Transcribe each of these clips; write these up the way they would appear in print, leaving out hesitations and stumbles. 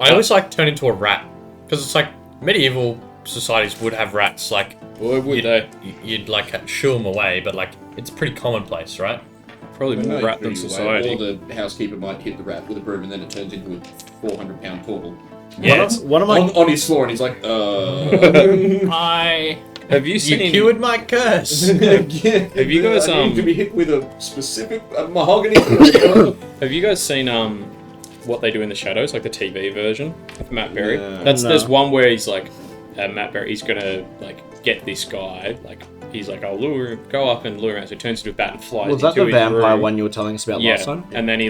I always like turn into a rat because it's like medieval societies would have rats. Like, Boy, would they? you'd like shoo them away, but like it's pretty commonplace, right? Probably more rat than society. Or the housekeeper might hit the rat with a broom and then it turns into a 400-pound turtle. Yeah. On his floor, and he's like, Have you seen? You cured my curse. Have you guys I need to be hit with a specific mahogany? Have you guys seen what they do in the shadows, like the TV version of Matt Berry? No. There's one where he's like, Matt Berry, he's gonna like get this guy, like he's like, I'll go up and lure him out. So he turns into a bat and flies. Was that into the his vampire room. one you were telling us about last time? And then he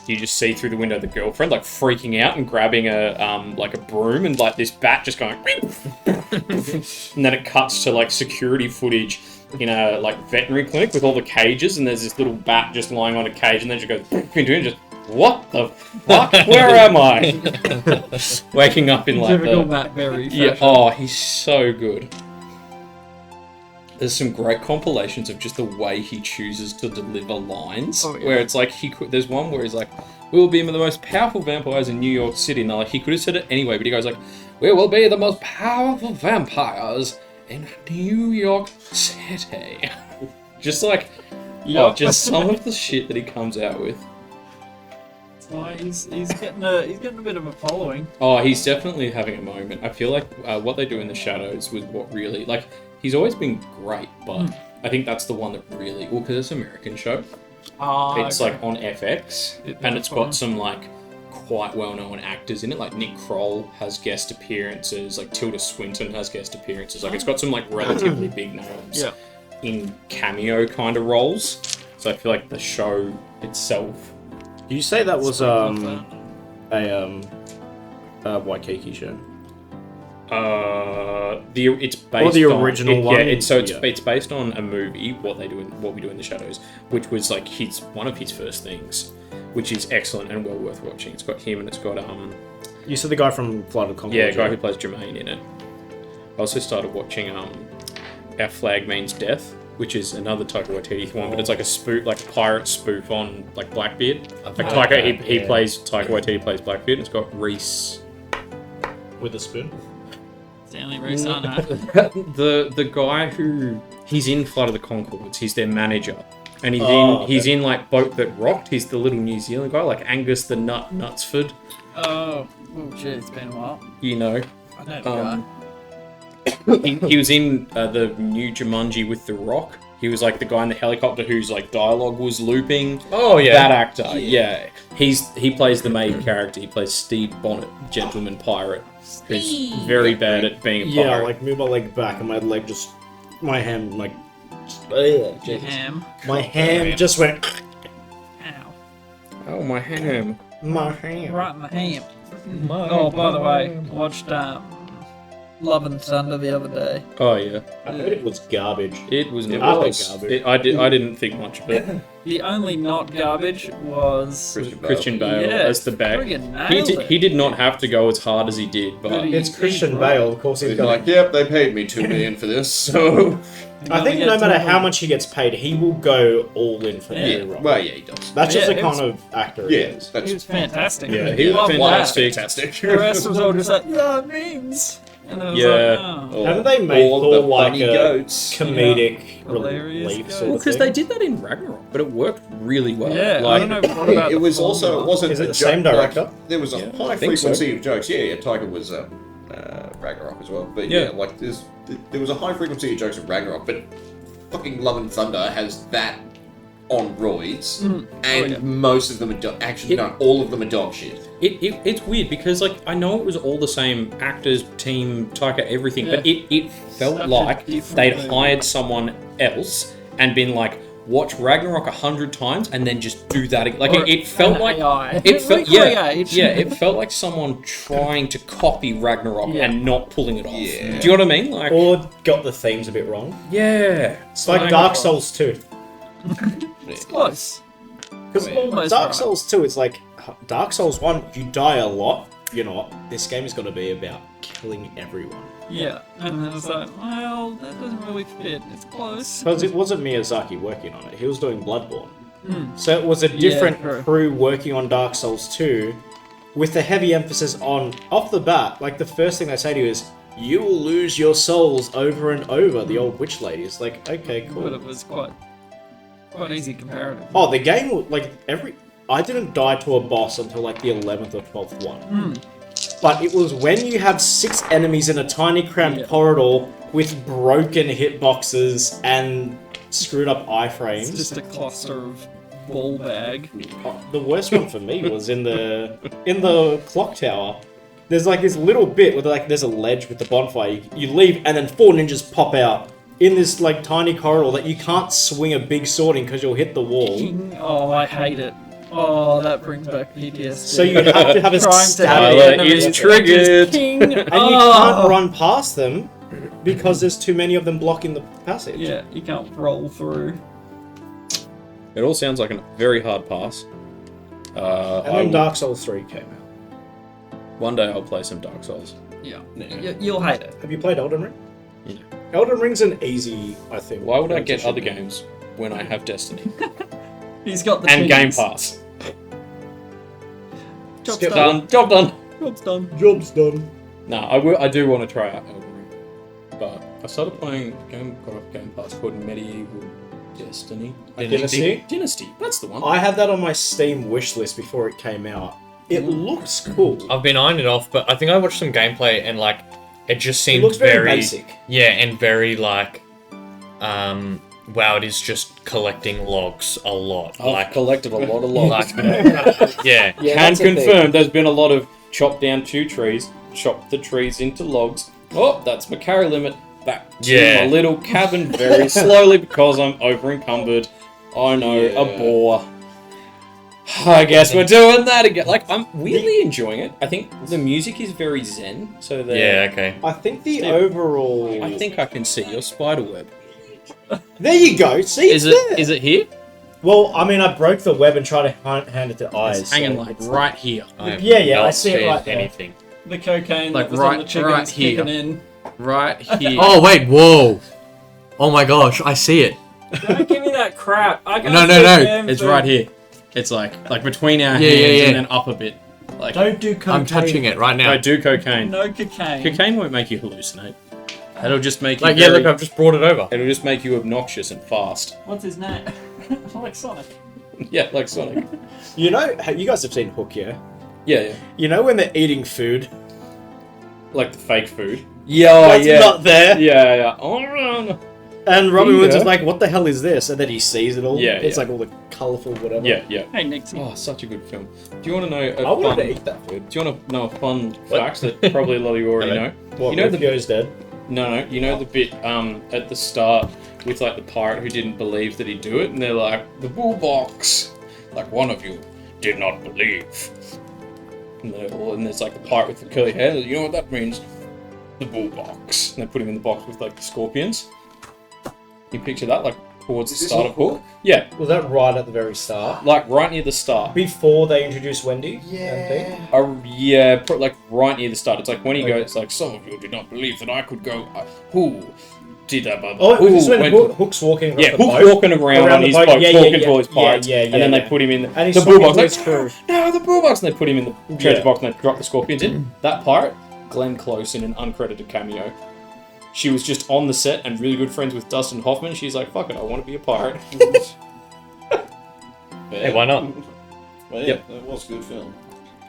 you just see through the window the girlfriend like freaking out and grabbing a broom and like this bat just going and then it cuts to like security footage in a like veterinary clinic with all the cages and there's this little bat just lying on a cage and then she goes into it and just what the fuck? Where am I? Waking up in like typical Matt Berry fashion. yeah, oh, he's so good. There's some great compilations of just the way he chooses to deliver lines. Oh, yeah. Where it's like there's one where he's like, "We will be the most powerful vampires in New York City." And they're like, he could have said it anyway, but he goes like, "We will be the most powerful vampires in New York City." Just like, just some of the shit that he comes out with. He's getting a bit of a following. Oh, he's definitely having a moment. I feel like what they do in the shadows was what really like. He's always been great, but I think that's the one that really... Well, because it's an American show. It's like on FX, and it's got some like quite well-known actors in it. Like Nick Kroll has guest appearances, like Tilda Swinton has guest appearances. Like it's got some like relatively big names in cameo kind of roles. So I feel like the show itself... Did you say that was a Waikiki show? It's based or the on, original one. Yeah, it's based on a movie, What We Do in the Shadows, which was like one of his first things, which is excellent and well worth watching. It's got him and it's got You said the guy from Flight of the Conchords. yeah, a guy who plays Jermaine in it. I also started watching Our Flag Means Death, which is another Taika Waititi one, but it's like a spoof, like a pirate spoof on like Blackbeard. Like he plays Taika Waititi plays Blackbeard. And it's got Reese with a spoon. Stanley Reese, aren't I? the guy who he's in Flight of the Conchords. He's their manager, and he's in like Boat That Rocked. He's the little New Zealand guy, like Angus the Nutsford. Oh shit! It's been a while. You know, I know the guy. he was in the new Jumanji with The Rock. He was like the guy in the helicopter whose like dialogue was looping. Oh yeah, that actor. Yeah, he plays the main character. He plays Steve Bonnet, gentleman pirate. Who's very bad at being a pirate. Yeah, like move my leg back and my leg just... My ham, like... Ham. My ham just went... Ow. Oh, my ham. My ham. Right in the ham. Oh, by the way, I watched Love and Thunder the other day. Oh, yeah. I heard it was garbage. It was not garbage. I didn't think much of it. The only not garbage was Christian Bale Yeah, as the bag. friggin' He did not have to go as hard as he did, but It's Christian Bale, of course he's He's got... like, yep, they paid me $2 million for this, so... I think no matter how much he gets paid, he will go all in for every role. Well, yeah, he does. That's just Yeah, the kind of actor he is. He was fantastic. Yeah, he was Loved fantastic. Fantastic. that. The rest was all just like, yeah, it means. And I was Yeah. like, oh. Haven't they made all Thor the like bunny a goats. comedic Hilarious relief goats. sort well, of because thing? they did that in Ragnarok, but it worked really well. Yeah, like, I don't know what about It was the also, it form. wasn't Is it a the same joke, director? Like, there was a I high think so. frequency of jokes. Yeah, Tiger was Ragnarok as well. But yeah, like there was a high frequency of jokes in Ragnarok, but fucking Love and Thunder has that on roids, and most of them are actually no, all of them are dog shit. It's weird because like I know it was all the same actors, team, Taika, everything, but it felt Such a like different they'd thing. hired someone else and been like, watch Ragnarok 100 times and then just do that again. Like Or it felt an like AI. it felt Recreate. it felt like someone trying to copy Ragnarok Yeah. and not pulling it off. Yeah. Do you know what I mean? Like Or got the themes a bit wrong. yeah, It's like Dark Souls 2. It's close. Because Almost Dark right. Souls 2, it's like Dark Souls 1, you die a lot. You know what? This game is going to be about killing everyone. Yeah. And then it's like, well, that doesn't really fit. It's close. Because it wasn't Miyazaki working on it, he was doing Bloodborne. So it was a different true. crew working on Dark Souls 2, with the heavy emphasis on, off the bat, like the first thing they say to you is, you will lose your souls over and over, the old witch lady. It's like, okay, But cool. it was quite easy comparative. Oh, the game, like, I didn't die to a boss until, like, the 11th or 12th one. But it was when you have 6 enemies in a tiny cramped corridor with broken hitboxes and screwed up iframes. It's just a cluster of ball bag. The worst one for me was in the clock tower. There's like this little bit where like there's a ledge with the bonfire. You leave and then 4 ninjas pop out in this like tiny corridor that you can't swing a big sword in because you'll hit the wall. Oh, I hate it. Oh, that brings back PTSD. So you have to have a Trying to stab hit Tyler the is enemy. triggered. King. and you can't run past them because there's too many of them blocking the passage. Yeah, you can't roll through. It all sounds like a very hard pass. And then Dark Souls 3 came out. One day I'll play some Dark Souls. Yeah. You'll hate it. Have you played Elden Ring? Yeah. Elden Ring's an easy, I think. Why would I get transition. other games when I have Destiny He's got the and Game tins. Pass? Job's Skip done. Job done. Job's done. Job's done. No, I do want to try out Elden Ring, but I started playing Game Pass called Medieval Destiny. Dynasty? Dynasty. That's the one. I had that on my Steam wish list before it came out. It looks cool. I've been eyeing it off, but I think I watched some gameplay and like it just It seemed looks very basic. Yeah, and very like, wow, it is just collecting logs a lot. I've Like, collected a lot of logs. like, yeah. Yeah, Can that's a thing. confirm there's been a lot of chop down 2 trees, chop the trees into logs. Oh, that's my carry limit. Back to Yeah. my little cabin very slowly because I'm over encumbered. I know, Yeah. a bore. I guess we're doing that again. Like, I'm weirdly enjoying it. I think the music is very zen. So Yeah, okay. I think the Steve, overall... I think I can see your spider web. There you go. See, Is it's it? there. Is it here? Well, I mean, I broke the web and tried to hand it to eyes. It's hanging so like it's- right here. I have Yeah, I not see it seen right there. anything. The cocaine Like that was on the right chickens here. kicking in. Right here. Oh wait, whoa! Oh my gosh, I see it. Don't give me that crap. I can't No, no, see no. damn It's thing. right here. It's like between our Yeah, hands yeah, yeah. and then up a bit. Like Don't do cocaine. I'm touching it right now. I do cocaine. No cocaine. Cocaine won't make you hallucinate. It'll just make you Like, yeah, very- look, I've just brought it over. It'll just make you obnoxious and fast. What's his name? Like Sonic. Yeah, like Sonic. You know, you guys have seen Hook, yeah? Yeah, yeah. You know when they're eating food? Like the fake food. Yeah, That's not there. Yeah, yeah. Oh, no. And Robin Williams Yeah. is like, what the hell is this? And then he sees it all. Yeah, It's yeah. like all the colourful whatever. Yeah, yeah. Hey, Nixie. Oh, such a good film. Do you want to know I a wanted fun... to eat that food. Do you want to know a fun What? fact that probably a lot of you already know? What, You know Rufio's dead? No, you know the bit at the start with like the pirate who didn't believe that he'd do it, and they're like, the bull box, like one of you did not believe. And there's like the pirate with the curly hair. You know what that means? The bull box. And they put him in the box with like the scorpions. You picture that like towards the Is this start all of Hook? Yeah, Was that right at the very start? like right near the start. Before they introduced Wendy? Yeah, like right near the start. It's like when he goes, it's like, some of you did not believe that I could go. Who did that? Blah, blah. Oh, Who this is when went- Hook's walking across Yeah, the Hook's boat. walking around Around on the his boat. boat, Yeah, talking yeah, to all his yeah, pirates, yeah, and then yeah. they put him in And he's the bull box. talking to Like, his crew. no, the bull box, and they put him in the treasure Yeah. box, and they drop the scorpions in. That pirate, Glenn Close in an uncredited cameo. She was just on the set and really good friends with Dustin Hoffman. She's like, fuck it, I want to be a pirate. Hey, why not? Well, yeah, Yep. that was a good film.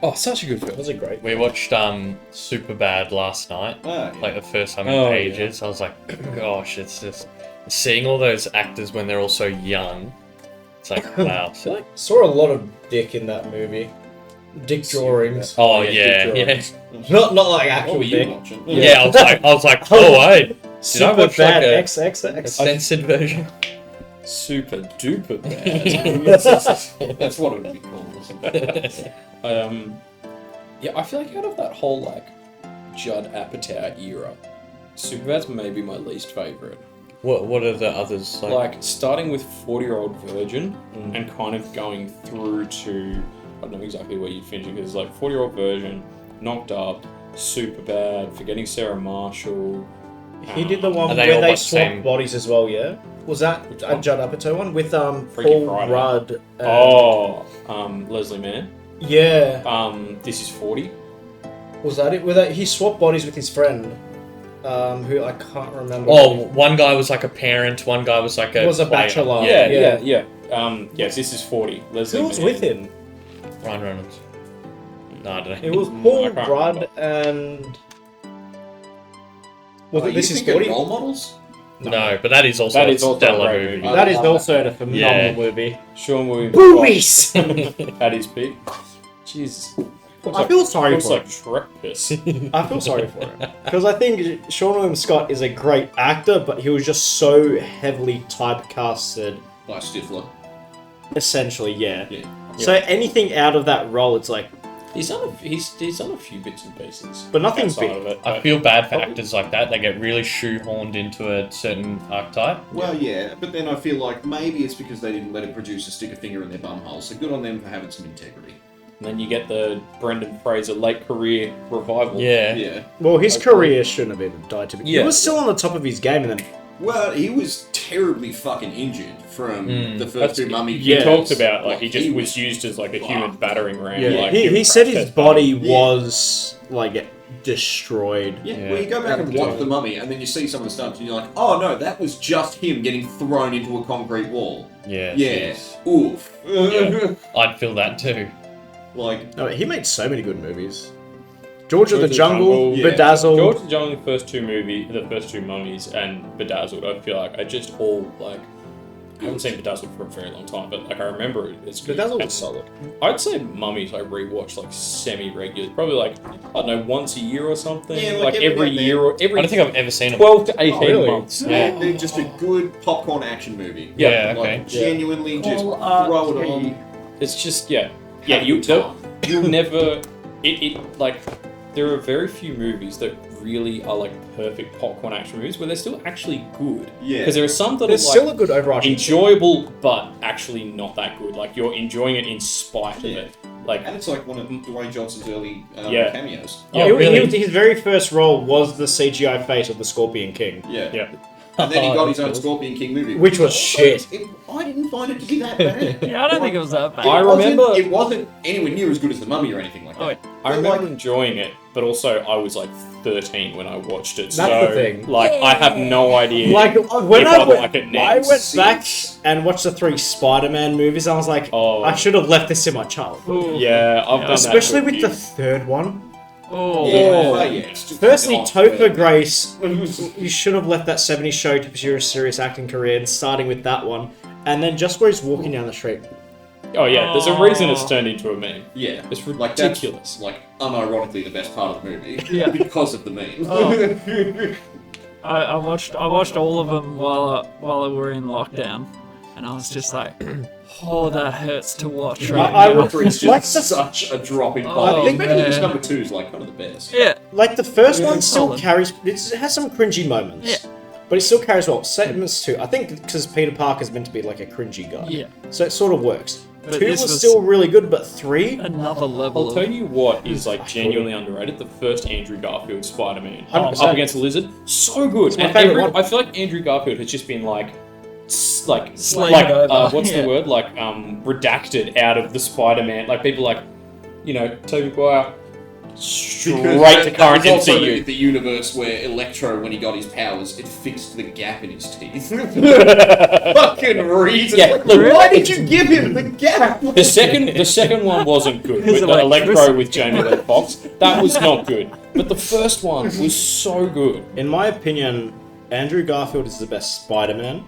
Oh, such a good film. Was it great? We watched Superbad last night. Ah, yeah. Like the first time Oh, in ages. I was like, gosh, it's just seeing all those actors when they're all so young. It's like, wow. Saw a lot of dick in that movie. Dick drawings. Oh Yeah, yeah, Dick yeah. Not like What actual were you dick. watching? Yeah, I was like, oh wait. Did I watch Superbad like a XXX. censored version? Super duper bad. That's what it would be called. Isn't it? Yeah, I feel like out of that whole like Judd Apatow era, Superbad's maybe my least favorite. What are the others like? Like starting with 40-Year-Old Virgin and kind of going through to, I don't know exactly where you'd finish it, because like 40-Year-Old Virgin, Knocked Up, Superbad, Forgetting Sarah Marshall. He did the one Are they where all they like swapped same- bodies as well, yeah? Was that a one? Judd Apatow one with Freaky Paul Friday. Rudd? Leslie Mann. Yeah. This is 40. Was that it? He swapped bodies with his friend, who I can't remember. Oh, one guy was like a parent, one guy was like a. Was a player. bachelor. Yeah. Yes, this is 40. Leslie Who was Mann. with him? Ryan Reynolds. No, I don't know. It was I Paul can't Rudd and. Was it This Is 40? Role models? No, but that is also That a is also a stellar great movie. movie. That is also a phenomenal Yeah. movie. Sean Williams. Boobies! That is big. Jesus. I feel sorry Looks for like him. Shrek piss. I feel sorry for him. Because I think Sean William Scott is a great actor, but he was just so heavily typecasted. By Stifler. Essentially, yeah. Yeah. So anything out of that role, it's like, He's done a few bits and pieces. But nothing outside big. of it. I feel bad for actors like that. They get really shoehorned into a certain archetype. Well, yeah, but then I feel like maybe it's because they didn't let a producer stick a finger in their bumhole, so good on them for having some integrity. And then you get the Brendan Fraser late career revival. Yeah. Yeah. well, his Okay. career shouldn't have even died to be. He Yeah. was still on the top of his game, and then Well, he was terribly fucking injured from the first That's- two Mummy He Yeah. talked about like he Like, just he was was used as like a human fucked. battering ram. yeah, like, he human said crash his test body Yeah. was like destroyed. Yeah, Yeah. well, you go back and watch The Mummy, and then you see some of the stunts, and you're like, oh no, that was just him getting thrown into a concrete wall. Yeah. Yeah. jeez. Oof. Yeah. I'd feel that too. Like, No, he made so many good movies. George of the Jungle, yeah. Bedazzled. George of the Jungle, the first two Mummies, and Bedazzled. I feel like I just all like. I haven't seen Bedazzled for a very long time, but like I remember it. It's good. Bedazzled And was solid. I'd say Mummies I rewatch like semi-regular, probably like I don't know once a year or something. Yeah, like like every every now and year or every. I don't think I've ever seen it. 12 to 18 really? months. Yeah. they're just a good popcorn action movie. Yeah, Like, okay. genuinely just All throw it arcade. on. It's just yeah. Have Yeah, a you good time. you'll never it like there are very few movies that really are like perfect popcorn action movies where they're still actually good. Yeah. Because there are some that There's are still like a good overarching. enjoyable but actually not that good. Like you're enjoying it in spite of Yeah. it. Like And it's like one of Dwayne Johnson's early Yeah. cameos. Oh, He- really? his very first role was the CGI face of the Scorpion King, Yeah. yeah. And then he got his own That's Scorpion King movie. which was shit. I didn't find it to be that bad. Yeah, I don't think it was that bad. I It wasn't- remember- It wasn't anywhere near as good as The Mummy or anything like that. Oh, wait. I But, remember like, enjoying it, but also I was like 13 when I watched it. That's so the thing. like I have no idea. Like when if I I'd went, like it I next. went back and watched the 3 Spider-Man movies, I was like, Oh. I should have left this in my childhood. Ooh. Yeah, I've done that. Especially to a with few. the third one. Oh, Yeah, Oh. yeah, it's just Firstly, not Topher fair. Grace, you should have left that 70s show to pursue a serious acting career, and starting with that one, and then just where he's walking down the street. Oh yeah, there's a reason it's turned into a meme. Yeah. It's Like, ridiculous. that's, like, unironically the best part of the movie. Yeah. Because of the meme. Oh. I watched all of them while we were in lockdown, and I was just like, oh, that hurts to watch right I now. would- It's just Like the- such a drop in Oh, quality. I think man. Megalodon's number 2 is like kind of the best. Yeah, Like, the first Yeah, one it's still solid. carries, it has some cringy moments. Yeah. But it still carries well. Same as 2. I think because Peter Parker's meant to be like a cringy guy. Yeah. So it sort of works. But 2 this was was- still really good, but 3? another level. I'll tell you what is like I genuinely underrated: the first Andrew Garfield Spider-Man 100%. up against the Lizard, so good. my And favourite one. I feel like Andrew Garfield has just been like Slaved over, what's yeah. the word? Like redacted out of the Spider-Man. Like people like, you know, Tobey Maguire, straight to current That was also MCU. the universe where Electro, when he got his powers, it fixed the gap in his teeth. Fucking reason. Yeah, Like, look- why did you give him the gap? The second one wasn't good. His With the Electro electricity. with Jamie Lee Fox, that was not good. But the first one was so good. In my opinion, Andrew Garfield is the best Spider-Man.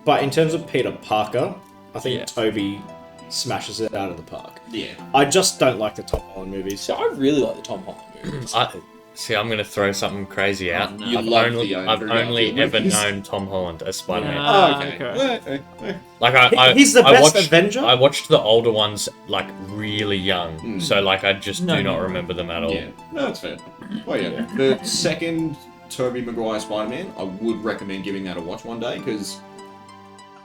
But in terms of Peter Parker, I think Yeah. Toby smashes it out of the park. Yeah. I just don't like the Tom Holland movies. So I really like the Tom Holland movies. See, I'm going to throw something crazy out. no. You I've love only, the I've Andrew only Garfield ever movies. known Tom Holland as Spider-Man. Yeah. Oh, okay. okay. Like I He's the I best watched, Avenger? I watched the older ones like really young, so like I just No, do not no. remember them at all. Yeah. No, that's fair. Well, yeah. The second Tobey Maguire Spider-Man, I would recommend giving that a watch one day, because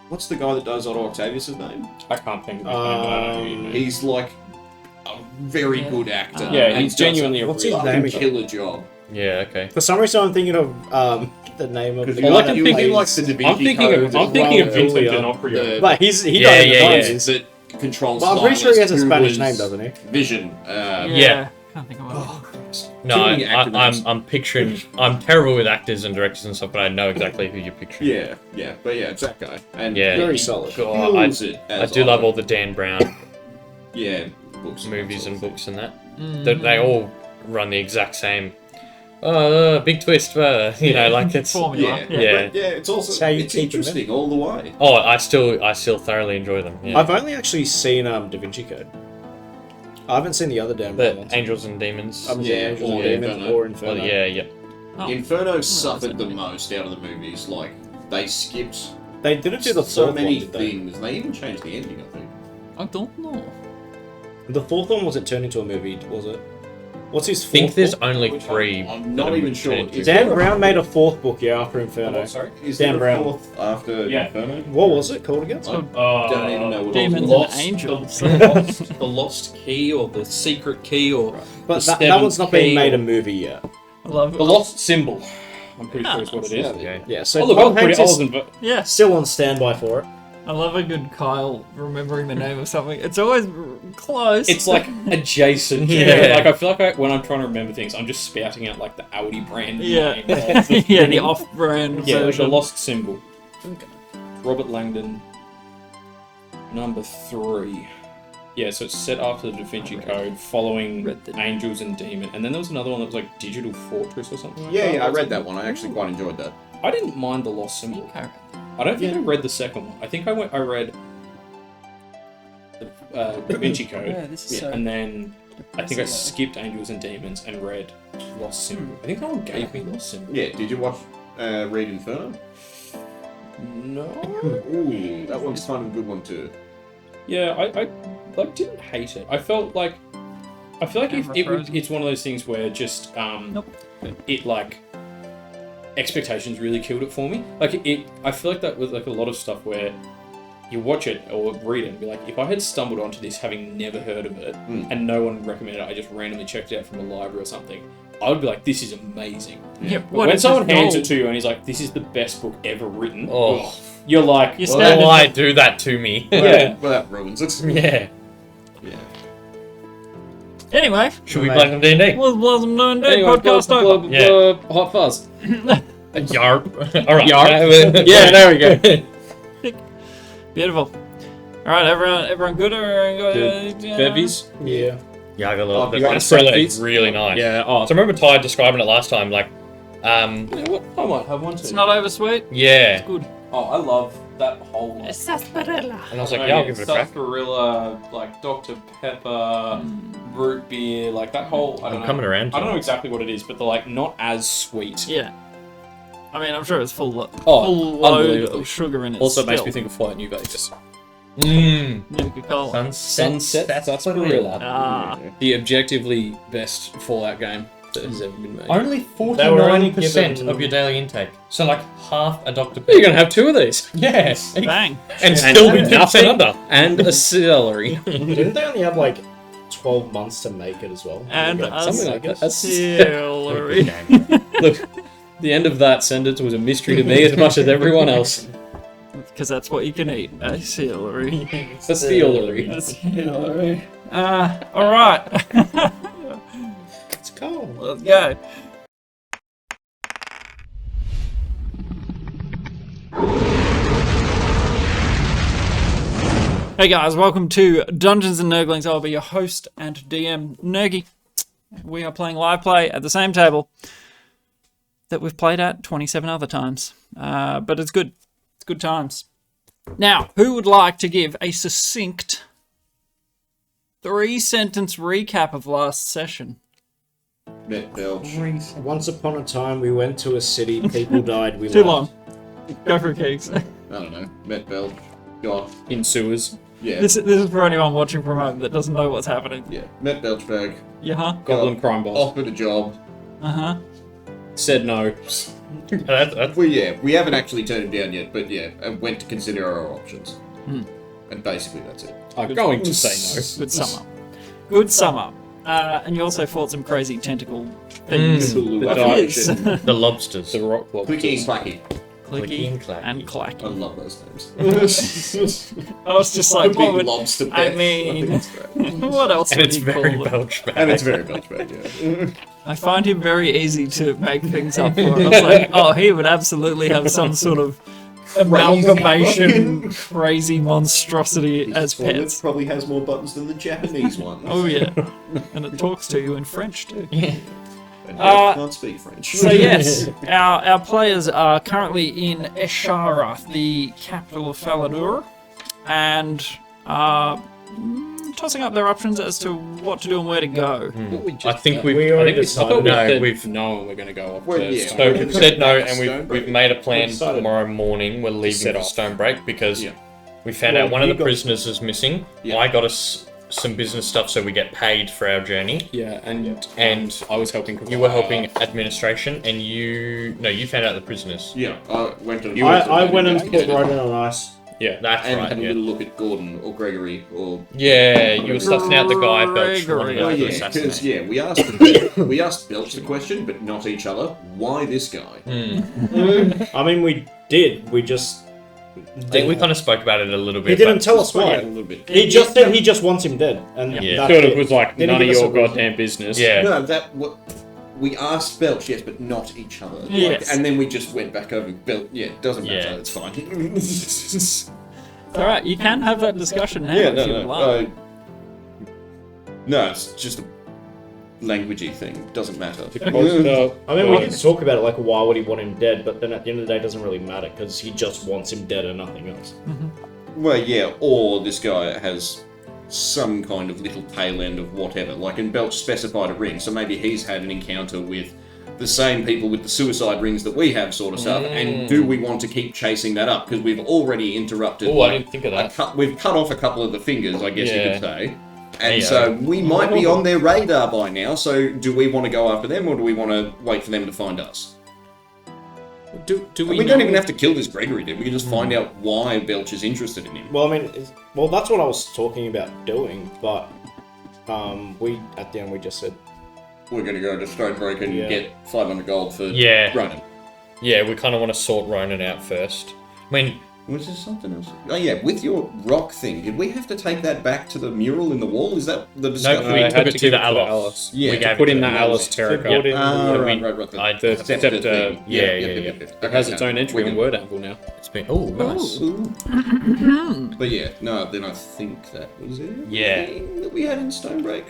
what's the guy that does Otto Octavius' name? I can't think of his name. But I don't know who you mean. He's like a very good actor. Yeah, and he's does genuinely a What's really his good name fucking again? killer job. Yeah, okay. For some reason, I'm thinking of the name of the Because guy like that I'm thinking plays- like the Da Vinci I'm thinking Code of as well, Vincent Julia. D'Onofrio. But he Yeah, does yeah, the yeah. voices. But control Well, I'm pretty sure he has a Spanish name, doesn't he? Vision. Yeah. Can't think of it. No, Too many acronyms. I'm picturing. I'm terrible with actors and directors and stuff, but I know exactly who you're picturing. Yeah, but yeah, it's that guy. And Yeah. Very solid. God, I do love all the Dan Brown yeah books, movies and books and that. Mm. They all run the exact same. Big twist, you know, like it's. Formula. Yeah. But yeah. It's also how you it's keep them interesting all the way. Oh, I still thoroughly enjoy them. Yeah. I've only actually seen Da Vinci Code. I haven't seen the other damn The ones. Angels and Demons. Angels or and Demons Inferno. or Inferno. Well, yeah. Oh. Inferno I've suffered the seen it. most out of the movies. Like they skipped They didn't do the so fourth many one, did they? things. They even changed the ending, I think. I don't know. The fourth one wasn't turned into a movie, was it? What's his I fourth think there's book? only Which 3. I'm not even sure. Is Dan there a- Brown made a fourth book, after Inferno. Sorry, is Dan there a Brown. fourth after Yeah. Inferno? What was it called again? I don't even know what Demons it was. and Angels. The lost key, or the secret key, or But the that seventh one's not key, being made or a movie yet. I love the lost symbol. I'm pretty sure is what it is. Okay. Yeah, so Oh look, I Tom was pretty. Hanks I is wasn't. But Yeah, still on standby for it. I love a good Kyle remembering the name of something. It's always close. it's like adjacent. Yeah. Like I feel like when I'm trying to remember things, I'm just spouting out like the Audi brand. yeah, name of the yeah, the thing. off-brand Yeah, the version. lost symbol. Robert Langdon. Number 3. Yeah, so it's set after the Da Vinci Code, following Read the- Angels and Demon, and then there was another one that was like Digital Fortress or something. Like Yeah, that. I read that one. I actually quite enjoyed that. I didn't mind the lost symbol. Okay. I don't think I read the second one. I think I read the Da Vinci Code, Yeah, this is so- and then I think I skipped Angels and Demons and read Lost Symbol. I think no one gave me Lost Symbol. Yeah, did you watch Read Inferno? No. Ooh, that one's kind of a good one too. Yeah, I like didn't hate it. I feel like if Frozen. it's one of those things where just it like expectations really killed it for me. Like I feel like that with like a lot of stuff where you watch it or read it and be like, if I had stumbled onto this having never heard of it and no one recommended it, I just randomly checked it out from a library or something, I would be like, this is amazing. Yeah, But what when is someone this hands gold? it to you and he's like, this is the best book ever written, Oh. you're like, You well, stand in- Why do that to me? Yeah. Well, that ruins it. Yeah. Yeah. Anyway, Should we play some D&D? was Blossom doing Dead anyway, podcast blah, over. blah, Yeah. blah, Hot Fuzz. Yarp. All right. Yarp. Yeah, there we go. Beautiful. All right, everyone good? Everyone good? Bevies. Yeah. Yeah, I got a little Oh, bit. you got It's the really, Bevies? really nice. Yeah, oh, So I remember Ty describing it last time, like, you know what? I might have one too. It's not over sweet. yeah. Good. Oh, I love that whole one. Sarsaparilla. And I was like, yeah, I'll give it a crack. Sarsaparilla, like Dr. Pepper, root beer, like that whole. I don't I'm know. coming around to I don't it. know exactly what it is, but they're like not as sweet. Yeah. I mean, I'm sure it's full load unbelievable. of sugar in it. Also makes still. me think of Flight New Vegas. Mmm. Coca-Cola. Sunset Sarsaparilla. Ah. The objectively best Fallout game that has ever been made. Only They were only 49% given- of your daily intake. So like half a Dr. You're gonna have 2 of these. Yeah. Bang. And still be 10% nothing under. and a celery. Didn't they only have like 12 months to make it as well? And Like, a something like that. celery. Look, the end of that sentence was a mystery to me as much as everyone else. Because that's what you can eat. A celery. A celery. A celery. Alright. It's cold. Let's go. Hey guys, welcome to Dungeons and Nerglings. I'll be your host and DM, Nergy. We are playing live play at the same table that we've played at 27 other times. But it's good. It's good times. Now, who would like to give a succinct 3-sentence recap of last session? Met Belch. Once upon a time, we went to a city, people died, we Too left. long. Go for keeks. I don't know. Met Belch. Got. In sewers. Yeah. This is for anyone watching from home that doesn't know what's happening. Yeah. Met Belchbag. Yeah, huh? Goblin crime boss. Offered a job. Uh-huh. Said no. That's Well, yeah, we haven't actually turned him down yet, but yeah, and went to consider our options. And basically that's it. I'm going to say Good sum up. Good sum up. And you also fought some crazy tentacle things. no. I dog feel shit. shit. the lobsters. The rock blob. Clicky and clacky. Clicky and Clacky. and I Clacky. love those names. I was just like, Big what would, lobster I bed. mean, think it's great. what else And would it's you very call it? belch bag. And it's very much bad, yeah. I find him very easy to make things up for. I was like, oh, he would absolutely have some sort of amalgamation, crazy monstrosity as This one pets. probably has more buttons than the Japanese one. Oh yeah, and it talks to you in French too. And I can't speak French. So yes, our players are currently in Eshara, the capital of Faladura, and are tossing up their options as to what to do and where to go. I think we've. We I already think decided. no, we've. known we're going to go off Well, to yeah. So Stonebreak. we've said no, and Stonebreak. we've made a plan decided. tomorrow morning. We're leaving Set for off. Stonebreak because Yeah. we found Well, out one of you the got- prisoners is missing. Yeah. I got us some business stuff so we get paid for our journey. Yeah, and And I was helping. You were helping administration, and you found out the prisoners. Yeah, I went to. I went and put Ronan on ice. Yeah, That's and right. had a Yeah. little look at Gordon or Gregory or. Yeah, you were sussing out the guy Belch Gregory. wanted Oh us to yeah, assassinate. because we asked Belch the question, but not each other. Why this guy? I mean, we did. We just. I think we kind of spoke about it a little bit. He didn't but- tell us Yeah, a why. little bit. He just said he just wants him dead, and Yeah. that's sort of it. was like Didn't none of give us your a reason. goddamn business. Yeah. No, that what we asked Belch, yes, but not each other. Like, Yes. and then we just went back over Belch. Yeah, it doesn't matter. Yeah. It's fine. All right, you can have that discussion now Yeah, if you would like. no, it's just a languagey thing. Doesn't matter. I mean, we did talk about it, like, why would he want him dead? But then at the end of the day, it doesn't really matter, because he just wants him dead and nothing else. Well, yeah, or this guy has some kind of little tail end of whatever. Like, and Belch specified a ring, so maybe he's had an encounter with the same people with the suicide rings that we have, sort of stuff. And do we want to keep chasing that up? Because we've already interrupted. Oh, I didn't think of that. We've cut off a couple of the fingers, I guess you Yeah. could say. And Yeah. so we might be on their radar by now. So do we want to go after them, or do we want to wait for them to find us? Do we? We don't even have to kill this Gregory, dude. We can just find out why Belch is interested in him. Well, I mean, that's what I was talking about doing, but we at the end we just said, We're going to go to Stonebreak and Yeah. get 500 gold for Yeah. Ronan. Yeah, we kind of want to sort Ronan out first. I mean, Was there something else? Oh yeah, with your rock thing, did we have to take that back to the mural in the wall? Is that the discovery? we I took had it to to give the it to the Alice. Alice. Yeah, we to gave Put it in to the the Alice Put Terrica. in- Ah, we- right. the scepter scepter, thing. yeah. It has its own entry in Word Anvil now. It's been nice. But yeah, no, then I think that was it. Yeah. That we had in Stonebreak.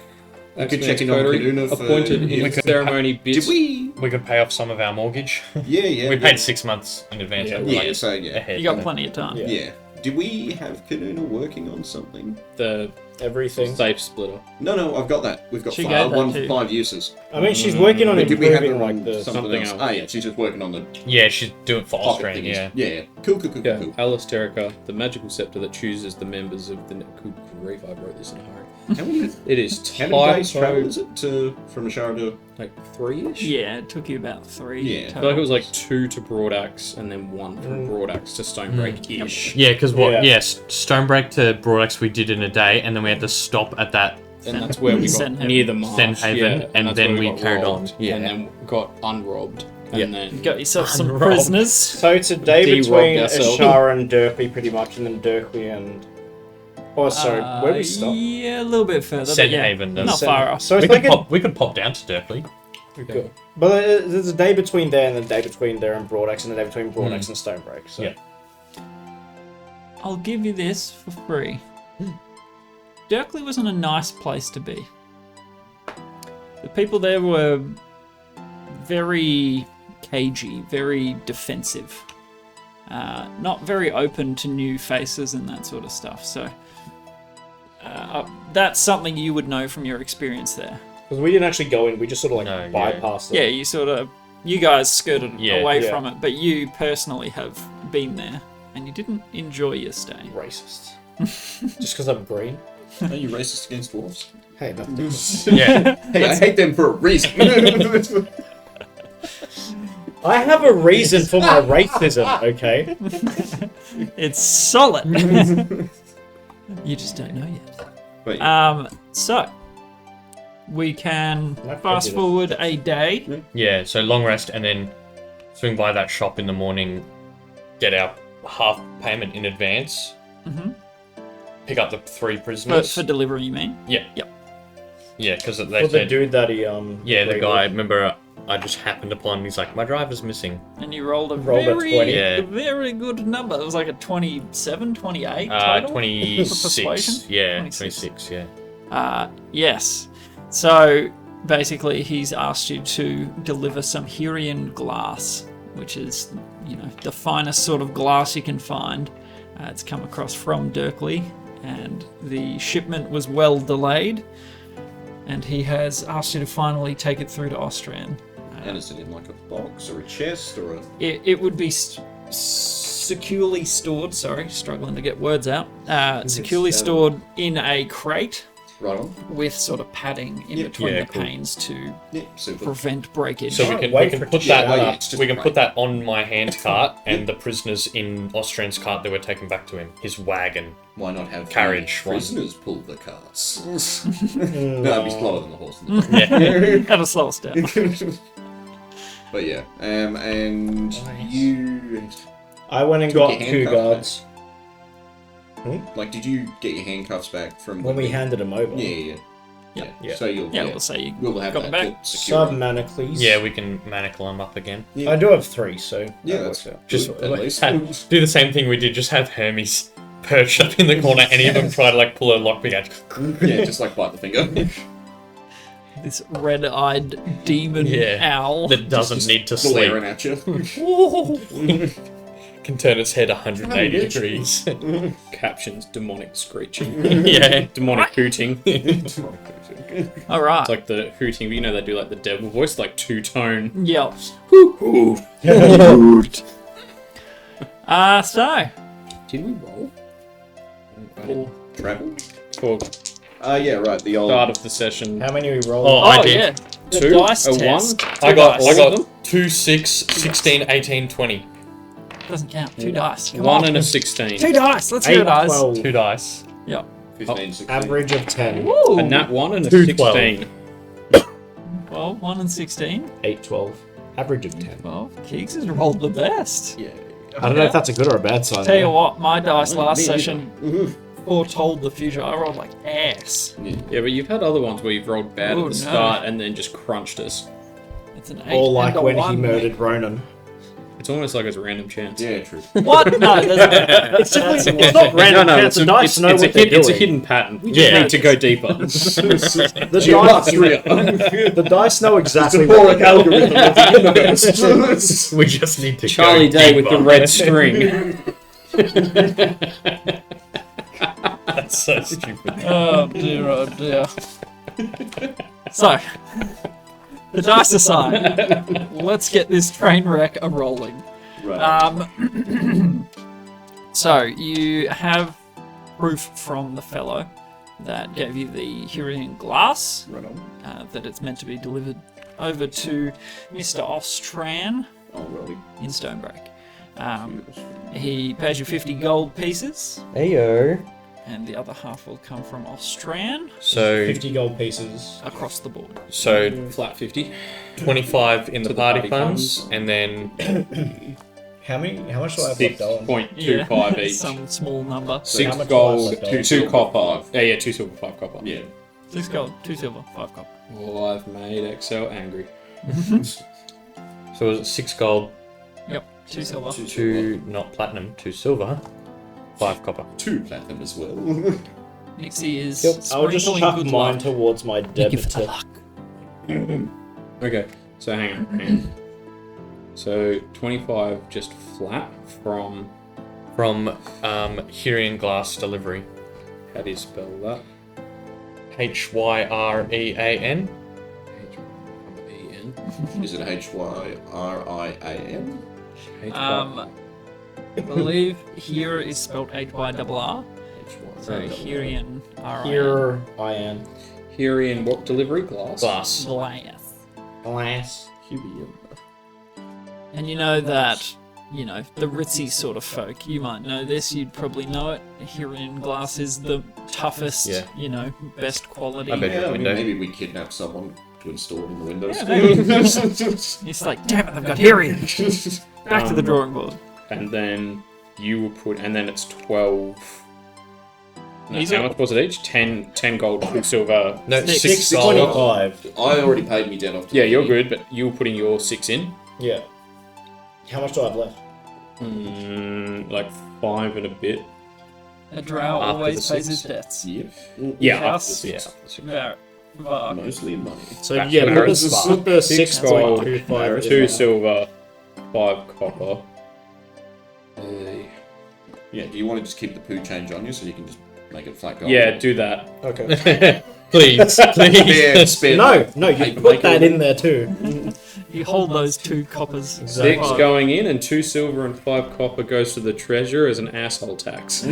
We could Axeman's check in on coterie, Kaduna for... appointed in We could- ceremony Did bits. we? We could pay off some of our mortgage. Yeah. We paid 6 months in advance. Yeah. like, Yeah, so yeah. ahead. You got plenty of time. Yeah. Yeah. Did we have Kaduna working on something? The everything. safe splitter. No, I've got that. We've got She five, gave that one too. 5 uses. I mean, she's working on But did we have improving her like on the something something else? else. Ah, yeah, she's just working on the Yeah, she's doing for pocket Austrian, thingies. yeah. Yeah. Cool. Yeah, Cool. Alice Terrica, the magical scepter that chooses the members of the. Good grief, I wrote this in a hurry. How many It is How many days typo, travel is it from Ashara to... like 3-ish? Yeah, it took you about 3. Yeah. I feel like it was like 2 to Broadaxe and then 1 from Broadaxe to Stonebreak-ish. Yeah, because Yeah. yes, Stonebreak to Broadaxe we did in a day, and then we had to stop at that. And that's where we got Senhaven. near the marsh. Senhaven, yeah, and that's then where we got carried on. robbed, Yeah. And then got unrobbed. Yeah. And then Got yourself some Unrobbed. prisoners. So it's a day De-robbed between ourselves. Ashara and Derpy, pretty much, and then Derpy and. Oh, sorry, where we stop? Yeah, a little bit further. but yeah, Senhaven, not that's- far off. So We it's could, like we could pop down to Derpley. Good. But there's a day between there and the day between there and Broadaxe, and a day between Broadaxe and Stonebreak. So. Yeah. I'll give you this for free. Dirkley wasn't a nice place to be. The people there were very cagey, very defensive. Not very open to new faces and that sort of stuff. So that's something you would know from your experience there. Because we didn't actually go in, we just sort of like No, yeah. bypassed Yeah, it. you guys skirted Yeah. away Yeah. from it, but you personally have been there and you didn't enjoy your stay. Racist. Just because I'm green? Are you racist against dwarves? Hey, that's Yeah. Hey, I hate them for a reason. I have a reason for my racism, okay? It's solid. You just don't know yet. But So we can No fast prejudice. forward a day. Yeah, so long rest and then swing by that shop in the morning get our half payment in advance. Mhm. Pick up the 3 prisoners. For delivery, you mean? Yeah. Yep. Yeah, because For they the said... dude that he Yeah, the agreed guy, with. remember, I just happened upon, he's like, my driver's missing. And you rolled a Rolled a 20. Yeah. very good number. It was like a 27, 28 total? For 26. persuasion? Yeah, 26. 26, yeah. Yes. So basically, he's asked you to deliver some Hirian glass, which is, the finest sort of glass you can find. It's come across from Dirkley, and the shipment was well delayed. And he has asked you to finally take it through to Austrian. And is it in like a box or a chest or a... It would be securely stored. Sorry, struggling to get words out. Securely stored in a crate Right on. with sort of padding in between the panes to Yeah, super. prevent breakage. So we Can't can wait we for can it put to get that out. It's just we can great. put that on my hand cart and the prisoners in Austrian's cart that we're taking back to him. His wagon. Why not have Carriage the one. prisoners pull the carts? No, that'd be slower than the horse. At a slow step. But yeah, and you... I went and Took got your 2 handcuffs guards Like, did you get your handcuffs back from... when we handed them over. Yeah. Yeah. So you'll... Yeah, we'll say you We'll have got that them back. to secure. Sub-Manacles. Yeah, we can manacle them up again. I do have 3, so Yeah, that that's works out. Just at least. do the same thing we did. Just have Hermes perched up in the corner. Any of them try to like pull a lockpick out. Yeah, just like bite the finger. This red-eyed demon Yeah. owl. That doesn't need to Glaring sleep. at you. Can turn its head 180 degrees. Captions: demonic screeching, Yeah. demonic hooting. All right. It's like the hooting, but they do like the devil voice, like 2-tone. Yep. So Did we roll? Travel? For Yeah, right, the old... start of the session. How many we rolled? Oh, I did. yeah, the 2, dice a test. 1. I got All of them? 2, 6, 16, 18, 20. Doesn't count. 2 dice. Come 1 on. and a 16. 2 dice. Let's 8, hear dice. 12. 2 dice. Yep. 15, 16. Average of 10. Woo. A nat 1 and a 2, 16. 12, 1 and 16. 8, 12. Average of 10. Well, Keeks has rolled the best. Yeah. I don't know if that's a good or a bad sign. Tell you though. what, my dice last me session foretold the future. I rolled like ass. Yeah, but you've had other ones where you've rolled bad Oh, at no. the start and then just crunched us. It's an 8 Or like and a when 1. he murdered Ronan. It's almost like it's a random chance. Yeah, true. What? No, it's definitely It's not random. No, Chance. The dice know what they're it's a doing. hidden pattern. We just Yeah. need to go deeper. The dice, the dice know exactly Boric what algorithm of the universe. We just need to Charlie go Day with the deeper. red string. That's so stupid. Oh dear, oh dear. So, the dice aside, let's get this train wreck a rolling. Right. So, you have proof from the fellow that gave you the Hirian glass, Right on. that it's meant to be delivered over to Mr. Ostran Oh, well, in Stonebreak. He pays you 50 gold pieces, Heyo. and the other half will come from Ostran So 50 gold pieces. across the board. Flat 50. 25 in the To the party party funds, funds. and then How much do I have left on? 6.25 each. Some small number. how 6 much gold, do I have 2 left over? copper. Yeah, 2 silver, 5 copper. yeah. 6 gold, 2 silver, 5 copper. Oh, I've made Excel angry. so was it 6 gold, Yep, 2 silver. 2 not platinum, 2 silver, 5 copper. 2 platinum as well. Nixie is I'll just sprinkling chuck good mine luck. towards my Thank you for the debit. luck. Okay, so hang on. So 25 just flat from. From Hirian Glass Delivery. How do you spell that? HYREAN. H-E-N. Is it Hyrian? I believe here is spelled H-Y-R-R. So Hirian, R-I-N. Here I am. Hirian what delivery? Glass? Glass. Glass. Glass. And you know that, the ritzy sort of folk, you might know this, you'd probably know it. Hirian glass is the toughest, Yeah. best quality. I bet. Yeah, Window. maybe we kidnap someone to install it in the windows. Yeah, maybe. It's like, damn it, they've got Hirian. Back to the drawing board. and then you will put, and then it's 12. No, Easy. how much was it each? 10 gold, 2 silver. No, Six. 6 gold. 625. I already paid me debt off. Yeah, you're good, but you were putting your 6 in. Yeah. How much do I have left? Like 5 and a bit. A drow After always the pays his six. debts. Yeah, House? after the 6. Var- Mostly money. So That's yeah, fair. put the 6 gold, 6.25 2 silver, 5 copper. Yeah, do you want to just keep the poo change on you so you can just make it flat gold? Yeah, do that. Okay. Please. Yeah, spin. No, you Paper put maker. that in there too. You hold those 2 coppers. 6 going in, and 2 silver and 5 copper goes to the treasure as an asshole tax.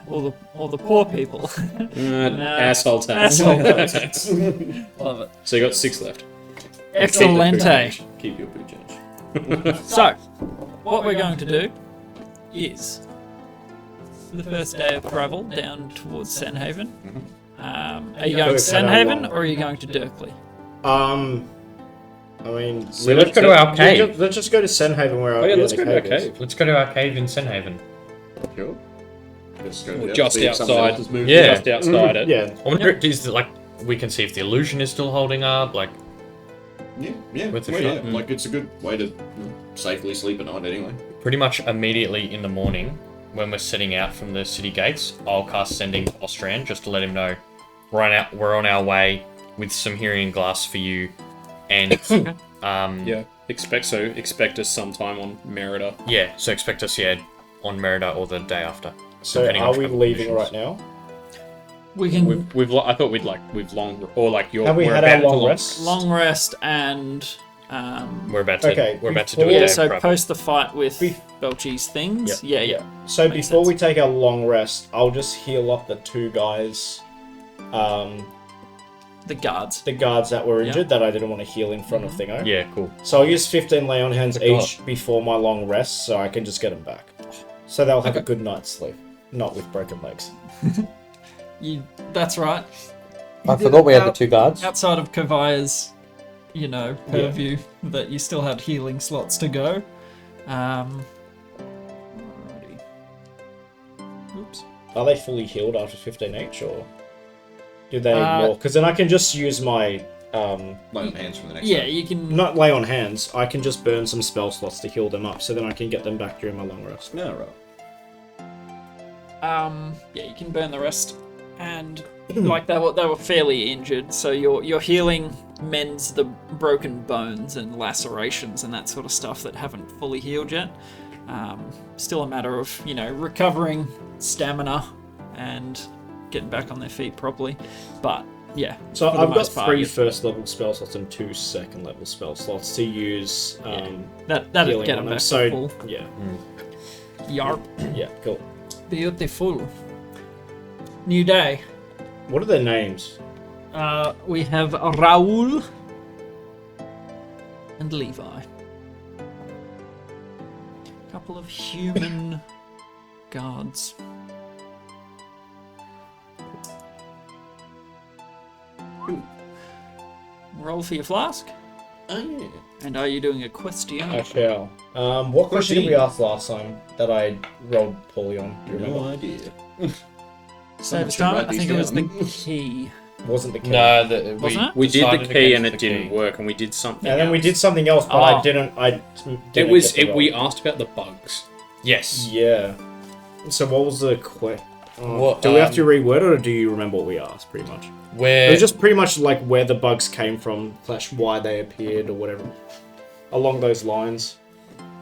Or the poor people. Asshole tax. Asshole tax. Love it. So you got 6 left. Excelente. Keep your poo change. So, what we're going to do is, for the first day of travel down towards Senhaven, are you going to Senhaven or are you going to Dirkley? I mean, So let's go to our cave. Let's just go to Senhaven where Oh yeah, let's the go to our cave is. cave. Let's go to our cave in Senhaven. Sure. Just go Well, down, just see if someone outside. else has moved. Yeah. Just outside it. Yeah. I wonder is like we can see if the illusion is still holding up. Like, Yeah. With the Well, shot. yeah. Like it's a good way to safely sleep at night anyway. pretty much immediately in the morning when we're setting out from the city gates, I'll cast Sending to Ostran just to let him know we're on our way with some hearing glass for you, and Yeah. Expect us sometime on Merida. yeah. So expect us on Merida or the day after. So depending on are we travel leaving conditions. right now? We can I thought we've long, or like you're. Have we we're had about our to long rest? long rest and We're about to Okay, we're about to do a before- day yeah. of So travel. post the fight with Belchie's things. Yeah. So Makes before sense. we take our long rest, I'll just heal up the 2 guys, The guards. the guards that were injured that I didn't want to heal in front of Thingo. Yeah, cool. So I'll use 15 lay on hands Good each before my long rest, so I can just get them back. So they'll have a good night's sleep, not with broken legs. That's right. I forgot we had the 2 guards. Outside of Kavaya's, purview, that you still had healing slots to go. Alrighty. Oops. Are they fully healed after 15 each, or do they need Uh, more? Because then I can just use my Lay on hands from the next Yeah, day. you can. not lay on hands. I can just burn some spell slots to heal them up, so then I can get them back during my long rest. No, right. Yeah, you can burn the rest, and like they were fairly injured, so your healing mends the broken bones and lacerations and that sort of stuff that haven't fully healed yet. Still a matter of recovering stamina and getting back on their feet properly, but yeah. So for the I've got most part, 3 you- first level spell slots and 2 second level spell slots to use. that'd healing get on them them. back So full. yeah, Yarp. yeah, cool. Beautiful. New day. What are their names? We have Raoul and Levi. Couple of human guards. Roll for your flask. Oh, yeah. And are you doing a question? I shall. What question did we ask last time that I rolled poorly on? Do you remember? No idea. Save us should time. write I think these it was the down. key. Wasn't the key. No, Wasn't it? We did decided the key and against it the didn't key. work, and we did something. And then we else. did something else, but Oh. I didn't. It was. get the roll. We asked about the bugs. Yes. Yeah. So what was the question? What, do we have to reword it, or do you remember what we asked? Pretty much. It Where was just pretty much like where the bugs came from, / why they appeared, or whatever. Along those lines.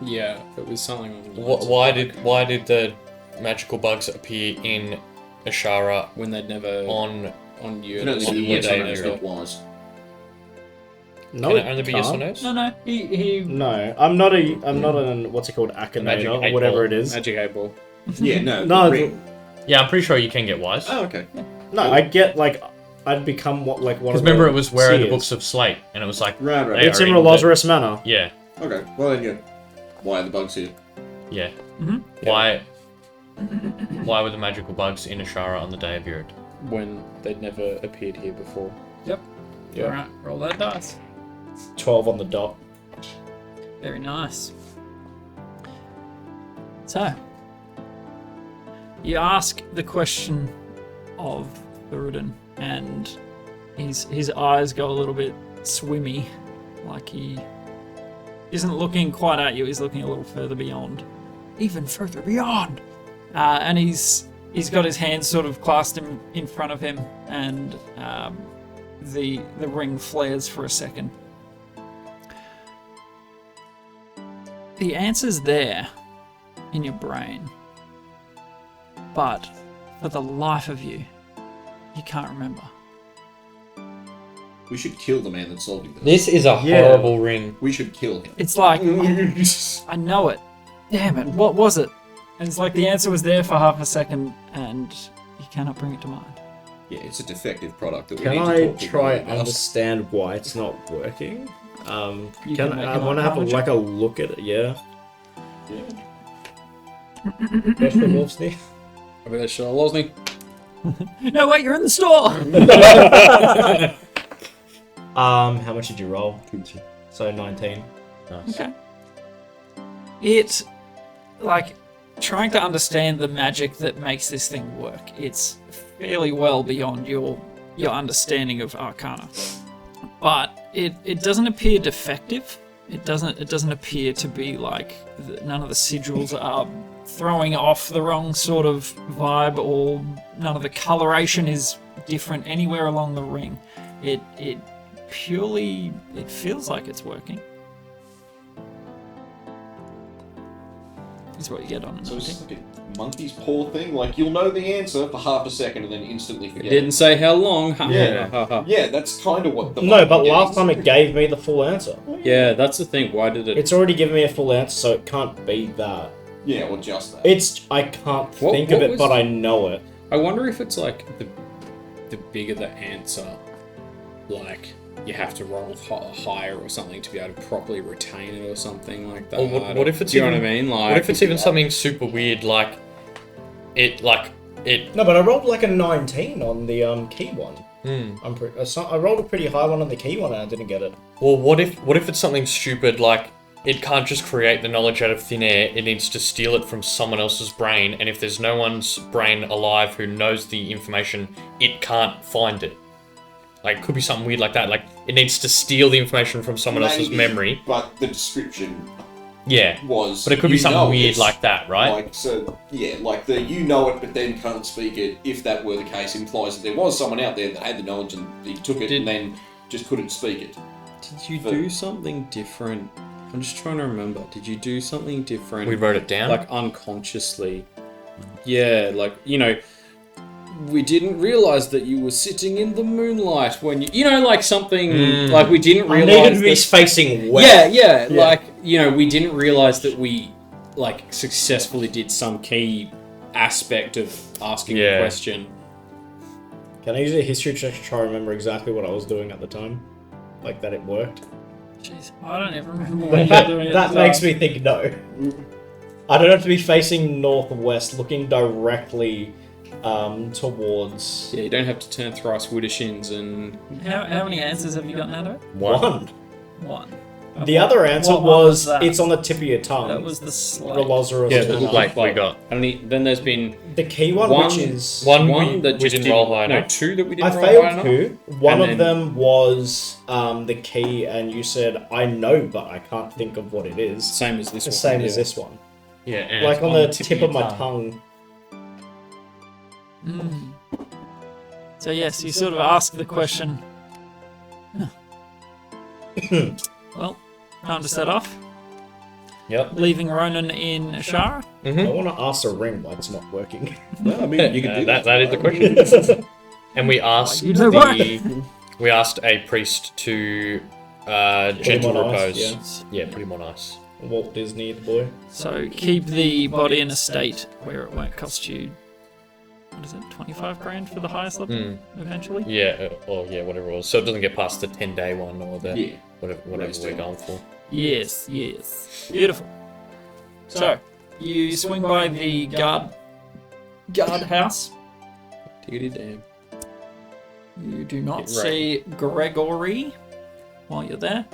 Yeah, it was something. along the lines of why did the magical bugs appear in Ashara when they'd never on? on you? You don't think Yeah, yes or they no's do. not wise. No, Can it it only be yes or can't. no's? No. He. No, I'm not an what's it called, Magic Akinator, or 8 whatever ball. it is. Magic 8 ball. Yeah, no. No, ring. Yeah, I'm pretty sure you can get wise. Oh, okay. No, I get I'd become one Because of remember, the it was where are the seers. books of Slate, and it was like Right, right. they It's are in the- Relozarus Manor. Yeah, Okay. Well, then, yeah. Why are the bugs here? yeah. Mhm. Why were the magical bugs in Ashara on the day of Yurd? When they'd never appeared here before. Yep. Yeah. All right. Roll that dice. 12 on the dot. Very nice. So, you ask the question of Thuridin, and his eyes go a little bit swimmy, like he isn't looking quite at you, he's looking a little further beyond. Even further beyond! And he's got his hands sort of clasped in front of him, and the ring flares for a second. The answer's there in your brain, but for the life of you, you can't remember. We should kill the man that's solving this. This is a horrible ring. We should kill him. It's like, I know it. Damn it, what was it? And it's like the answer was there for half a second, and you cannot bring it to mind. Yeah, it's a defective product that we Can need to I talk to try people and about. understand why it's not working? You Can can make I an want to have arcana check. a look at it? Yeah. Best for Wolfsney. I bet that's Losney. No, wait, you're in the store! How much did you roll? So 19. Nice. Okay. It, like, trying to understand the magic that makes this thing work, it's fairly well beyond your understanding of Arcana. But it doesn't appear defective. It doesn't appear to be like none of the sigils are throwing off the wrong sort of vibe, or none of the coloration is different anywhere along the ring. It purely, it feels like it's working. Is what you get on a So it's 19. like a monkey's paw thing. Like, you'll know the answer for half a second and then instantly forget. Didn't say how long. Yeah. Yeah, that's kind of what the. No, but monkey last is. time it gave me the full answer. Yeah, that's the thing. Why did it? It's already given me a full answer, so it can't be that. Yeah, or just that. I can't What- think of what it, was- but I know it. I wonder if it's like the bigger the answer, like you have to roll higher or something to be able to properly retain it or something like that. Or what if it's Do you know even, what I mean? Like, what if it's even something super weird, like it. No, but I rolled like a 19 on the key one. Hmm. I rolled a pretty high one on the key one and I didn't get it. Well, what if it's something stupid like it can't just create the knowledge out of thin air? It needs to steal it from someone else's brain, and if there's no one's brain alive who knows the information, it can't find it. Like, it could be something weird like that. Like, it needs to steal the information from someone else's Maybe, memory. But the description Yeah. was. But it could be you something know weird this. like that, right? Like, so, yeah, like the you know it but then can't speak it, if that were the case, implies that there was someone out there that had the knowledge and he took it and then just couldn't speak it. Did you do something different? I'm just trying to remember. Did you do something different? We wrote it down. Like unconsciously. Yeah, like, you know, we didn't realize that you were sitting in the moonlight when you know, like something, like we didn't I realize needed to be that- facing west. yeah, like, you know, we didn't realize that we, like, successfully did some key aspect of asking the Yeah. question. Can I use a history check to try to remember exactly what I was doing at the time? Like that it worked? Jeez, I don't even remember what you were doing at That the makes time. me think no. I don't have to be facing northwest, looking directly towards Yeah, you don't have to turn thrice Widdershins and... How many answers have you gotten out of it? one. One. The other answer What one was that? it's on the tip of your tongue. That was the slate. Rolozerus yeah, and the Anna. like we got. And then there's been The key one, one, which is one one we- that we just didn't roll high No, enough. two that we I didn't roll high failed enough. two. One And of then- them was the key, and you said I know, but I can't think of what it is. Same as this The one. same yeah. as this one. Yeah, and Like it's on the tip tip your of my tongue. So yes, you sort of ask the question. Huh. Well, time to set off. Yep. Leaving Ronan in Ashara. I want to ask the ring why it's not working. No, I mean, you can do that is the question. And we asked you know we asked a priest to gentle him on repose. ice, Yeah, put him on ice. Walt Disney, the boy. So keep the body in a state where it won't cost you, what is it, 25 grand for the highest level eventually? Yeah, or yeah, whatever it was. So it doesn't get past the 10-day one or the Yeah. whatever Rest we're day. going for. Yes, yes. Beautiful. So you swing by the guard house. Diggity damn. You do not Right. see Gregory while you're there.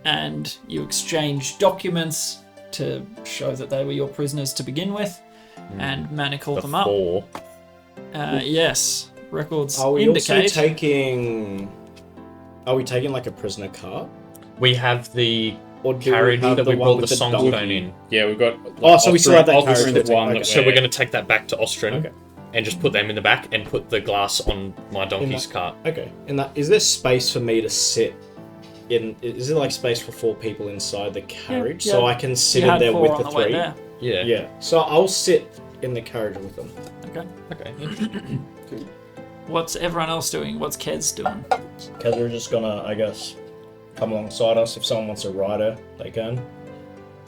And you exchange documents to show that they were your prisoners to begin with, and manacle them up. 4. Yes, records Are we indicate. also taking? Are we taking like a prisoner cart? We have the Or do carriage we have that the we one brought the with the songstone donkey? in. Yeah, we've got. Oh, so we still have that Ostrin's carriage the to one take, that So we're we're- going to take that back to Ostrin Okay. and just put them in the back and put the glass on my donkey's cart. Okay. And that is there space for me to sit in? Is there like space for 4 people inside the carriage, yeah. so I can sit You in had there 4 with on the the way 3? there. Yeah. Yeah. So I'll sit in the carriage with them. Okay. Okay. What's everyone else doing? What's Kez doing? Because we're just gonna, I guess, come alongside us. If someone wants a rider, they can.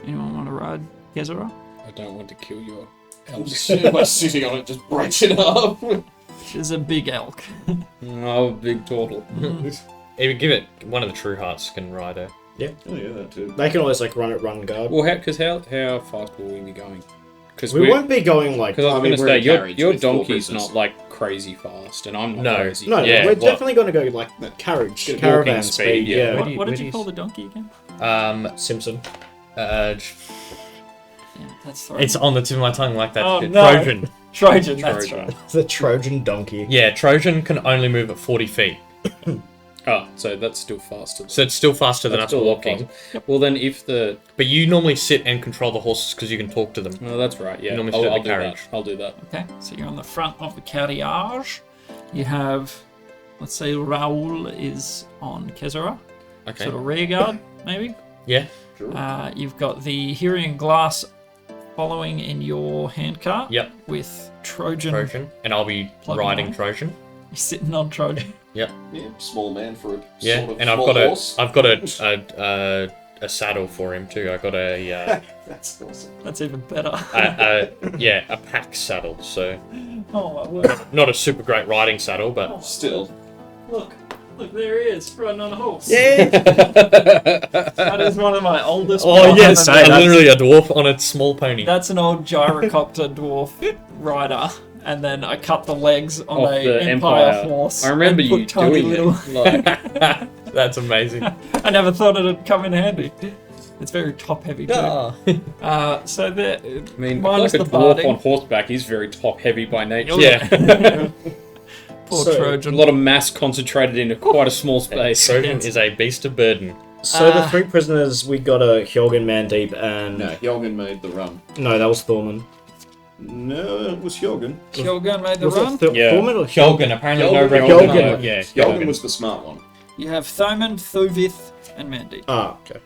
Anyone want to ride Kezora? I don't want to kill your I'm elves. sitting on it, just breaks it up. She's a big elk. Oh, big turtle. Even give it one of the true hearts can ride her. Oh yeah, that too. They can always like run guard. Well, how fast will we be going? Because We won't be going like. Because I was I mean, going to we're say in your carriage your with 4 donkey's prisoners. not like crazy fast, and I'm not No. crazy. No, Yeah, we're what? definitely going to go like carriage, Get caravan walking speed. speed, yeah. Yeah. What, where did do you you- call the donkey again? Simpson. Yeah, that's throwing. It's on the tip of my tongue like that. Oh, shit. no. Trojan. Trojan, that's Trojan. right. The Trojan donkey. Yeah, Trojan can only move at 40 feet. Oh, so that's still faster. So it's still faster than That's us still a lot walking. faster. Well, then if the... But you normally sit and control the horses because you can talk to them. No, that's right, yeah. You normally I'll, sit in I'll the do carriage. that. I'll do that. Okay, so you're on the front of the carriage. You have, let's say, Raoul is on Kezora, Okay. sort of rear guard, maybe. Yeah. Sure. You've got the hearing glass following in your handcart. Yep. With Trojan. Trojan. And I'll be Plugging riding away. Trojan. You're sitting on Trojan. Yep. Yeah, small man for a Yeah. sort of And I've small got horse. a saddle for him too. I got a That's awesome. That's even better. a pack saddle. So Oh my word. not a super great riding saddle, but Still, Look, there he is, riding on a horse. yeah. That is one of my oldest. Oh Warhammer yes, members. literally a dwarf on a small pony. That's an old gyrocopter dwarf rider, and then I cut the legs on Off a the Empire Empire. horse. I remember and put you tiny doing little... it. Like, That's amazing. I never thought it'd come in handy. It's very top heavy too. Ah. So there, I mean, I feel minus like a the dwarf barding. on horseback is very top heavy by nature. Oh, Yeah. Poor So, A Trojan. lot of mass concentrated into quite a small space. Trojan is a beast of burden. So the 3 prisoners, we got a Hjorgen Mandeep and no, Jorgen made the run. no, that was Thorman. No, it was Jorgen. Shogun made the Was it run. Yeah. Thorman or Hjolgen, apparently no Hjolgen. record. Hjolgen. Yeah, Jorgen was the smart one. You have Thoman, Thuvith, and Mandeep. Ah, okay.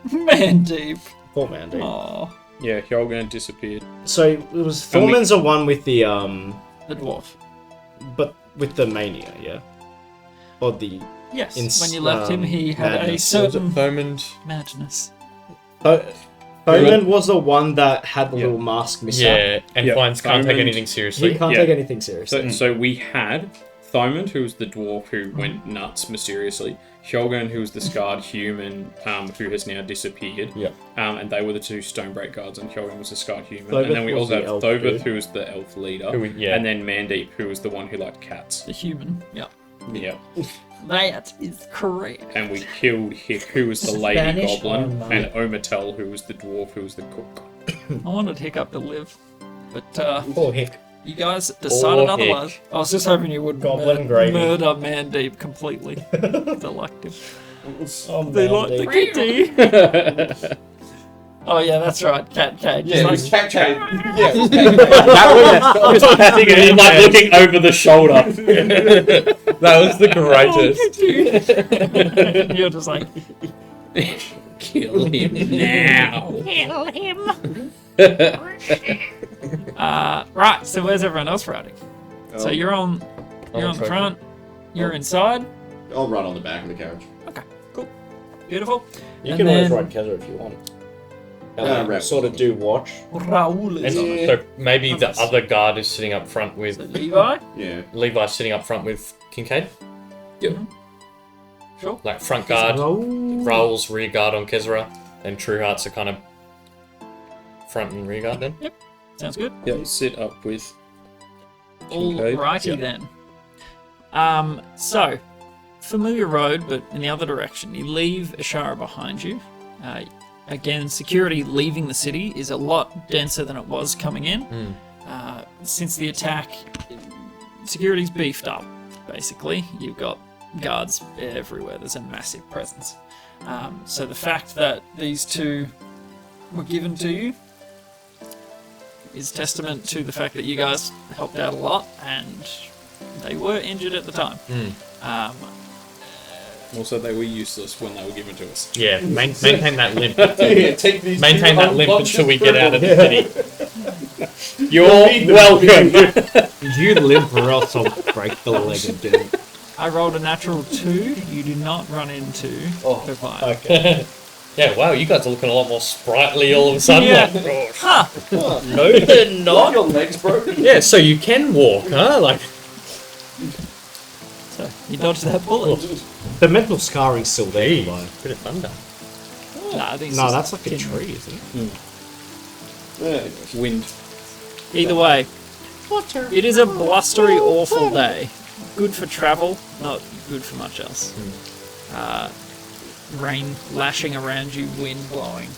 Mandeep. Poor Mandeep. Aww. Yeah, Hjolgen disappeared. So it was And we- Thorman's the one with the The dwarf. but with the mania, yeah. Or the Yes. In when you left him, he had a madness. Was it certain Thomond? madness. Thorman was the one that had the Yeah. little mask mishap. Yeah, and Yeah, finds can't take Thomond- anything He seriously. can't Yeah. take anything seriously. So we had Thomond, who was the dwarf who went nuts mysteriously. Hjolgen, who was the scarred human, who has now disappeared. Yep. And they were the 2 Stonebreak guards, and Hjolgen was the scarred human. Thobeth and then we was also the have elf Thobeth, dude. who was the elf leader. Yeah. And then Mandeep, who was the one who liked cats. The human. Yeah. Yeah. That is correct. And we killed Hick, who was the lady Spanish goblin, or and Omatel, who was the dwarf, who was the cook. I wanted Hiccup to live, but Poor Hick. you guys decided Or Hick. otherwise. I was just hoping you would Goblin gravy. murder Mandeep completely. They liked him. Oh, They like the kitty. Oh yeah, that's right. Cat cage. Yeah, it was It's cat chat. Yeah, it was I think it like looking over the shoulder. That was the greatest. like, you're just like, Kill him now. right. So where's everyone else riding? So Oh. you're on the Trojan. front. You're inside. I'll run on the back of the carriage. Beautiful. You And can always then- ride Kezra if you want. And Rep. sort of do watch. Raoul is on it. So maybe the Nice. other guard is sitting up front with So Levi. Yeah. Levi's sitting up front with Kincaid. Sure. Like front guard, Raoul's rear guard on Kezra, and True Hearts are kind of front and rear guard then. Sounds good. Yeah, sit up with Kincaid. Alrighty then. So familiar road, but in the other direction. You leave Ashara behind you. again, security leaving the city is a lot denser than it was coming in. Since the attack, security's beefed up, basically. You've got guards everywhere. There's a massive presence. So the fact that these two were given to you is testament to the fact that you guys helped out a lot, and they were injured at the time. Also, they were useless when they were given to us. Yeah, maintain that limp. Take these Maintain that limp until we get out of the city. You're welcome. You limp or else I'll break the leg of doom. I rolled a natural 2. You do not run into Levi. Okay. Yeah, wow, you guys are looking a lot more sprightly all of a sudden. Yeah. Like, Ha! no, you're not. Your legs broken. Yeah, so you can walk, huh? Like, So you dodged that bullet. The mental scarring's still there, Levi. bit of thunder. Nah, I think it's No, just that's like a kindling. tree, isn't it? Wind. Either way, it is a blustery, awful day. Good for travel, not good for much else. Rain lashing around you, wind blowing.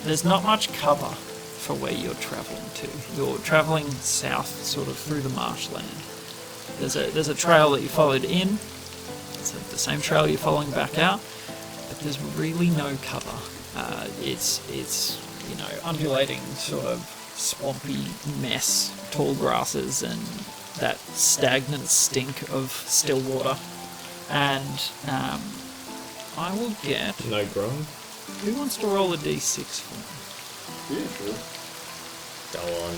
There's not much cover for where you're travelling to. You're travelling south, sort of through the marshland. There's a trail that you followed in. It's the same trail you're following back out, but there's really no cover. It's undulating sort of swampy mess, tall grasses, and that stagnant stink of still water. And I will get. No growing. Who wants to roll a d6 for me? Yeah, sure. Go on.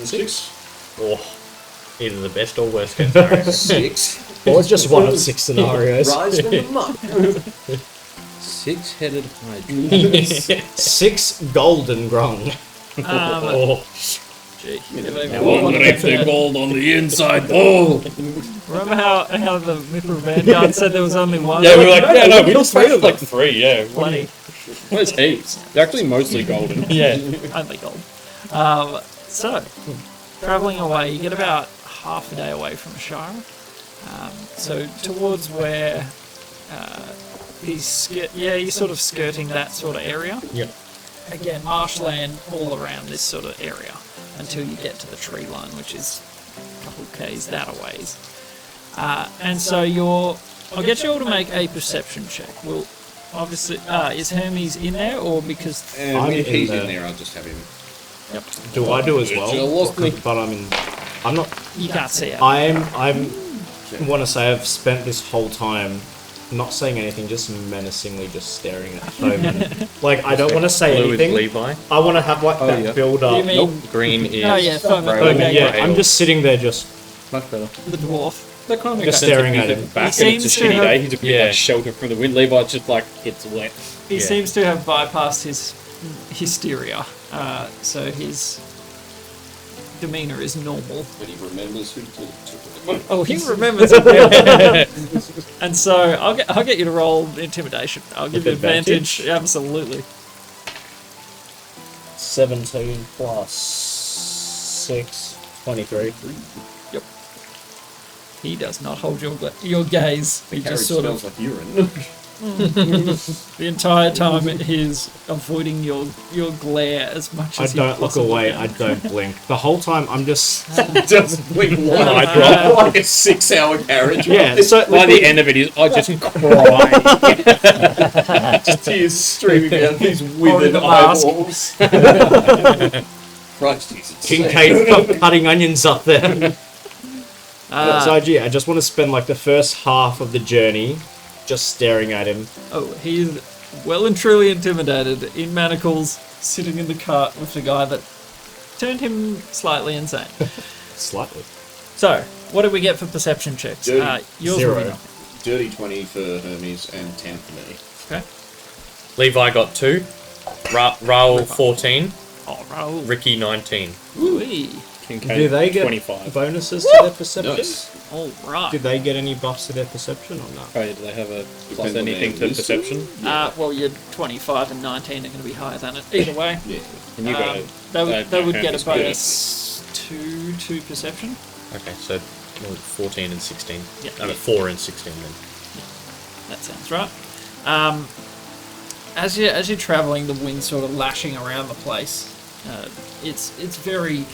6. Oh, either the best or worst case scenario. 6. Or just one of 6 scenarios. Rise from the muck. 6-headed hydra. 6 golden grung. Oh, Gee, you never even One wanted left to- the gold on the inside. Oh! Remember how the Mithra Vanguard said there was only one? yeah, we were like, No, yeah, no, we killed just 3 of found like 3, yeah. Plenty. There's heaps. They're actually mostly golden. Yeah. Only gold. So, travelling away, you get about half a day away from Shire. So towards where you're sort of skirting that sort of area. Yep. Again, marshland all around this sort of area until you get to the tree line, which is a couple of k's that a ways. And so I'll get you all to make a perception check. Well, obviously, is Hermes in there, or because I'm If in he's there. in there, I'll just have him. Do I do as well? You lost me. But I'm not. you can't see it? I want to say I've spent this whole time not saying anything, just menacingly just staring at Foeman. Like, I don't want to say Blue is anything. Levi. I want to have like that yeah. build up. You mean Green is. Oh, yeah, Foeman. Rail. Okay, yeah, Rail. I'm just sitting there just Much better. the dwarf? That kind of Just staring at him. Back He and it's a seems to shitty have- day. He's a bit Yeah. like shelter from the wind. Levi's just like, it's wet. He Yeah. seems to have bypassed his hysteria, so his demeanour is normal. But he remembers who to. Oh, he remembers it. And so I'll get you to roll intimidation. I'll give you With advantage. Absolutely. 17 plus 6, 23. Yep. He does not hold your gaze. He Carriage just sort smells of like urine. the entire time he's avoiding your glare as much I as he don't look possibly away, can. I don't blink. The whole time I'm just. Just blink one eye drop like a 6-hour carriage. Yeah, so By the end of it, I just cry. Just tears streaming down his Holding withered the mask. eyeballs. Christ, he's insane. Kincaid, stop cutting onions up there. Ah. So yeah, I just want to spend like the first half of the journey just staring at him. Oh, he's well and truly intimidated, in manacles, sitting in the cart with the guy that turned him slightly insane. Slightly. So, what did we get for perception checks? Dirty. Yours 0. will be not. Dirty 20 for Hermes and 10 for me. Okay. Levi got 2. Raul 14. Oh, Raoul. Ricky 19. Wee. Kincaid, Do they get 25. bonuses to their perception? Nice. All right. Did they get any buffs to their perception or not? Oh, yeah, do they have a plus Depends on anything their to perception? Well, your 25 and 19 are going to be higher than it. Either way, Yeah. And you got they would get a Hermes good. bonus 2 to perception. Okay, so 14 and 16. Yeah. No, 4 and 16 then. That sounds right. as you're traveling, the wind sort of lashing around the place. It's very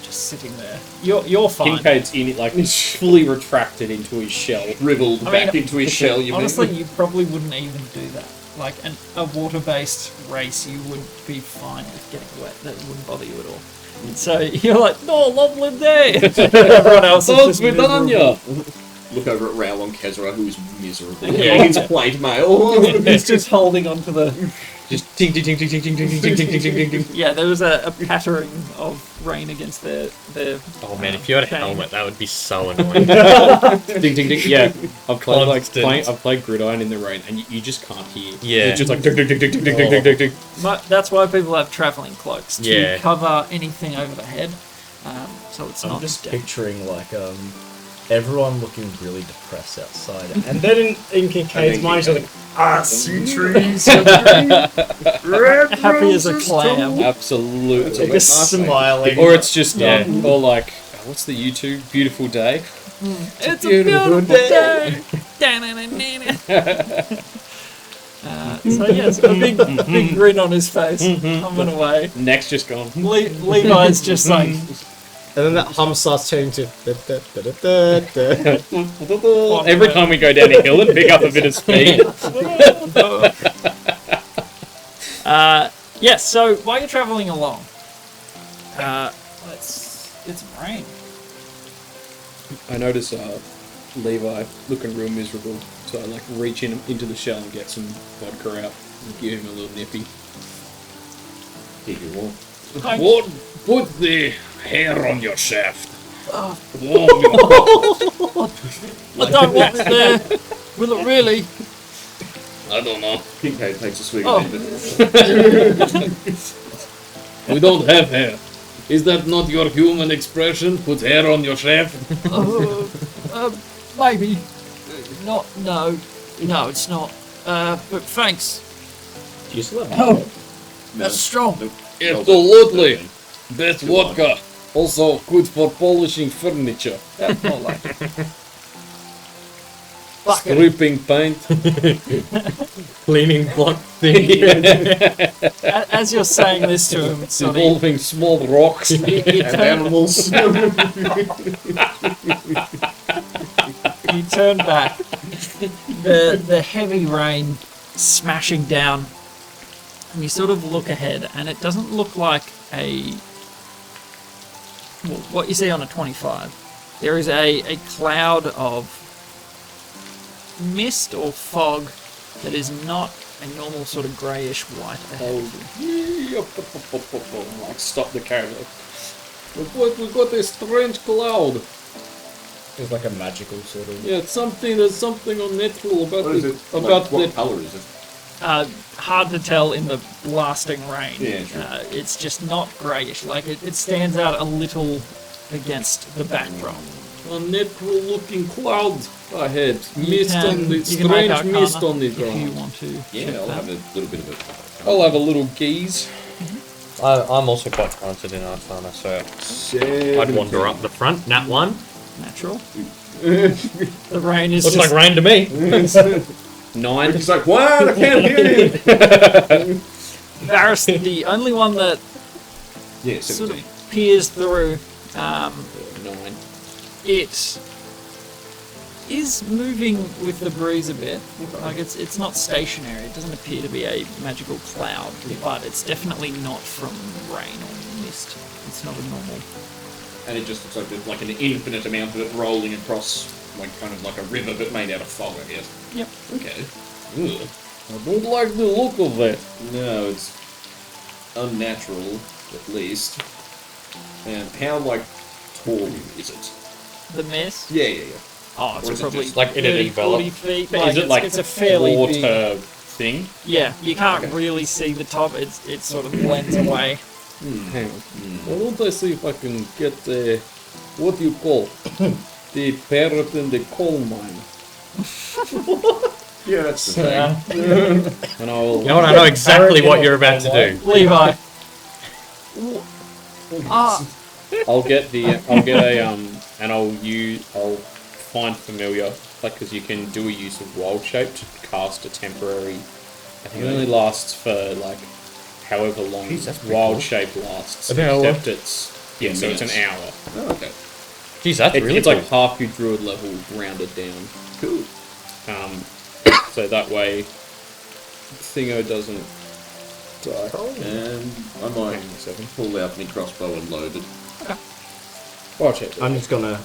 just sitting there. You're fine. Kincaid's in it, like fully retracted into his shell, riveled back into his shell. You honestly, you probably wouldn't even do that. Like a water-based race, you would be fine with getting wet. That wouldn't bother you at all. So you're like, no, lovely day. Everyone else is just miserable. Look over at Raoul and Kezra, who's miserable. Yeah. His plate mail. He's just holding onto the. Just ting ting ting ting ting ting ting ting ting ting ting ting. Yeah, there was a pattering of rain against their. Oh man, if you had a chain. helmet, that would be so annoying. Ding ding ding. Yeah, I've played Constant. I've played Gridiron in the rain, and you just can't hear. Yeah. It's just like ding ding ding ding ding ding ding ding ding. That's why people have travelling cloaks to Yeah. cover anything over the head. So it's I'm not just dead. picturing like everyone looking really depressed outside. And then in Kincaid's mind, he's like, I see trees. Happy as a clam. Absolutely. Just smiling. Or it's just Yeah. or like what's the YouTube beautiful day? It's a beautiful day. So yes, a big grin on his face, humming away. Neck's just gone. Levi's just like, And then that hum starts turning to. Every time we go down a hill and pick up a bit of speed. yes. So while you're traveling along, it's rain. I notice Levi looking real miserable, so I like reach into the shell and get some vodka out and give him a little nippy. Keep you warm. What? Put the hair on your shaft. Oh. Warm your I don't want it there. Will it really? I don't know. Kincaid takes a swig Oh. of it. We don't have hair. Is that not your human expression? Put hair on your shaft? Maybe. Not. No, it's not. But thanks. Do you still have Oh, that's strong. Absolutely. Best vodka. Also good for polishing furniture. That's not like Fuck it. Stripping paint. cleaning block thing? As you're saying this to him, it's sort of, Involving small rocks. you And animals. you turn back. The heavy rain smashing down, and you sort of look ahead, and it doesn't look like what you see on a 25. There is a cloud of mist or fog that is not a normal sort of greyish white ahead of you. Like stop the car. We got a strange cloud. It's like a magical sort of. Yeah, there's something unnatural about What is it. it? About what the colour is it? Hard to tell in the blasting rain. Yeah, sure. It's just not greyish. Like it stands out a little against the backdrop. unnatural looking cloud ahead. You Mist can- on the you can make strange Arcana mist on the if you ground. want to. Yeah, check I'll that. have a little bit of it. I'll have a little gaze. I'm also quite talented in Arcana, so I'd wander up the front. Nat 1. Natural. The rain is Looks just like rain to me. 9. He's like, what? I can't hear you. Varus, the only one that Yeah, sort 17. of peers through. 9. It is moving with the breeze a bit. Like it's not stationary. It doesn't appear to be a magical cloud, but it's definitely not from rain or mist. It's not a normal. And it just looks like there's like an infinite amount of it rolling across, like kind of like a river, but made out of fog, I guess. Yep. Okay. I Ugh. don't like the look of that. No, it's unnatural, at least. And how, like, tall is it? The mist. Yeah. Oh, Or it's is it probably just like in an 30, 40 envelope? feet. Is it like it's a fairly water big. thing? Yeah, you can't really see the top. It sort of blends away. Hang on. Why don't I see if I can get the what do you call the parrot in the coal mine? Yeah, that's the thing. And I'll You know what? I know exactly what you're about to do. Levi. Ah, I'll get a and I'll find familiar, like, because you can do a use of wild shape to cast a temporary I think it only lasts for like however long Jeez, that's pretty wild cool. shape lasts. An hour? Except it's so it's an hour. Oh, okay. Jeez, that's really It's cool. like half your druid level rounded down. Cool. So that way, Thingo doesn't die. And I might pull out my crossbow and load it. Watch it. I'm just gonna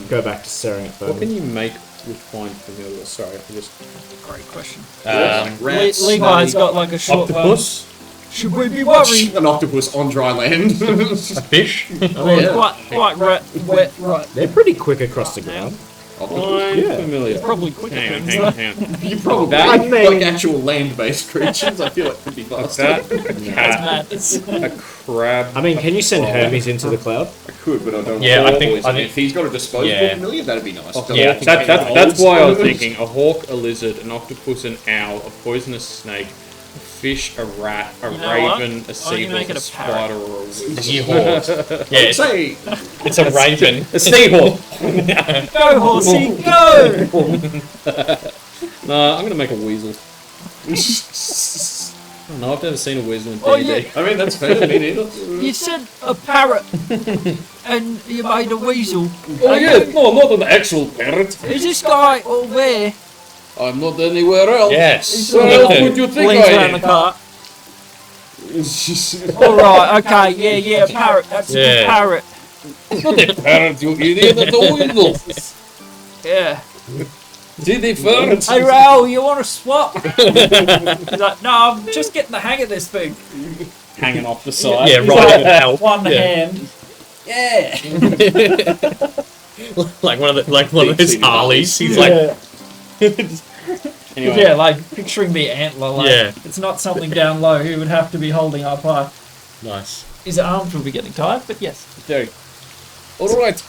go back to staring at What can them. you make with find familiar? Sorry, I just. Great question. Rats, Levi's got like a short Octopus? Should we be worried? an octopus on dry land. A fish? Quite wet, right. They're pretty quick across the ground. Find Yeah. familiar. Probably quicker Hang on, things. hang on, hang on. You probably That- I mean- like actual land-based creatures. I feel like could be faster. That cat, That's a crab. I mean, can you send Hermes into the cloud? I could, but I don't. Yeah, want I think- poison. I think- if he's got a disposable Yeah. familiar, that'd be nice. Doesn't yeah, have to That, take that, holes. that's why I was thinking a hawk, a lizard, an octopus, an owl, a poisonous snake, a fish, a rat, a You know what? raven, a I'm gonna make seahorse, it a a parrot. spider, or a weasel. Seahorse. Yeah, I'd say it's a raven. A seahorse. go, horsey, go! Nah, I'm gonna make a weasel. I don't know, I've never seen a weasel in D&D. Oh, yeah. I mean, that's fair. Me neither. You said a parrot, and you made a weasel. Oh yeah, no, not an actual parrot. Is this guy all there? I'm not anywhere else. Yes. Where else would you think Leans I around the am? car. All right, okay, yeah, parrot. That's a Yeah. good parrot. It's not a parrot, you idiot, it's a weasel. Yeah. See the parrot? Hey, Raoul, you want to swap? He's like, no, I'm just getting the hang of this thing. Hanging off the side. Yeah, He's right. like, one hand. Yeah. like one of his Harleys. He's like, Anyway, Yeah, like picturing the antler. Like, Yeah. it's not something down low. He would have to be holding up high. nice. His arms will be getting tired, but yes. there. Alright,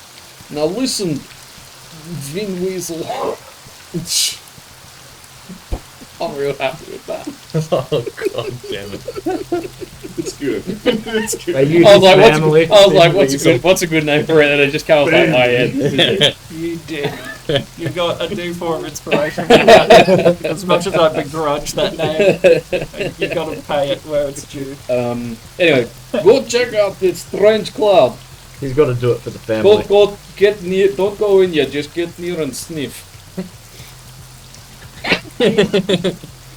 now listen, Vin Weasel. I'm real happy with that. Oh god damn it. It's good. They use I was like, family. what's a good name for it? And it just came off my head. You did. You got a do for him inspiration for that. As much as I begrudge that name, you got to pay it where it's due. Anyway, go check out this strange cloud. He's got to do it for the family. Go get near. Don't go in yet. Just get near and sniff.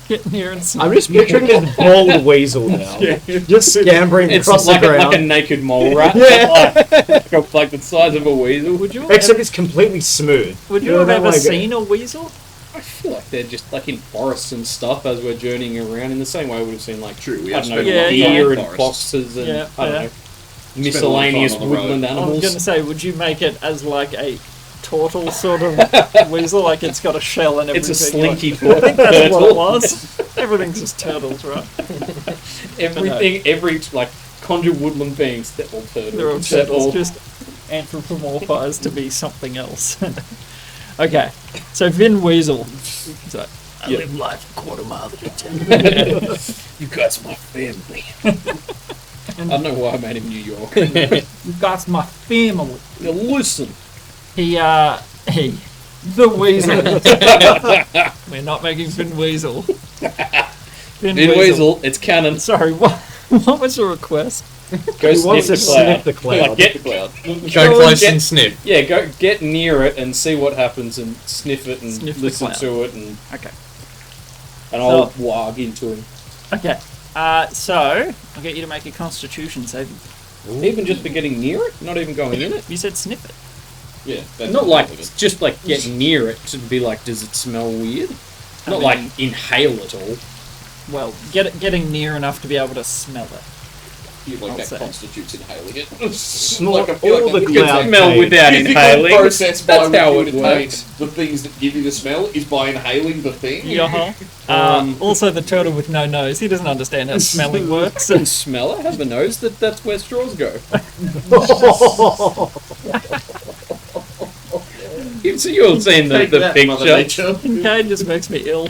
Get near and see. I'm just picturing this bald weasel now. Just scampering It's across like the a, ground. like a naked mole rat. like the size of a weasel. Would you Except it's completely smooth. Would you know have that, ever like, seen a weasel? I feel like they're just like in forests and stuff as we're journeying around. In the same way we would have seen like True, we I have don't know, spent a lot of Yeah, time deer in and forests. foxes and Yeah, I don't yeah. know miscellaneous Spent a lot of time on the woodland road. I was animals. going to say, would you make it as like a turtle sort of weasel? Like it's got a shell and It's everything. a slinky I think that's what it turtle. was. Everything's just turtles, right? Everything, every like conjure woodland beings, they're all turtles. They're all They're turtles, all- just anthropomorphized to be something else. Okay, so Vin Weasel. So, I Yeah. live life a quarter mile at a time. You guys are my family. I don't know why I made him New York. You guys, my family. Now listen. The Weasel. We're not making Vin Weasel. Vin In Weasel, it's canon. Sorry, what was your request? Go He wants sniff to the cloud. sniff the cloud. Like, get, Cloud. Go close get- and sniff. yeah, go get near it and see what happens and sniff it and Sniff the listen cloud. to it and Okay. I'll wag into him. Okay. So I'll get you to make a Constitution saving. Even just for getting near it, not even going in it. You said sniff it. Yeah, that's Not like it. just like get near it to be like, does it smell weird? Not like inhale it all. Well, getting near enough to be able to smell it. You like I'll that say. constitutes inhaling it. Snort I feel all like the that's cloud Smell cake. without physical inhaling. process by That's which how you it attain works. the things that give you the smell is by inhaling the thing. Also, the turtle with no nose. He doesn't understand how smelling works. And smell it, have a nose, that's where straws go. So you'll see in the Take that, Mother picture. Nature. Kincaid just makes me ill.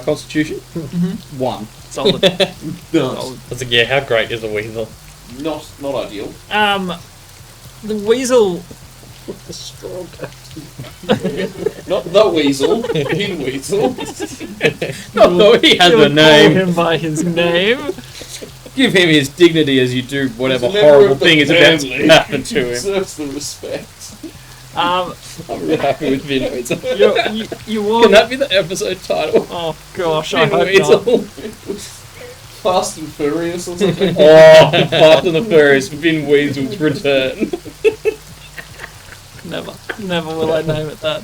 Constitution? 1. Solid. I was like, yeah, how great is a weasel? Not ideal. The weasel The straw cat. Not the weasel. Bin weasel. No, he has You a would name. Call him by his name. Give him his dignity as you do whatever He's a member horrible of the thing is about to family. happen to him. Deserves the respect. Um, I'm really happy with Bin Weasel. you walk. Can that be the episode title? Oh gosh, I Bin hope Weasel. not. Fast and Furious or something. Oh, Fast and the Furious, Vin Weasel's return. Never will I name it that.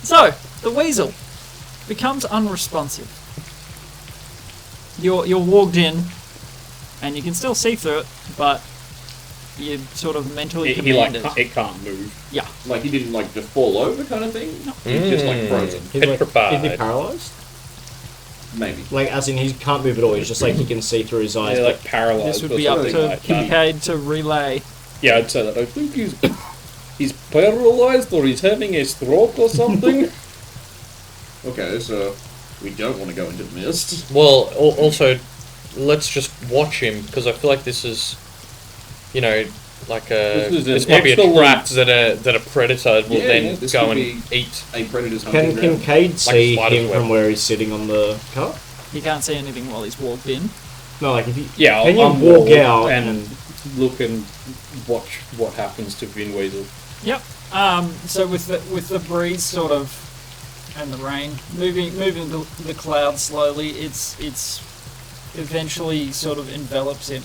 So the weasel becomes unresponsive. You're walked in, and you can still see through it, but you sort of mentally He like command it can't move. Yeah. Like he didn't like just fall over kind of thing. He's just like frozen. He's like, Petrified. is he paralyzed? Maybe. Like, as in he can't move at all. He's just like he can see through his eyes. Yeah, but like paralyzed. This would or be up something to like that. Kincaid to relay. Yeah, I'd say that. I think he's paralyzed or he's having a stroke or something. Okay, so we don't want to go into the mist. Well, also, let's just watch him, because I feel like this is, you know, like a... This is This an might be a excellent- trap that a predator will Yeah, then this go could and be- eat. A predator's hunting can ground. Kincaid see spider's him web. from where he's sitting on the cart? He can't see anything while he's walked in. No, like if you Yeah, can you I'll walk out and look and watch what happens to Vin Weasel. Yep. So with the breeze sort of and the rain moving the cloud slowly, it's eventually sort of envelops him.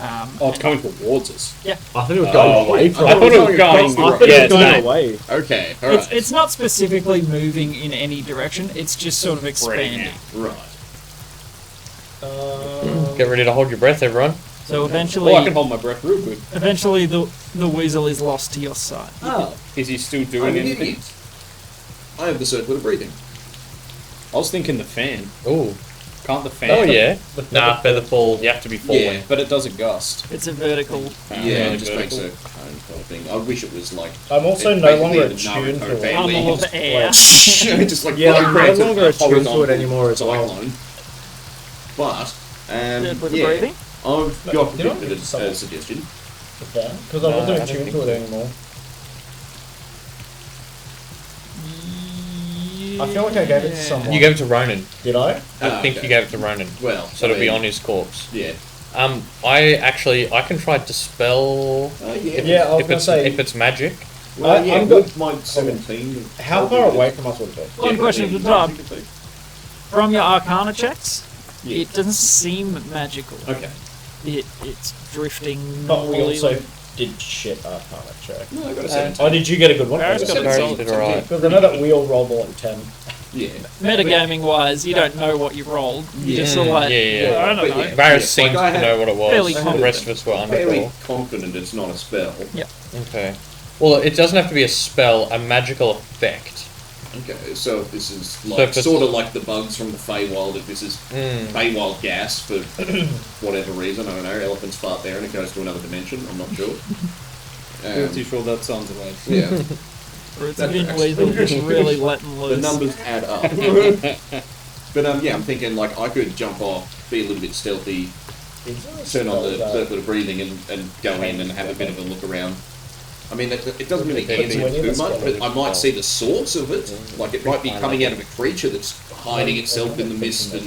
Oh, it's coming towards us. I thought it was going away from. I thought it was going. I thought it Yeah, was going same. away. Okay, alright. It's not specifically moving in any direction. It's just sort of Spreading expanding. out. Right. Get ready to hold your breath, everyone. So eventually, Oh, I can hold my breath real good. eventually the weasel is lost to your sight. Oh. Is he still I'm doing an anything? idiot. I have the circular breathing. I was thinking the fan. Ooh. Can't the fan? Oh, yeah. Nah, feather fall. You have to be falling. Yeah. But it does a gust. It's a vertical. Yeah, really it just makes vertical. a cone kind of thing. I wish it was like. I'm also it's no basically longer the attuned Naruto to family. Tunnel of air. Just like Yeah, flying I'm around no longer a attuned to it horizontal anymore as well. cyclone. But With the yeah, breathing. I've got Did I a give it to a someone? suggestion. Because I wasn't attuned to it anymore. I feel like I gave it to someone. You gave it to Ronan. Did I? I think okay. you gave it to Ronan. Well, So it'll be on his corpse. Yeah. I can try dispel Yeah. Yeah, I was if gonna it's say. if it's magic. Well, yeah. I'm good. With my 17. How far away from us would it be? One question for Todd. From your Arcana checks, Yeah. it doesn't seem magical. Okay. It's drifting But we normally. also did shit Arcana check. No, I got a 17. Oh, did you get a good one? Paris got a Paris solid did alright. Because I know that we all rolled more like 10. Yeah. Metagaming wise, you don't know what you rolled. You just sort of like, Yeah. I don't But know. yeah. Varys Like, seems I to had know what it fairly was. The rest of us were Fairly unsure. confident it's not a spell. Okay. Well, it doesn't have to be a spell, a magical effect. Okay, so if this is So like if it's- sort of like the bugs from the Feywild, if this is Mm. Feywild gas for whatever reason, I don't know, elephants fart there and it goes to another dimension, I'm not sure. Pretty sure that sounds right. Yeah, Or it's That been tracks. lethal, just really letting the loose. numbers add up. But yeah, I'm thinking like I could jump off, be a little bit stealthy, turn on the circular breathing and go in and have a bit of a look around. I mean, it doesn't really Depends answer when you're too the much, but spell. I might see the source of it. Like it might be coming out of a creature that's hiding itself in the mist and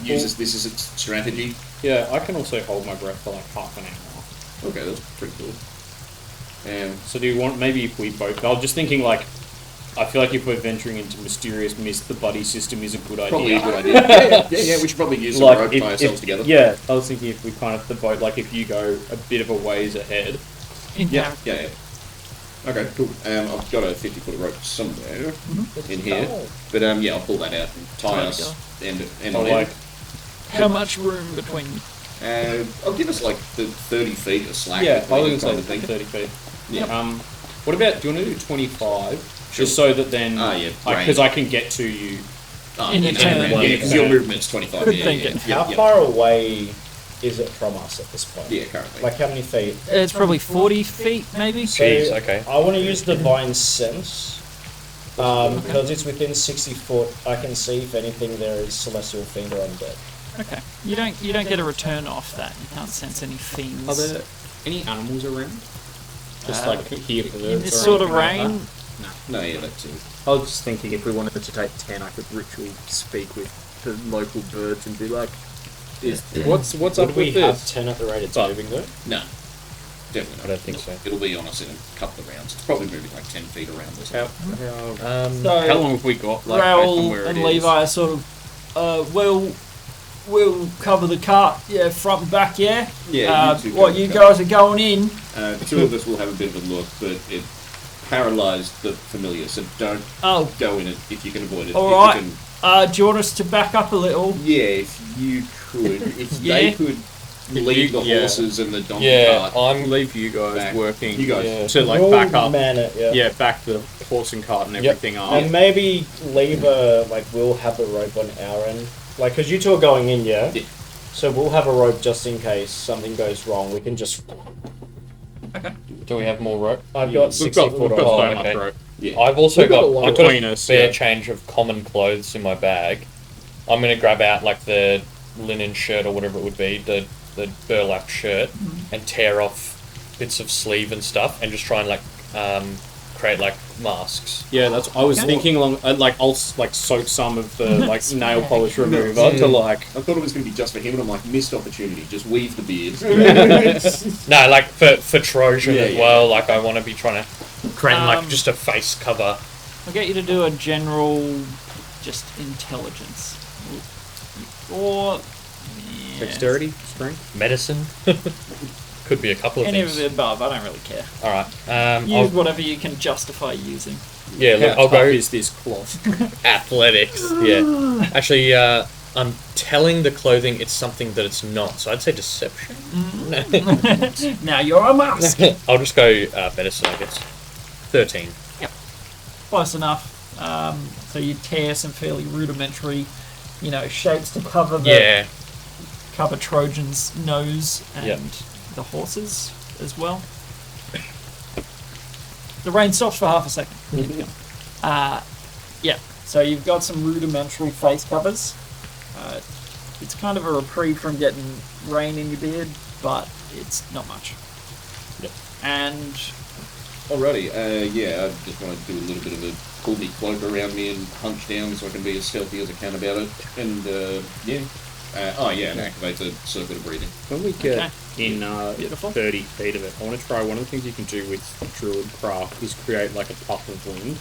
uses this as its strategy. Yeah, I can also hold my breath for like half an hour. Okay, that's pretty cool. So do you want, maybe if we both, I was just thinking like, I feel like if we're venturing into mysterious mist, the buddy system is a good idea. Probably a good idea. Yeah, we should probably use some rope if- by ourselves together. Yeah, I was thinking if we kind of, the boat, like if you go a bit of a ways ahead. In Yeah, character. yeah. Okay, cool. I've got a 50-foot rope somewhere in here. But yeah, I'll pull that out and tie us end Or on like, end. How much room between you? I'll give us like the 30 feet of slack. yeah, I between was kind going of to say thing. 30 feet. Yeah. What about, do you want to do 25? Sure. Just so that then, Ah, yeah, because range. I can get to you. In yeah, a turn. yeah, because your movement's 25. Good yeah, thinking. Yeah, How yeah, far away is it from us at this point? Yeah, currently. Like how many feet? It's probably 40 feet, maybe. So Jeez, okay. I want to use Divine Sense. Because it's within 60 foot, I can see if anything there is Celestial Fiend or Undead. Okay. You don't get a return off that. You can't sense any fiends. Are there any animals around? Just like here for the. in this sort of rain. No, yeah, that's it. I was just thinking if we wanted to take 10, I could ritual speak with the local birds and be like, what's Would up we with have this? 10 at the rate it's But- moving though? No, definitely not. I don't think so. It'll be on us in a couple of rounds. It's probably moving like 10 feet around this. So How long have we got? Like, based on Raoul where it and is? Levi are sort of, we'll cover the cart, yeah, front and back, yeah. Yeah, you two what cover the you cart. guys are going in? Two of us will have a bit of a look, but it paralysed the familiar, so don't Oh, go in it if you can avoid it. all If right. you can, do you want us to back up a little? yeah, if you could, if Yeah. they could lead the yeah. horses and the donkey Yeah, cart. I'm. Leave you guys Back. working. You guys. Yeah. To like We'll back up. man it, yeah. Yeah, back the horse and cart and everything up. And maybe leave we'll have a rope on our end. Like, because you two are going in, yeah? Yeah. So we'll have a rope just in case something goes wrong. We can just. Do we have more rope? I've got We've 60 got, foot we've got on. so Oh, much okay. rope. Yeah. I've also We've got got, a lot I've of got between a us, spare yeah. change of common clothes in my bag. I'm gonna grab out like the linen shirt or whatever it would be, the burlap shirt, and tear off bits of sleeve and stuff, and just try and like create like masks. Yeah, that's. I was Okay. thinking along. I'll like soak some of the like nail polish remover No. to like. I thought it was going to be just for him, and I'm like, missed opportunity. Just weave the beard. No, like for Trojan Yeah, as yeah. well. Like I want to be trying to create like Um, just a face cover. I'll get you to do a general, just intelligence. Or... yeah, Dexterity, strength. Medicine. Could be a couple of any of things. the above, I don't really care. All right. Use I'll, whatever you can justify using. yeah, look, How I'll tough go is this cloth? athletics. Yeah. Actually, I'm telling the clothing it's something that it's not. So I'd say deception. Now you're a mask! I'll just go medicine, I guess. 13. Close enough. So you tear some fairly rudimentary, shapes to cover Yeah. cover Trojan's nose and Yep. the horses as well. The rain stops for half a second. Yeah, so you've got some rudimentary face covers. It's kind of a reprieve from getting rain in your beard, but it's not much. Yep. And Alrighty, yeah, I just want to do a little bit of a pull me cloak around me and hunch down so I can be as stealthy as I can about it. And, yeah. And activate the circuit of breathing. When we get Okay. in Beautiful. 30 feet of it, I want to try one of the things you can do with Druid Craft is create like a puff of wind.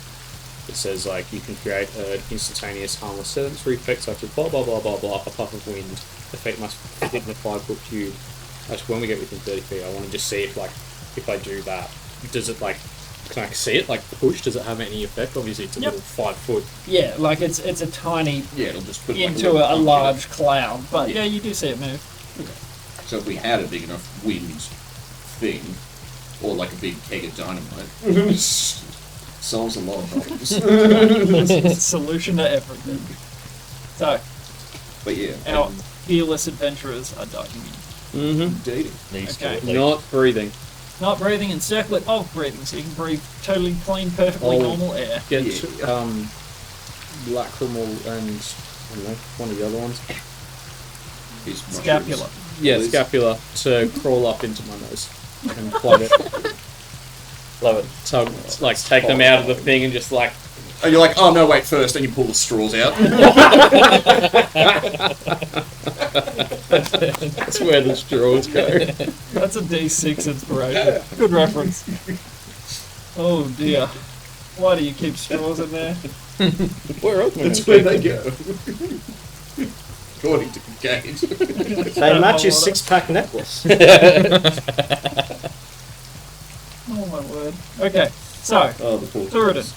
It says like you can create an instantaneous harmless sensory effect such as blah blah blah blah blah, a puff of wind. The effect must fit in a 5-foot cube. That's when we get within 30 feet. I want to just see if I do that, does it like, can I see it like push? Does it have any effect? Obviously it's a Yep. little 5 foot. yeah, like it's a tiny Yeah, it'll just put like, into little a punch in large cloud, but yeah, you do see it move. it. So if we had a big enough wind thing, or like a big keg of dynamite, solves a lot of problems. Solution to everything. So, But yeah, our fearless adventurers are diving in. indeed. Needs Okay. to at least. Not breathing. Not breathing and circlet of breathing, so you can breathe totally clean, perfectly Oh. normal air. Get Yeah. lacrimal and I don't know, one of the other ones. His mushrooms. Scapula. Yeah, Please. scapula to crawl up into my nose and plug it. Love it. So like take them out of the thing and just like And you're like, oh no, wait, first, and you pull the straws out. that's where the straws go. That's a D6 inspiration. Good reference. Oh dear. Why do you keep straws in there? Where else? That's where they go. According to Gage. They match your 6-pack necklace. Oh my word. Okay, so, Oh, the poor Thuridin,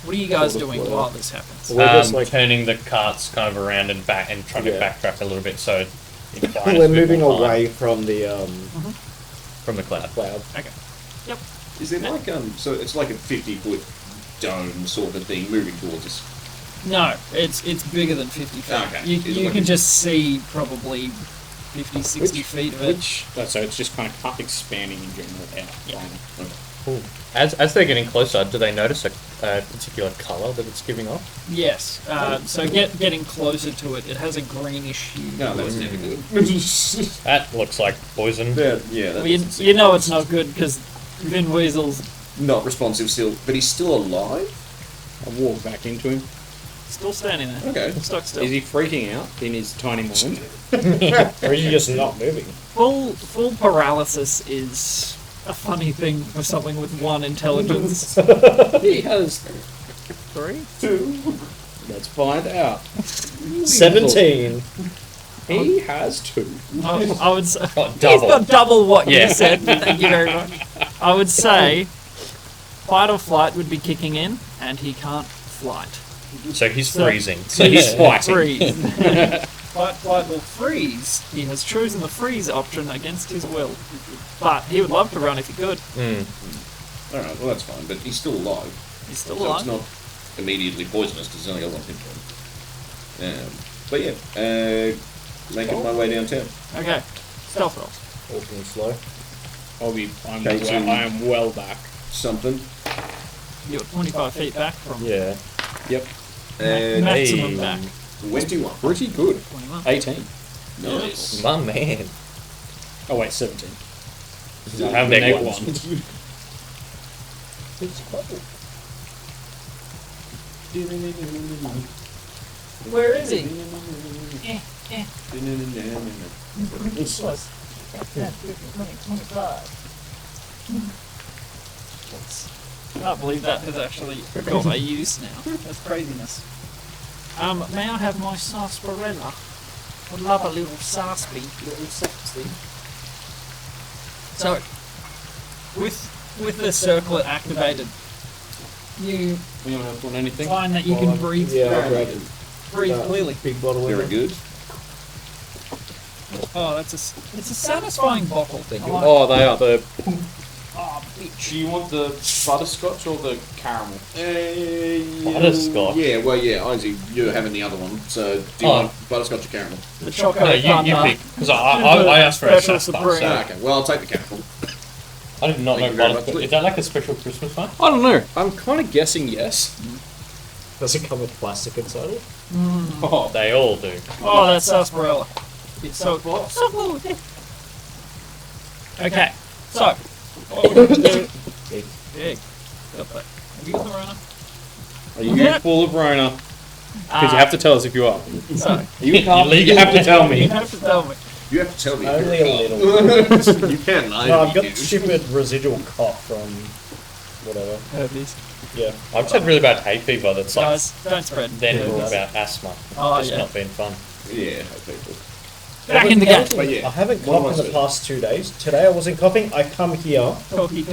what are you guys doing while this happens? We're just like turning the carts kind of around and back and trying to Yeah. backtrack a little bit so it buys a we're bit moving more time away from the from the cloud. cloud. Okay. Yep. Is there like, so it's like a 50-foot dome sort of thing moving towards us? No, it's bigger than 50 feet. Okay. You, It's you like can a- just see probably 50, 60 feet of it. So it's just kind of expanding in general out. Yeah. As they're getting closer, do they notice a particular colour that it's giving off? Yes. So getting closer to it, it has a greenish hue. No, that's never good. That looks like poison. Yeah, Well, you know it's not good because Vin Weasel's not responsive still, but he's still alive. I walk back into him. still standing there. Okay. Stuck still. Is he freaking out in his tiny mind? Or is he just not moving? Full paralysis is a funny thing for something with 1 intelligence. He has 3? 2. Let's find out. 17. He has 2. I would say Oh, he's double. got double what Yeah. you said. Thank you very much. I would say fight or flight would be kicking in, and he can't flight. So he's freezing. So He's fighting. Freeze. Flight will freeze. He has chosen the freeze option against his will, but he would love to run if he could. Alright, well that's fine, but he's still alive. He's still So alive. it's not immediately poisonous because he's only got 1 hit point. But yeah, making my way downtown. Okay, stealth roll. Walking slow. I am well back. Something. You're 25 feet back from Yeah. Yep. maximum back. 21. Pretty good. 21. 18. Nice. My man. Oh wait, 17. I have Neg neg one. one. Where is he? I can't believe that has actually got a use now. That's craziness. May I have my sarsaparilla? Would love a little saspy, little sexy. So, with the circlet activated, you You want anything? find that you can breathe Yeah, I grabbed it. breathe clearly. Big bottle Very in good. Oh, it's a satisfying bottle. I like it. Oh, they are the. Oh, bitch. Do you want the butterscotch or the caramel? Butterscotch. Yeah, well, yeah, Isaac, you're having the other one, so do you Oh. want butterscotch or caramel? The choco No, you thunder. pick. Because I asked for a Special sass bar, Supreme. so Okay, well, I'll take the caramel. I did not Thank know you very butterscotch. much. Is that like a special Christmas one? I don't know. I'm kind of guessing yes. Does it come with plastic inside it? Oh, They all do. Oh, that's sarsaparilla. It's so good. Okay, so what we're going to do. Big. Got that. Have you got the runner? are you Yeah. full of Rona? Because you have to tell us if you are. So, You have to tell you me. have to tell me. You have to tell me. Only a little. You can, I No, I've got you do. stupid residual cough from whatever. Herpes. Yeah. I've just had really bad hay fever that's like Guys, don't spread. then herpes. about asthma. Oh, It's yeah. not been fun. Yeah, people. Back in the game. But yeah, I haven't what coughed was in the it? past 2 days. Today I wasn't coughing. I come here. Talkie.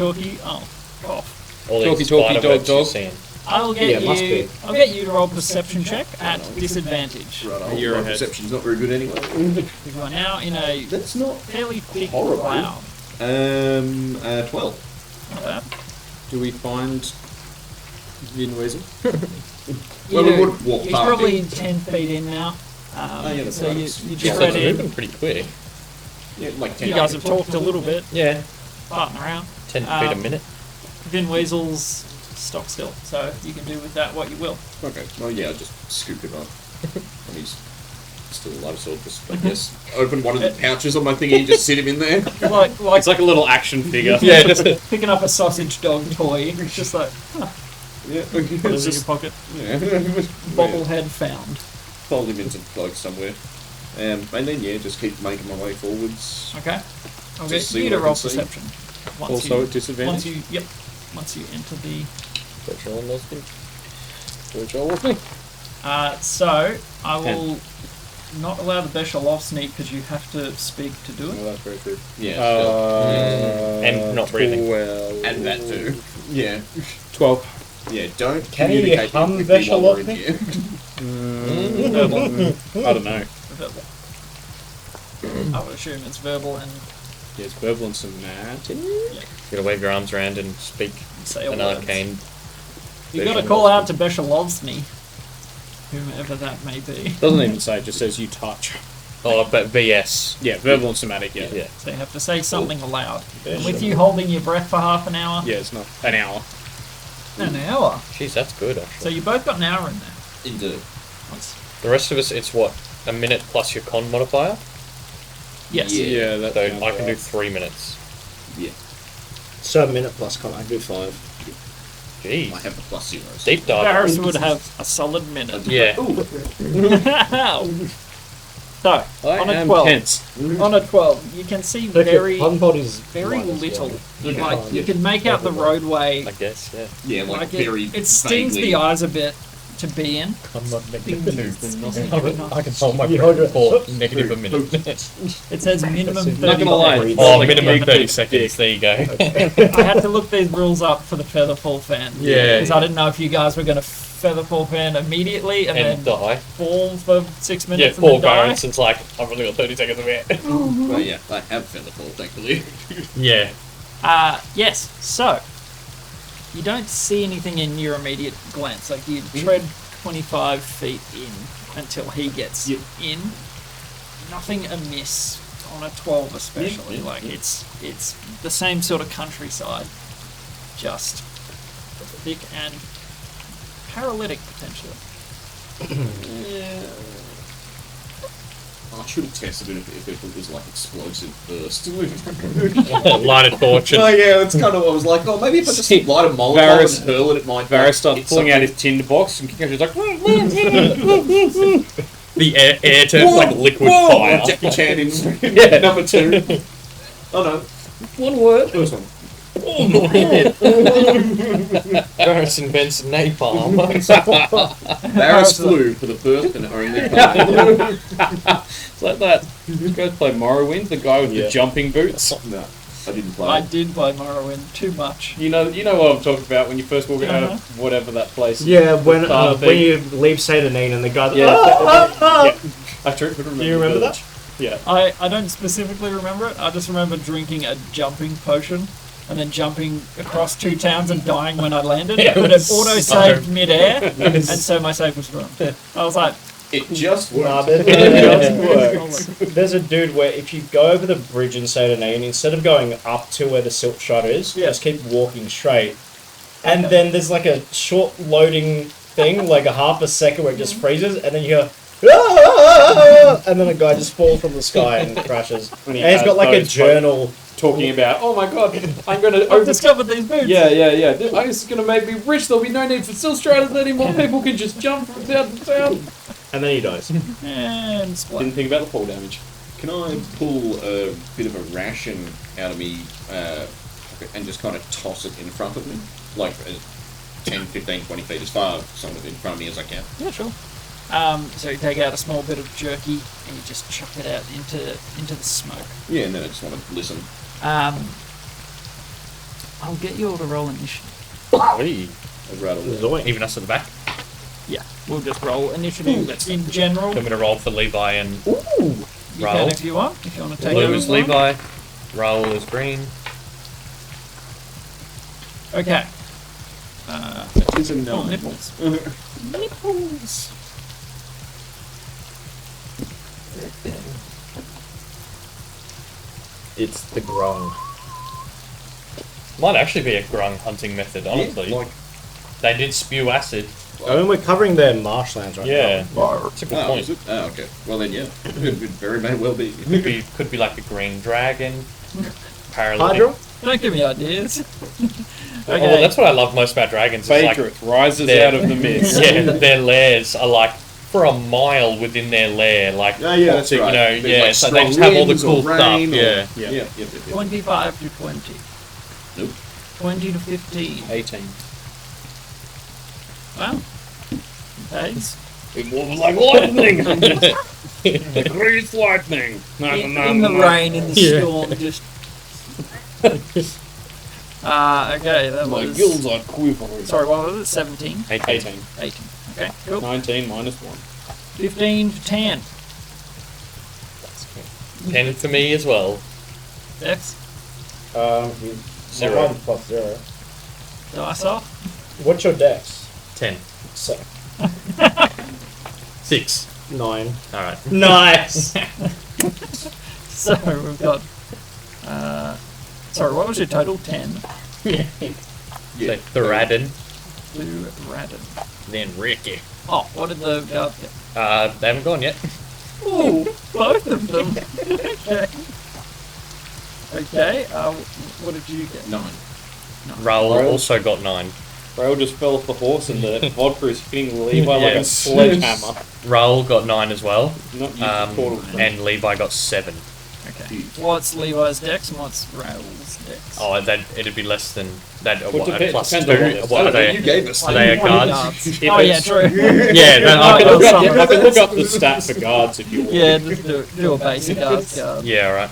Oh, cough. All Talkie, these talkie, spider dog, webs you've dog. seen. I'll get Yeah, it must you. be. I'll get you to roll perception check at disadvantage. Right, You're my ahead. perception's not very good anyway. You are now in a That's not fairly thick horrible. cloud. 12. Not bad. Do we find Vin Weasel? Well, we would walk He's past probably him. 10 feet in now. yeah, that's so right. you It's just just read like in. Moving pretty quick. Yeah, like 10 You guys have talked a little bit, Yeah. farting around. 10 feet a minute. Vin Weasel's stock still, so you can do with that what you will. Okay, well, yeah, I'll just scoop him up. And he's still alive, so I'll just, I guess, open one of the pouches on my thingy and just sit him in there. Like It's like a little action figure. Yeah, just picking up a sausage dog toy. It's just like, Yeah, put it in your pocket. yeah. Bobblehead found. Fold him into, like, somewhere. And then, yeah, just keep making my way forwards. Okay. I'll Just get see you to what I roll can see. perception. Once Also you, at disadvantage. once you enter the. Don't roll those things. Don't roll with me. So I will not allow the Beshalov sneak because you have to speak to do Oh, it. that's very true. Yeah, And not breathing. 12. and that too. Yeah. 12. Yeah, don't Can he communicate hum with me while we're in Beshalov? here. I don't know. Verbal. I would assume it's verbal and Yeah, it's verbal and somatic. you gotta wave your arms around and speak say a an word. arcane. You got to call out to Beshalovsny, whomever that may be. Doesn't even say, it just says you touch. Oh, but VS. Yeah, verbal and somatic, yeah. Yeah. So you have to say something aloud. And with you holding your breath for half an hour, Yeah, it's not an hour. An hour. Jeez, that's good, So actually. you both got an hour in there. Indeed. The rest of us, it's what? A minute plus your con modifier? Yes. Yeah, that So sounds I can do right. 3 minutes. So a minute plus con, I do 5. Jeez. I have the plus zeros. Deep dive. Varus would have a solid minute. Yeah. So, I on a am 12. tense. On a 12, you can see very Very little. Okay. Like, you can make out the roadway. I guess, yeah. Yeah, like, Like very it stings vaguely. the eyes a bit to be in. I'm not negative Negative I can hold my You hold breath your- for negative a minute. It says minimum 30 Not gonna lie. seconds. Oh, Like minimum big 30 seconds. There you go. I had to look these rules up for the Featherfall fan. Yeah. Because I didn't know if you guys were going to Featherfall fan immediately and, And then die. fall for 6 Yeah, minutes poor and then die. Baronson's like, I've only got 30 seconds of it. Well, yeah, I have Featherfall, thankfully. Yeah. Yes, so you don't see anything in your immediate glance. Like you tread 25 feet in until he gets in. Nothing amiss on a 12 especially. Like it's the same sort of countryside, just thick and paralytic potentially. I should have tested it if it was like explosive first. Light a torch Oh and yeah, that's kind of what I was like. Oh, maybe if I just light a Molotov Varus- and hurl it, it might. Varus starts hit pulling out something. his tinderbox and Kikachu's like, the air turns like liquid Whoa! fire. Jackie Chan in Yeah. number 2. Oh no, one word. first one. Varus invents napalm. Varus flew for the first and only time. It's like that. You guys play Morrowind, the guy with Yeah. the jumping boots. No, I didn't play. I did play Morrowind too much. You know what I'm talking about when you first walk out of whatever that place. Yeah, when Thing. when you leave Satanine and the guy. Yeah. Ah! I don't remember. Do you remember the that? village. Yeah. I don't specifically remember it. I just remember drinking a jumping potion and then jumping across 2 towns and dying when I landed. Yeah, But it auto-saved so- mid-air, and so my save was ruined. I was like, It just worked. Nah, there's, there's a dude where if you go over the bridge in Satanine, instead of going up to where the silk shot is, just keep walking straight. And then there's like a short loading thing, like a half a second where it just freezes, and then you go, "Ah!" And then a guy just falls from the sky and crashes. And he's got like a journal. Talking about, oh my god, I'm going to I've discovered these boots. Yeah. This is going to make me rich. There'll be no need for sill striders anymore. People can just jump from town to town. And then he dies. And splat. Didn't think about the fall damage. Can I pull a bit of a ration out of me and just kind of toss it in front of me? Like 10, 15, 20 feet as far somewhere in front of me as I can. Yeah, sure. So you take out a small bit of jerky and you just chuck it out into the smoke. Yeah, and then I just want to listen. I'll get you all to roll initiative. Hey, I'd rather Zoink. even us at the back. Yeah, we'll just roll initiative in general. I'm going to roll for Levi and You roll. can if you want to take Blue over is one. Levi, Raoul is green. Okay. It's a Oh, nipples. Nipples. It's the grung. Might actually be a grung hunting method, honestly. like, They did spew acid. I mean, we're covering their marshlands right Yeah, now. it's a good oh, point. is it? Oh, okay. Well then, yeah. It very may well be. Could be like a green dragon. Paralytic. Hydra? Don't give me ideas. Oh, well, that's what I love most about dragons. Is like, Phaedrus rises they're- out of the mist. yeah, their lairs are like for a mile within their lair. Like, Oh, yeah, that's you right. know, There's, yeah. like, So they just have all the strong cool winds or stuff. rain or- Yeah. Yeah. 25 to 20. Nope. 20 to 15. 18. Wow. Thanks. It was like lightning. The grease lightning. In the rain, in the storm, just. Okay, that My was. gills are quivering. Sorry, what was it? 17? 18. 18. Okay, cool. 19 minus 1. 15 to 10. 10 for me as well. Dex. You, 0. mine plus 0. Dice off. What's your dex? 10. So, 6. 9. Alright. Nice! So we've got. Sorry, what was your total? 10. So, Thoradin. to Radin. Then Ricky. Oh, what did the guards get? They haven't gone yet. Ooh, both of them. Okay. What did you get? 9. Raoul also got 9. Rail just fell off the horse and the vodka is hitting Levi like a Yes. sledgehammer. Raoul got 9 as well. Not used to portal. And Levi got 7. Okay. What's Levi's dex and what's Raoul's dex? Oh, it'd be less than that. Well, What, depends- plus depends 2? on what What are they? You gave us. Are they a guard? Guards. Oh yeah, true. Yeah, no, Oh, I yeah. can, I can look up the stat for guards if you want. Yeah, just do a basic guard. yeah, right.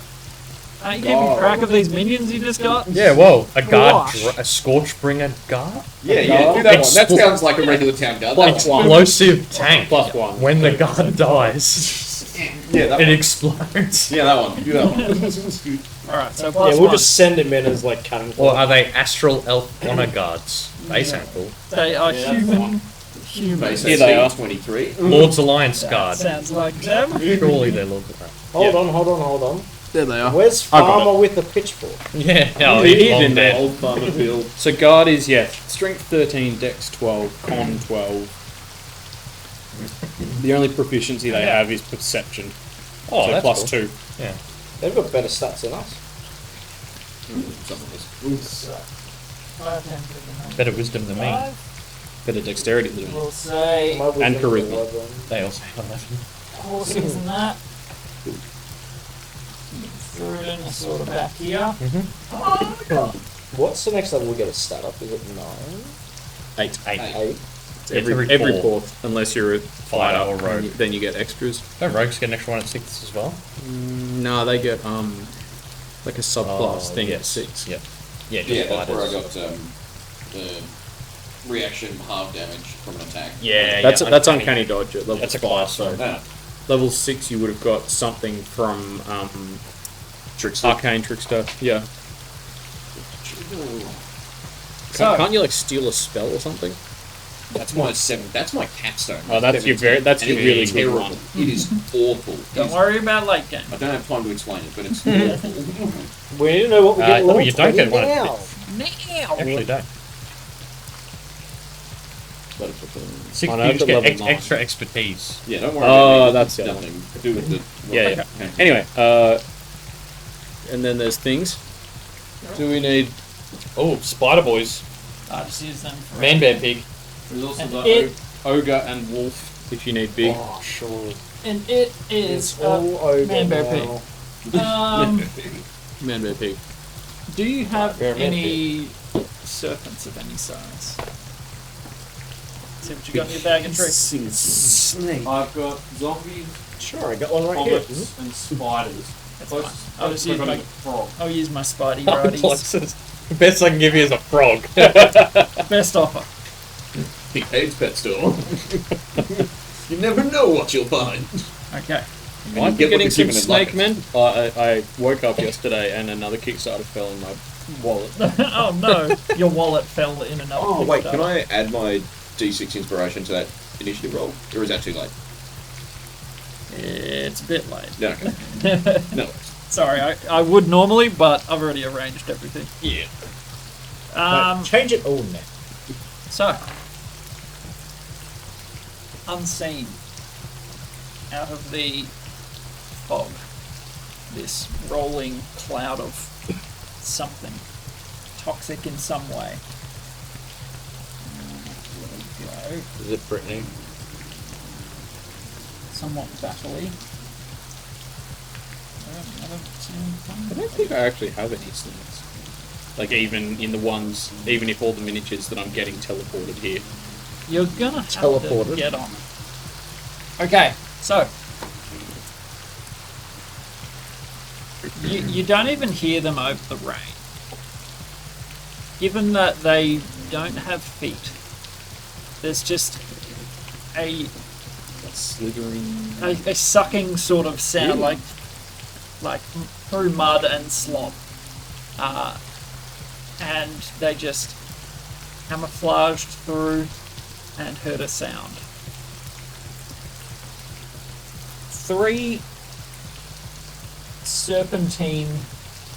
Are you keeping track of these minions you just got? Yeah, whoa, a guard, Gosh. a Scorchbringer guard? Yeah, do that one. That sounds like a regular town guard. That one. Explosive tank. Plus 1. When the guard dies, Yeah, that it one. explodes. Yeah, that one. Do that one. Alright, so Yeah, plus we'll one. just send him in as like cannon. Or are they astral elf honor guards? They sound cool. They are human. Human. Base Here they are. 23. Lord's Alliance guard. Sounds like them. Surely they're Lord's Alliance. Hold on. There they are. Where's I got Farmer with the pitchfork? Yeah, no, He's he's long in the dead. old farmer field. So guard is, strength 13, dex 12, con 12. The only proficiency they have is perception. Oh, So that's plus cool. 2. Yeah. They've got better stats than us. Better wisdom than me. Better dexterity than me. We'll say My wisdom's charisma. 11. They also have 11. horses and that. Through it in sort of back here. What's the next level we get a stat up? Is it 9? 8. 8. 8? Every four. fourth, unless you're a fighter or rogue. then you get extras. Don't rogues get an extra one at 6 as well? No, they get like a subclass thing at yes. 6. Yep. Yeah, just Yeah, that's where I fighters. got the reaction half damage from an attack. Yeah, That's yeah, that's uncanny dodge at level That's a 5. class, So Ah, level 6 you would have got something from Trickster. Arcane Trickster. Yeah. So- Can't you like steal a spell or something? That's my 7. That's my capstone. Oh, that's your very- that's And your it really is good terrible. one. It is awful. Don't worry about late game. I don't have time to explain it, but it's awful. We need to know what we get at oh, level you don't get 20 one. now. Actually don't. Six, Oh, no, you it's just at get level 9. extra expertise. Yeah, don't worry Oh, about it. that's It's it. nothing to do with the... Yeah. Anyway, and then there's things. Do we need? Oh, Spider Boys. I just use them for Man Bear Pig. There's also And the it- ogre and wolf if you need big. Oh, sure. And it is It's all over Man Bear now. Man bear pig. do you have Bear, man, any serpents of any size? See what you got in your bag of tricks. Snake. I've got zombies, Sure, I got one right here. hobbits, and spiders. That's fine. I'll just use my frog. I'll use my Spidey righties. The best I can give you is a frog. Best offer. The AIDS pet store. You never know what you'll find. Okay. Might be Get what getting you're some given in snake buckets. men. I woke up yesterday and another Kickstarter fell in my wallet. Oh no, your wallet fell in another. Oh, wait, can Kickstarter. I add my D6 inspiration to that initiative roll? Or is that too late? It's a bit late. No, okay. No. Sorry, I would normally, but I've already arranged everything. Yeah. Change it all now. So, unseen, out of the fog, this rolling cloud of something toxic in some way. There we go. Is it Brittany? Somewhat battly. I don't see anything. I don't think I actually have any snakes. Like even in the ones, even if all the miniatures that I'm getting teleported here. You're gonna have to Teleported. get on. Okay, so you don't even hear them over the rain. Given that they don't have feet, there's just a Slithering. a sucking sort of sound, like through mud and slop, and they just camouflaged through and heard a sound. 3 serpentine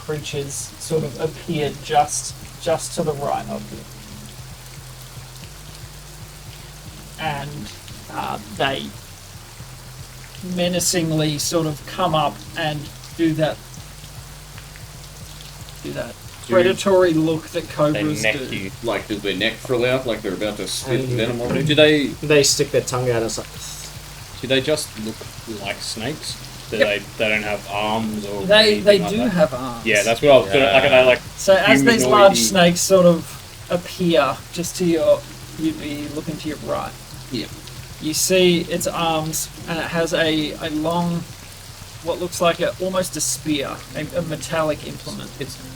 creatures sort of appeared just to the right of you. and they menacingly sort of come up and do that predatory look that They cobras neck do. you. Like, does their neck frill out like they're about to spit venom on you? Do they stick their tongue out and it's like... do they just look like snakes? Do they don't have arms or They anything like do that? have arms. Yeah, that's what I was gonna like. Are they like So as these large humanoid-y? snakes sort of appear just to you'd be looking to your right. Yeah. You see its arms, and it has a long, what looks like almost a spear, a metallic implement.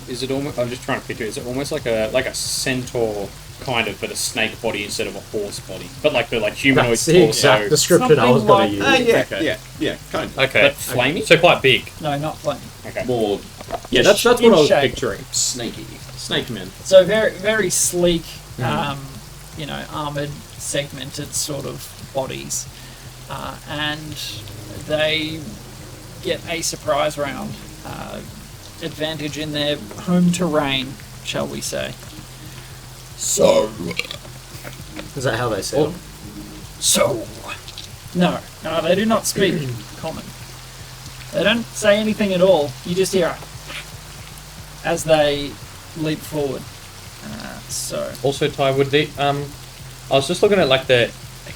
Is it almost? I'm just trying to picture. Is it almost like a centaur kind of, but a snake body instead of a horse body? But like the humanoid That's the exact torso, description I was going to Something use. like- Yeah, kind of. Okay. but flamey. So quite big. No, not flaming. Okay. More Yeah, that's what in I was shape. picturing. snaky. Snake men. So very, very sleek, armored, segmented sort of bodies, and they get a surprise round advantage in their home terrain, shall we say? So, Is that how they sound? no, they do not speak common. They don't say anything at all. You just hear it as they leap forward. So. Also, Ty, would the I was just looking at like the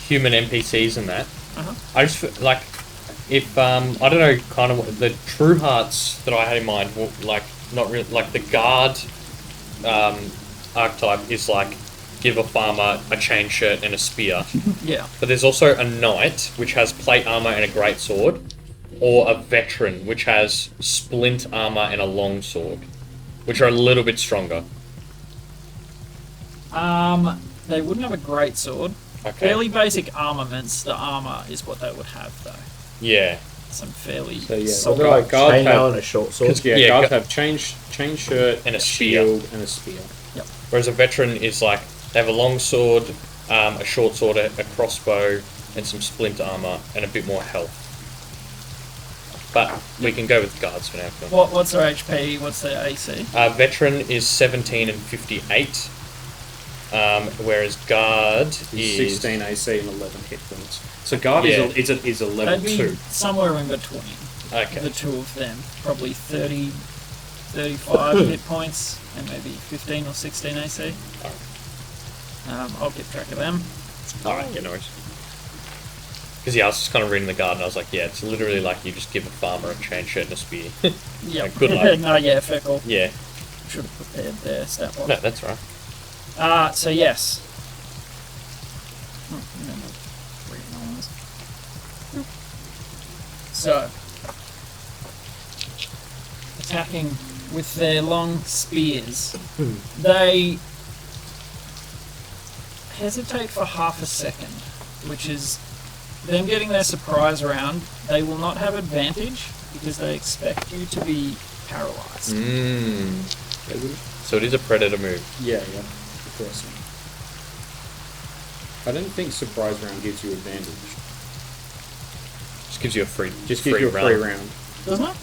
human NPCs and that. Uh-huh. I just like if I don't know, kind of what the true hearts that I had in mind were like not really like the guard archetype is like give a farmer a chain shirt and a spear. Yeah. But there's also a knight which has plate armor and a great sword, or a veteran which has splint armor and a long sword, which are a little bit stronger. They wouldn't have a great sword. Okay. Fairly basic armaments. The armor is what they would have, though. Yeah. Some fairly So yeah, solid. guard Chainmail have, and a short sword. because yeah, Yeah, guards gu- have chain shirt And a spear. shield and a spear. Whereas a veteran is like they have a long sword, a short sword, a crossbow, and some splint armor, and a bit more health. But we can go with guards for now. What's their HP? What's their AC? Veteran is 17 and 58, whereas guard is 16 AC and 11 hit points. So guard Yeah. is a level They'd be 2. somewhere in between Okay. the two of them. Probably 30, 35 hit points, and maybe 15 or 16 AC. I'll keep track of them. Alright, yeah, no worries. Because yeah, I was just kind of reading the guard and I was like, yeah, it's literally like you just give a farmer a chain shirt and a spear. Yeah. Like, good luck. No, yeah, fair call. Yeah. Should have prepared their stat block. No, that's right. So yes. So, attacking with their long spears, they hesitate for half a second, which is them getting their surprise round. They will not have advantage because they expect you to be paralyzed. So it is a predator move. Yeah, of course. I don't think surprise round gives you advantage. Just gives you a free Just gives you a free round. Doesn't it?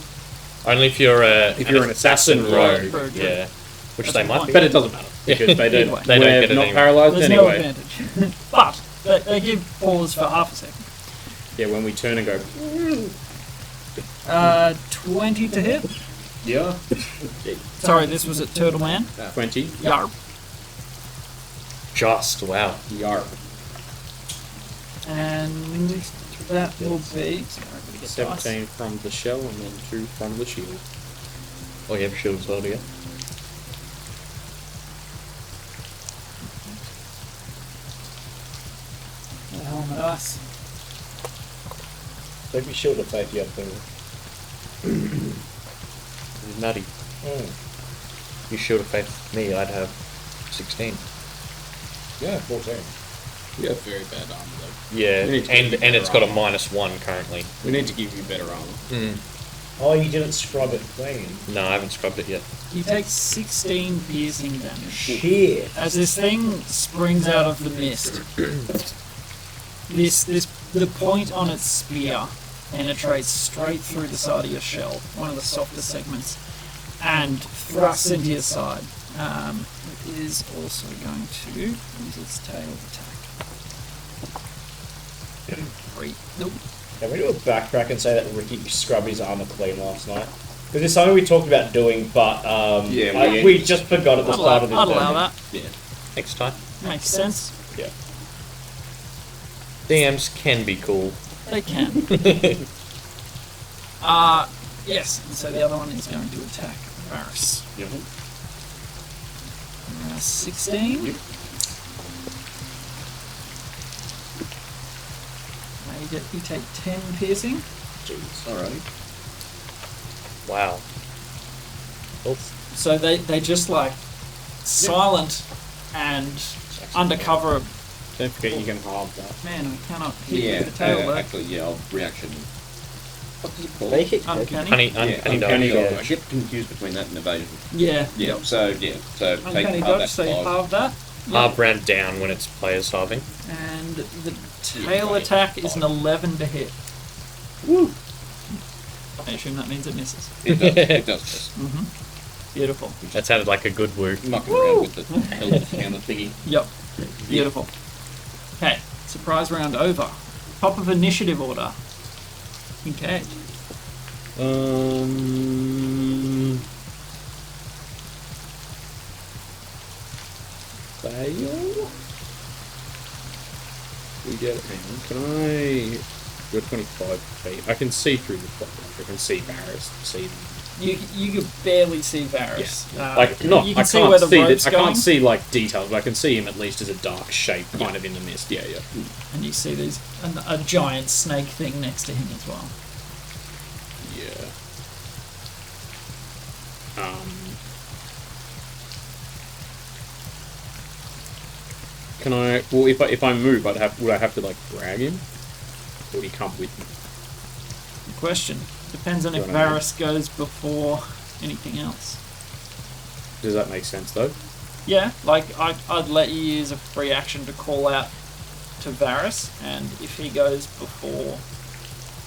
Only if you're an assassin rogue. Rogue, yeah. Which That's they might fine. be. But it doesn't matter because they don't. Either way. They don't we're get it not anyway. paralyzed There's no anyway. advantage. But they give pause for half a second. Yeah, when we turn and go. 20 to hit. Yeah. Sorry, this was at Turtle Man. 20. Yarp. Just, wow. Yarp. And that will be... Sorry, I'm gonna get 17 from the shell and then 2 from the shield. Oh, you have a shield as well, do you? dice. Helmet dice. Don't be shield of faith, you have thing. Nutty. You shield of faith me, I'd have 16. Yeah, 14. You have very bad armor though. Yeah, We need to give you and it's got a better -1 currently. We need to give you better armor. Oh, you didn't scrub it clean. No, I haven't scrubbed it yet. You take 16 piercing damage. Shit. As this thing springs out of the mist, the point on its spear penetrates straight through the side of your shell, one of the softer segments, and thrusts into your side. It is also going to use its tail attack. 3. Nope. Can we do a backtrack and say that Ricky scrubbed his armor clean last night? Because it's something we talked about doing, but we just forgot at the start of this. I'd allow that. Yeah. Next time. Makes sense. Yeah. DMs can be cool. They can. Yes. So the other one is going to attack Varus. Yep. 16. Yep. You take 10 piercing. Jeez. Alrighty. Wow. So they just like silent and undercover. Don't forget you can halve that. Man, I cannot hit Yeah. with the tail there. Actually, yeah. I'll reaction. What does it call? They hit Uncanny. Uncanny Uncanny dodge. dodge. I get confused between that and evasion. Yeah. Yeah. So take Uncanny half dodge, that so you 5. halve that. Half round down when it's players halving. And the tail attack is an 11 to hit. Woo! I assume that means it misses. It does. It does. Yes. Beautiful. That sounded like a good woo. Mucking around with the element counter thingy. Yep. Beautiful. Okay. Surprise round over. Top of initiative order. Okay. Fail. We get it. Hang on. Can I? You're 25 feet. I can see through the fog. I can see Varus. See them. You could barely see Varus. Like not. You I can see where the rope's I going, can't see like details, but I can see him at least as a dark shape, kind of in the mist. Yeah, yeah. and you see there's a giant snake thing next to him as well. Yeah. Can I? Well, if I move, would I have to like drag him? Or would he come with me? Good question. Depends on if Right, I know. Varus goes before anything else. Does that make sense though? Yeah, like I'd let you use a free action to call out to Varus, and if he goes before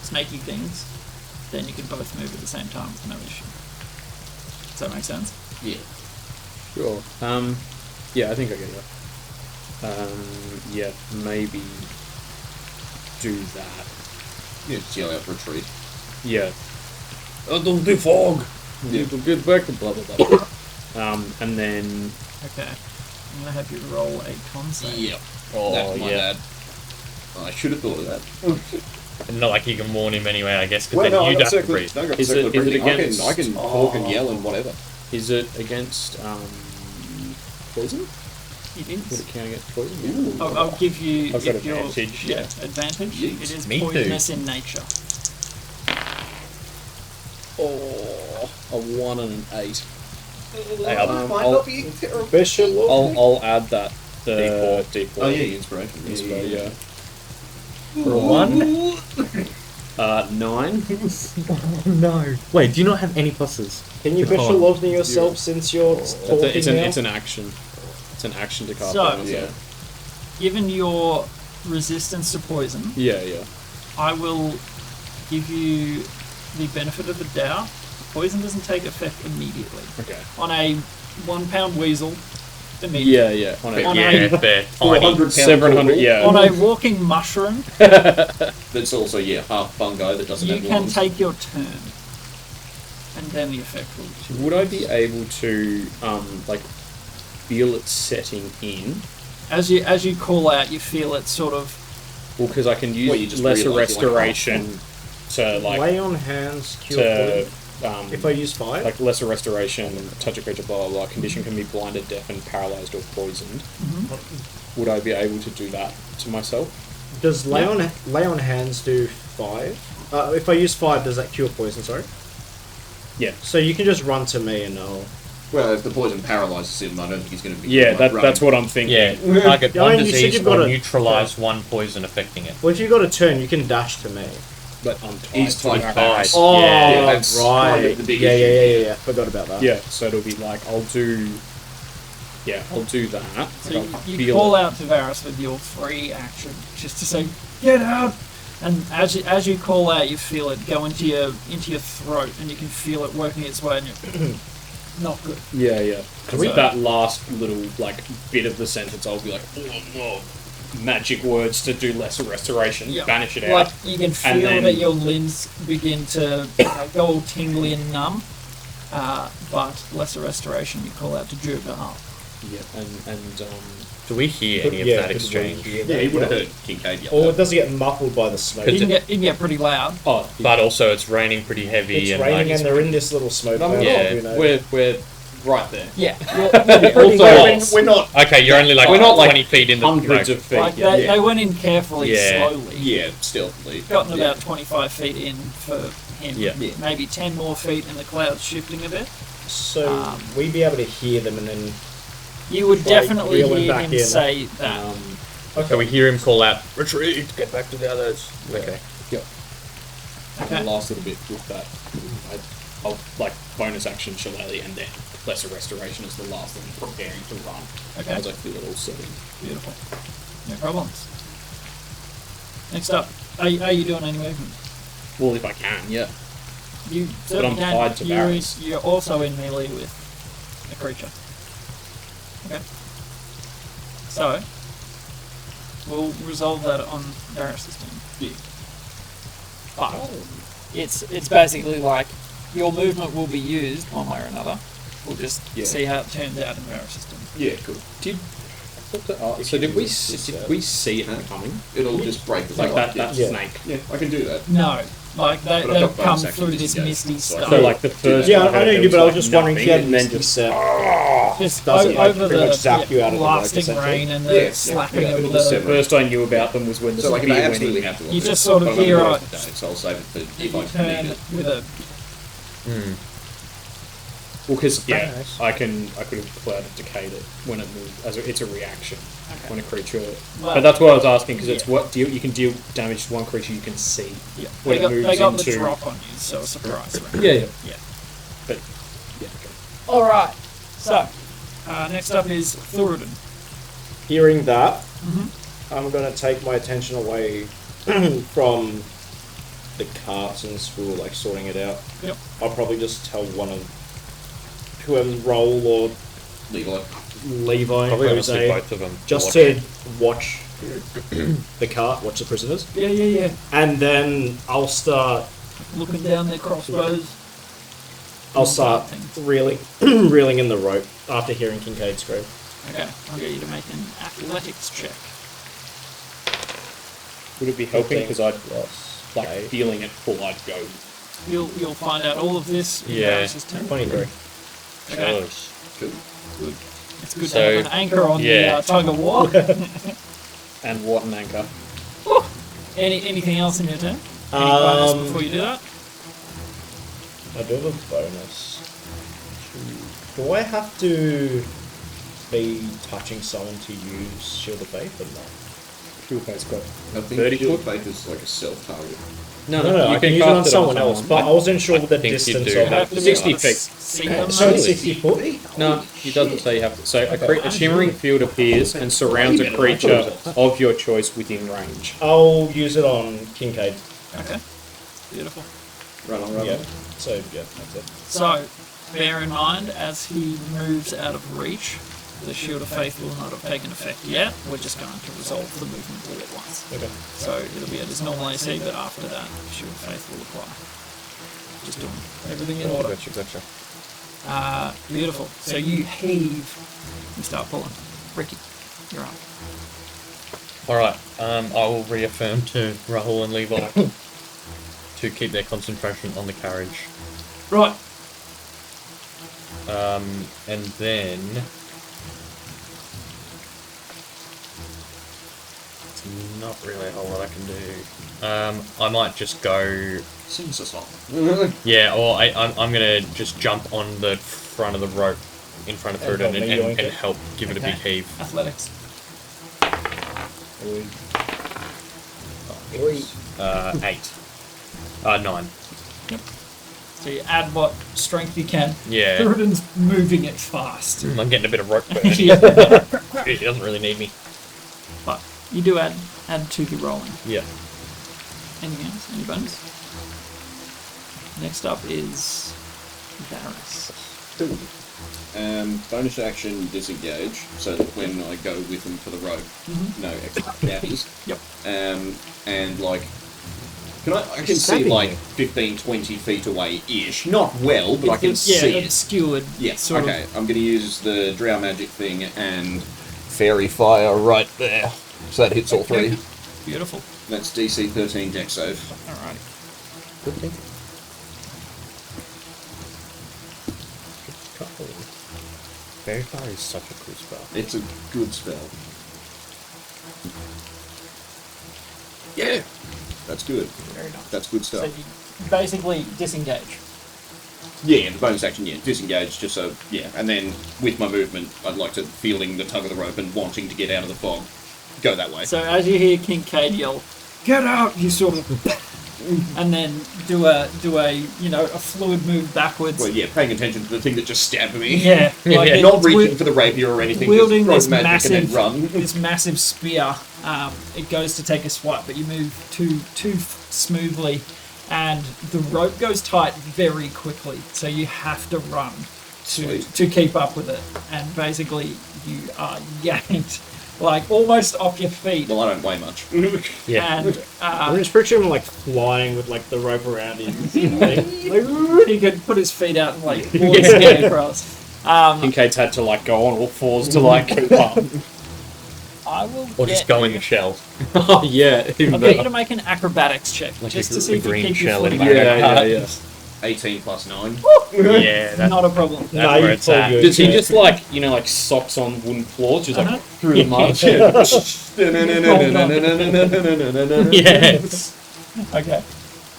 snaky things, then you could both move at the same time with no issue. Does that make sense? Yeah. Sure. Yeah, I think I get it. Yeah, maybe do that. Yeah, just yell out retreat. Yeah. Oh, don't do fog! Yeah. Don't get back to blah blah blah. And then... Okay. I'm gonna have you roll a con save. Yep. Oh, That's my yeah. bad. I should have thought of that. Not like you can warn him anyway, I guess, because Well, no, then I you'd got have to circular, breathe. I got Is circular it breathing. against- I can talk and yell and whatever. Is it against poison? It Would is. it count against poison? Yeah. I'll give you I've got if you're- advantage, Yeah, yeah. advantage. Jeez, It is me too. poisonous in nature. Oh, a 1 and an 8. Hey, I'll add that. The D4. Oh yeah, inspiration. Yeah. For a 1? 9. No. Wait, do you not have any pluses? Can you Come on. visual loving yourself since you're talking It's now? an action. It's an action to cast. So- on myself. Yeah. Given your resistance to poison, Yeah, yeah. I will give you the benefit of the doubt. Poison doesn't take effect immediately. Okay. On a 1 pound weasel, immediately. Yeah, yeah. On On a, Yeah, fair. Tiny. 400 700. Yeah. On a walking mushroom, That's also half fungi that doesn't you have can lungs. take your turn. And then the effect will... Would I be able to like feel it setting in? As you call out, you feel it sort of... Well, because I can use Well, you just lesser realise you're like, restoration to like Lay on hands, cure to poison. If I use 5? like lesser restoration, touch a creature, blah blah blah. Condition can be blinded, deafened, paralyzed, or poisoned. Would I be able to do that to myself? Does lay on hands do 5? If I use 5, does that cure poison? Sorry. Yeah. So you can just run to me and I'll. Well, if the poison paralyzes him, I don't think he's going to be. Yeah, like, running. that's what I'm thinking. Yeah, target Yeah, I one mean, you said disease you've got or a- neutralize one poison affecting it. Well, if you've got a turn, you can dash to me. But I'm tied. He's to tied the fast. ice. Oh, Yeah, that's right. kind of the big yeah, issue. yeah. Forgot about that. Yeah, so it'll be like I'll do that. So I'll you feel call it. out to Varus with your free action, just to say, "Get out!" And as you call out, you feel it go into your throat, and you can feel it working its way, and you're not good. Yeah, yeah. So- With that last little like bit of the sentence, I'll be like, magic words to do lesser restoration, banish it Like out. you can And feel then- that your limbs begin to go all tingly and numb. But lesser restoration, you call out to Jubal. Yeah, and Do we hear any of Yeah, that could we exchange? hear Yeah, that? he would have heard Kincaid yell. Or out. does it get muffled by the smoke? It can get pretty loud. But also, it's raining pretty heavy. It's and raining like, and they're in this little smoke No, cloud. yeah, you know. we're right there. Yeah. Also, We're not. okay, you're only like We're not, like, 20 feet in the hundreds smoke. of feet. Like yeah. they went in carefully, Yeah. slowly. Yeah, stealthily. Gotten Yeah. about 25 feet in for him. Yeah. Maybe 10 more feet and the cloud's shifting a bit. So we'd be able to hear them and then... You would Like, definitely reeling hear back him in. say that. So we hear him call out, "Retreat! Get back to the others." Okay. And the last little bit with that, I'll like bonus action shillelagh and then lesser restoration is the last thing preparing to run. Okay. As I feel it all settled. Beautiful. No problems. Next up, are you doing any movement? Well, if I can, yeah. You But certainly I'm can. tied to You're barrels. you're also in melee with a creature. Okay. So, we'll resolve that on Darius's turn. But it's basically like your movement will be used one way or another. We'll just see how it turns out in Darius's turn. Yeah, cool. So did we see it coming? It'll just break the Like light, that yeah. snake. Yeah, I can do that. No, like But I've they've got come bonus action through to this go. misty So stuff. So like the first. Yeah, one I know heard, you there did, but I was like just wondering if you had nothing, and then Misty just Step. Just Does it, like, over pretty the much zap you out of the blasting rope, essentially? rain and the Yeah, slapping yeah, of it'll the. separate. the first I knew about them was when the So like, if I spear went absolutely in. have to, You just sort of but I'm hear gonna it. do it today, so I'll save it for if You I turn need it. with a. Well, because I could have cloud of decayed it when it moved as it's a reaction when a creature. Well, But that's what I was asking because it's what you can deal damage to one creature you can see. Yeah, when they it got, moves they got the into- drop on you, so a surprise. Right? Yeah. Yeah. But yeah, okay. All right. So next up is Thurudin. Hearing that, I'm going to take my attention away from the carts and school, like sorting it out. Yep. I'll probably just tell one of whoever's role or Levi. Levi, Probably honestly Jose, both of them. just to watch the cart, watch the prisoners, Yeah. and then I'll start Looking down their crossbows. reeling reeling in the rope after hearing Kincaid scream. Okay, I'll get you to make an athletics check. Would it be helping because I'd like Okay. feeling it full? I'd go. You'll find out all of this in Yeah. Darius's turn. 23. Okay. Good. It's good So, to have an anchor on yeah. the tug of war. And what an anchor. Anything else in your turn? Any bonus before you do that? I do have a bonus. Do I have to be touching someone to use Shield of Faith or not? Shield Faith's got I think 30 Shield foot. Faith is like a self-target. No, I can use it on someone else, but I wasn't sure I with the think you distance do of have it. to 60 able to feet. See them, So though? it's 60 foot? No, it doesn't say you have to. So a shimmering field appears and surrounds a creature of your choice within range. I'll use it on Kincaid. Okay. Beautiful. Run on. Yeah. So, yeah, that's it. So, bear in mind, as he moves out of reach, the Shield of Faith will not have taken effect yet. We're just going to resolve the movement all at once. Okay. So it'll be at his normal AC, but after that, Shield of Faith will apply. Just doing everything in order. Gotcha. Beautiful. So you heave, you start pulling. Ricky, you're up. Alright, I will reaffirm to Rahul and Levi to keep their concentration on the carriage. Right. And then... It's not really a whole lot I can do. I might just go... Sings a song. Yeah, or I'm gonna just jump on the front of the rope in front of And Thurudin help me yoink and it. help give it a big heave. Athletics. 8. 9. So you add what strength you can. Yeah. Thurudin's moving it fast. I'm getting a bit of rope burn. Yeah. It doesn't really need me. But you do add to your rolling. Yeah. Anything else? Any bonus? Next up is Varus. Bonus action disengage, so that when I go with them for the rope, no extra cabbies. Yep. And like, I can see Stabbing like you. 15, 20 feet away-ish. Not well, but I can see it. Obscured. Yeah, sort okay. I'm going to use the Drow Magic thing and Fairy Fire right there. So that hits all three. Beautiful. That's DC 13 deck save. Alrighty. Good thinking. Fairy Fire is such a cool spell. It's a good spell. Yeah! That's good. Very nice. That's good So stuff. you basically disengage. Yeah, the bonus action, disengage, just so, and then with my movement, I'd like to, feeling the tug of the rope and wanting to get out of the fog, go that way. So as you hear Kincaid yell, "Get out!" you sort of, and then do a a fluid move backwards. Well, yeah, paying attention to the thing that just stabbed me. Yeah, like Not it's reaching for the rapier or anything, wielding just throw this magic and then run. this massive spear. It goes to take a swipe, but you move too smoothly, and the rope goes tight very quickly. So you have to run to keep up with it, and basically you are yanked like almost off your feet. Well, I don't weigh much. And I'm just picturing him like flying with like the rope around him. he could put his feet out and like board his way across. Kincaid's had to like go on all fours to like keep up. I will Or just go in the shell. Oh yeah, even I'll get you better. to make an acrobatics check, Like just a to see if you green keep your shell footing. in Yeah. 18 plus 9. Yeah, that's Not a problem. that's where it's at. Does he just like like socks on wooden floors, just like through the mud? Yes. Okay.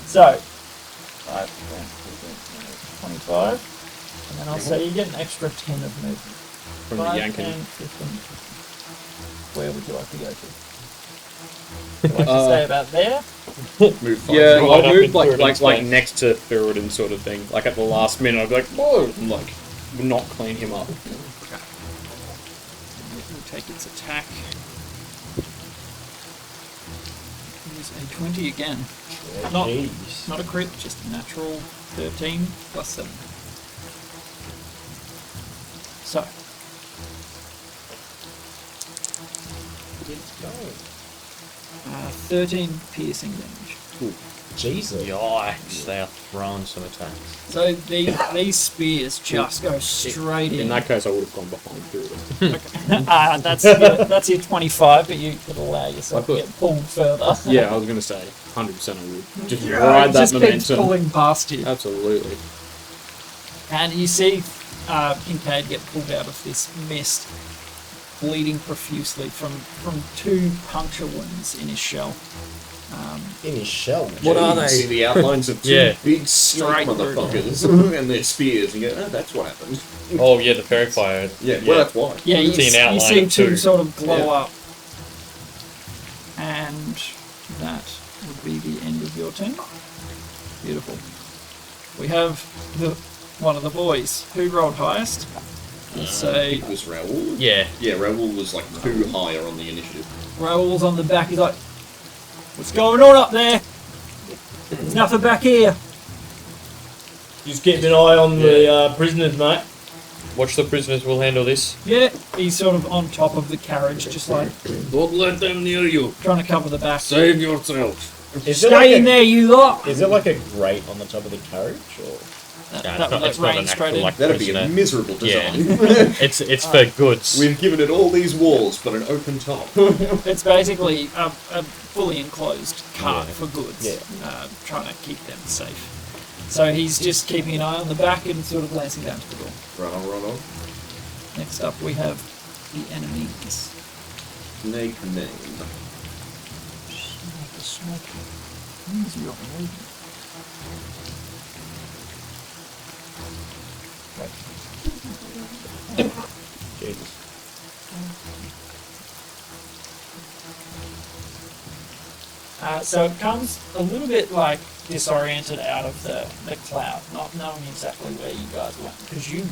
So, 5, 10, 15, 25. And then I'll say you get an extra 10 of movement. From the 5, yanking. 10, 15. Where would you like to go to? Would you like to stay about there? Move 5. Yeah, Right I'll up move in like Theoden's next to Theoden sort of thing. Like at the last minute, I'd be like, whoa, and like not clean him up. We'll take its attack. Use a 20 again. Not a crit, just a natural 13 plus 7. So. 13 piercing damage. Jesus. Yikes, they are throwing some attacks. So these spears just go straight In in. that case, I would have gone behind Theoden. That's your 25, but you could allow yourself to I thought- get pulled further. Yeah, I was gonna say 100% I would just Yeah, ride it that just keeps momentum. pulling past you. Absolutely. And you see Kincaid get pulled out of this mist, bleeding profusely from 2 puncture wounds in his shell. In his shell. What are You they? see the outlines of 2 Yeah. big straight Straight through. motherfuckers and their spears, and you go, oh, that's what happened. Oh yeah, the fairy fire. Yeah, well, that's why. Yeah, you See an outline see of 2 2. sort of glow Yeah. up. And that would be the end of your turn. Beautiful. We have one of the boys. Who rolled highest? Let's say It was Raoul. Yeah. Yeah, Raoul was like 2 higher on the initiative. Raoul's on the back. He's like, "What's going on up there? There's nothing back here." Just keeping an eye on the prisoners, mate. Watch the prisoners, will handle this. Yeah, he's sort of on top of the carriage, just like Don't let them near you. trying to cover the back. Save yourself. Is there Stay like in there, you lot! Is there like a grate on the top of the carriage? Or? That, Yeah, that would let it's not rain an straight actual in. like That'd be a prisoner. miserable Yeah. design. It's for goods. We've given it all these walls, but an open top. It's basically a fully enclosed cart for goods, trying to keep them safe. So he's just keeping an eye on the back and sort of glancing down to the door. Run on. Next up, we have the enemies. Name. Jesus. So it comes a little bit like disoriented out of the cloud, not knowing exactly where you guys went, because you,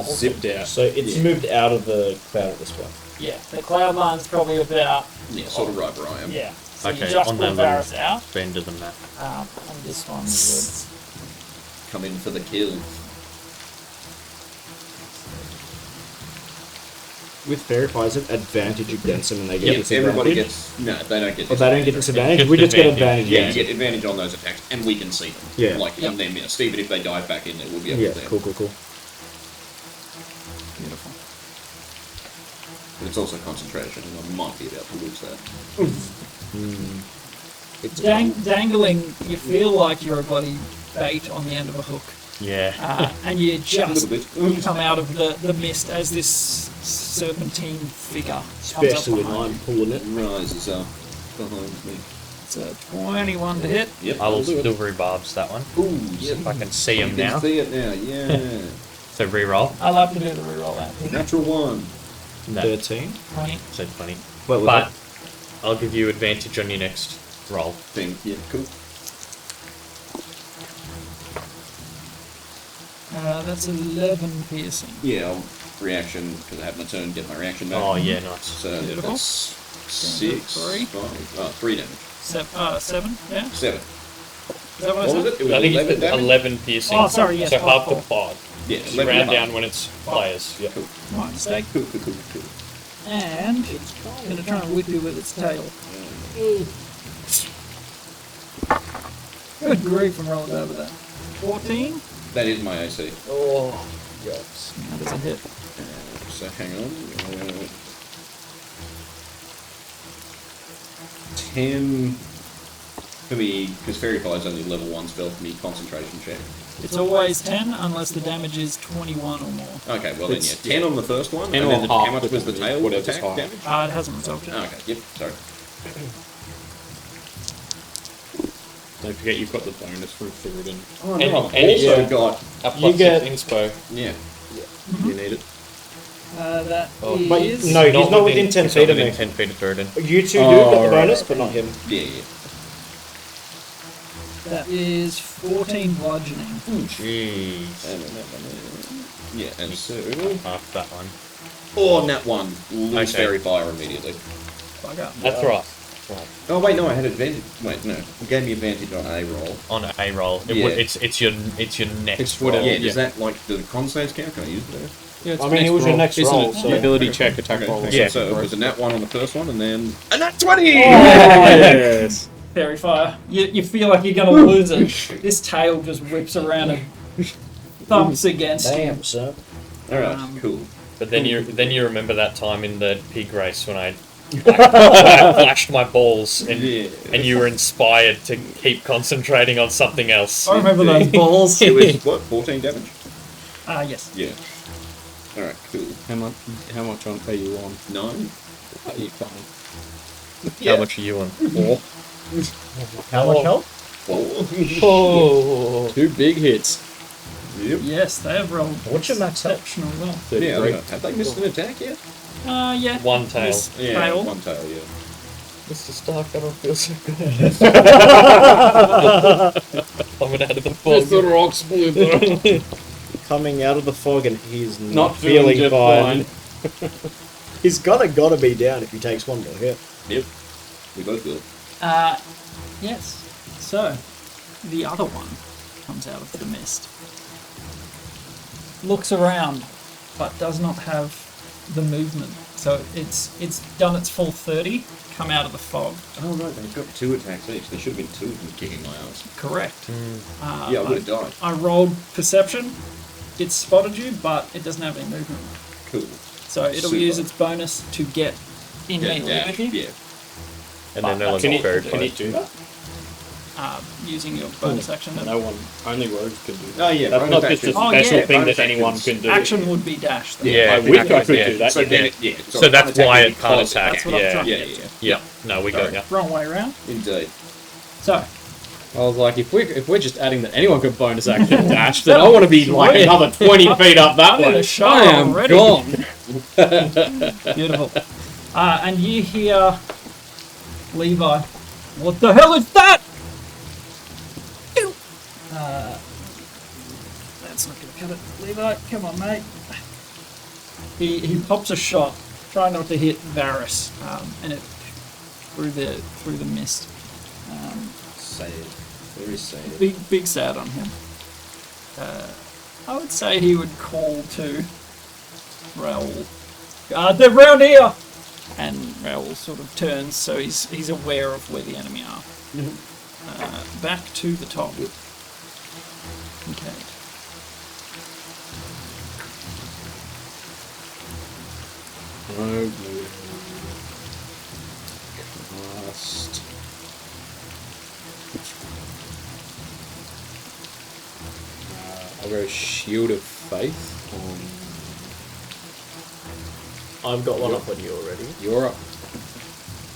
Zipped out. So it's moved out of the cloud at this point. yeah, the cloud line's probably about, Yeah, sort of right where I am. yeah. So Okay, you just on pull that Varus little out, bend of the map. and this one would Come in for the kill. with fairy fires have advantage against them and they get Yep, disadvantage? everybody gets... No, they don't get Or they don't get disadvantage. disadvantage? We just get advantage. Yeah, you get advantage on those attacks, and we can see them. Yeah. Like, in their midst. Even if they dive back in there, we'll be able Yeah, to see cool, them. cool. Beautiful. But it's also concentration, and I might be about to lose that. It's Dangling, you feel like you're a bloody bait on the end of a hook. Yeah. And you A just little bit. come out of the mist as this serpentine figure comes especially up when behind I'm pulling it. Rises up behind me. It's a 21 to hit. Yep, I will I'll do it. silvery barbs that one. Ooh, See if I can see You him can now. see it now, yeah. So reroll. I love to do the reroll that. Natural one. No, 13. 20. so 20. What was But that? I'll give you advantage on your next roll. Thing, yeah, cool. That's 11 piercing. Yeah, I'll reaction, because I have my turn, get my reaction back. Oh yeah, nice. So Beautiful. that's 6, Three. 3 damage. 7, yeah? 7. Is that what I What was said? it? It was I think 11 it's damage? 11 piercing. Oh, sorry, yes, So five, half the four. pod. Yeah, Just 11 round and a down half. when it's players. Yeah. Cool. My mistake. Cool. And it's going to try and whip you with its tail. Good grief, I'm rolling over that. 14? That is my AC. Oh, That doesn't hit. So hang on. 10 for me, because Fairy Fire is only level 1 spell for me, concentration check. It's always 10 unless the damage is 21 or more. Okay, well then, It's- yeah. 10 on the first one, 10 and then or how half much the was the damage, tail whatever's attack high. damage? It hasn't resolved yet. Oh, okay, yep, sorry. Don't forget you've got the bonus from Thurden. Oh, And- no, I've and also yeah. got... a You plus get- 6 inspo. Yeah. You need it. That Oh, But is... no, he's not within 10 he's feet not of me. within 10 feet of Durden. You two do Oh, get the right, bonus, right, but not him. Yeah. That is 14 bludgeoning. Jeez. Yeah, and so... Half that one. Oh, nat 1. Lose Okay. Fairy Fire immediately. Bugger. That's right. Oh, wait, no, I had advantage. Wait, no. It gave me advantage on a roll. On a roll. Yeah. It's your next It's roll. whatever. Yeah, yeah. does that, like, do the con saves count? Can I use it there? Yeah, it's I mean, it was your next Isn't roll, it? so- Ability check, attack Okay, roll. so, Yeah. so it was a nat 1 on the first one, and then... A nat 20! Yes. Fairy Fire. You feel like you're going to lose it. This tail just whips around and thumps against you. Damn, son. Alright, cool. But then you remember that time in the pig race when I flashed my balls and you were inspired to keep concentrating on something else. I remember those balls. It was, what, 14 damage? Yes. Yeah. Alright, cool. How much are you on? 9? Are you fine? How much are you on? 4. How much health? 4. Oh. 2 big hits. Yep. Yes, they have rolled What's your max health? exceptional well. Yeah, 33. have they missed an attack yet? Yeah. One tail. This Yeah, tail. one tail, yeah. Mr. Stark, I don't feel so good. Coming out of the fog. Just the rock splinter. Coming out of the fog and he's not, Not feeling just fine. He's gotta be down if he takes one more hit. Yep. We both will. Yes. So, the other one comes out of the mist. Looks around, but does not have the movement. So it's done its full 30, come out of the fog. Oh, right, they've got 2 attacks each. There should have been 2 of them kicking my ass. Correct. Yeah, I would have died. I rolled perception. It spotted you, but it doesn't have any movement. Cool. So it'll Super. use its bonus to get in Yeah, melee with you, yeah. And then no Can one's very you close. do that? using your bonus action. No one, only rogues can do that. Oh, yeah. That's bonus not just a action. Oh, special yeah. thing Bonus that anyone actions. can do. Action would be dash. Though. Yeah, I wish I could yeah. do that. So you then know. it, yeah. So that's why it can't because- attack. That's what I'm Yeah. trying to Yeah, get yeah, to. Yeah. No, we got ya. Wrong way around. Indeed. So, I was like, if we're just adding that anyone could bonus action dash, then I want to be like another 20 feet up that I'm in way. a show I am already. gone. beautiful. And you hear Levi. What the hell is that? That's not going to cut it. Levi, come on, mate. He pops a shot, trying not to hit Varys, and it through the mist. Sad. Very sad. Big sad on him. I would say he would call to Raoul. They're round here! And Raoul sort of turns, so he's aware of where the enemy are. Back to the top. Okay. Cast. I'll go Shield of Faith on. I've got one up on you already. You're up.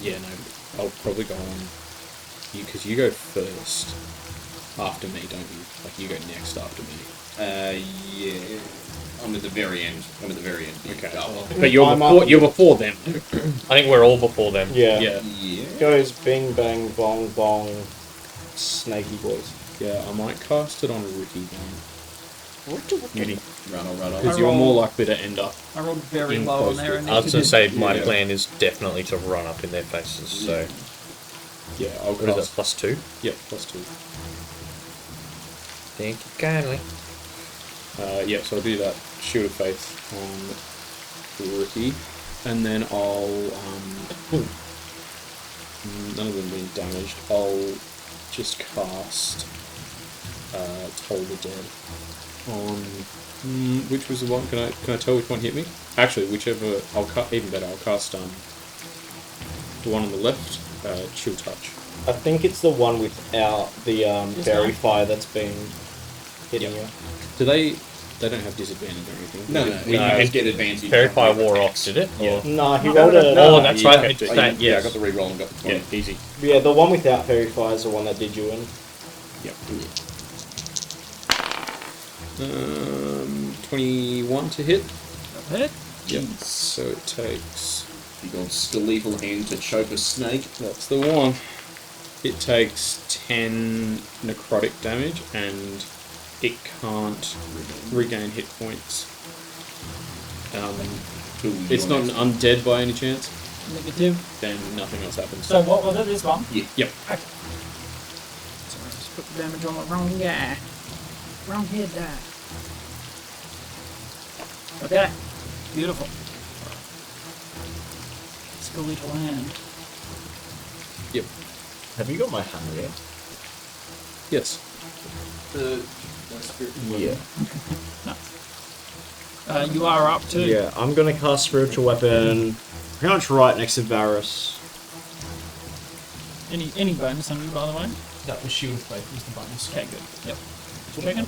Yeah, no, I'll probably go on you because you go first after me, don't you? Like you go next after me. Yeah. I'm at the very end. Okay. Oh, But you're before them. I think we're all before them. Yeah. Yeah. yeah. Goes bing bang bong bong, snaky boys. Yeah, I might cast it on Ricky then. Run on. Because you're more likely to end up. I rolled very In low on close there. to- I was going to say my Yeah. plan is definitely to run up in their faces. So Yeah, I'll what is cast. it? +2. Yep, +2. Thank you kindly. Yeah, so I'll do that Shield of Faith on Ricky, and then I'll none of them being damaged. I'll just cast Toll the Dead on which was the one? Can I tell which one hit me? Actually, whichever. I'll even better. I'll cast the one on the left. Chill Touch. I think it's the one without the fairy one? fire that's been hitting you. Do they? They don't have disadvantage or anything. No. We just get advantage. Fairy Fire wore off, did it? Yeah. No, he rolled a. Oh, that's you right. kept It's it. that, Yeah, I yes. got the reroll and got the 20. Yeah, easy. Yeah, the one without fairy fire is the one that did you in. Yep. 21 to hit. Hit? Yep. So it takes. You got skeletal hand to choke a snake. That's the one. It takes 10 necrotic damage and it can't regain hit points. It's not an undead by any chance. Negative. Then nothing else happens. So what was it? This one? Yep. Okay. Sorry, just put the damage on the wrong guy. Wrong head die. Okay. Beautiful. Skeletal hand. Yep. Have you got my hammer yet? Yes. Yeah. You are up too. Yeah, I'm gonna cast spiritual weapon pretty much right next to Varus. Any bonus on you, by the way? That was Shield of Faith was the bonus. Okay, good. Yep. Checking.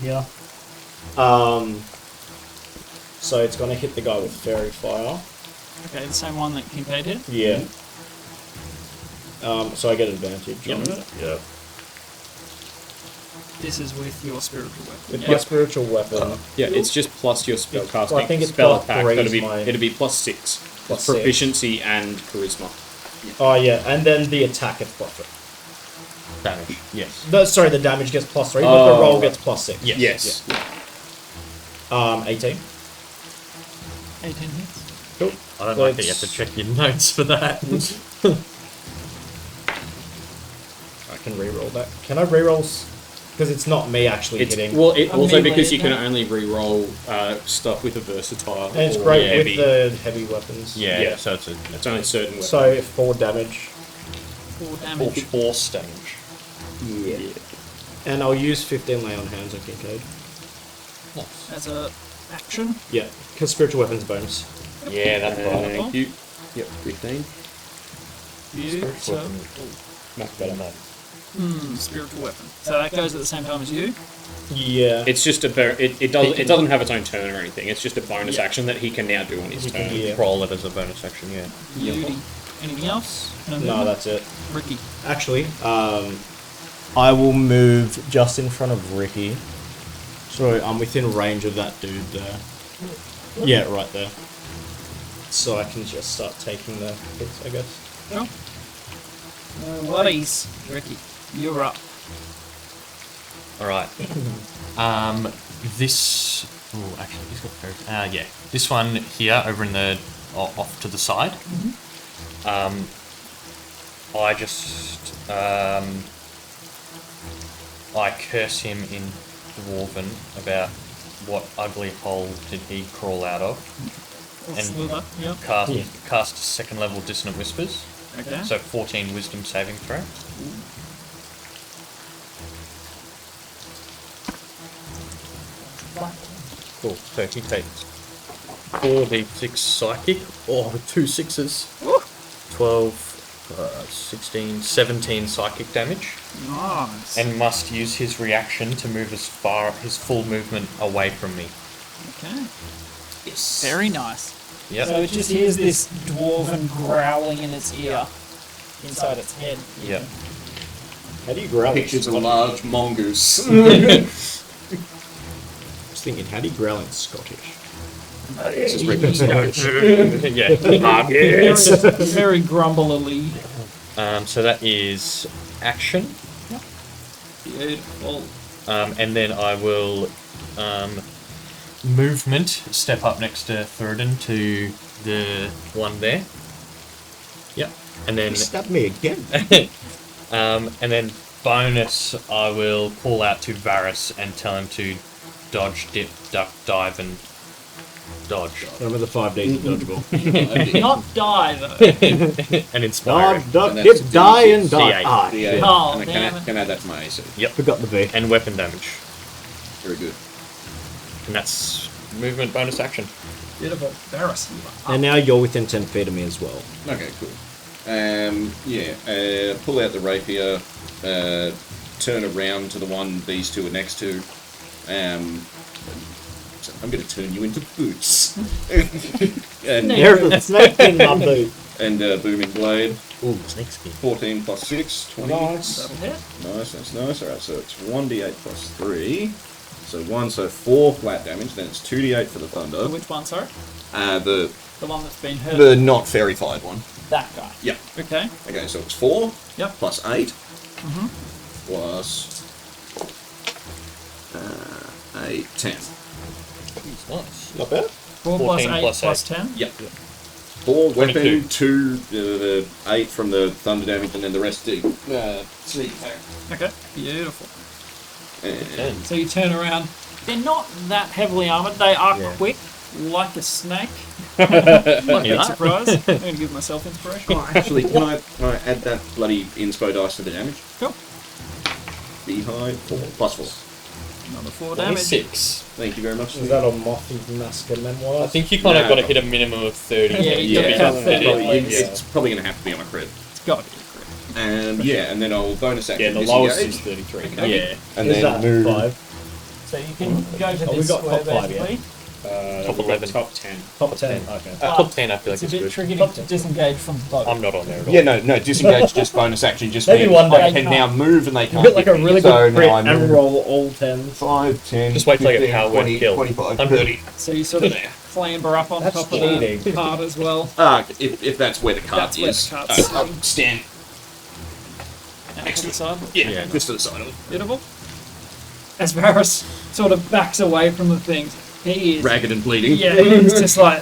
Yeah. So it's gonna hit the guy with fairy fire. Okay, the same one that Kincaid hit. Yeah. So I get advantage on it. Yeah. This is with your spiritual weapon. With Yeah. my spiritual weapon. Yeah, it's just plus your spell casting. I think it's spell plus attack. three It'll is be my- it'll be +6. Plus Proficiency and charisma. Oh yeah, and then the attack gets +3. Damage. Yes. Sorry, the damage gets +3, but Oh, the roll right. gets +6. Yes. 18. 18 hits. Cool. I don't like that you have to check your notes for that. I can re-roll that. Can I re-roll? Because it's not me actually It's hitting. well, it A also melee because you can attack. only re-roll stuff with a versatile. and it's or great heavy. with the heavy weapons. Yeah, Yeah. so it's It's only certain weapons. So 4 damage. 4 damage. force damage. Yeah. And I'll use 15 lay on hands on Kincaid. As a action. Yeah, because spiritual weapons bonus. Yeah, that's right. Thank you. Yep, 15. You. So, Much better. spiritual weapon. So that goes at the same time as you. Yeah. It's just a it doesn't have its own turn or anything. It's just a bonus action that he can now do on his turn. Yeah. Roll it as a bonus action, yeah. Beauty. Anything else? No, that's it. Ricky. Actually, I will move just in front of Ricky. So I'm within range of that dude there. Yeah, right there. So I can just start taking the hits, I guess. No. Worries. Ricky, you're up. Alright. This. Oh, actually, he's got very. Yeah. This one here, over in the. Off to the side. I just. I curse him in Dwarven about what ugly hole did he crawl out of. Or And- slither. Yep. cast second level Dissonant Whispers. Okay. So 14 Wisdom saving throw. Cool. So he takes 4d6 psychic, with 2 6s. 12, 16, 17 psychic damage. Nice. And must use his reaction to move his full movement away from me. Okay. Very nice. Yep. So it just hears this dwarven growling in its ear inside its head. Yep. How do you growl? Pictures a large mongoose. I was thinking, how do you growl in Scottish? This is written in Scottish. Yeah. Very grumblily. So that is action. Beautiful. And then I will movement step up next to Thurden to the one there. Yep. And then You stabbed me again. and then bonus I will call out to Varys and tell him to dodge, dip, duck, dive and dodge. Remember the 5Ds of dodgeball. Not die though. And inspire him. Dodge, duck, And dip, that's die, and D6. die. D8. Ah, Yeah, shit. Oh, and I damn it. can add that to my AC. Forgot the V. And weapon damage. Very good. And that's movement bonus action. Beautiful. Varys. And now you're within 10 feet of me as well. Okay, cool. Pull out the rapier, turn around to the one these two are next to. So I'm going to turn you into boots. and There's a snake in my boot. and booming blade. Ooh, snake skin. 14 plus 6, 20. Nice. That'll hit. Nice, that's nice. Alright, so it's 1d8 plus 3. So 4 flat damage. Then it's 2d8 for the thunder. Which one, sorry? The The one that's been hurt. the not fairy-fied one. That guy. Yeah. Okay. Okay, so it's 4. Yep. Plus 8. Mhm. Plus 8, 10. Nice. Not bad. 4 plus 14 8 plus plus 8. 10. Yep. 4 weapon, 22. 2 the 8 from the thunder damage, and then the rest do sneak attack. Okay. Beautiful. And So you turn around. They're not that heavily armored. They are Yeah. quick, like a snake. Big surprise. I'm going to give myself inspiration. actually, can I add that bloody inspo dice to the damage? Cool. Be high, 4 plus 4. Another 4 damage. 26. Thank you very much. Is that a Mothy Masker memoir? I think you kind of No. got to hit a minimum of 30. Yeah, you Yeah, gotta have 30 probably, at least. it's probably going to have to be on a crit. It's got to be a crit. And and then I'll bonus action. Yeah, the disengage. lowest is 33. Okay. Yeah. And Is then that move. 5? So you can go to Oh, we this got square, top 5 yet. basically. Top 11. Top 10. Top 10. Okay. Top 10 I feel It's like a is bit good. tricky Top to 10. disengage from both. I'm not on there at all. Yeah, no, disengage, just bonus action, just Maybe means one day. I can now move and they You can't get like hit a me. really So good crit now I and move roll all 10s. 5, 10, Just wait till I get 15, power word 20, kill. 25, I'm 30. So you sort of clamber up on That's top of cheating. the cart as well. If that's where the cart That's where is. the cart's Stand. out to the side. Yeah, just to the side of it. Beautiful. As Varys sort of backs away from the things, he is. Ragged and bleeding. Yeah, he's just like.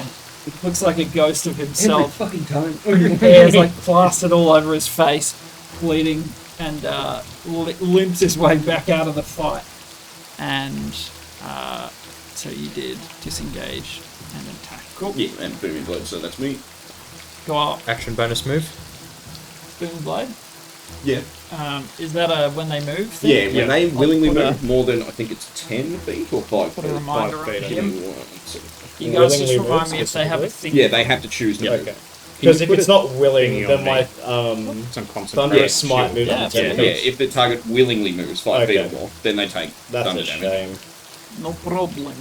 Looks like a ghost of himself. fucking time. Hair's like plastered all over his face, bleeding, and limps his way back out of the fight. And so you did disengage and attack. Cool. Yeah, and booming blood, so that's me. Go up, Action bonus move. boom blade. Yeah. Is that a when they move thing? Yeah, when they willingly put a- move more than, I think it's 10 feet or 5 Put feet. a reminder up feet, I him. You Willingly guys just move remind me if they have a specifically? thing. Yeah, they have to choose to move. Okay. Because if put it's it not willing, thingy then on my It's on concentration. Thunderous Smite moves Yeah, to 10 Yeah, feet. if the target willingly moves 5 feet or Okay. more, then they take That's thunder a damage. shame. No problem.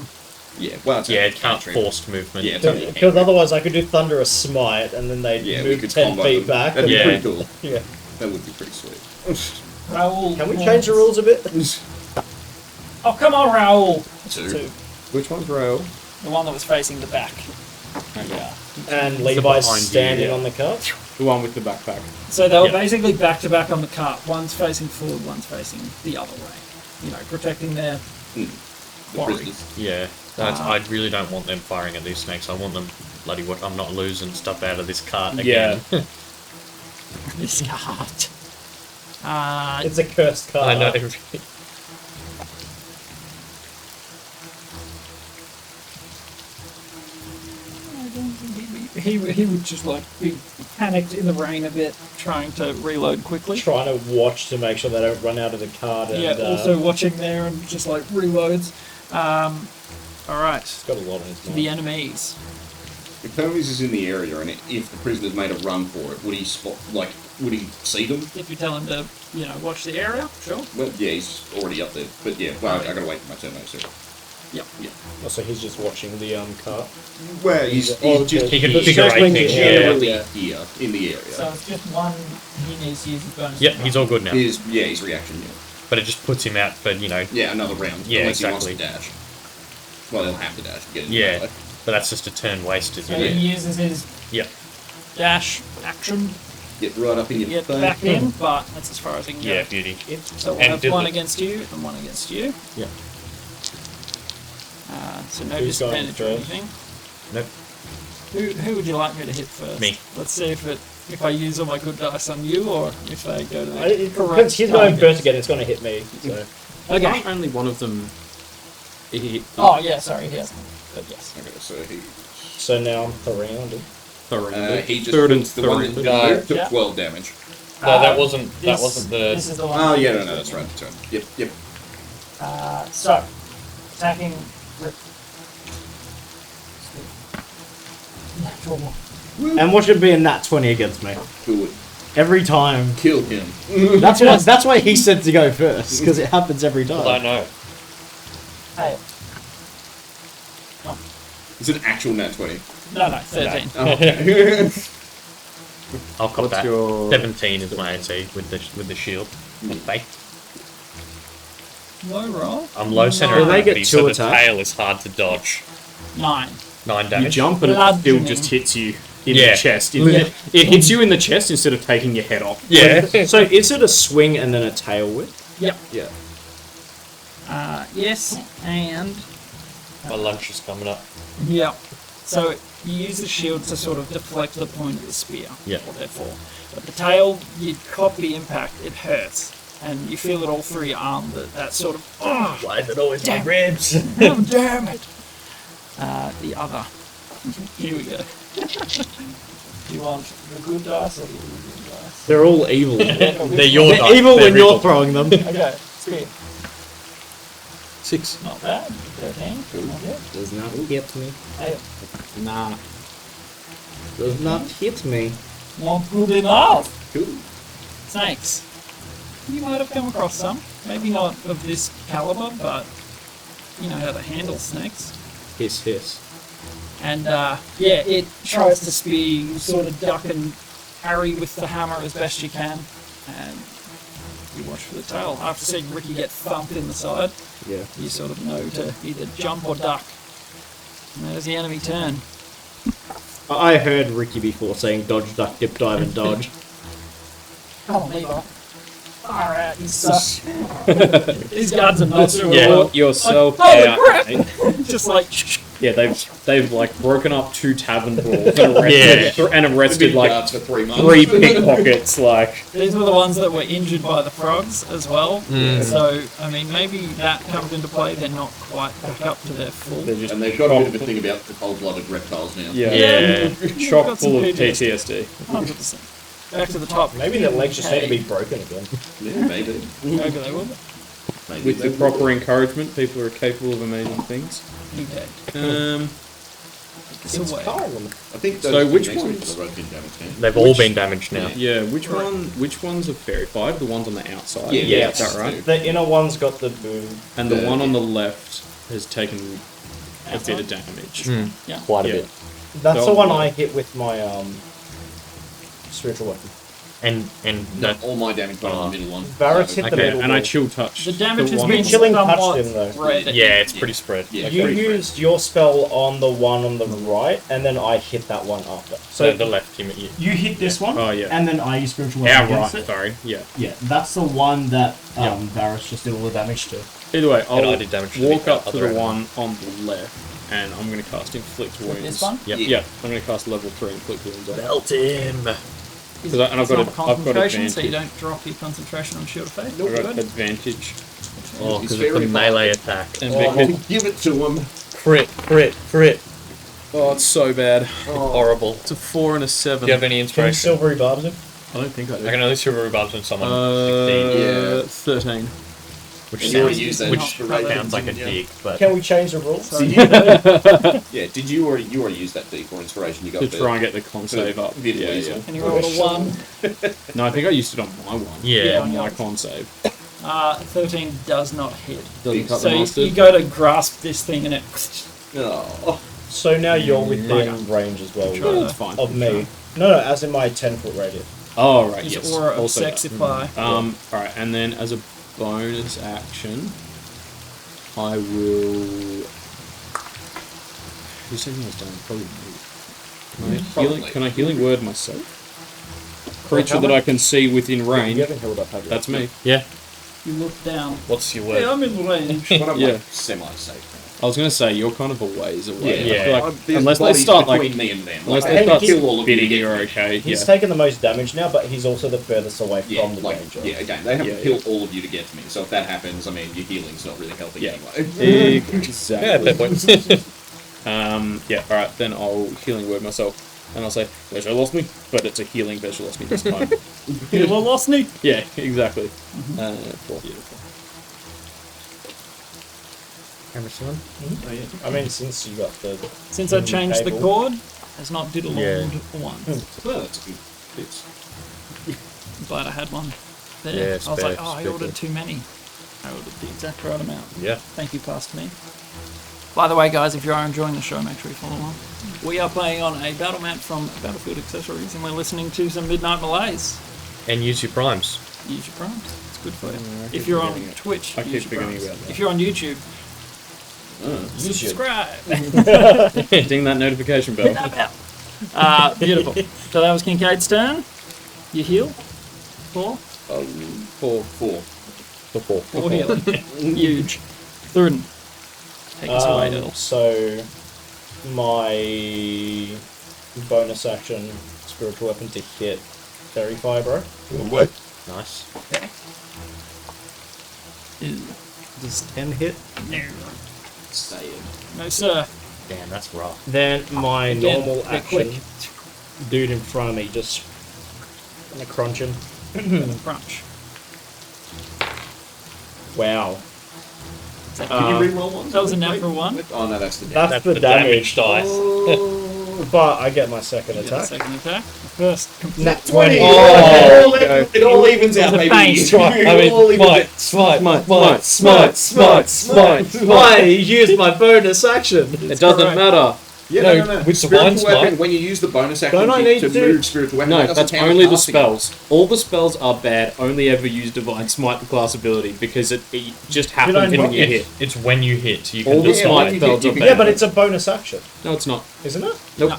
Yeah, well, it's Yeah, a it can't cantrip. forced movement. Yeah, it's only a Because otherwise I could do Thunderous Smite and then they'd Yeah, we move could 10 combo feet them. back. That'd be Yeah. pretty cool. Yeah. That would be pretty sweet. Raoul. Can we change the rules a bit? Oh, come on, Raoul. Two. Which one's Raoul? The one that was facing the back. Yeah. And behind Levi's you, standing yeah. on the cart. The one with the backpack. So they were Yeah. basically back to back on the cart. One's facing forward, one's facing the other way. You know, protecting their The quarry. prisoners. Yeah. I really don't want them firing at these snakes. I want them bloody what I'm not losing stuff out of this cart again. This cart. It's a cursed cart. I know. he would just like be panicked in the rain a bit, trying to reload quickly. Trying to watch to make sure they don't run out of the card. And, Yeah, also watching there and just like reloads. Alright, He's got a lot on his mind. the enemies. If Hermes is in the area and if the prisoner's made a run for it, would he spot, like, would he see them? If you tell him to, watch the area, sure. Well, yeah, he's already up there. But yeah, well, I gotta wait for my turn, though, so. Yep. Also, he's just watching the cart. Well, he's just He can The figure circling things. thing, Yeah. generally yeah. here in the area. So it's just one he needs to use his bonus. Yep, he's all good now. His reaction, yeah. But it just puts him out for, Yeah, another round. Yeah, unless exactly. he wants to dash. Well, he'll have to dash to get in. Yeah. But that's just a turn wasted. So Yeah. he uses his Yep. dash action Get right up in to your get face. back in, but that's as far as he can Yeah, go. beauty. So we'll And have did one the- against you and one against you. Yeah. So no Who's going disadvantage or first? anything. Nope. Who would you like me to hit first? Me. Let's see if I use all my good dice on you or if they go to the It correct depends. He's going target. first again. It's going to hit me. So. Okay. Can't only one of them hit Oh yeah, sorry, he hasn't. But yes. Okay, so he. So now I'm surrounded. He just third and the one that third. No. took Yeah. 12 damage. No, that wasn't the. This is the one. Oh, yeah, no, that's right. That's right. Yep. So, attacking. Natural one. And what should be a nat 20 against me? Who would Every time. kill him? That's why he said to go first, because it happens every time. I know. Hey. It's an actual nat 20. No, 13. Oh, okay. I'll cop What's that. your- 17 is my AC with the shield. Of faith. Low roll. I'm low center Do of they get gravity, so two the attacks? tail is hard to dodge. 9. 9 You damage. jump and it Bludgeoning. still just hits you in Yeah. the chest. It hits you in the chest instead of taking your head off. Yeah. So is it a swing and then a tail whip? Yep. Yeah. Yes, and My lunch is coming up. yeah. So you use the shield to sort of deflect the point of the spear. Yeah. Or therefore, but the tail, you cop the impact. It hurts, and you feel it all through your arm. That sort of Why is it always Damn. my ribs? oh damn it. The other. Here we go. You want the good dice or the evil dice? They're all evil. They're your They're dice. evil They're when you're evil. throwing them. Okay, spear. 6. Not bad. 13. Not good. Does not hit me. Hey, Nah. Does not hit me. not good enough. Cool. Snakes. You might have come across some. Maybe not of this caliber, but you know how to handle snakes. Hiss, hiss. And yeah, it tries to spear you, sort of duck and parry with the hammer as best you can. And you watch for the tail. After seeing Ricky get thumped in the side, Yeah. you sort of know to either jump or duck. And there's the enemy turn. I heard Ricky before saying dodge, duck, dip, dive, and dodge. Come on, Levi. Far out, you suck. These guards are nuts. Sort yourself Holy out. crap! mate. Just like, Yeah, they've like broken up 2 tavern brawls and arrested like Guards for 3 months. 3 pickpockets. Like these were the ones that were injured by the frogs as well. So, I mean, maybe that comes into play. They're not quite back up to their full. they're just And they've got a bit of a thing about the cold-blooded reptiles now. yeah, chock Got some full of PTSD. PTSD. 100%. Back to the top. Maybe their legs just need to be broken again. Yeah, maybe. Maybe they will. Maybe With they the will. proper encouragement, people are capable of amazing things. Okay. It's away. I think those So two which next week ones? are both been damaged now. They've all been damaged now. Yeah, which ones are verified? The ones on the outside. Yeah, yeah, is that right? The inner one's got the boom. And the Yeah. one on the left has taken a bit of damage. Quite a Yeah. bit. That's So- the one I hit with my spiritual weapon. And No, all my damage went on the middle one. Varus hit the Okay, middle and I one. chill touched. The damage has one been on- Chilling touched somewhat him, though. spread. yeah, it's pretty spread. Yeah, You pretty used your spell on the one on the right, and then I hit that one after. So So the left team at you. You hit this one, Oh, yeah. and then I use spiritual Yeah, weapon against right. it. Sorry. Yeah. Yeah, that's the one that Yeah. Varus just did all the damage to. Either way, And I I'll did damage to walk the up to other the end. one on the left, and I'm going to cast Inflict Wounds. This one? Yep. Yeah, I'm going to cast level 3 Inflict Wounds on it. Belt him. And I've got It's not I've got concentration, so you advantage. don't drop your concentration on Shield of Faith. I've got advantage. Oh, He's because it's a very melee attack. And Oh, because, give it to him. Crit. Oh, it's so bad. Horrible. It's a 4 and a 7. Do you have any Can you inspiration? silvery barbs him? I don't think I do. I can only silver rhubarb when someone 13. which You already sounds, used that which inspiration, sounds like a didn't you? dig, but Can we change the rules? Yeah, did you already use that D for inspiration? You got To the try and get the con save up. Vid Yeah, Weasel. yeah. Can you roll a 1? No, I think I used it on my one. yeah. On my con save. 13 does not hit. Doesn't cut So the you mustard. go to grasp this thing and it... Oh, So now you're within range as well Yeah, that's fine. of me. No, as in my 10-foot radius. Oh, right, His yes. aura of Also that. sexify. Alright, and then as a bonus action, I will... Who said I was done? Probably me. Can I healing word myself? Creature that I can see within range. You haven't held up, have you? That's me. Yeah. You look down. What's your Hey, word? I'm in range. one of Yeah. my semi-safe. I was going to say, you're kind of a ways away. Yeah. I feel like There's unless they bodies start, between like... me and them. Unless Like, they I start can kill all of you to bidding, get you're me. okay. He's Yeah. taken the most damage now, but he's also the furthest away Yeah, from the like, ranger. yeah, again, they have Yeah, to kill all of you to get to me. So if that happens, I mean, your healing's not really helping Yeah. anyway. Exactly. Yeah, fair point. Yeah, alright, then I'll healing word myself. And I'll say, Visual lost me, but it's a healing Visual lost me this time. You lost me. Yeah, exactly. 4. Beautiful. I mean, since you got the... Since I changed the cable. chord, has not diddled Yeah. once. Well, that's a good fix. I'm glad I had one there. Yeah, I was like, spare- oh, I spare ordered good. too many. I ordered the exact right amount. Yeah. Thank you, past me. By the way, guys, if you are enjoying the show, make sure you follow along. We are playing on a battle mat from Battlefield Accessories, and we're listening to some Midnight Malaise. And use your primes. Use your primes. It's good for you. If you're on Twitch, I use keep your forgetting primes. about that. If you're on YouTube, subscribe. Ding that notification bell. Beautiful. So that was Kincaid's turn. You heal. 4. 4. 4 healing. Huge. Thurden. Take us away, Earl. So, my bonus action spiritual weapon to hit Fairy Fibro. Nice. Does 10 hit? No. Stay in. No, sir. Damn, that's rough. Then my Again, normal they're action, quick. dude in front of me, just gonna crunch him. Crunch. Wow. Can you re-roll one? That was a natural 1. Oh no, that's the damage. That's the damage damage. dice. But I get my second Yeah, attack. second attack. First. Nat 20. It all evens out, It's a baby. feint. I used my bonus action. It doesn't matter. Yeah, No, with spiritual Divine weapon, Smite- when you use the bonus action Don't I need to to- move spiritual weapon, No, that doesn't that's count only as the casting it. spells. All the spells are bad. Only ever use Divine Smite, the class ability, because it just happens I when not? you hit. It's when you hit. You can All the decide. Smite you spells hit, you are can- bad. Yeah, but it's a bonus action, No, it's not. isn't it? Nope.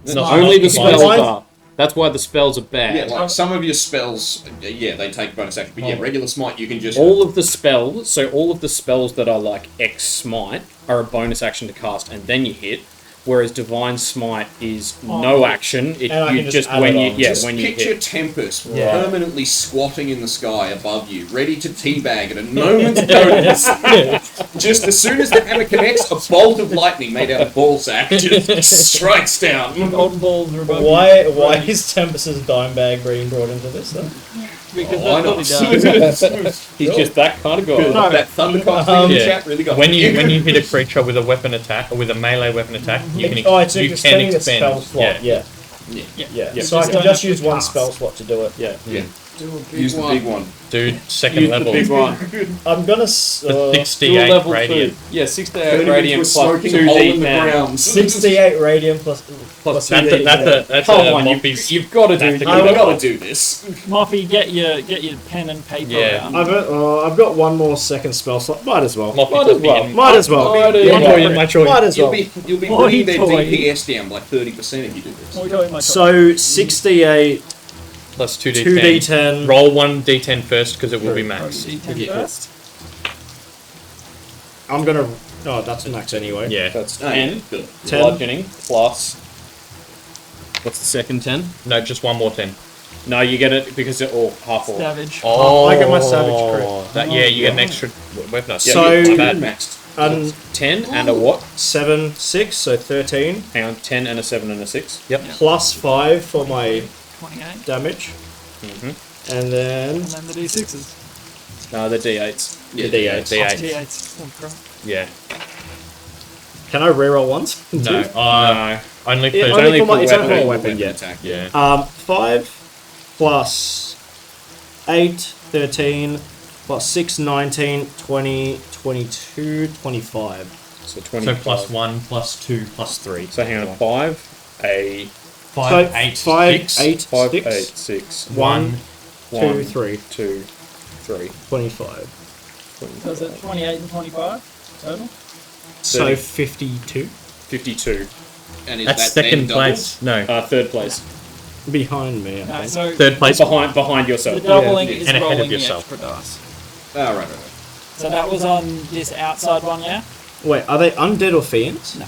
not- Only the not spells Divine. are. That's why the spells are bad. Yeah, like some of your spells, yeah, they take bonus action. But yeah, regular smite, you can just. All of the spells, so all of the spells that are like X Smite are a bonus action to cast and then you hit, whereas Divine Smite is no action. It, And I you can just just add when it you on. Just when you picture hit. Tempest Yeah. permanently squatting in the sky above you, ready to teabag at a moment's notice. Just as soon as the hammer connects, a bolt of lightning made out of ball sack just strikes down. Golden balls are above Why is Tempest's dime bag being brought into this then? you. Because Why that's not? what he does. He's just that kind of guy. That thundercock thing in the Yeah. chat really got When me. you hit a creature with a weapon attack or with a melee weapon attack, you can It's you can extending a expend. spell slot. Yeah. Yeah. So I can don't just have use to one cast. spell slot to do it. Yeah. Yeah. Use the big one. Dude, second Use level. the big one. I'm gonna The Do 68 a level radiant. 2. Yeah, 68 Turn him radiant into a plus smoking 2 hole in the D10. ground. 68 radiant plus Plus That's 2 D10. that's Come a on, Moppy's. you've got to do That's the that. I've got to do this. Moffy, get your pen and paper Yeah. out. I've got one more second spell slot. Might as well. Moppy Might could as be well. in- Might as well. Might as Your well. toy, my choice. Might as well. You'll be Boy, bringing their toy. DPS down by 30% if you do this. What are we talking about? So 68, Plus 2d10. 2d10. Roll 1d10 first because it will be max. D10 first. I'm gonna. Oh, that's max anyway. Yeah. That's Oh, 10. yeah, good. 10. Bludgeoning plus. What's the second 10? No, just one more 10. No, you get it because it's all half orc. Savage. Oh, I get my savage crit. That, yeah, you get an extra weapon. So- my bad. Maxed. And 10 and a what? 7, 6, so 13. Hang on, 10 and a 7 and a 6. Yep. Plus 5 for my 28. damage. Mm-hmm. And then And then the D6s. No, the D8s. Yeah, the D8. D8. D8s. Oh, crap. Yeah. Can I reroll once? No. No. Only for It's only only for my, for it's only for my weapon weapon, yeah. attack. yeah. 5 plus 8, 13, plus 6, 19, 20, 22, 25. So 20. So plus 1, plus 2, plus 3. So hang on, 5, 5, So 8, 5, 6. 8, 5, 6, 8, 6. 1, 2, 1, 3, 2, 3. 25. So is it 28 and 25 total? So 30. 52. 52. And is That's that then second doubled? place. No. Third place. Behind me, I No, think. so Third place. Behind the yourself. doubling Yeah. is And ahead of rolling the yourself. extra dice. Oh, right. So that was on this outside one, yeah? Wait, are they undead or fiends? No.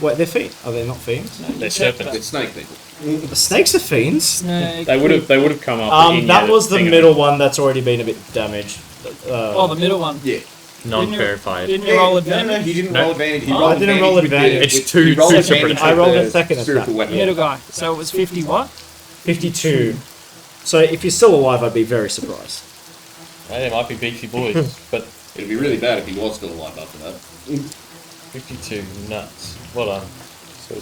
Wait, they're fiends. Are they not fiends? No, you They're checked serpents. It's snake people. The snakes are fiends. Snake. They would have come up. in That your was the thing. middle one that's already been a bit damaged. Oh, the middle one. Yeah. Non-verified. Didn't you roll No, advantage? he didn't No. roll advantage. He Oh, rolled I didn't roll with the- advantage. It's with- two he rolled separate advantage I rolled with a the second attack. spiritual weapon. Middle guy. So it was 50 what? 52. So if you're still alive, I'd be very surprised. Hey, they might be beefy boys, but It'd be really bad if he was still alive after that. 52 nuts. Well done. So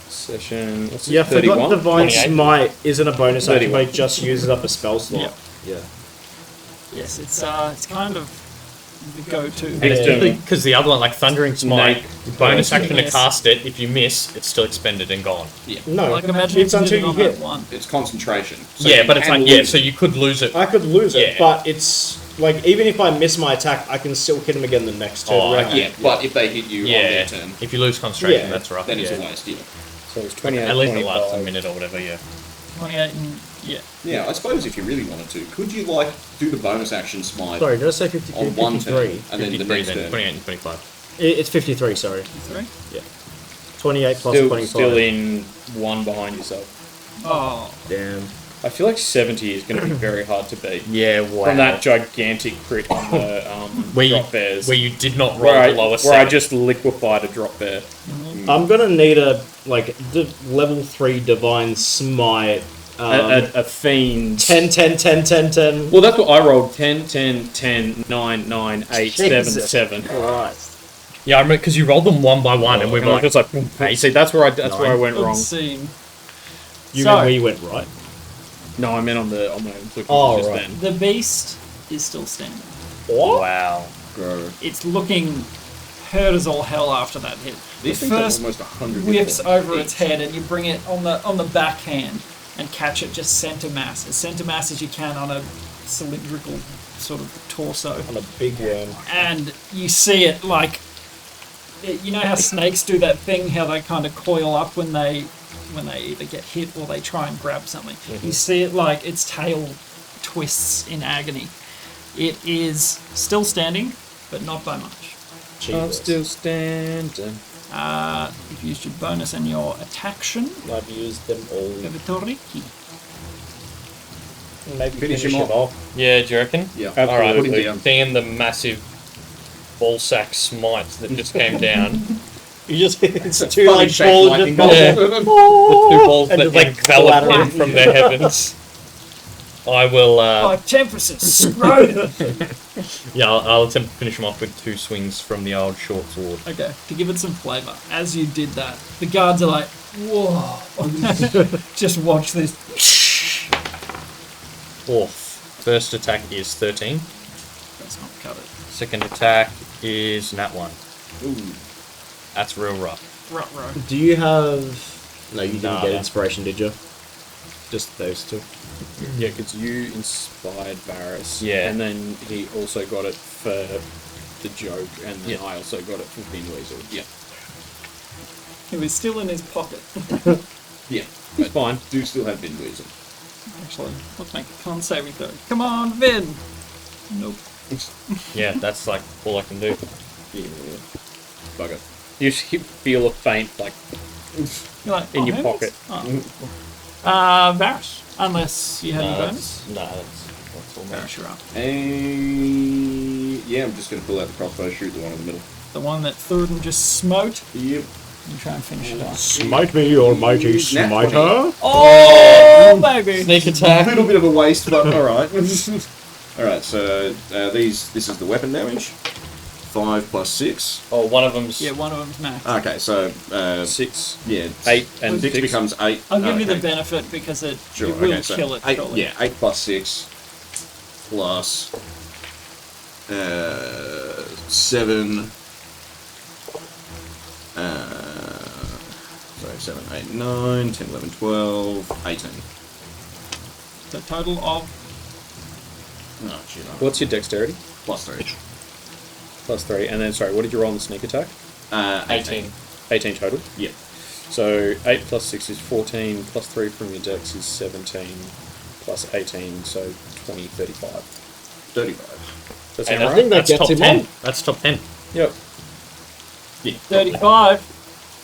session. What's it, Yeah, I forgot 31? Divine 28. Smite isn't a bonus action, 31. but it just uses up a spell slot. Yeah. Yeah. Yes, it's kind of the go-to. External. Because the other one, like Thundering Smite, bonus action to Yes. cast it. If you miss, it's still expended and gone. No, Like imagine it's if you until did it you on hit. that one. It's concentration. So Yeah, you but it's can like, yeah, lose so it. you could lose it. I could lose it, Yeah. but it's like even if I miss my attack, I can still hit him again the next turn. Oh, right? okay. Yeah, but if they hit you on Yeah, their turn, if you lose concentration, Yeah. that's rough. then it's yeah. a waste. Yeah. So it's 28, At least it 25. lasts a minute or whatever, yeah. 28 and yeah. Yeah, I suppose if you really wanted to, could you like do the bonus action smite Sorry, did I say 52? on one 53. turn and then the 53 next then, turn? 28 and 25. It's 53, sorry. 3? 28 plus Still, 25. still in one behind yourself. Oh, Damn. I feel like 70 is going to be very hard to beat. Yeah, wow. From that gigantic crit on the where you, drop bears. where you did not roll where I, the lowest where I seven. just liquefied a drop bear. I'm gonna need a like level 3 Divine Smite. A fiend. 10, 10, 10, 10, 10. Well, that's what I rolled. 10, 10, 10, 9, 9, 8, 7, Jesus 7. Christ. Yeah, I remember because you rolled them one by one, and we And were like, like, it's like, hey, see, that's where I went good wrong. scene. You So- mean where you went right? No, I meant on my looking Oh, just right. then. The beast is still standing. wow. Grow. It's looking hurt as all hell after that hit. These The things have first almost 100 whiffs hit over points its head, and you bring it on the backhand and catch it just center mass, as center mass as you can on a cylindrical sort of torso. On a big worm. And you see it like, you know how snakes do that thing, how they kind of coil up when they either get hit or they try and grab something. You see it like its tail twists in agony. It is still standing, but not by much. I'm still standing. You've used your bonus and your attaction. I've used them all. Ttrpg. Maybe Finish finish him him off. Yeah, do you reckon? Yeah, All right, put him down. seeing the massive ballsack smites that just came down, You just it's two Funny like shape balls lightning just Yeah. bolt. the two balls And that just, like, envelop clatter. him from the heavens. I will. Oh, Tempest scrotum. Yeah, I'll attempt to finish him off with 2 swings from the old short sword. Okay, to give it some flavour, as you did that, the guards are like, whoa. Just watch this. First attack is 13. That's not cut it. Second attack is nat 1. Ooh. That's real rough. Ruh-roh. Do you have? No, you didn't Nah, get no. inspiration, did you? Just those two. Yeah, because you inspired Varys. Yeah. And then he also got it for the joke, and then Yeah. I also got it for Bin Weasel. Yeah, It was still in his pocket. yeah. It's fine. Do still have Bin Weasel. Actually, let's make a con saving throw. Come on, Vin! Nope. Yeah, that's like all I can do. Yeah. Bugger. You feel a faint, like, You're like, in oh, your who pocket. is- Oh. Varys. Unless you had any bonus. That's all Varys, you're up. Yeah, I'm just going to pull out the crossbow, shoot the one in the middle. The one that Thurden just smote. Yep. And try and finish it off. Smite me, almighty smiter. Oh, baby! Sneak A attack. little bit of a waste, but alright. Alright, so this is the weapon damage. 5 plus 6. Oh, one of them's Yeah, one of them's max. Okay, so 6, yeah, 8, and 6 6 becomes 8. I'll give you the Okay. benefit because it Sure, will okay, so kill it. 8, surely. yeah, 8 plus 6 plus 7. Sorry, 7, 8, 9, 10, 11, 12, 18. The total of Oh, shit. What's your dexterity? Plus 3. Plus 3. And then, sorry, what did you roll on the sneak attack? 18. 18 total? Yeah. So 8 plus 6 is 14, plus 3 from your dex is 17, plus 18, so 20, 35. 35. That's Hey, right? I think that that's gets top him 10. on. That's top 10. Yep. 35.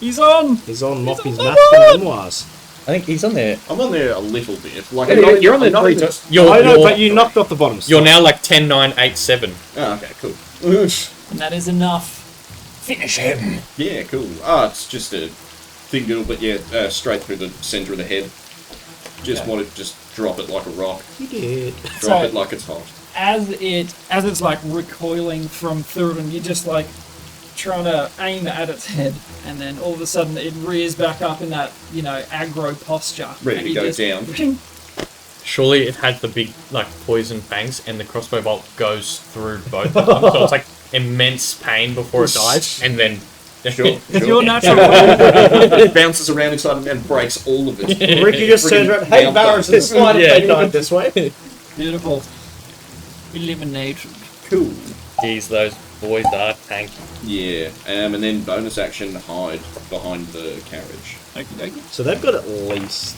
He's on. He's on Moppy's on maths the and board. memoirs. I think he's on there. I'm on there a little bit. Like, Yeah, I'm not you're on even- there I'm not 3 even- times. I know, but you knocked off the bottom. You're now like 10, 9, 8, 7. Oh, okay, cool. And that is enough. Finish him. Yeah, cool. Ah, it's just a thin little, but yeah, straight through the centre of the head. Just want to just drop it like a rock. You did. Drop So- it like it's hot. As it's like recoiling from Thurden, you're just like trying to aim at its head, and then all of a sudden it rears back up in that, aggro posture. Ready and to you go just- down. Surely it had the big like poison fangs, and the crossbow bolt goes through both of them, so it's like immense pain before it dies, and then Sure. With your natural It bounces around inside him and breaks all of it. Ricky just turns around. Hey, Barris, it's slide if they died this way. beautiful eliminated. Cool. Jeez, those boys are tanky. Yeah, and then bonus action, hide behind the carriage. Okie dokie. So they've got at least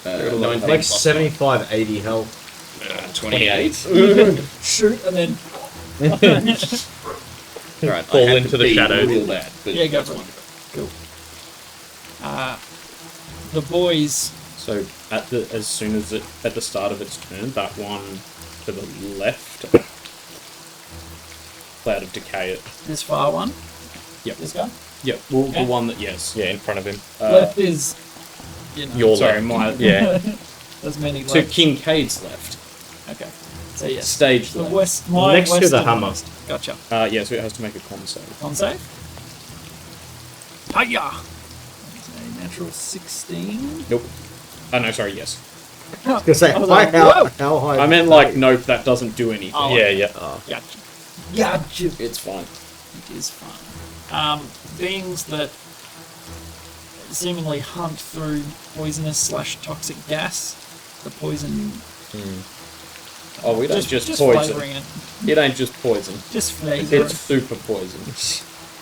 19 like plus 75, 80 health. 28. Shoot and then Alright, Fall I had into to the be shadows. real bad, but Yeah, go that's for it. wonderful. the boys. So as soon as at the start of its turn, that one to the left, Cloud of Decay it. This far one. Yep. This guy. Yep. Well, Okay. the one that yes. Yeah, in front of him. Left is. Your Sorry, left. my Yeah. There's many to left. Kincaid's left. Okay. So yes. Stage The left. west. My Next to the western hammer. west. Gotcha. Yeah, so it has to make a con save. On save. Hiya! That's a natural 16. Nope. Oh no, sorry. Yes. I was gonna say, I was like, how high? I meant like nope. That doesn't do anything. Oh, Yeah, yeah. Gotcha. Gotcha. It's fine. It is fun. Beings that seemingly hunt through poisonous / toxic gas. The poison. Oh, we don't just just poison. flavouring it. It ain't just poison. Just flavour. It's super poison.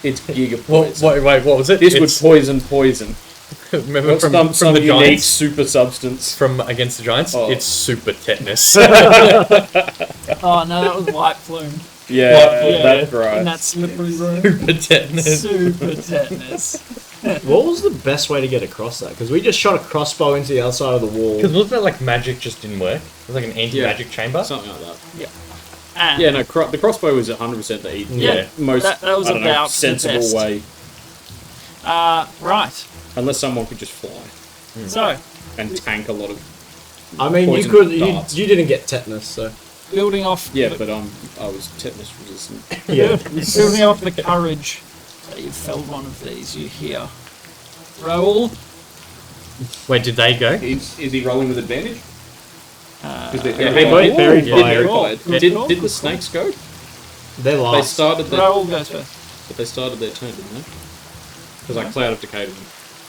It's giga What, poison. wait, what was it? This would It's- poison. remember What's from some the unique Giants? super substance? From Against the Giants? Oh. It's super tetanus. Oh no, that was white plume. Yeah, Yeah, that's right. in that slippery room. super tetanus. Super tetanus. What was the best way to get across that? Because we just shot a crossbow into the outside of the wall. Because wasn't that like magic just didn't work? It was like an anti-magic chamber? Something like that. And Yeah, no, the crossbow is 100% the Yeah, most that was I don't know, about the sensible best. way. Right. Unless someone could just fly So, and tank a lot of. I mean, Poison you darts. didn't get tetanus, so. building off. Yeah, but I was tetanus resistant. Yeah. Building off the courage that you've felled one of these, you hear. Roll. Wait, did they go? Is he rolling with advantage? Because they're Yeah, They terrified. both very Yeah. fire. Terrified. Good Did call, the good snakes go? They They last. started their, Roll goes first. but they started their turn, didn't they? Because I Cloud of Decay them.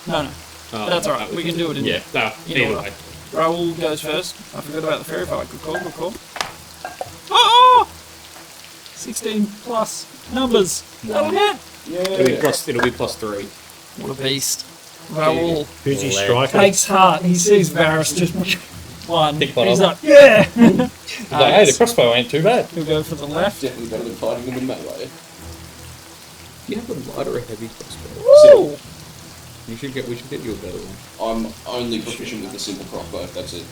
No. That's alright. We can do it in Yeah, no, in either order. way. Raoul goes first. I forgot about the fairy fight. Good call, good call. Oh! 16 plus numbers. That'll hit. It'll be plus 3. What a beast. Raoul Who's he Leg. striking? takes heart. He sees Varys just one. Pick one He's up. like, yeah! Like, hey, the crossbow ain't too bad. He'll go for the left. Definitely better than fighting them in melee. Do you have a light or a heavy crossbow? Woo! We should get you a better one. I'm only proficient with the simple crossbow, that's it.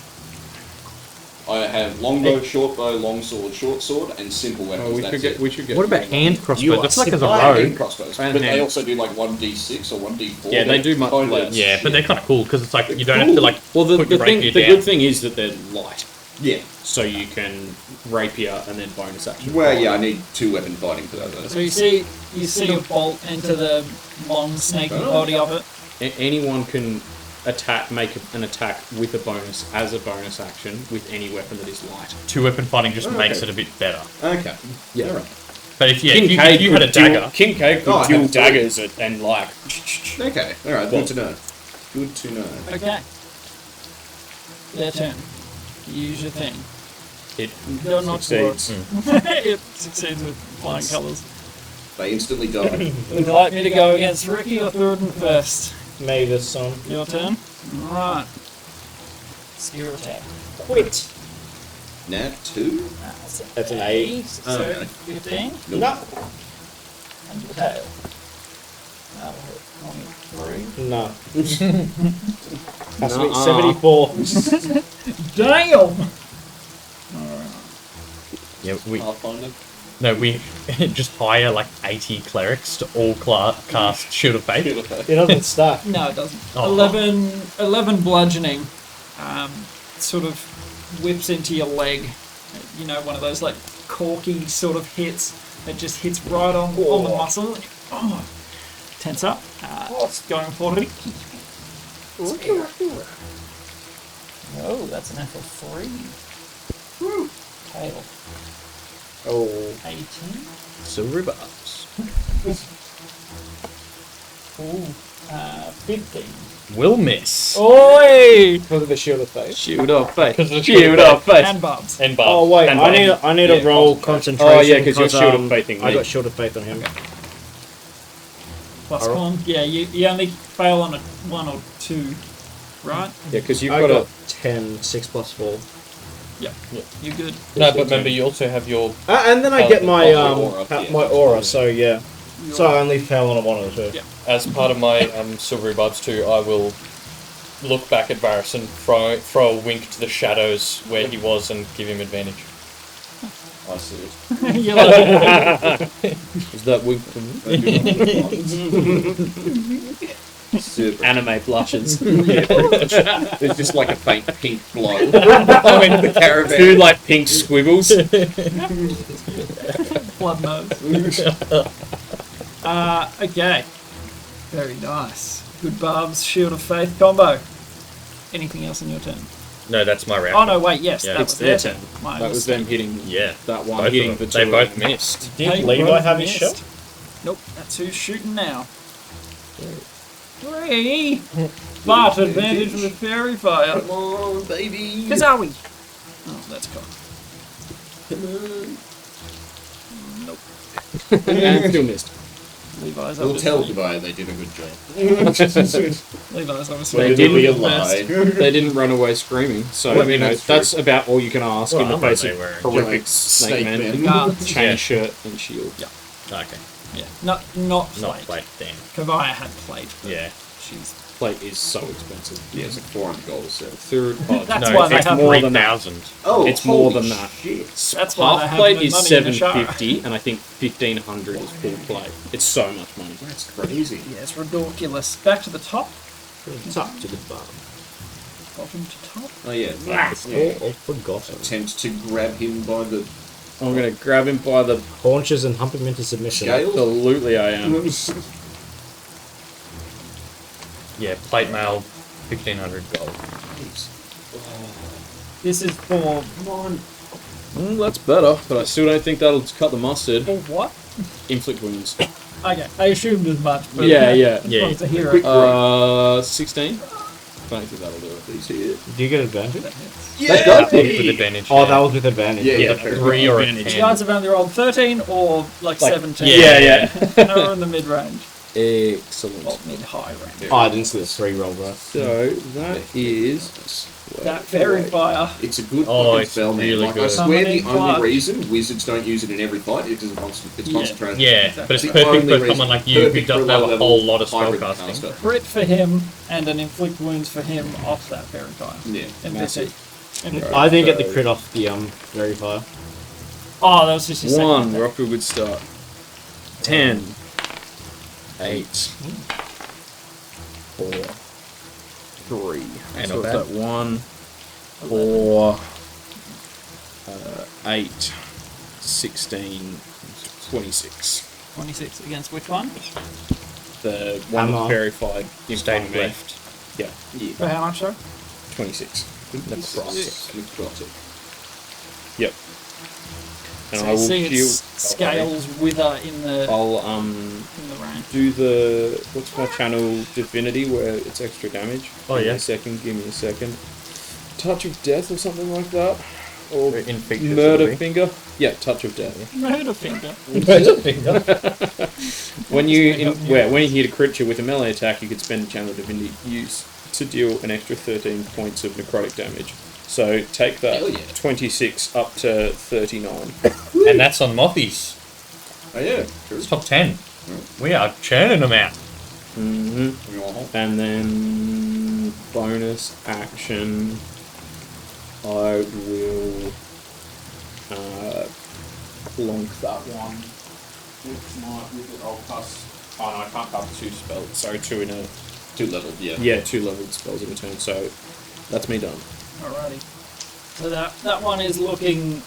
I have longbow, short bow, long sword, short sword, and simple weapons. Oh, we should get. What about hand crossbows? You That's are like as a I have rogue. hand crossbows, And but they hand. also do like 1d6 or 1d4. Yeah, they do much Kind of less. Yeah, but shit. they're kind of cool because it's like you don't have to like Well, the put your rapier the down. good thing is that they're light, Yeah. so you can rapier and then bonus action. Well, yeah, I need 2 weapon fighting for that. Though. So you see a bolt into the long snaky body of it. Anyone can make an attack with a bonus as a bonus action with any weapon that is light. 2 weapon fighting just makes it a bit better. Okay. Yeah. Alright. But if you Kincaid had a dagger, Kincaid could Oh, I dual have three. daggers and like. Okay. Alright, good to know. Good to know. Okay. Their turn. Use your thing. It No, not succeeds. it succeeds with flying colours. They instantly die. Would you like me to go against Ricky or Thurden first? Mavis, son. Your turn? Right. Spear attack. Quit. Nat 2? That's an 8. So, Okay. 15. No. And the tail. That'll hit 23. No. Has to be Nuh-uh. 74. Damn! yeah, Pathfinder? we just hire like 80 clerics to all cast Shield of Faith. It doesn't stack. No, it doesn't. Oh. 11 bludgeoning. Sort of whips into your leg. You know, one of those like corky sort of hits. It just hits right on the muscle. Oh. Tense up. Going for it. Oh, that's an apple 3. Tail. Oh. 18. Silvery bars. Ooh. 15. Will miss. Oi! Because of the shield of faith. Shield of faith. Because of the Shield of faith. And barbs. And Bob. Oh wait, and I need Yeah, to roll concentration. Oh, yeah, 'cause you're shield of faithing I me. got shield of faith on him. Plus con. Yeah, you only fail on a 1 or 2, right? Yeah, because you've I got got 10, 6 plus 4. Yep. You're good. No, but remember you also have your And then I Oh, get my aura, yeah. my aura. So yeah. So I only fell on a 1 or 2. Yeah. as part of my silvery barbs too. I will look back at Varys and throw a wink to the shadows where he was and give him advantage. I see it. You're like, Is that wink for me? Super. Anime blushes. There's just like a faint pink glow. I mean, the caravan. Two like pink squiggles. blood nose. Okay. Very nice. Good barbs, shield of faith combo. Anything else in your turn? No, that's my round. Oh no, wait, yes, Yeah. that It's was their their turn. turn. My That was mistake. them hitting. Yeah, That one both hitting of the them. two. They both missed. Did They Levi both have his missed. shot? Nope, that's who's shooting now. 3! But advantage with fairy fire. Come on, baby. Kazawi! Oh, that's gone. Nope. And still missed. Levi's We'll obviously, tell Dubai they did a good job. Levi's obviously They They didn't did the lie. They didn't run away screaming, so Well, you know that's that's about all you can ask in the Well, face they of were horrific giant snake snake men. men. Guards. Chain Yeah. shirt and shield. Okay, Yeah, not not plate. plate then. Kavaya had plate. But Yeah. she's. Plate is so expensive. Yeah, it's like 400 gold a set. Third. That's No, why they it's have more than that. 3,000. Oh, It's more holy than that. Shit. That's why they Half have plate no is money in the Shire. 750, and I think 1,500 is full plate. It's so much money. That's crazy. Yeah, it's ridiculous. Back to the top. Top to the bottom. Bottom to top. Oh, yeah. Oh, forgotten. Attempt to grab him by the I'm gonna grab him by the. Haunches and hump him into submission. scales. Absolutely, I am. Yeah, plate mail, 1,500 gold. This is for That's better, but I still don't think that'll cut the mustard. for what? Inflict wounds. Okay, I assumed as much. But Yeah, yeah. Just Yeah. wanted to hear it. 16. I don't think that'll do it. He's here. Do you get advantage? Yeah! That was with advantage. Oh, that was with advantage. Yeah, Yeah, fair 3 or a Advantage. The 10. odds have only rolled 13 or like 17. Yeah. Nowhere in the mid range. Excellent. Or mid high range. Oh, I didn't see the 3 roll, right? So that is. That fairy fire. It's a good Oh, fucking it's spell, man. really Like, I good. swear the Summoning only fire. reason wizards don't use it in every fight is because it's concentration. Yeah, but it's The perfect only for reason. someone like you who Perfect for doesn't have a low-level whole lot of hybrid spellcasting. caster. Crit for him and an inflict wounds for him off that fairy fire. Yeah. And that's it. I didn't get the crit off the verifier. Oh, that was just your second. One, we're off to a good start. 10. 8. 4. 3. And So not it's that 1, 4, 8, 16, 26. 26 against which one? The one Hammer. that's verified in Stayed front me. left. Yeah, For how much, sorry? 26. Necrotic. Yep. And So I you will see shield. its scales wither in the I'll rain. do the what's my channel divinity where it's extra damage. Oh, Give me yeah. a second. Give me a second. Touch of death or something like that. Or In features, murder it'll be. finger. Yeah, touch of death. Murder finger. When you when you hit a creature with a melee attack, you could spend a channel divinity use to deal an extra 13 points of necrotic damage. So take that Hell yeah. 26 up to 39. And that's on Mothies. Oh yeah, true. It's top 10. We are churning them out. Mm-hmm. And then bonus action, I will plonk that one with it. I'll cast. Oh no, I can't cast 2 spells. Sorry, 2 in a 2 leveled, yeah. yeah 2 leveled spells in a turn. So that's me done. Alrighty. So that one is looking,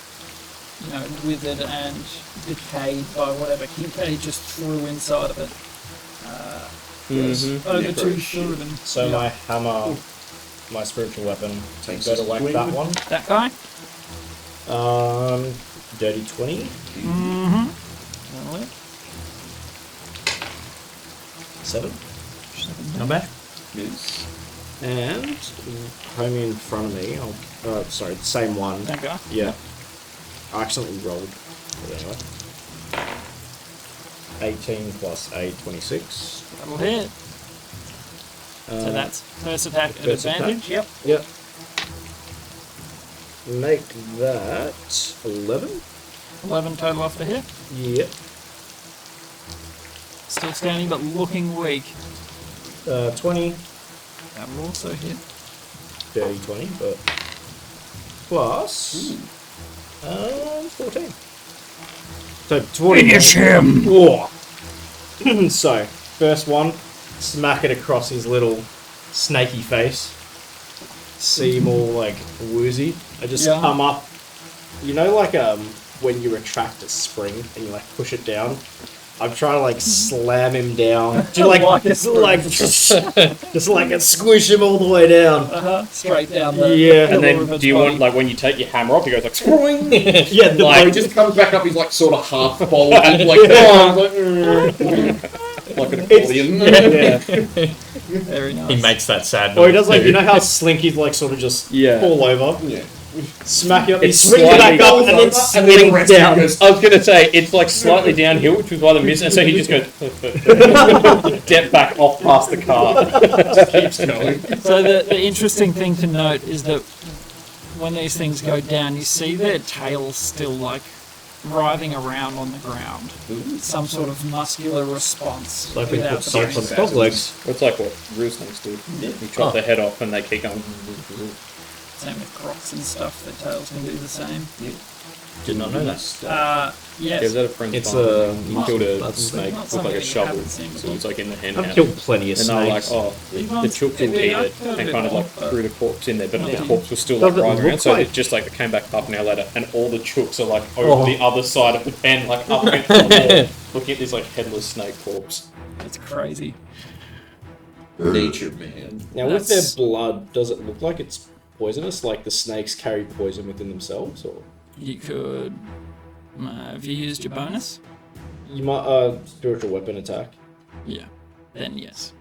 withered and decayed by whatever Kincaid just threw inside of it. Mm-hmm. Over to Necro Shurin. So Yeah. my hammer, my spiritual weapon, Takes go to us whack swing. that one. That guy? Dirty 20. Mm-hmm. 7. Not bad. Miss. And homie in front of me. Sorry, the same one. That guy? Yeah. I accidentally rolled. But anyway. 18 plus 8, 26. That'll hit. So that's first attack at first advantage. Yep. Yep. Make that 11. 11 total off the hit. Yep. Still standing but looking weak. 20. That will also hit. Dirty 20, but plus 14. So 20. Finish him! Whoa. So, first one, smack it across his little snaky face. See him all like woozy. I just Yeah. come up. You know, like when you retract a spring and you like push it down. I'm trying to like slam him down. Do you, like just like squish him all the way down. Straight down the Yeah. And lower of then its do you body. want, like, when you take your hammer off, it goes like, swing! Yeah, the Like, like, he just comes back up, he's like sort of half folded, like, like an accordion. yeah. Very nice. He makes that sad Or he noise does like too. you know how Slinky's like sort of just Yeah. fall over, Yeah. smack it up, he It's swings back slightly- up and then and then slings rest down. goes- I was going to say, it's like slightly downhill, which was why the miss, and so he just goes, step back off past the car. Just keeps going. So the interesting thing to note is that when these things go down, you see their tails still like writhing around on the ground. Some sort of muscular response. Like we without put salt on brain. dog legs. It's like what real snakes do. You chop their head off and they keep going. Same with crocs and stuff. Their tails can do the same. Did not know that. Yeah, Yes. was that a friend's It's farm? a- He killed a that's- snake not with like a something shovel. you haven't seen So it's like in the hen I've house. killed plenty of And they were like, snakes. oh, the chook will eat it, and kind of like threw the corpse in there, but the corpse was still like Does it writhing look around. So like- it just like it came back half an hour later, and all the chooks are like over Oh. the other side of the pen, like up against the wall, looking at this like headless snake corpse. It's crazy. Nature, man. Now with their That's- blood, does it look like it's poisonous? Like the snakes carry poison within themselves, or You could. Have you used your bonus? you might spiritual weapon attack. Yeah. Then yes.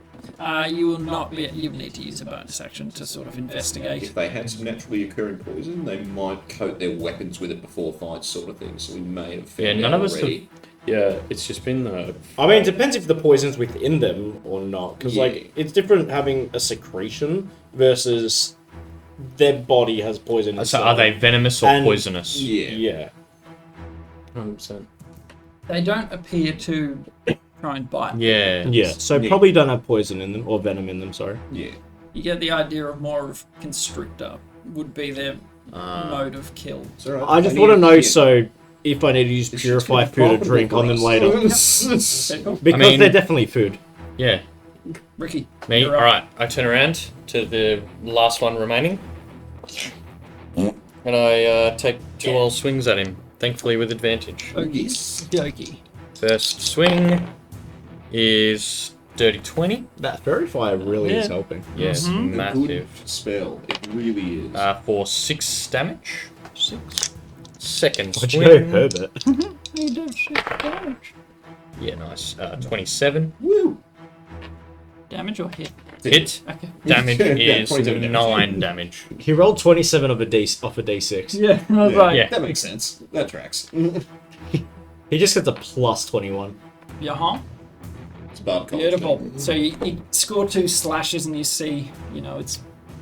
You will not be. You need to use a bonus action to sort of investigate. If they had some naturally occurring poison, they might coat their weapons with it before fights, sort of thing. So we may have found Yeah, none out of us already. Yeah, it's just been I mean, it depends if the poison's within them or not, because Yeah. like it's different having a secretion versus their body has poison. So inside. are they venomous or And- poisonous? Yeah. Yeah. 100%. They don't appear to try and bite. Yeah. Yeah. So Yeah. probably don't have poison in them or venom in them. Sorry. Yeah. You get the idea of more of constrictor would be their mode of kill. It's alright. I just need want to know, yeah. so if I need to use It's purify just food or profitable drink for on them us. later. Because I mean- they're definitely food. Yeah. Ricky, Me? you're up. Alright, I turn around to the last one remaining. And I take 2 all swings at him, thankfully with advantage. Okie dokie. First swing is dirty 20. That fairy fire really is Yeah. helping. Yes, Good massive. spell. It really is. For 6 damage. 6. Second What'd you swing. go, Herbert? You do shit damage. Yeah, nice. 27. Woo! Damage or hit? Hit. Okay. Damage Yeah, is 27 9 damage. He rolled 27 of off a d6. Yeah, I was like, Yeah. That makes sense. That tracks. He just gets a plus 21. yeah, huh? It's bad college. Beautiful. So you score 2 slashes and you see, its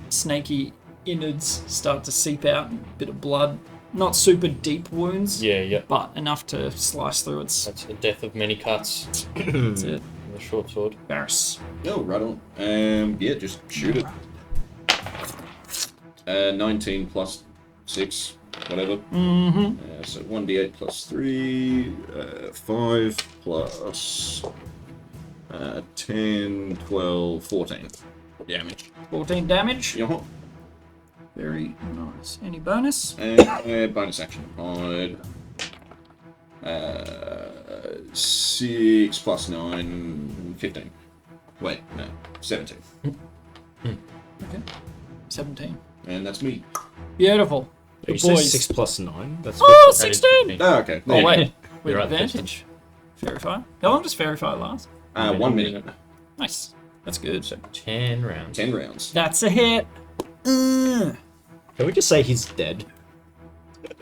snaky innards start to seep out, a bit of blood. Not super deep wounds, Yeah. but enough to slice through its. That's a death of many cuts. That's it. The short sword. Barris. Oh, right on. Yeah, just shoot it. 19 plus 6, whatever. Mm-hmm. So 1d8 plus 3, 5 plus 10, 12, 14 damage. 14 damage. Yeah. Very nice. Any bonus? And bonus action. Hide. 6 plus 9, 15. Wait, no, 17. 17. And that's me. Beautiful. You Good said boys. 6 plus 9? That's Oh, That is 16! 15. Oh, okay. Oh, wait. With You're right, advantage. Fairy fire. How long does fairy fire last? 1 minute. Nice. That's good. So 10 rounds. 10 rounds. That's a hit. Can we just say he's dead?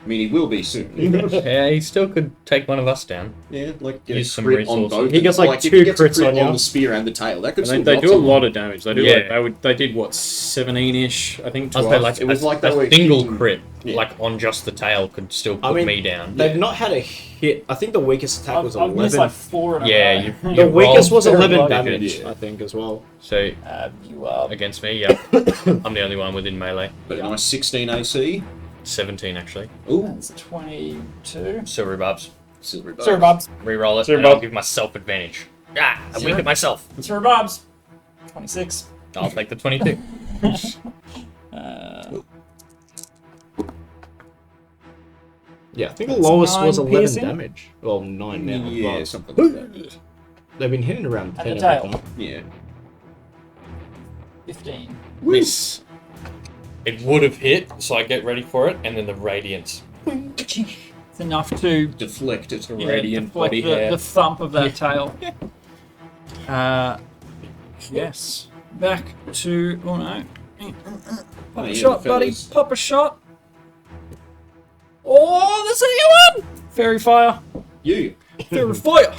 I mean, he will be soon. Yeah, he still could take one of us down. Yeah, like get Use a some crit on resources. both. He gets, like, if 2 he gets a crits crit on you. the spear and the tail. That could They, still they knock do a someone. lot of damage. They do Yeah. they did what 17ish, I think. I was To us. like, It was a, like they a were single hitting- crit, Yeah. like on just the tail, could still put I mean, me down. They've not had a hit. I think the weakest attack was I've 11. missed like 4 in a Yeah, row. you The weakest rolled was very 11 low damage, digits. I think, as well. So You are. against me, yeah, I'm the only one within melee. But a nice 16 AC. 17 actually. Ooh, That's 22. Silvery barbs. silver bar. Silver Bobs. Reroll it, Silver and I'll barb. give myself advantage. Ah, I wink at myself. Silver Bobs. 26. I'll take the 22. Yeah, I think the That's lowest 9 was 11 piercing? damage. Well, 9 now. Yeah, but something like that. they've been hitting around At 10 the every tail. time. Yeah. 15. Miss. It would have hit, so I get ready for it, and then the radiance. It's enough to Deflect it. Radiant deflect body the, hair. the thump of that tail. Yes. Back to. Oh no. Pop a yeah, shot, the buddy. fellas. Pop a shot. Oh, the second one! Fairy fire. You. Fairy fire.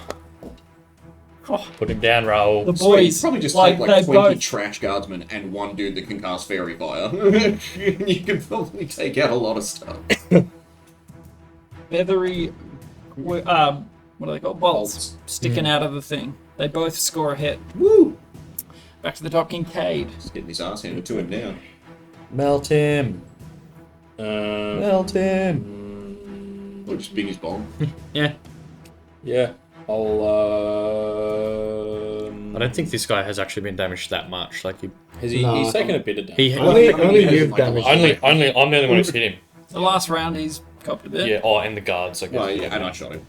Oh, Put him down, Raoul. the You boys. probably just like, take they like 20 both. trash guardsmen and one dude that can cast fairy fire. You could probably take out a lot of stuff. Feathery. What are they called? Bolts. Sticking out of the thing. They both score a hit. Woo! Back to the top, Kincaid. Just getting his ass handed to him now. Melt him. Melt him. Or just bing his bomb. Yeah. Yeah. I'll. I don't think this guy has actually been damaged that much. Like Has he? No. He's taken a bit of damage. he Only I mean, he you've has, like, a damaged. lot. I'm the only one who's hit him. The last round, he's copped a bit. Yeah. Oh, and the guards. I guess. Well, yeah, and I shot him.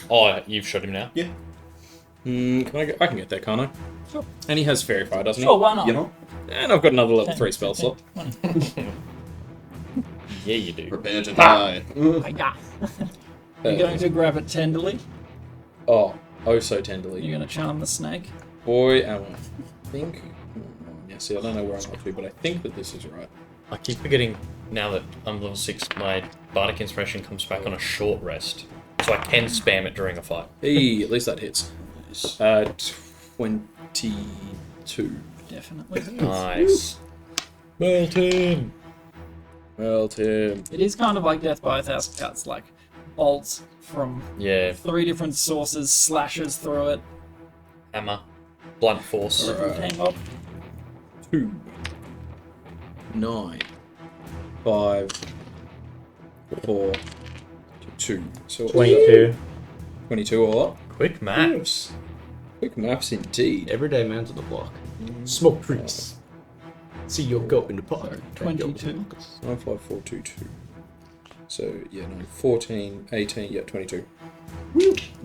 Oh, you've shot him now. Yeah. I can get that, can't I? Sure. And he has fairy fire, doesn't he? Sure, why not? You know? And I've got another level 3 spell slot. Yeah, you do. Prepare to die. Hiya. You're going to grab it tenderly. Oh so tenderly. You're going to charm the snake. Boy, I think. Yeah, see, I don't know where I'm up to, but I think that this is right. I keep forgetting now that I'm level 6, my Bardic Inspiration comes back on a short rest. So I can spam it during a fight. Hey, at least that hits. 22. Definitely. Nice. Melt him. Melt him. It is kind of like Death by 1,000 Cuts, like bolts from Yeah. 3 different sources, slashes through it. Hammer. Blunt force. Hang up. 2. 9. 5. 4, 2. So 22. 22 all up. Quick maps. Quick maths indeed. Everyday man to the block. Smoke trees. See your goat in the park. 22. 9, 5, 4, 2, 2. So, yeah, no, 14, 18, yeah, 22.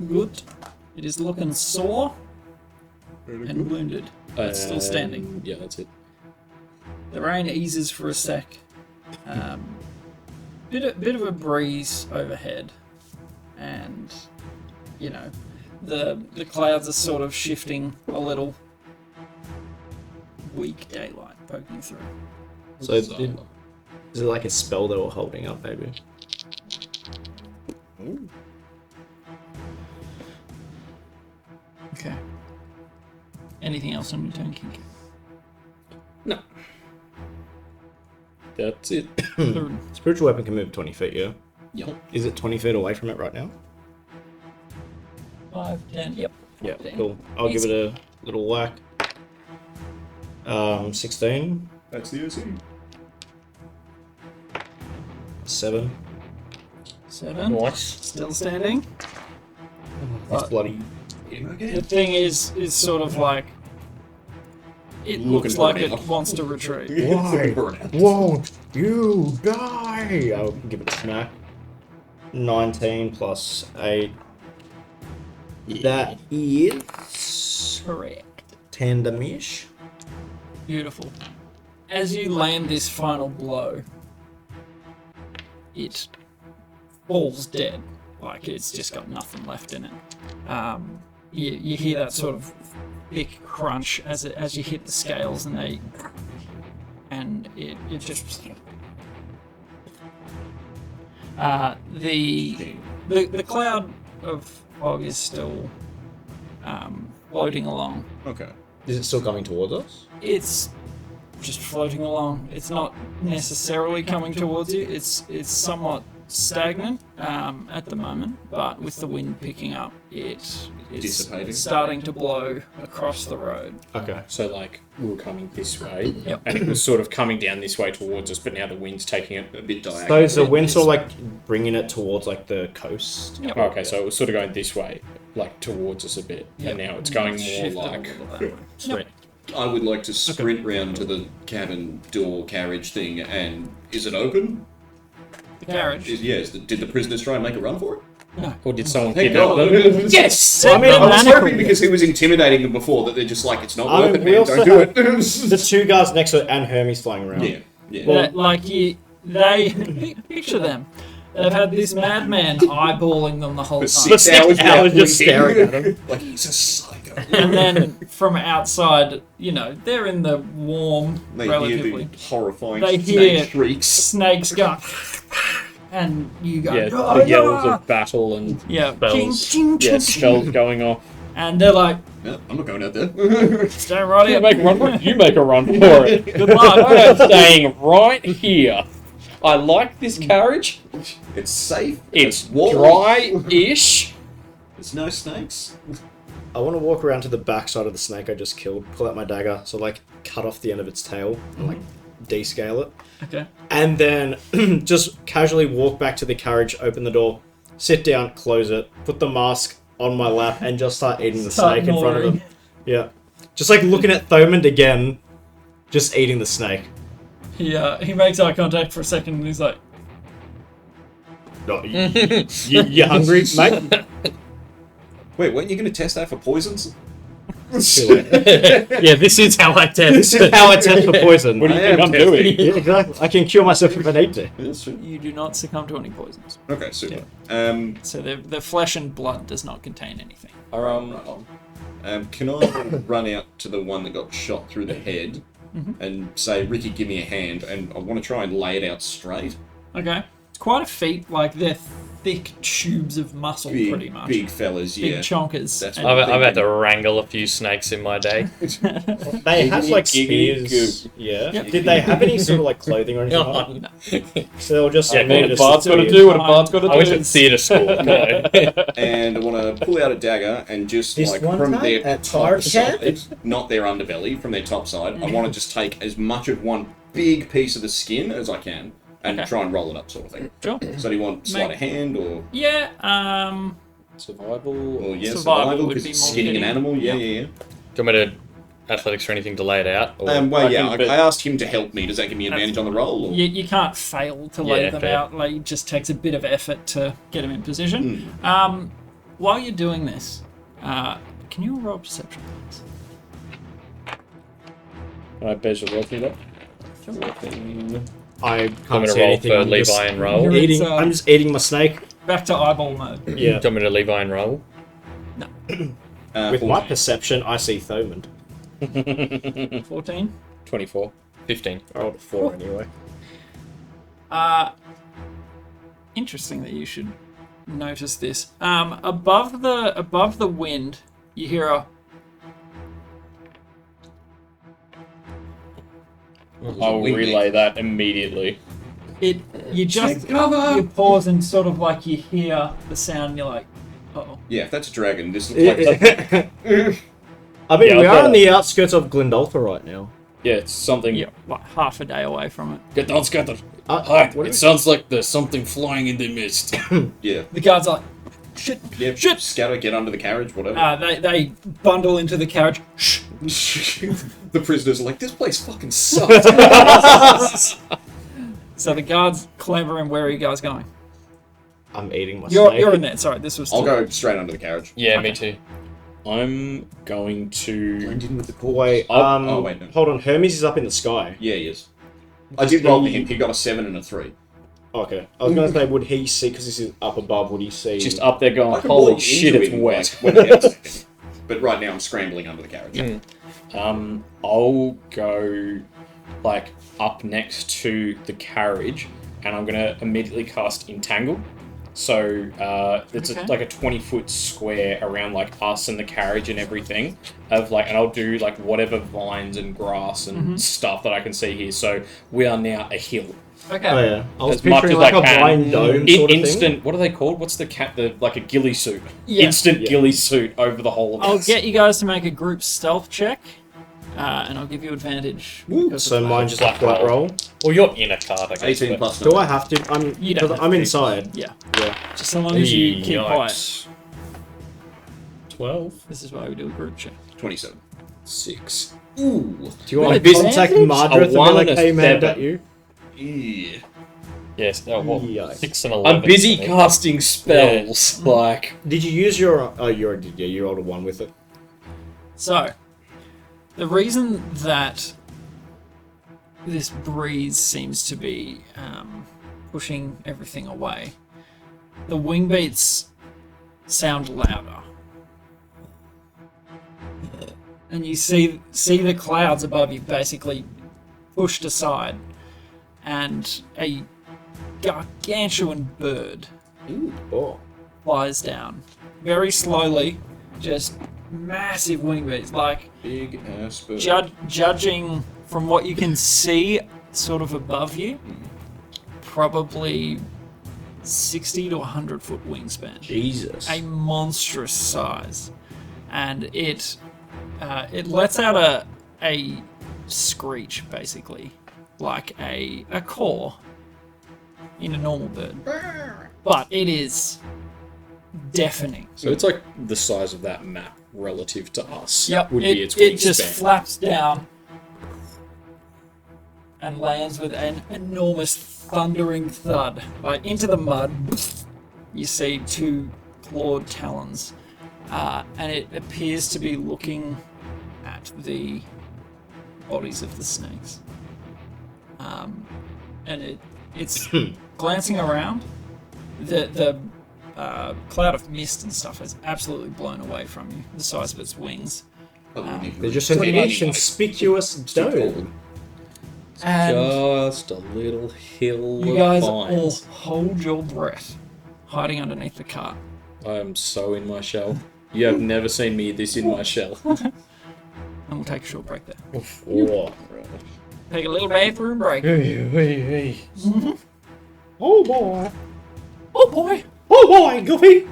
Good. It is looking sore and wounded, but still standing. Yeah, that's it. The rain eases for a sec. Bit of a breeze overhead, and you know the clouds are sort of shifting a little. Weak daylight poking through. So is it like a spell they were holding up, maybe? Okay. Anything else on your turn, Kinky? No. That's it. Spiritual weapon can move 20 feet, yeah? Yep. Is it 20 feet away from it right now? 5, 10, yep. Yeah, 10. cool. I'll give it a little whack. 16. That's the OC. 7. 7. Nice. Still standing. That's bloody. The thing is sort of like it looks like it wants to retreat. Why won't you die? I'll give it a smack. 19 plus 8. That is Correct. 10 damage. Beautiful. As you land this final blow, it falls dead. Like it's just got nothing left in it. You hear that sort of thick crunch as you hit the scales, and it just the cloud of fog is still floating along. Okay. Is it still coming towards us? It's just floating along. It's not necessarily coming towards you. It's somewhat stagnant at the moment, but with the wind picking up, it's Dissipating. starting to blow across the road. Okay. So, like, we were coming this way, Yep. and it was sort of coming down this way towards us, but now the wind's taking it a bit So diagonal. is the wind sort of like bringing it towards like the coast? Yep. Okay, so it was sort of going this way, like towards us a bit, and now it's going more Shifted a like. little that way. Sweet. I would like to sprint round to the cabin door carriage thing, and is it open? The carriage. Did the prisoners try and make a run for it? Or did someone Thank kidnap God. them? Yes! I mean, I was manacle. hoping because he was intimidating them before that they're just like, it's not I worth mean, it, we man, also don't do it. The two guards next to it and Hermes flying around. Yeah, yeah. That, like they picture them. They've had this madman eyeballing them the whole For time. 6 hours hours without just staring at blinking. Like, he's a psycho. And then from outside, they're in the warm, They relatively. hear the horrifying They snake hear shrieks. snakes go, and you go, Yeah, "Oh, the yells yeah." of battle and Yeah, Spells. ching, ching, yeah, ching. spells going off. And they're like, No, I'm not going out there. stay right You here. make a run for it. You make a run for it. Good luck. I'm staying right here. I like this carriage. It's safe. It's warm. dry-ish. There's no snakes. I want to walk around to the back side of the snake I just killed, pull out my dagger, so like cut off the end of its tail and like descale it. Okay. And then just casually walk back to the carriage, open the door, sit down, close it, put the mask on my lap, and just start eating the Start snake in front of gnawing. them. Yeah. Just like looking at Thomond again, just eating the snake. He makes eye contact for a second, and he's like, No, you hungry, mate? Wait, weren't you going to test that for poisons? yeah, this is how I test. This is how I test for poison. What do you I think am I'm doing? Yeah, exactly. I can cure myself if I need to. That's true. You do not succumb to any poisons. Okay, super. So their flesh and blood does not contain anything. Can I run out to the one that got shot through the head and say, Ricky, give me a hand, and I want to try and lay it out straight? Okay. It's quite a feat. Like, they're thick tubes of muscle, pretty much. Big fellas, Big yeah. chonkers. That's And- what I've had to wrangle a few snakes in my day. They had like giggity, spears. Yeah. Yep. Did they have any sort of like clothing or anything like that? So they were just Yeah, more the just Bard's got to spears. do what a bard's got to I was do. at theatre school. No. And I want to pull out a dagger and just This like one from time their at top Target? side, not their underbelly, from their top side, I want to just take as much of one big piece of the skin as I can and Okay. try and roll it up, sort of thing. Sure. So do you want sleight of hand or Yeah. Survival. yeah, Survival survival would because be it's more skinning an fitting. animal? Yeah. Do you want me to athletics or anything to lay it out? Or... Well, I yeah, can, but- I asked him to help me. Does that give me advantage on the roll? Or? You can't fail to lay Yeah, them fair. out. Like, it just takes a bit of effort to get them in position. While you're doing this, can you roll perception, please? Can I measure roll through that? 14. I I'm can't going to see roll anything. for I'm just Levi and roll. You're- eating. It's, I'm just eating my snake. Back to eyeball mode. Yeah. Do you want me to Levi and roll? With my perception, I see Thomond. 14. 24. 15. I rolled a 4 anyway. Interesting that you should notice this. Above the wind, you hear a I'll relay that immediately. you pause and sort of like you hear the sound and you're like, uh-oh. Yeah, if that's a dragon, this looks like... I mean, Yeah, we I've are got on the outskirts of Glendolfa right now. Yeah, it's something. You're like half a day away from it. Get down, scatter. What It sounds like there's something flying in the mist. Yeah. The guards are like, shit, Yeah, shit. scatter, get under the carriage, whatever. They bundle into the carriage. Shh. The prisoners are like, this place fucking sucks. So the guards clamber in. Where are you guys going? I'm eating my You're snake. in there. Sorry, this was. I'll go straight under the carriage. Yeah, Okay. me too. I'm going to. Blend in with the corpse. Wait, Oh, wait, no. hold on. Hermes is up in the sky. Yeah, he is. I did roll for him. He got a 7 and a 3. Okay. I was going to say, would he see, because this is up above, would he see... Just up there I going, could holy walk shit, into it's him, wet. like, when he gets there. But right now I'm scrambling under the carriage. I'll go like up next to the carriage, and I'm gonna immediately cast Entangle. So it's Okay. like a 20-foot square around like us and the carriage and everything. Of like, and I'll do like whatever vines and grass and stuff that I can see here. So we are now a hill. Okay. Oh, yeah. I was As much picturing as like I a can. blind dome sort of Instant. thing. What are they called? What's the cat? The like a ghillie suit. Yeah. Instant Yeah. ghillie suit over the whole of I'll us. get you guys to make a group stealth check, and I'll give you advantage. because So of mine that. just a flat roll. Well, you're in a card, I guess. 18 but- plus Do 9. I have to? You don't have I'm to. inside. Yeah. Yeah. Just so long as you keep quiet. Yikes. 12. This is why we do a group check. 27. 6. Ooh. Do you want With to contact advantage? Margaret and be 1 like, and a hey, man, 7. at you? Yeah. Yes, what? Yikes. 6 and 11. I'm busy I think. casting spells. Like, Did you use your... Oh, you already did. Yeah, you rolled a 1 with it. So, the reason that this breeze seems to be pushing everything away, the wing beats sound louder. And you see the clouds above you basically pushed aside, and a gargantuan bird Oh. flies down very slowly, just massive wing beats, like Big ass bird. judging from what you can see sort of above you, probably 60 to 100 foot wingspan. Jesus. A monstrous size. And it lets out a screech, basically, like a caw in a normal bird. But it is deafening. so it's like the size of that map relative to us. Yep, Would it, be its it just wingspan. flaps down and lands with an enormous thundering thud. Like into the mud, you see two clawed talons, and it appears to be looking at the bodies of the snakes. And it's glancing around. The cloud of mist and stuff has absolutely blown away from you. The size of its wings. They're just an Pretty much. inconspicuous dome. And Just a little hill you of guys all vines. hold your breath, hiding underneath the cart. I am so in my shell. You have never seen me this in my shell. And we'll take a short break there. Oh. Take a little bathroom break. Oh, boy. Oh boy! Oh, boy, Goofy.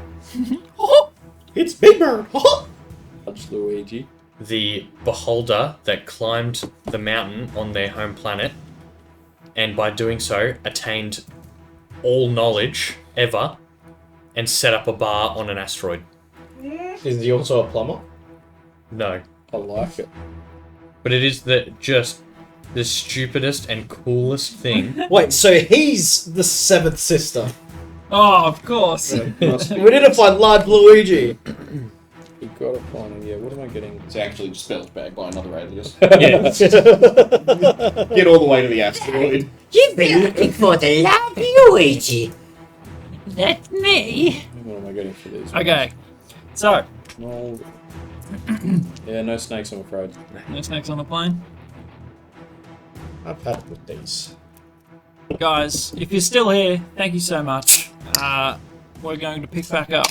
It's Big Bird. Touch Luigi. The beholder that climbed the mountain on their home planet and by doing so, attained all knowledge ever, and set up a bar on an asteroid. Is he also a plumber? No. I like it. But it is just the stupidest and coolest thing. Wait, so he's the seventh sister. Oh, of course. We didn't find large Luigi. You've got to find him. Yeah, what am I getting? It's actually just spelled back by another alias. Yeah. Get all the way to the asteroid. You've been looking for the large Luigi. That's me. What am I getting for these? Okay, so No. Yeah, no snakes, I'm afraid. no snakes on the plane. I've had it with these. Guys, if you're still here, thank you so much. We're going to pick back up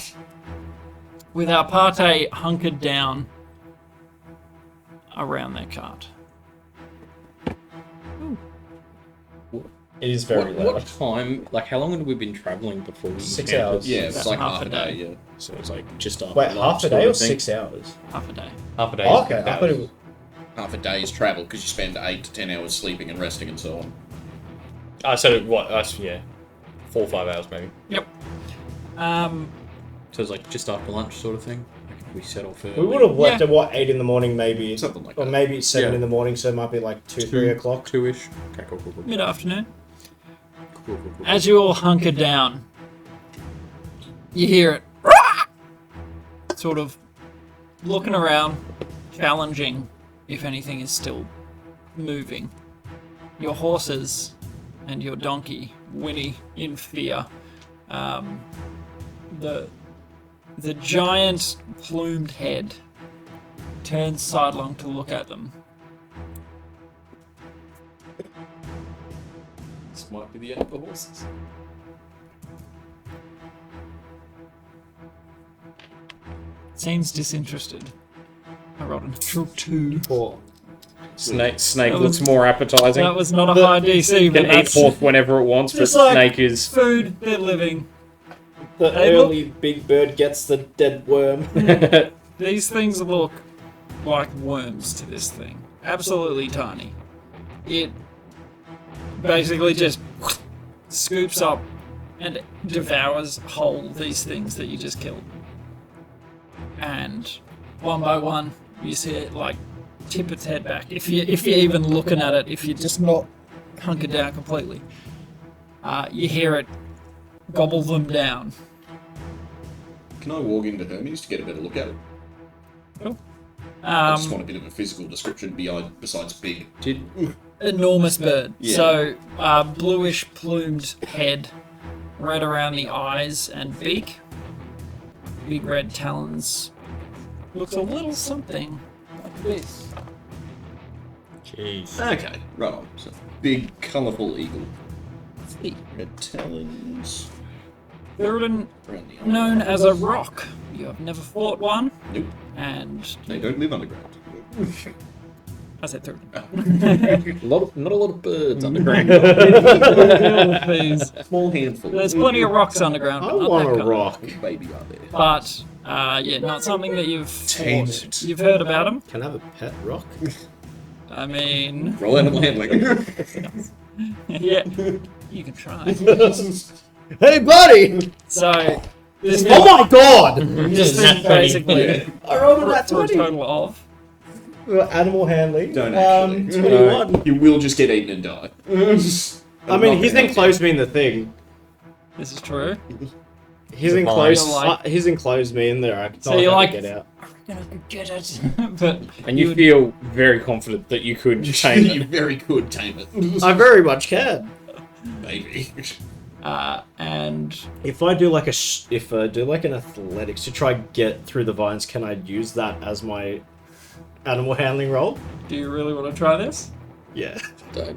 with our party hunkered down around their cart. It is very loud. What time? Like, how long have we been travelling before we 6 encountered- hours. Yeah, it's About like half half a a day, day. yeah. So it's like just after Wait, lunch half a day sort or of thing. 6 hours? Half a day. Half a day. Oh, okay, I thought it was... Half a day's travel because you spend 8 to 10 hours sleeping and resting and so on. I said what? Yeah, 4 or 5 hours maybe. Yep. So it's like just after lunch sort of thing. Like if we set off early. We would have left Yeah. at what, 8 in the morning maybe? Something like Or that. maybe 7 Yeah. in the morning, so it might be like 2, 3 o'clock. 2-ish. Okay, cool. Mid-afternoon. Cool. As you all hunker down, you hear it. Sort of looking around, challenging if anything is still moving. Your horses and your donkey whinny in fear. The giant plumed head turns sidelong to look at them. This might be the end of the horses. Seems disinterested. I rolled a natural 2. Or Snake That looks was- more appetizing. That was not a high DC, but Can eat that's forth whenever it wants, but just like- snake is. food. They're living. the Hey, early big bird gets the dead worm. These things look like worms to this thing. Absolutely tiny. It basically just scoops up and devours whole these things that you just killed. And one by one, you see it like tip its head back. If you're even looking at it, if you're just not hunkered down completely, you hear it gobble them down. Can I walk into Hermes to get a better look at it? I just want a bit of a physical description besides big. Enormous bird. Yeah. So, bluish plumed head, red around the eyes and beak, big red talons. Looks a little something like this. Jeez. Okay, right on. So, big, colourful eagle. Red talons. Thurin, Around the eye. known as a rock. You have never fought one, Nope, and they don't live underground. I said Thurin. Not a lot of birds underground. Please. Small handful. There's plenty of rocks underground, I but not want that a kind. rock. Baby out there. But yeah, not something that you've Tame fought. it. You've heard about them. Can I have a pet rock? I mean, Roll animal handling. yeah, you can try. Hey, buddy! So this Oh my god! this thing basically I rolled a for nat a 20. total of Animal handling. Don't actually. 21. You will just get eaten and die. I mean, he's enclosed me in the thing. this is true. He's The enclosed. vine. He's enclosed me in there. I So you're like- get out. I reckon I could get it, but And you feel very confident that you could tame You it. very could tame it. I very much can. Maybe. and If I do like if I do like an athletics to try get through the vines, can I use that as my animal handling roll? do you really want to try this? Yeah.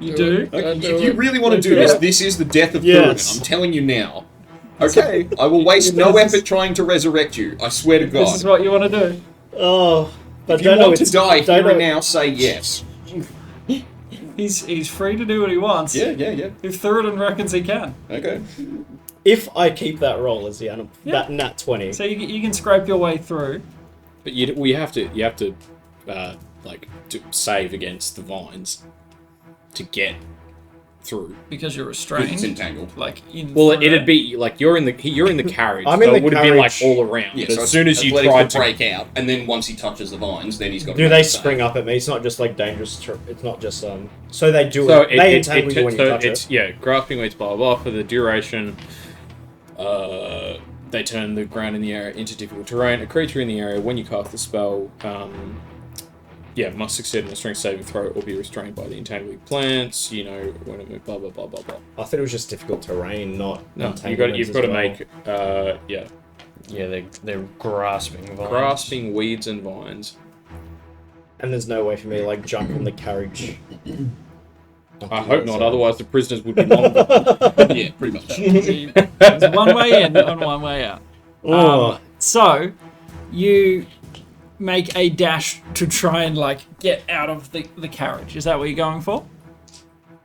You do? If you really want to do this, this is the death of Yes. Thurin. I'm telling you now. Okay, I will waste no effort trying to resurrect you. I swear to This is God. what you want to do. Oh, but If you don't know want to it's die don't here know- and now, say yes. He's free to do what he wants. Yeah. If Thurin reckons he can. Okay. If I keep that roll as the animal, Yeah. that nat 20. So you can scrape your way through. But you have to like to save against the vines to get through. Because you're Because restrained. it's entangled. Like in. Well, front of it'd it. be like you're in the carriage. I'm so in the it would have been like carriage. all around. Yeah, but so as soon as you athletic tried to to break out, and then once he touches the vines, then he's got. Do to they make a save. spring up at me? It's not just like dangerous. It's not just So they do So it. They entangle you when you touch it. Yeah, grasping weights, blah blah blah. For the duration, they turn the ground in the area into difficult terrain. A creature in the area, when you cast the spell, must succeed in a strength saving throw or be restrained by the entangling plants. You know, when it blah blah blah blah blah. I thought it was just difficult terrain, not No, entanglements you've as got to well. make Yeah, they're grasping vines. grasping weeds and vines. And there's no way for me to like jump on the carriage. I hope not, otherwise the prisoners would be longer. Yeah, pretty much. There's one way in and one way out. Oh. So, you make a dash to try and like get out of the carriage. Is that what you're going for?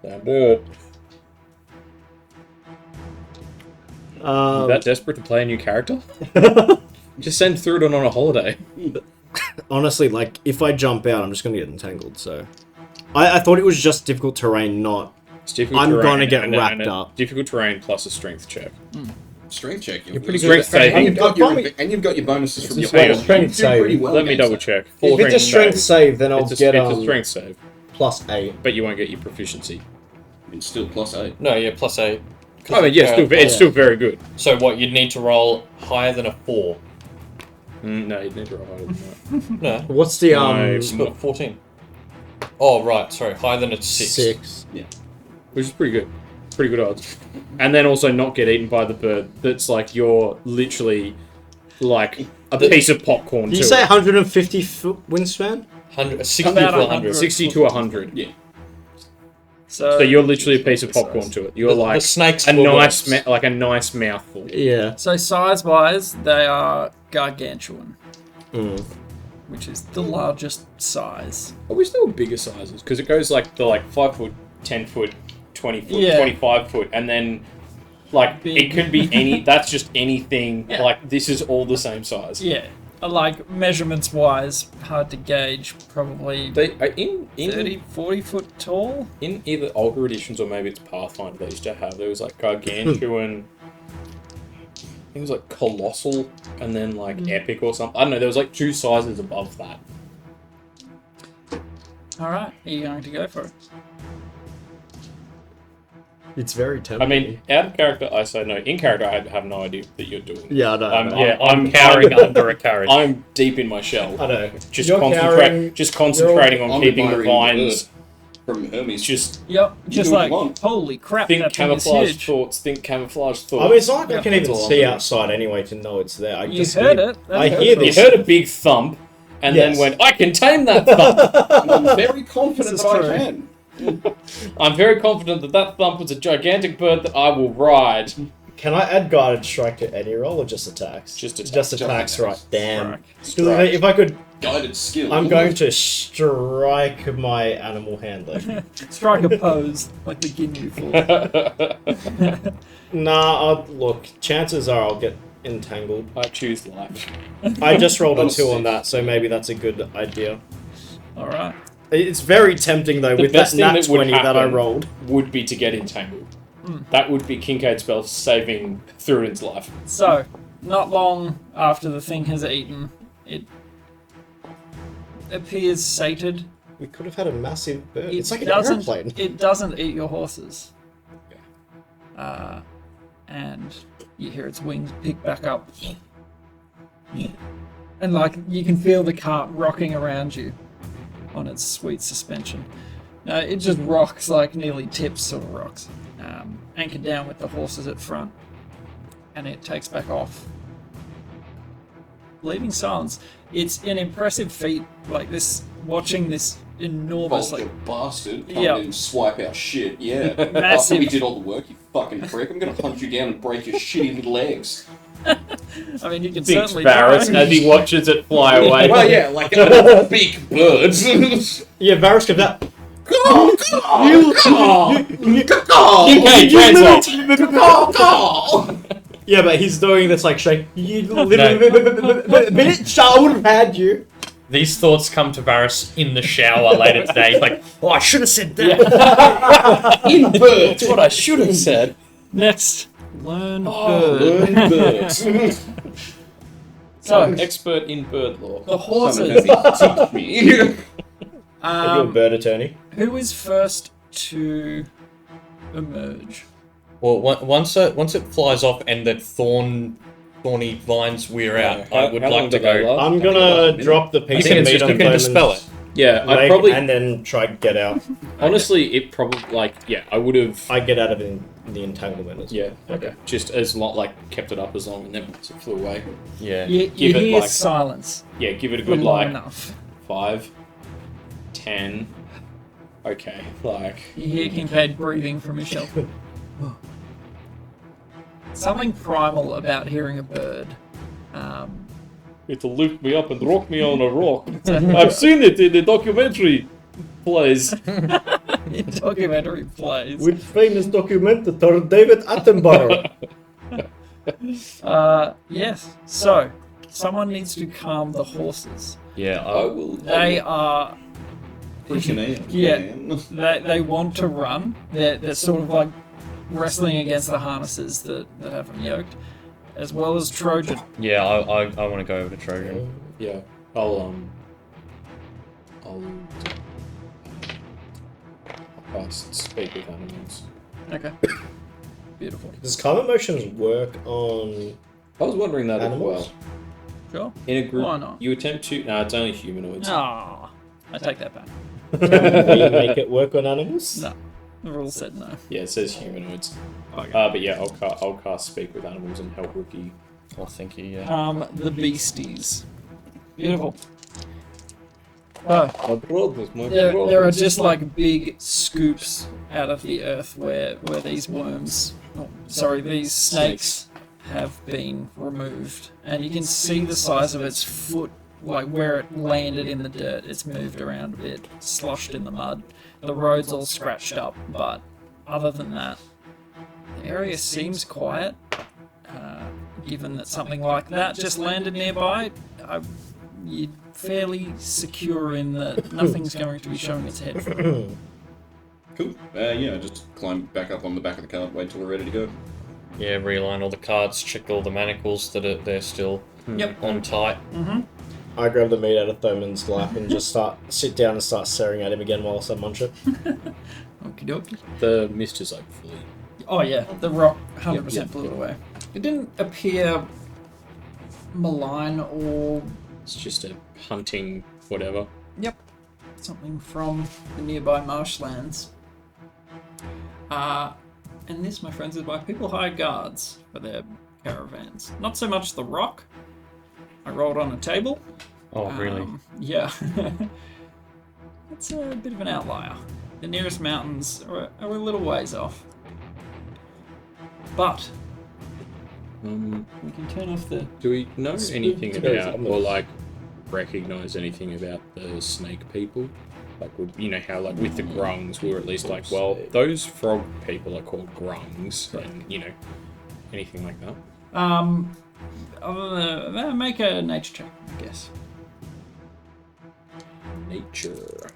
Damn good. That desperate to play a new character? Just send through it on a holiday. Honestly, like if I jump out, I'm just gonna get entangled. So, I thought it was just difficult terrain, not. It's difficult I'm terrain gonna get and wrapped a up. Difficult terrain plus a strength check. Strength check. You're pretty good at saving. And you've got Probably- your bonuses from your Hang on. You Strength do pretty save. well Let me against double that. check. If it's a strength save, then I'll It's get a strength save, +8. but you won't get your proficiency. It's still +8. No, yeah, +8. I mean, yeah, it's still very good. So what, you'd need to roll higher than a 4. No, you'd need to roll higher than that. No, What's the No. it's got 14. Oh, right, sorry, higher than a 6. 6? Which is pretty good. Pretty good odds. And then also not get eaten by the bird that's like you're literally like a piece of popcorn. Did you to say it. 150 foot wingspan? 60 About to 100. 100. 60 to 100. Yeah. So you're literally a piece of popcorn to it. You're The like snakes a were nice, worse. like a nice mouthful. Yeah. So size-wise, they are gargantuan, Mm. which is the largest size. I wish there were bigger sizes because it goes like the 5 foot, 10 foot, 20 foot, Yeah. 25 foot, and then like Big. it could be any. That's just anything. Yeah. Like this is all the same size. Yeah, like measurements-wise, hard to gauge. Probably They are in 30, 40 foot tall. in either older editions or maybe it's Pathfinder. They used to have there was like gargantuan. I think it was like colossal and then like epic or something. I don't know. There was like 2 sizes above that. All right, are you going to go for it? It's very I tempting. mean, out of character, I say no. In character, I have no idea that you're doing. yeah, I know. I know. I'm cowering under a carriage. I'm deep in my shell. I know. Just You're carrying- concentrating on I'm keeping the admiring the vines. From Hermes. Just Yep, You just do what like, you want. holy crap, think that thing is camouflage huge. thoughts. Think camouflage thoughts. I mean, it's not like I Yeah. can even That's all see I'm outside anyway to know it's there. I You just heard hear- it. That I heard hear it. You this. heard a big thump, and Yes. then went, "I can tame that thump." I'm very confident This that is I true. can. I'm very confident that that thump was a gigantic bird that I will ride. Can I add guided strike to any roll or just attacks? Just attacks. Just attacks, Just right? attacks. Damn. Strike. If I could, Guided skill. I'm going to strike my animal handler. Strike a pose, like the Ginyu Force. Nah, look. Chances are I'll get entangled. I choose life. I just rolled a That's 2 on sick. that, so maybe that's a good idea. All right. It's very tempting though The with best that thing nat that would 20 that I happen- rolled. Would be to get entangled. That would be Kincaid's spell saving Thurin's life. So, not long after the thing has eaten, it appears sated. We could have had a massive bird. It It's like an doesn't. airplane. It doesn't eat your horses. And you hear its wings pick back up, and like you can feel the cart rocking around you on its sweet suspension. It just rocks, like nearly tips, sort of rocks, anchored down with the horses at front, and it takes back off, leaving silence. It's an impressive feat, like this, watching this enormous, Vulgar like, bastard come Yeah. in and swipe our shit. Yeah. After Massive. we did all the work, you fucking prick. I'm gonna hunt you down and break your shitty little legs. I mean, you can Thinks certainly Varys try. as he watches it fly away. Well, yeah, like big birds. Yeah, Varys comes out. Kincaid, translate. Yeah, but he's doing this like shake. You little bitch, I would have had you. These thoughts come to Varys in the shower later today. He's like, oh, I should have said that. In birds, what I should have said. Next, learn bird. Learn birds. So, expert in bird law. The horses. Teach me. Are you a bird attorney? Who is first to emerge? Well, once it flies off and the thorny vines wear out, I would like to go. I'm gonna drop the piece of meat on you can dispel it. Yeah, leg I probably. and then try to get out. Honestly, it probably I would have. I get out of the entanglement as well. Yeah. Okay. Just as kept it up as long, and then once it flew away. Yeah. You Give it, hear like- silence. Yeah, give it a For good long enough. 5, 10. Okay, You hear Kincaid breathing from his shelf. Something primal about hearing a bird. it'll lift me up and rock me on a rock. I've seen it in the documentary plays. Documentary plays. With famous documentator David Attenborough. Yes. So, someone needs to calm the horses. Yeah. I will. They are. Freaking Yeah. They want to run. They're sort of like wrestling against the harnesses that have them yoked, as well as Trojan. Yeah, I want to go over to Trojan. Yeah, I'll cast speak with animals. Okay. Beautiful. Does calm emotions work on I was wondering that animals? as well. Sure. In a group, Why not? you attempt to. No, it's only humanoids. Ah, I take that back. Can you make it work on animals? No, the rule said no. Yeah, it says humanoids. Okay. But yeah, I'll cast speak with animals and help Rookie. Oh, thank you. Yeah. The beasties. Beautiful. Oh, My brothers, my there are just like big scoops out of the earth where these these snakes have been removed, and you can see the size of its foot, like where it landed in the dirt. It's moved around a bit, sloshed in the mud. The road's all scratched up, but other than that, the area seems quiet. Given that something like that just landed nearby, you're fairly secure in that nothing's going to be showing its head. Cool. Just climb back up on the back of the cart, wait till we're ready to go. Yeah, realign all the cards, check all the manacles that they're still on tight. I grab the meat out of Thoman's lap and just sit down and start staring at him again whilst I munch it. Okie dokie. The mist is like fully. Oh yeah, the rock 100% blew it away. It didn't appear malign or... It's just a hunting whatever. Yep. Something from the nearby marshlands. And this, my friends, is why people hire guards for their caravans. Not so much the rock. I rolled on a table. Oh, really? Yeah. It's a bit of an outlier. The nearest mountains are a little ways off. But we can turn off the... Do we know anything It's very about, common. or recognize anything about the snake people? How with the grungs, we were at least like, well, those frog people are called grungs, and anything like that. Other than make a nature check, I guess. Nature.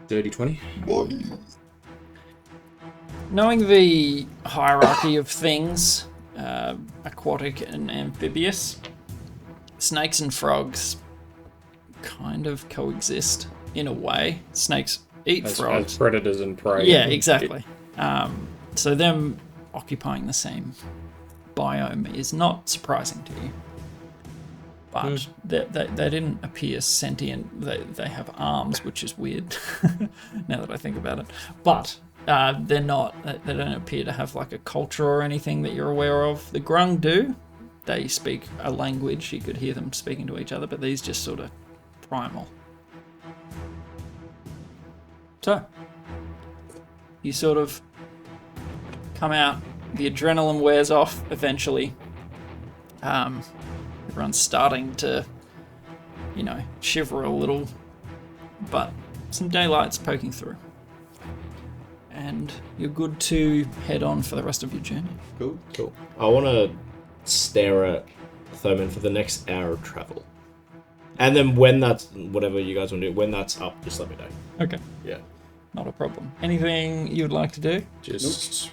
30-20. Knowing the hierarchy of things, aquatic and amphibious, snakes and frogs kind of coexist in a way. Snakes eat frogs. As predators and prey. Yeah, exactly. So them occupying the same biome is not surprising to you. But they didn't appear sentient. They have arms, which is weird now that I think about it. But they're not. They don't appear to have like a culture or anything that you're aware of. The grung do. They speak a language. You could hear them speaking to each other, but these just sort of primal. So, you sort of come out, the adrenaline wears off eventually. Everyone's starting to, shiver a little, but some daylight's poking through. And you're good to head on for the rest of your journey. Cool. I want to stare at Thoman for the next hour of travel. And then when that's, whatever you guys want to do, when that's up, just let me know. Okay. Yeah. Not a problem. Anything you would like to do? Just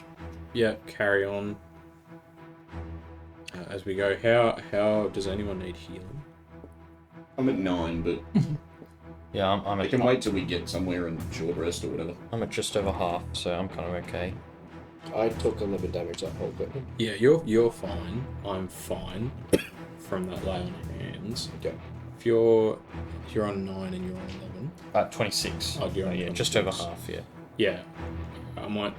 carry on as we go. How does anyone need healing? I'm at 9, but Yeah, I'm I at can wait till we get somewhere and short rest or whatever. I'm at just over half, so I'm kind of okay. I took 11 damage that whole bit. Yeah, you're fine. I'm fine from that lay on hands. Okay. If you're on 9 and you're on 11. 26. Oh, you're on yeah, 26. just over half. Yeah. Yeah, I might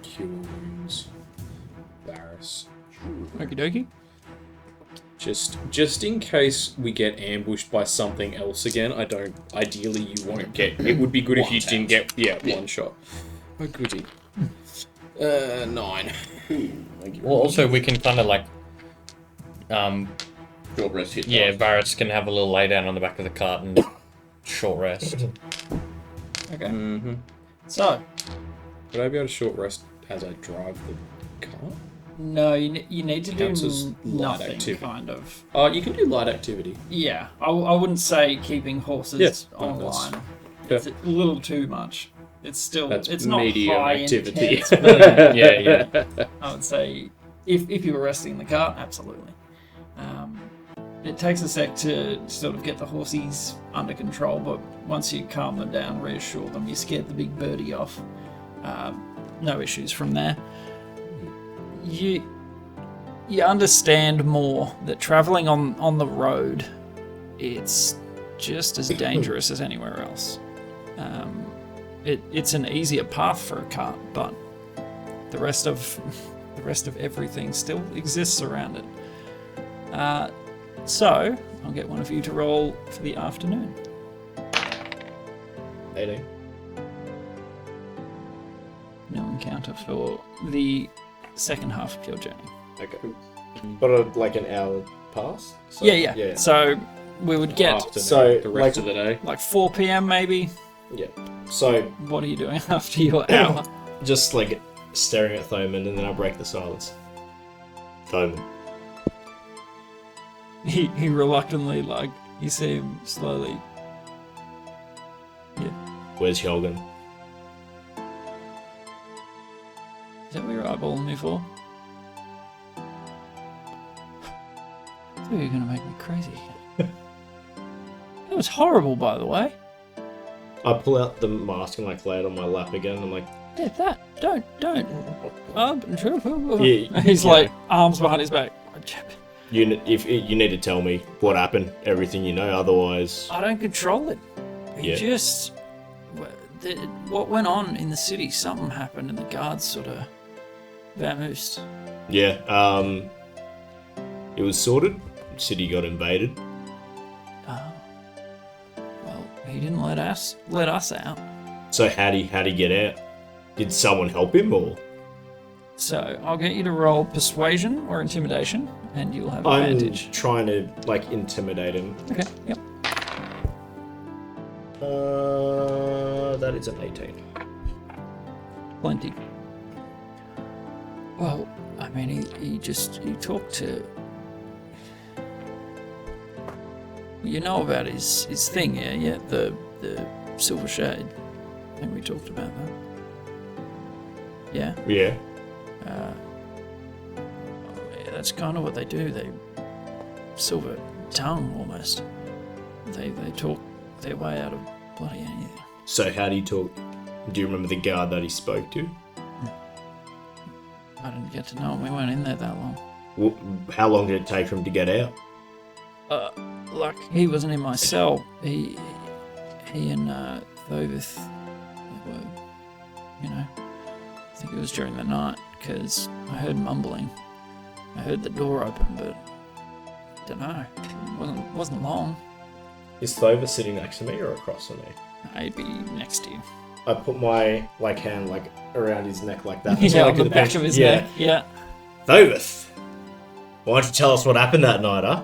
cure wounds. Varus. Okie dokie. Just in case we get ambushed by something else again, ideally you won't get, it would be good if you didn't get, one shot. Oh goody. 9. Thank you. Well, also we can kind of like, Short rest hit. yeah, dice. Barrett's can have a little lay down on the back of the cart and short rest. Okay. Mm-hmm. So, Would I be able to short rest as I drive the car? no, you need to Counts do as light nothing, activity. kind of. You can do light activity. Yeah, I wouldn't say keeping horses Yes, no, online. that's- It's a little too much. It's still, That's it's not medium high activity. intense, but Yeah. I would say if you were resting in the cart, absolutely. It takes a sec to sort of get the horsies under control, but once you calm them down, reassure them, you scared the big birdie off. No issues from there. You understand more that traveling on the road, it's just as dangerous as anywhere else. It's an easier path for a cart, but the rest of everything still exists around it. So I'll get one of you to roll for the afternoon. 18. No encounter for the second half of your journey. Okay. But like an hour past? So, Yeah. So we would get Afternoon, So, the rest like- of the day. like 4 p.m. maybe. Yeah. So, What are you doing after your hour? just like staring at Thoman, and then I break the silence. Thoman. He reluctantly, like, you see him slowly. Where's Hjelgen? Is that what you're eyeballing me for? I thought you were gonna make me crazy. That was horrible, by the way. I pull out the mask and like lay it on my lap again. I'm like, Yeah, that. Don't. Yeah, He's yeah. like, arms behind his back. you need to tell me what happened, everything you know, otherwise. I don't control it. He Yeah. just. What went on in the city, something happened and the guards sort of vamoosed. Yeah. It was sorted. City got invaded. Well, he didn't let us out. So how'd he get out? Did someone help him or? So I'll get you to roll persuasion or intimidation, and you'll have I'm advantage. trying to like intimidate him. Okay. Yep. That is an 18. Plenty. Well, I mean, he talked to. You know about his thing, yeah, the silver shade. I think we talked about that. Yeah. Yeah. Yeah, that's kind of what they do. They silver tongue almost. They talk their way out of bloody anything. So how do you talk? Do you remember the guard that he spoke to? I didn't get to know him. We weren't in there that long. How long did it take for him to get out? Like he wasn't in my cell. He and Thovith were, I think it was during the night because I heard mumbling. I heard the door open, but don't know. It wasn't long. Is Thova sitting next to me or across from me? I'd be next to you. I put my hand around his neck like that. Yeah, like on the back of his neck. Yeah. Thova, why don't you tell us what happened that night, huh?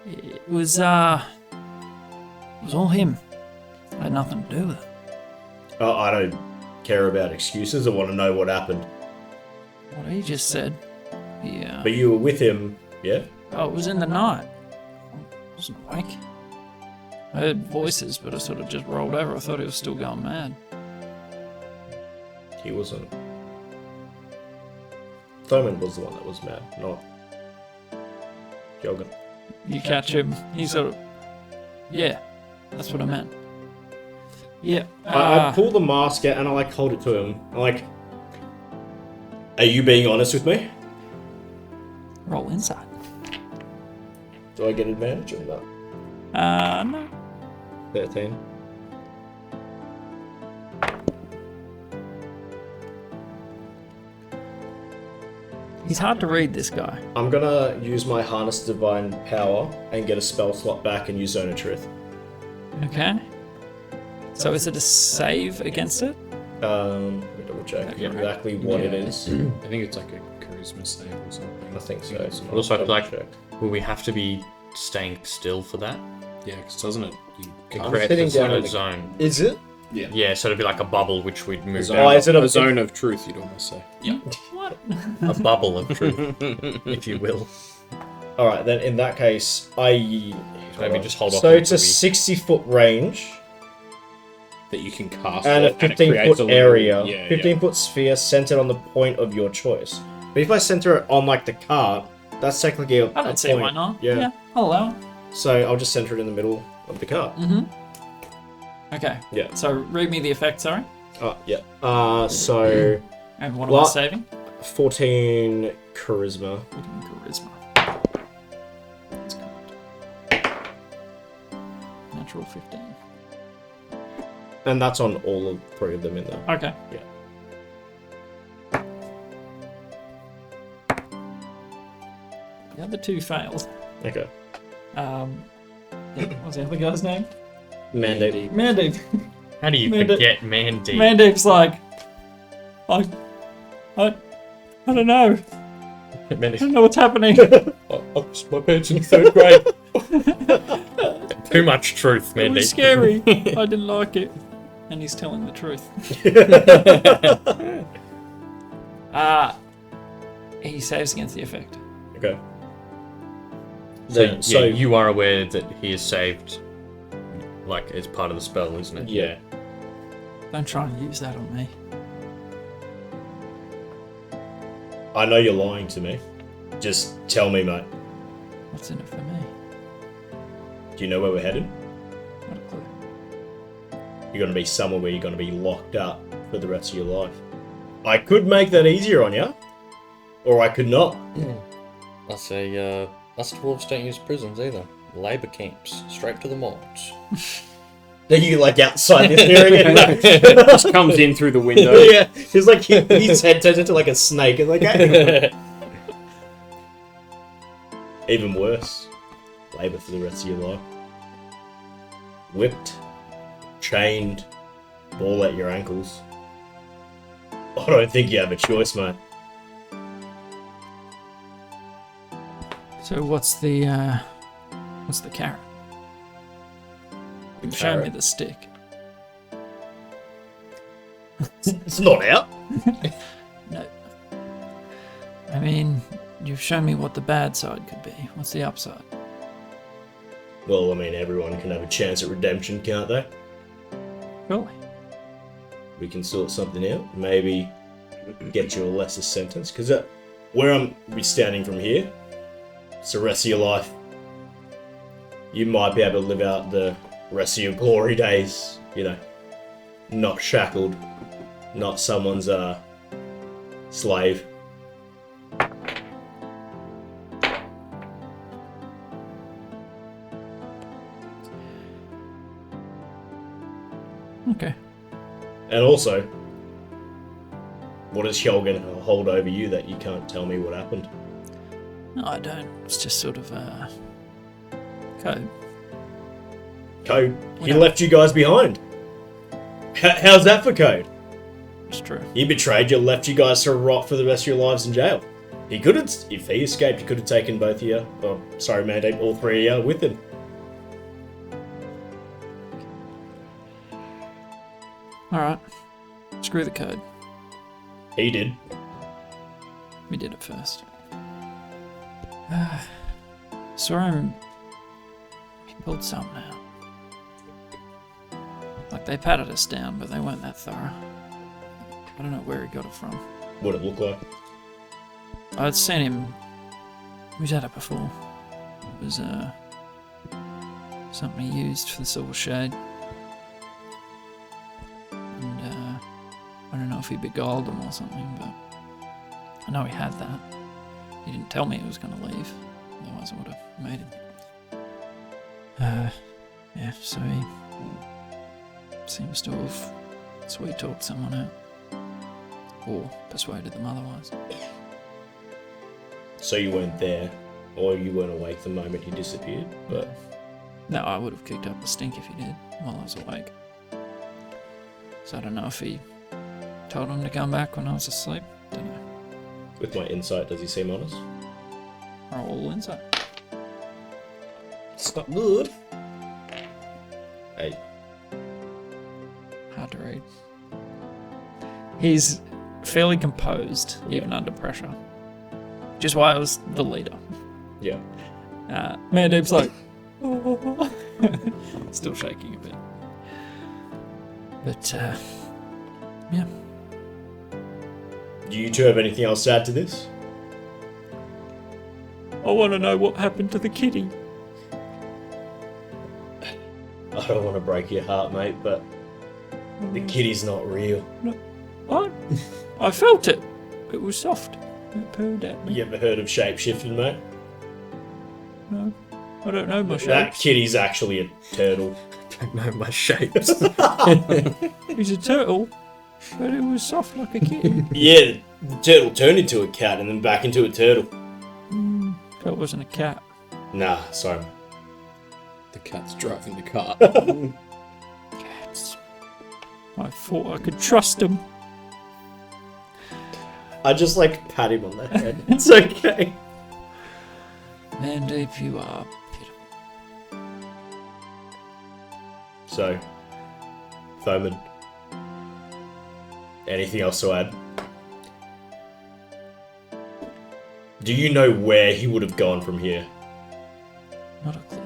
It was all him. I had nothing to do with it. Oh, I don't care about excuses. I want to know what happened. What he just said. Yeah. But you were with him, yeah? Oh, it was in the night. I wasn't awake. I heard voices, but I sort of just rolled over. I thought he was still going mad. He wasn't. Thurman was the one that was mad, not Jogan. You catch him, he sort of... Yeah, that's what I meant. Yeah. I pull the mask out and I like hold it to him. I'm like, are you being honest with me? Roll inside. Do I get advantage on that? No. 13. He's hard to read, this guy. I'm gonna use my Harness Divine Power and get a spell slot back and use Zone of Truth. Okay. So is it a save against it? Let me double check exactly what it is. I think it's like a charisma save or something. I think so. But also, I feel like, will we have to be staying still for that? Yeah, because doesn't it? You It can't creates sitting a sort down of in the- zone. Is it? Yeah, so it'd be like a bubble which we'd move Oh, is it a zone of truth, you'd almost say. What? a bubble of truth, if you will. Alright, then in that case, Maybe just hold off. So it's a until 60-foot range That you can cast and a it, it creates 15-foot little- area. Yeah, 15-foot sphere centered on the point of your choice. But if I center it on like the cart, that's technically a I don't see point. why not. Yeah. I'll allow it. So I'll just center it in the middle of the cart. Okay. Yeah. So read me the effect, sorry. Oh, yeah. So And what am I What? saving? 14 charisma. Charisma. That's Natural 15. And that's on all of 3 of them in there. Okay. Yeah. The other 2 failed. Okay. What's the other guy's name? Mandate. Mandeep. How do you Mandeep. forget Mandy? Mandeep's like, I don't know. I don't know what's happening. I lost my pants in 3rd grade. Too much truth, It Mandy. was scary. I didn't like it. And he's telling the truth. He saves against the effect. Okay. So you are aware that he is saved, like it's part of the spell, isn't it? Yeah. Don't try and use that on me. I know you're lying to me. Just tell me, mate. What's in it for me? Do you know where we're headed? Not a clue. You're going to be somewhere where you're going to be locked up for the rest of your life. I could make that easier on you, or I could not. I say, us dwarves don't use prisons either. Labour camps, straight to the mods. Are you like outside this area? Just comes in through the window. Yeah, he's like his head turns into like a snake, and like even worse, labour for the rest of your life. Whipped, chained, ball at your ankles. I don't think you have a choice, mate. So what's the carrot? You've shown me the stick. It's not out. No. I mean, you've shown me what the bad side could be. What's the upside? Well, I mean, everyone can have a chance at redemption, can't they? Really? We can sort something out. Maybe get you a lesser sentence. Because where I'm be standing from here, it's the rest of your life. You might be able to live out the rest of your glory days, you know, not shackled, not someone's slave. Okay. And also, what is Helgen hold over you that you can't tell me what happened? No, I don't. It's just sort of code. Code. He No. left you guys behind. How's that for code? It's true. He betrayed you, left you guys to rot for the rest of your lives in jail. He could have, if he escaped, he could have taken both of you, or sorry, Mandate, all 3 of you with him. Alright. Screw the code. He did. We did it first. Saw him. He pulled something out. Like they patted us down, but they weren't that thorough. I don't know where he got it from. What it look like? I'd seen him. We've had it before. It was something he used for the Silver Shade. And I don't know if he beguiled him or something, but I know he had that. He didn't tell me he was going to leave, otherwise I would have made him. Yeah, so he seems to have sweet talked someone out. Or persuaded them otherwise. So you weren't there, or you weren't awake the moment he disappeared, but... No, I would have kicked up a stink if he did, while I was awake. So I don't know if he told him to come back when I was asleep. Don't know. With my insight, does he seem honest? Roll insight. It's not good. 8. Hard to read. He's fairly composed, even under pressure. Which is why I was the leader. Yeah. Mandeep's like... Still shaking a bit. But, yeah. Do you two have anything else to add to this? I want to know what happened to the kitty. I don't want to break your heart, mate, but the kitty's not real. What? I felt it. It was soft. It purred at me. You ever heard of shape-shifting, mate? No. I don't know my That shapes. kitty's actually a turtle. I don't know my shapes. He's a turtle, but it was soft like a kitten. Yeah, the turtle turned into a cat and then back into a turtle. That wasn't a cat. Nah, sorry. The cat's driving the cart. Cats. I thought I could trust him. I just pat him on the head. It's okay. Mandeep, you are pitiful. So, Thoman, anything else to add? Do you know where he would have gone from here? Not a clue.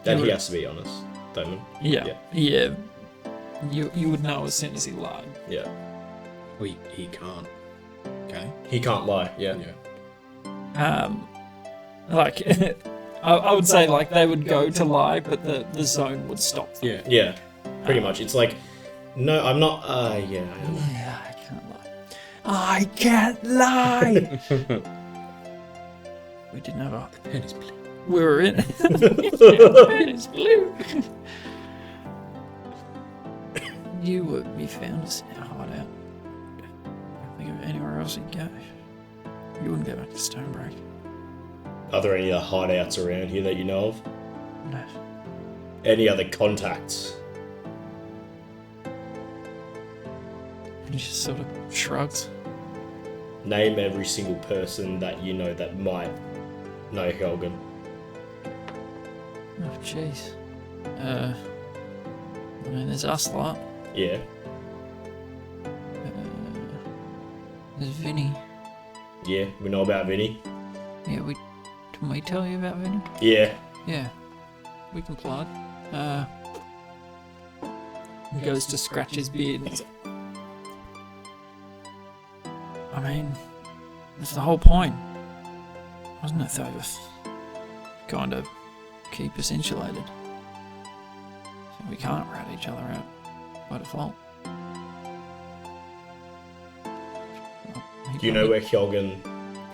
Then he has to be honest, Thoman. Yeah. You would know as soon as he lied. Yeah. He can't. Okay. He can't lie, yeah. Like, I would say like they would go to lie, but the zone would stop them. Yeah. Yeah, pretty much. It's like, no, I'm not, yeah. Yeah, I can't lie. I can't lie! We didn't have a... The pen is blue. We were in... The pen is blue! You would be found us in a hideout. Can't think of anywhere else you'd go. You wouldn't go back to Stonebreak. Are there any other hideouts around here that you know of? No. Any other contacts? He just sort of shrugs. Name every single person that you know that might know Helgen. Oh, jeez. I mean, there's us lot. Yeah. There's Vinny. Yeah, we know about Vinny. Yeah, didn't we tell you about Vinny? Yeah. Yeah. We complied. He goes to scratch his beard. And I mean, that's the whole point, wasn't it, though? Kind of keep us insulated. So we can't rat each other out by default. Do you know where Helgen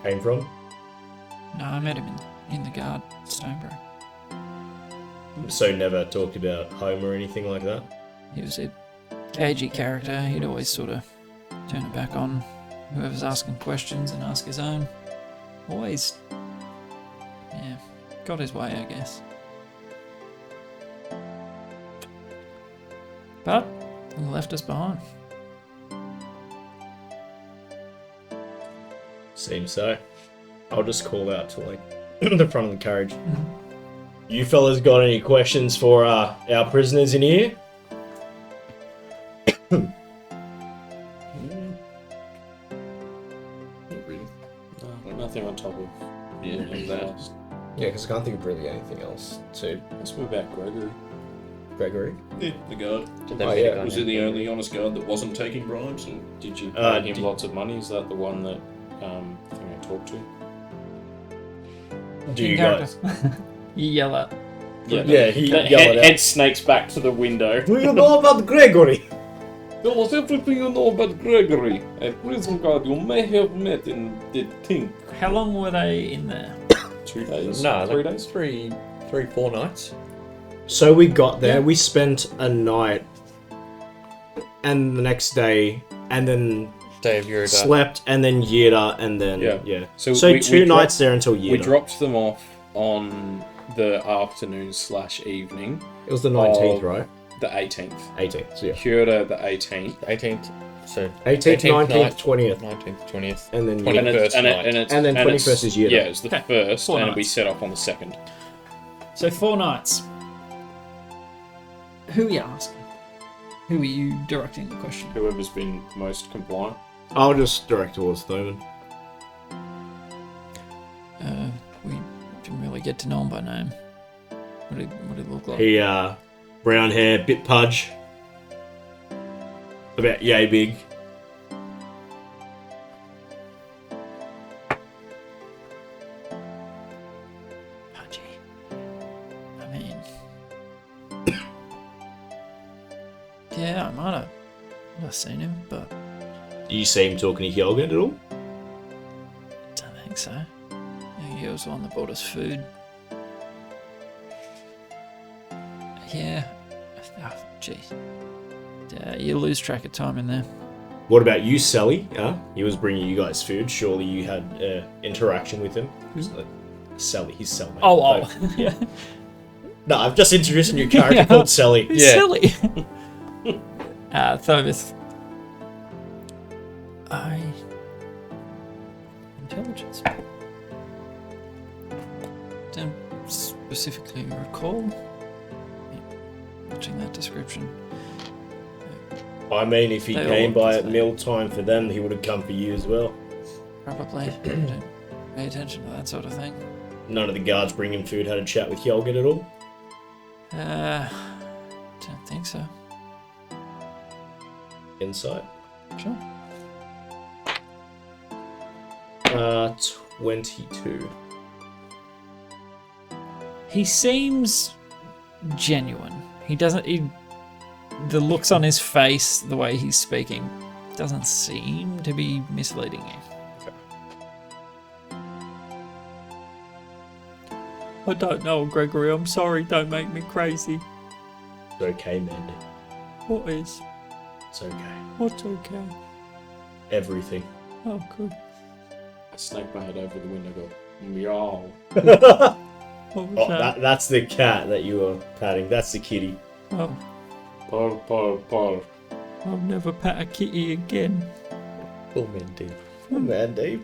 came from? No, I met him in the guard at Stonebreak. So never talked about home or anything like that? He was a cagey character. He'd always sort of turn it back on whoever's asking questions and ask his own. Always, yeah, got his way, I guess. But he left us behind. Seems so. I'll just call out to the front of the carriage. You fellas got any questions for our prisoners in here? Not really. No, nothing on top of that. Yeah, because I can't think of really anything else to Let's move back, Gregory. Gregory. Yeah, the guard. Did they Oh, meet a yeah. guy Was he named the Henry? only honest guard that wasn't taking bribes? Or... Did you Uh, pay him did- lots of money? Is that the one that I think I talked to? Do you In guys? character. You yell at. Yeah, he The yelled head out. snakes back to the window. Do you know about Gregory? Tell us everything you know about Gregory, a prison guard you may have met in the thing. How long were they in there? 2 days? No, 3 like days? 4 nights. So we got there, we spent a night, and the next day, and then Day of Yurida. slept, and then Yida, and then, Yeah. yeah. So So we two dropped- nights there until Yida. We dropped them off on the afternoon/evening, It was the 19th, Oh. right? the 18th. 18th, so yeah. Kyoto, the 18th. 18th. So 18th, 19th, night, 20th, 19th, 20th. and then 20th. And it's, 21st and, night. And then it's- 21st is Yida. Yeah, it's the Okay. first, 4 and we nights. set off on the 2nd. So 4 nights. Who are you asking? Who are you directing the question? Whoever's been most compliant. I'll just direct towards Thoman. We didn't really get to know him by name. What did he look like? He, brown hair, bit pudge. About yay big. Pudgy. I mean... yeah, I might have seen him, but Do you see him talking to Hjelgen at all? don't think so. Yeah, he was the one that bought us food. Yeah. Oh, jeez. You lose track of time in there. What about you, Sally? He was bringing you guys food. Surely you had interaction with him. Sally, his cellmate. Oh. Yeah. No, I've just introduced a new character called Sally. It's silly. Thomas. Intelligence. Don't specifically recall watching that description. I mean, if he They all came look by the at same. mealtime for them, he would have come for you as well. Probably. Don't pay attention to that sort of thing. None of the guards bringing food had a chat with Hjelgen at all. Don't think so. Insight. Sure. 22. He seems genuine. The looks on his face, the way he's speaking, doesn't seem to be misleading you. I don't know, Gregory. I'm sorry. Don't make me crazy. It's okay, Mandy. What is? It's okay. What's okay? Everything. Oh, good. I snake my head over the window, go, meow. What was Oh, that? that's the cat that you were patting. That's the kitty. Oh, Purr, purr, purr. I'll never pat a kitty again. Poor Mindy. Oh, Mandy.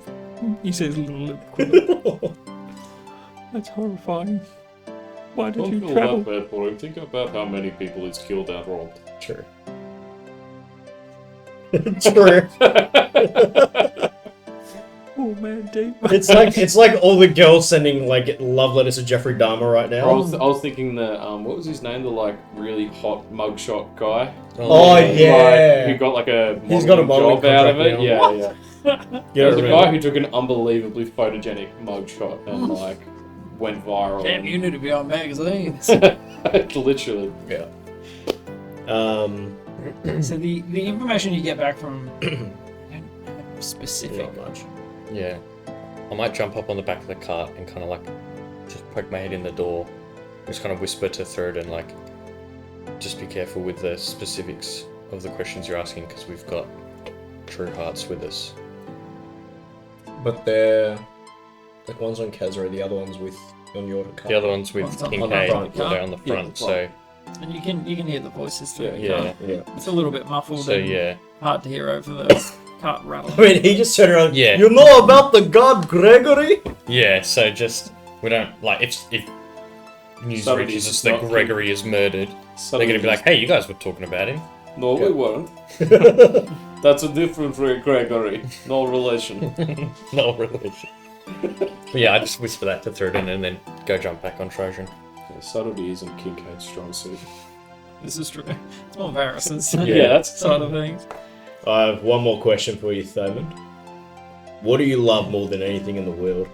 He says, little lip quiver. That's horrifying. Why did Don't you feel travel? that bad for him. Think about how many people he's killed and robbed. True. True. Oh man, deep. It's like all the girls sending like love letters to Jeffrey Dahmer right now. I was thinking the what was his name? The like really hot mugshot guy. Oh, yeah. Like, who got like a He's got a modelling modelling job out of it. contract Yeah, now. yeah. Yeah, There was a remember. guy who took an unbelievably photogenic mugshot and like went viral. Damn, you need to be on magazines. Literally. Yeah. So the information you get back from specific. Not much. Yeah. I might jump up on the back of the cart and kind of like just poke my head in the door. Just kind of whisper to Third and like just be careful with the specifics of the questions you're asking because we've got true hearts with us. But they're like one's on Kazra, the other one's with on your car. The other one's with One's on the Kincaid, front. they're on the Yeah, front, the so And you can hear the voices through the yeah. car. Yeah. It's a little bit muffled So and yeah. hard to hear over the cart rattle. I mean, he just turned around. Yeah. You know about the god Gregory? Yeah, so just we don't like if news Somebody's reaches us that not- Gregory is murdered, they're gonna be like, hey, you guys were talking about him. No, we weren't. That's a different Gregory. No relation. No relation. But yeah, I just whisper that to Thurden and then go jump back on Trojan. Yeah, subtlety isn't Kincaid's strong suit. This is true. It's more Varys's Yeah, that's side of things. I have one more question for you, Thurman. What do you love more than anything in the world?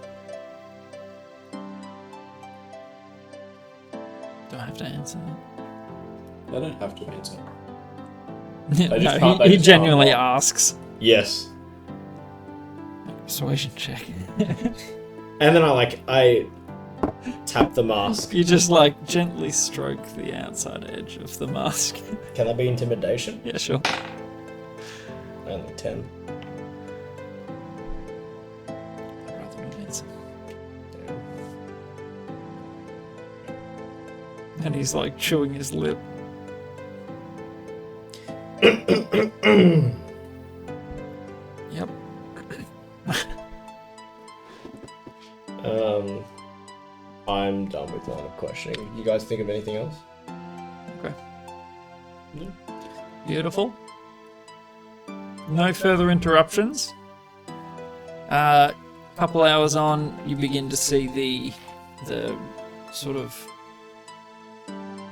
Do I have to answer They don't have to answer. that? They just No, can't- they he just genuinely can't. asks. Yes. Persuasion check. And then I tap the mask. You just like gently stroke the outside edge of the mask. Can that be intimidation? Yeah, sure. Only 10. I'd rather not answer. And he's like chewing his lip. Yep. I'm done with line of questioning. You guys think of anything else? Okay. Beautiful. No further interruptions. Couple hours on, you begin to see the sort of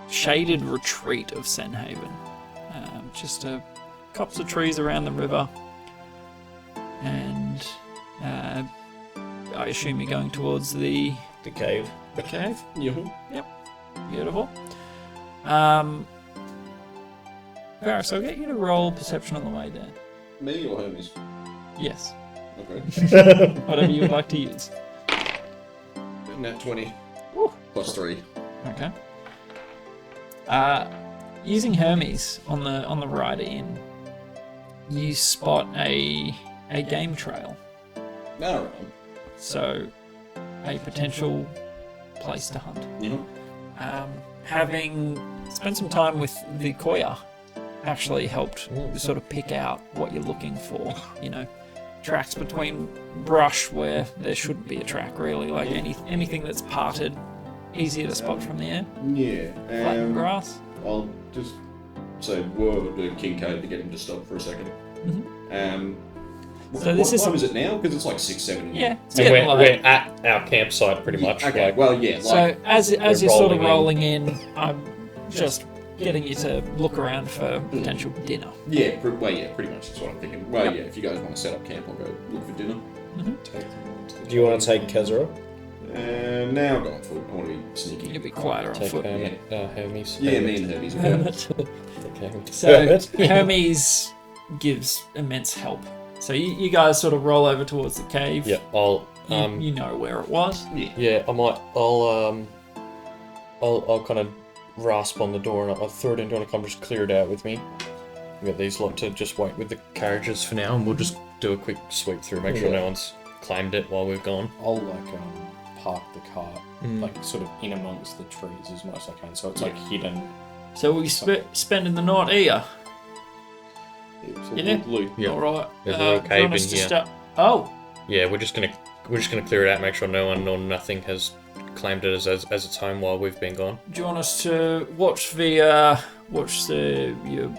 shaded retreat of Senhaven. Just a copse of trees around the river, and I assume you're going towards the cave. The cave. Yeah. Yep. Beautiful. Varys, I'll get you to roll perception on the way there. Me or Hermes? Yes. Okay. Whatever you would like to use. Nat 20. Woo. Plus 3. Okay. Using Hermes on the ride in, you spot a game trail. Alright. So, a potential place to hunt. Yeah. Having spent some time with the Koya actually helped sort of pick out what you're looking for. You know, tracks between brush where there shouldn't be a track really, like anything that's parted, easier to spot from the air. Yeah. Flattened grass. I'll just say word to Kincaid to get him to stop for a second. So this what is time is it now? Because it's like 6, 7. Yeah, it's And getting we're late. at our campsite pretty much. Okay. Like, Well, yeah. So Like, as we're you're sort of rolling rolling in, I'm just getting you to look around for potential dinner. yeah. Pretty much. That's what I'm thinking. Well, yeah. If you guys want to set up camp, I'll go look for dinner. Do you want to take Kezra? Now I'll go on foot. I want to be sneaky. You'll be quieter on take foot. Hermes. Yeah, me and Hermes. Hermit. Okay. So Hermes gives immense help. So you guys sort of roll over towards the cave. Yeah, I'll You know where it was. yeah, I'll kind of rasp on the door and I'll throw it into and I'll just clear it out with me. We got these lot to just wait with the carriages for now, and we'll just do a quick sweep through, make sure no one's claimed it while we've gone. I'll park the cart like sort of in amongst the trees as much as I can, so it's like hidden. So we spending the night here. Yeah. Loot. Yeah. All right. There's a little do you cave want in us to here. start? Oh, Yeah, we're just gonna clear it out, make sure no one or nothing has claimed it as its home while we've been gone. do you want us to watch your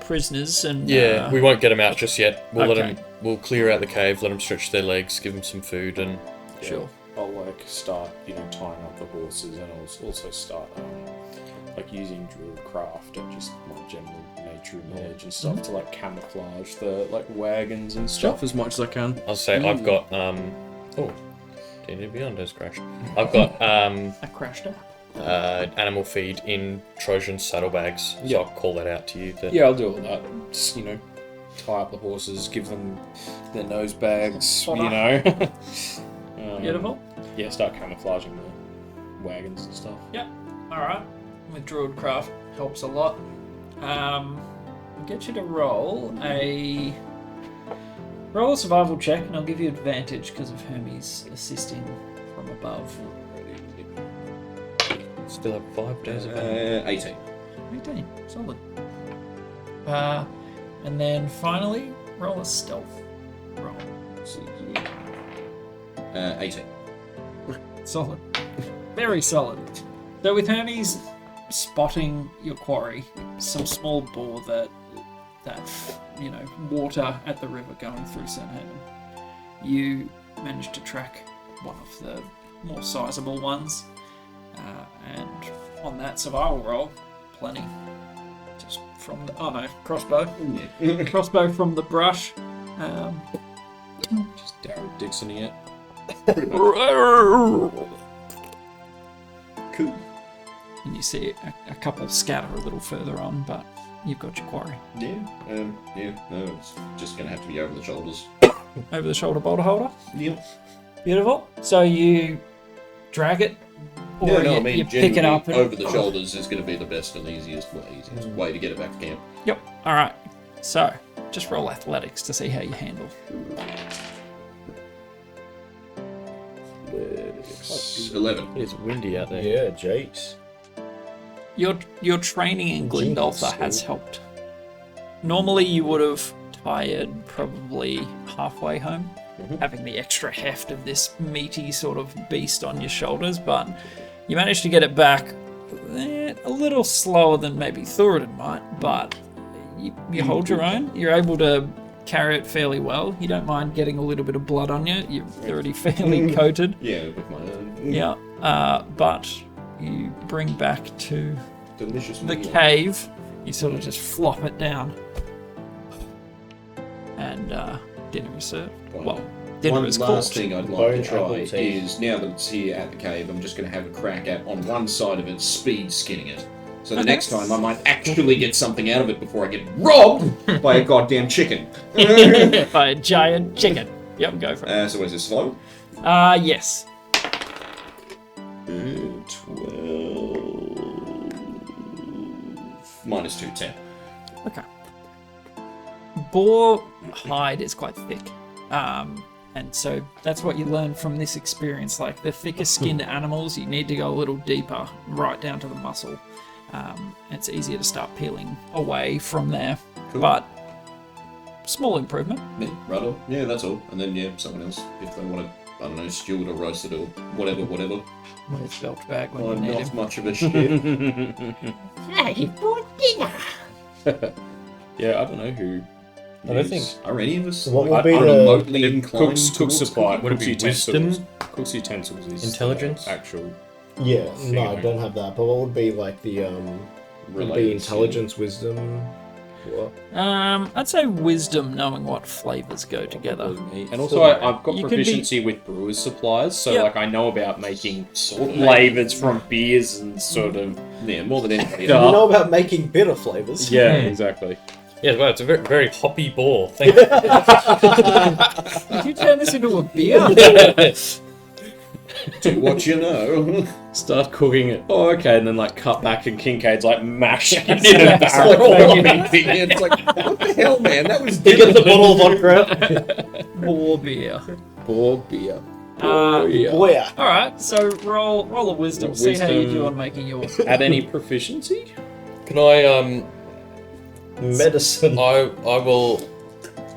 prisoners and? Yeah, we won't get them out just yet. We'll let okay. them. We'll clear out the cave, let them stretch their legs, give them some food, and Sure. I'll start, tying up the horses, and I'll also start using druidcraft and just my general nature knowledge and stuff to camouflage the wagons and stuff as much as I can. I'll say I've got D&D Beyond has crashed. I've got I crashed out. animal feed in Trojan saddlebags. So Yeah. I'll call that out to you. That Yeah, I'll do all that. Just, tie up the horses, give them their nose bags, Beautiful. Yeah, start camouflaging the wagons and stuff. Yep. All right. With druidcraft helps a lot. I'll get you to roll a survival check, and I'll give you advantage because of Hermes assisting from above. still have 5 days of 18. 18. Solid. And then finally, roll a stealth roll. 18. Solid. Very solid. So with Hermes spotting your quarry, some small bore that water at the river going through Senhaven, you managed to track one of the more sizable ones. And on that survival roll, plenty. Just from the... Oh no, crossbow. Crossbow from the brush. Just Daryl Dixoning it. Cool. And you see a couple scatter a little further on, but you've got your quarry. No, it's just gonna have to be over the shoulders. Over the shoulder boulder holder. Yep. Beautiful. So you drag it, or you pick it up. Over the shoulders is gonna be the best and easiest way to get it back to camp. Yep. All right. So just roll athletics to see how you handle. 11. It's windy out there. Yeah, jeez. Your training in Glindolfer has helped. Normally you would have tired probably halfway home, having the extra heft of this meaty sort of beast on your shoulders, but you managed to get it back a little slower than maybe Thoradin might, but you hold your own. You're able to carry it fairly well. You don't mind getting a little bit of blood on you. You're already fairly coated. Yeah, with my own. Yeah, but you bring back to Delicious the meal. cave. You sort of just flop it down, and dinner is served. Well, dinner One is last cooked. thing I'd like to try is, now that it's here at the cave, I'm just going to have a crack at, on one side of it, speed skinning it. So the next time I might actually get something out of it before I get robbed by a goddamn chicken. By a giant chicken. Yep, go for it. So where's this slow? Yes. 12... Minus 2, 10. Okay. Boar hide is quite thick. And so that's what you learn from this experience. Like the thicker skinned animals, you need to go a little deeper, right down to the muscle. It's easier to start peeling away from there. Cool. But small improvement. Yeah, right on. Yeah, that's all. And then, someone else, if they want to, I don't know, stew it or roast it or whatever. Where's belch bag when you I'm need not him? much of a shit. Hey, for dinner. Yeah, I don't know who. I don't think. Are any of us What would be the remotely inclined Cooks towards supply. cooking? Would it be wisdom? Cooks utensils is Intelligence? Actual. Yeah, no, I Thing. don't have that. But what would be like the would be Related intelligence, wisdom? What? I'd say wisdom, knowing what flavors go together. And also, I've got You could be- proficiency with brewers' supplies, so Yep. like I know about making Sort of flavors from beers and sort of. Yeah, more than anybody You else. know about making bitter flavors. Yeah, exactly. Yeah, well, it's a very, very hoppy boar. Thank you. Did you turn this into a beer? Do what you know. Start cooking it. Oh, okay, and then like cut back, and Kincaid's like mashing it in a It's like barrel. it's like, what the hell, man? That was You get the bottle of vodka. Boar beer. Poor beer. Yeah. Boy, yeah. All right, so roll a wisdom. See how you Wisdom. do on making yours. Add any proficiency? Can I Medicine.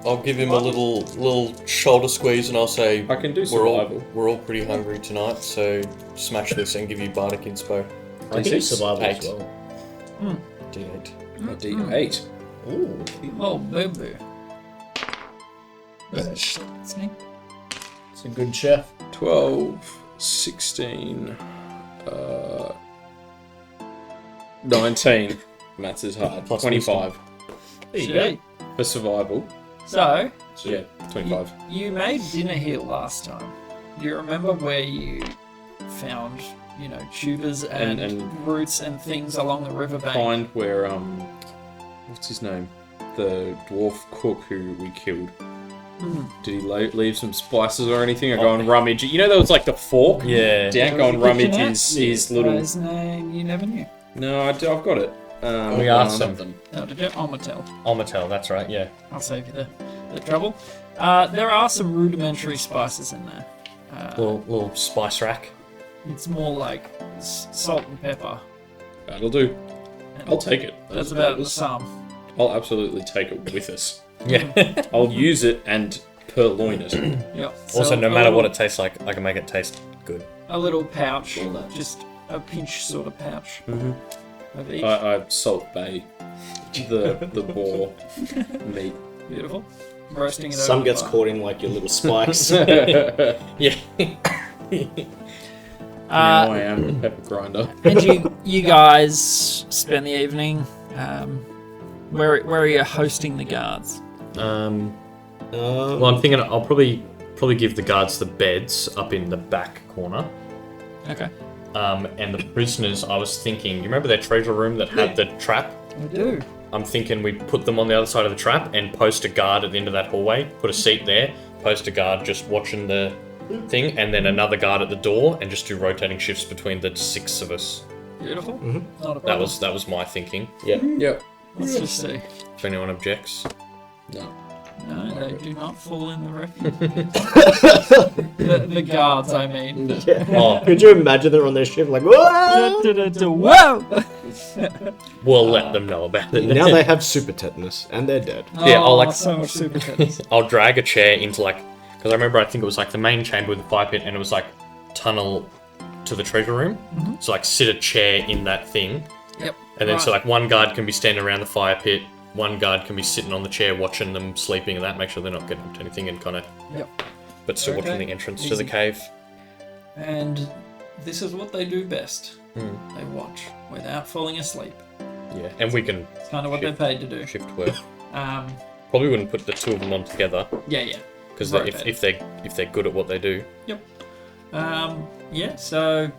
I'll give him a little shoulder squeeze and I'll say I can do we're survival. all pretty hungry tonight, so smash this and give you bardic inspo. I can do survival as 8. well. D8. A D8. Ooh. Oh, boo. It's a good chef. 12, 16, 19. Maths is hard. Plus 25 There you Gee. go. for survival. So, Yeah, 25. you made dinner here last time. Do you remember where you found, tubers and, And- roots and things along the riverbank? Find where, what's his name? The dwarf cook who we killed. Did he leave some spices or anything? I go and rummage. You know, there was like the fork? Yeah. Down, go and rummage his little. His name you never knew. No, I've got it. We asked him. Something. No, did you? Omatel. Omatel, that's right, yeah. I'll save you the trouble. There are some rudimentary spices in there. Little spice rack. It's more like salt and pepper. That'll do. And I'll take it. That's about the sum. I'll absolutely take it with us. Yeah. I'll use it and purloin it. Yep. Also, So no a matter what little- it tastes like, I can make it taste good. A little pouch, just a pinch sort of pouch of each. I salt bay the boar meat. Beautiful. Roasting it Some over gets the fire. caught in like your little spikes. Yeah. Now I am the pepper grinder. And you guys spend the evening. Where are you hosting the guards? Well, I'm thinking I'll probably give the guards the beds up in the back corner. Okay. And the prisoners, I was thinking, you remember that treasure room that had the trap? I do. I'm thinking we put them on the other side of the trap and post a guard at the end of that hallway, put a seat there, post a guard just watching the thing, and then another guard at the door, and just do rotating shifts between the 6 of us. Beautiful. Mm-hmm. Not a problem. That was my thinking. Yeah. Yep. Let's just see. If anyone objects. No. No, they do not fall in the refuge. the guards, I mean. Oh, Could you imagine they're on their ship like, whoa! Whoa! we'll let them know about it. Now they have super tetanus and they're dead. Yeah, I'll like so much super tennis. I'll drag a chair into like, because I remember I think it was like the main chamber with the fire pit, and it was like tunnel to the treasure room. So like sit a chair in that thing, Yep. and then so like one guard can be standing around the fire pit, one guard can be sitting on the chair watching them sleeping and that, make sure they're not getting up to anything, and kind of, Yep. but still Okay. watching the entrance to Easy. the cave. And this is what they do best. Hmm. They watch without falling asleep. Yeah, and we can It's kind of what they're paid to do. shift work. Um, Probably wouldn't put the two of them on together, yeah. because Rotate. if they're good at what they do. Yeah, so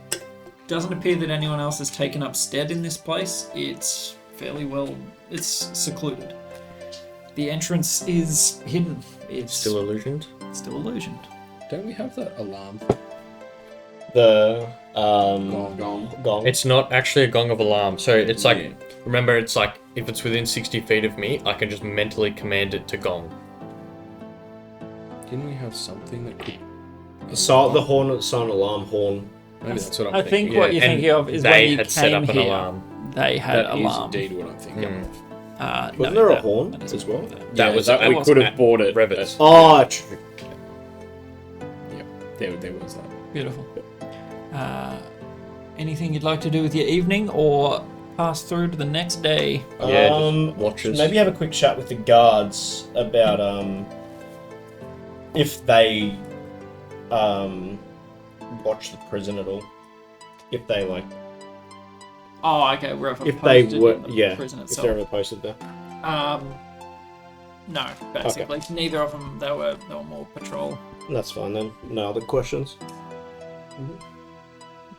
doesn't appear that anyone else has taken up stead in this place. It's fairly well, it's secluded. The entrance is hidden. It's Still illusioned. still illusioned. Don't we have that alarm? The Gong. It's not actually a gong of alarm. So it's like, Yeah. remember, it's like if it's within 60 feet of me, I can just mentally command it to gong. Didn't we have something that could... the horn, silent alarm horn. Maybe that's what I'm I thinking. think what you're and thinking of is they when you had came set up an here. alarm. They had That is alarm. indeed what I'm thinking. Mm. Wasn't No, there a that- horn that as isn't well? that. That was that we at- could have at bought it. Revit's. Oh, true. There was that. Beautiful. Anything you'd like to do with your evening, or pass through to the next day? Yeah, just watches. Maybe have a quick chat with the guards about if they watch the prison at all. If they like, Oh, okay. We're If they were, the yeah, prison if itself. they're ever posted there. No, basically, neither of them. They were more patrol. That's fine then. No other questions?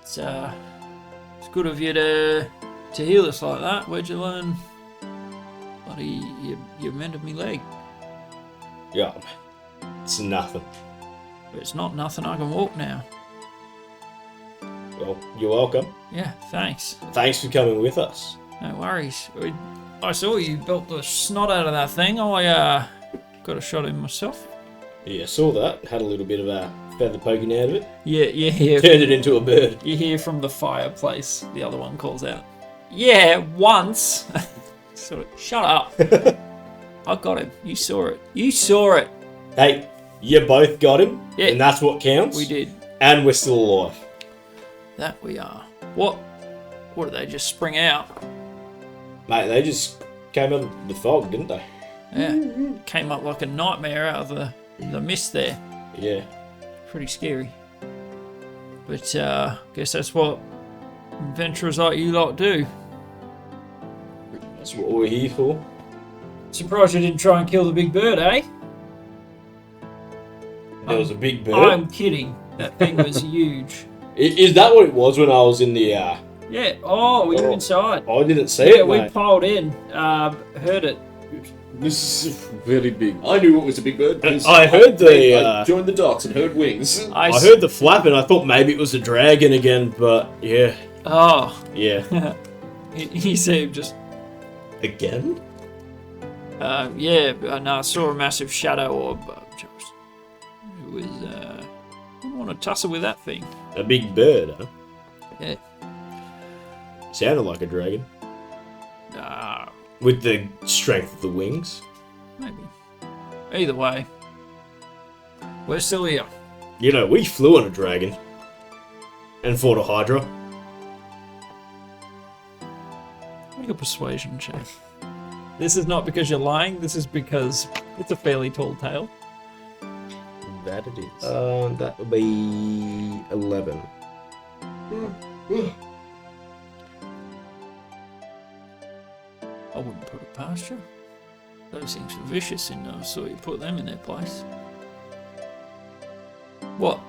It's good of you to heal us like that. Where'd you learn? Bloody, you mended me leg. Yeah. It's nothing. It's not nothing. I can walk now. Well, you're welcome. Yeah, thanks. Thanks for coming with us. No worries. I saw you built the snot out of that thing. I got a shot in myself. Yeah, saw that. Had a little bit of a feather poking out of it. Yeah, you hear. Turned it into a bird. You hear from the fireplace. The other one calls out. Yeah, once. Sort of. Shut up. I got him. You saw it. You saw it. Hey, you both got him. Yeah. And that's what counts. We did. And we're still alive. That we are. What? What did they just spring out? Mate, they just came out of the fog, didn't they? Yeah. Came up like a nightmare out of the mist there. Yeah. Pretty scary. But guess that's what adventurers like you lot do. That's what we're here for. Surprised you didn't try and kill the big bird, eh? There was a big bird. I'm kidding. That thing was huge. Is that what it was when I was in the... Yeah. Oh, were you inside? I didn't see Yeah, it, we mate. piled in. Heard it. This is very big. I knew it was a big bird. 'cause I heard the... I joined the dots and heard wings. I heard the flap and I thought maybe it was a dragon again, but yeah. Oh. Yeah. he seemed just... Again? Yeah, no, I saw a massive shadow orb. It was, I didn't want to tussle with that thing. A big bird, huh? Yeah. Sounded like a dragon. Ah, With the strength of the wings. maybe. Either way, we're still here. You know, we flew on a dragon. And fought a hydra. Make a persuasion check. This is not because you're lying, this is because it's a fairly tall tale. That it is. That would be 11. I wouldn't put it past you. Those things were vicious, and I saw you put them in their place. What?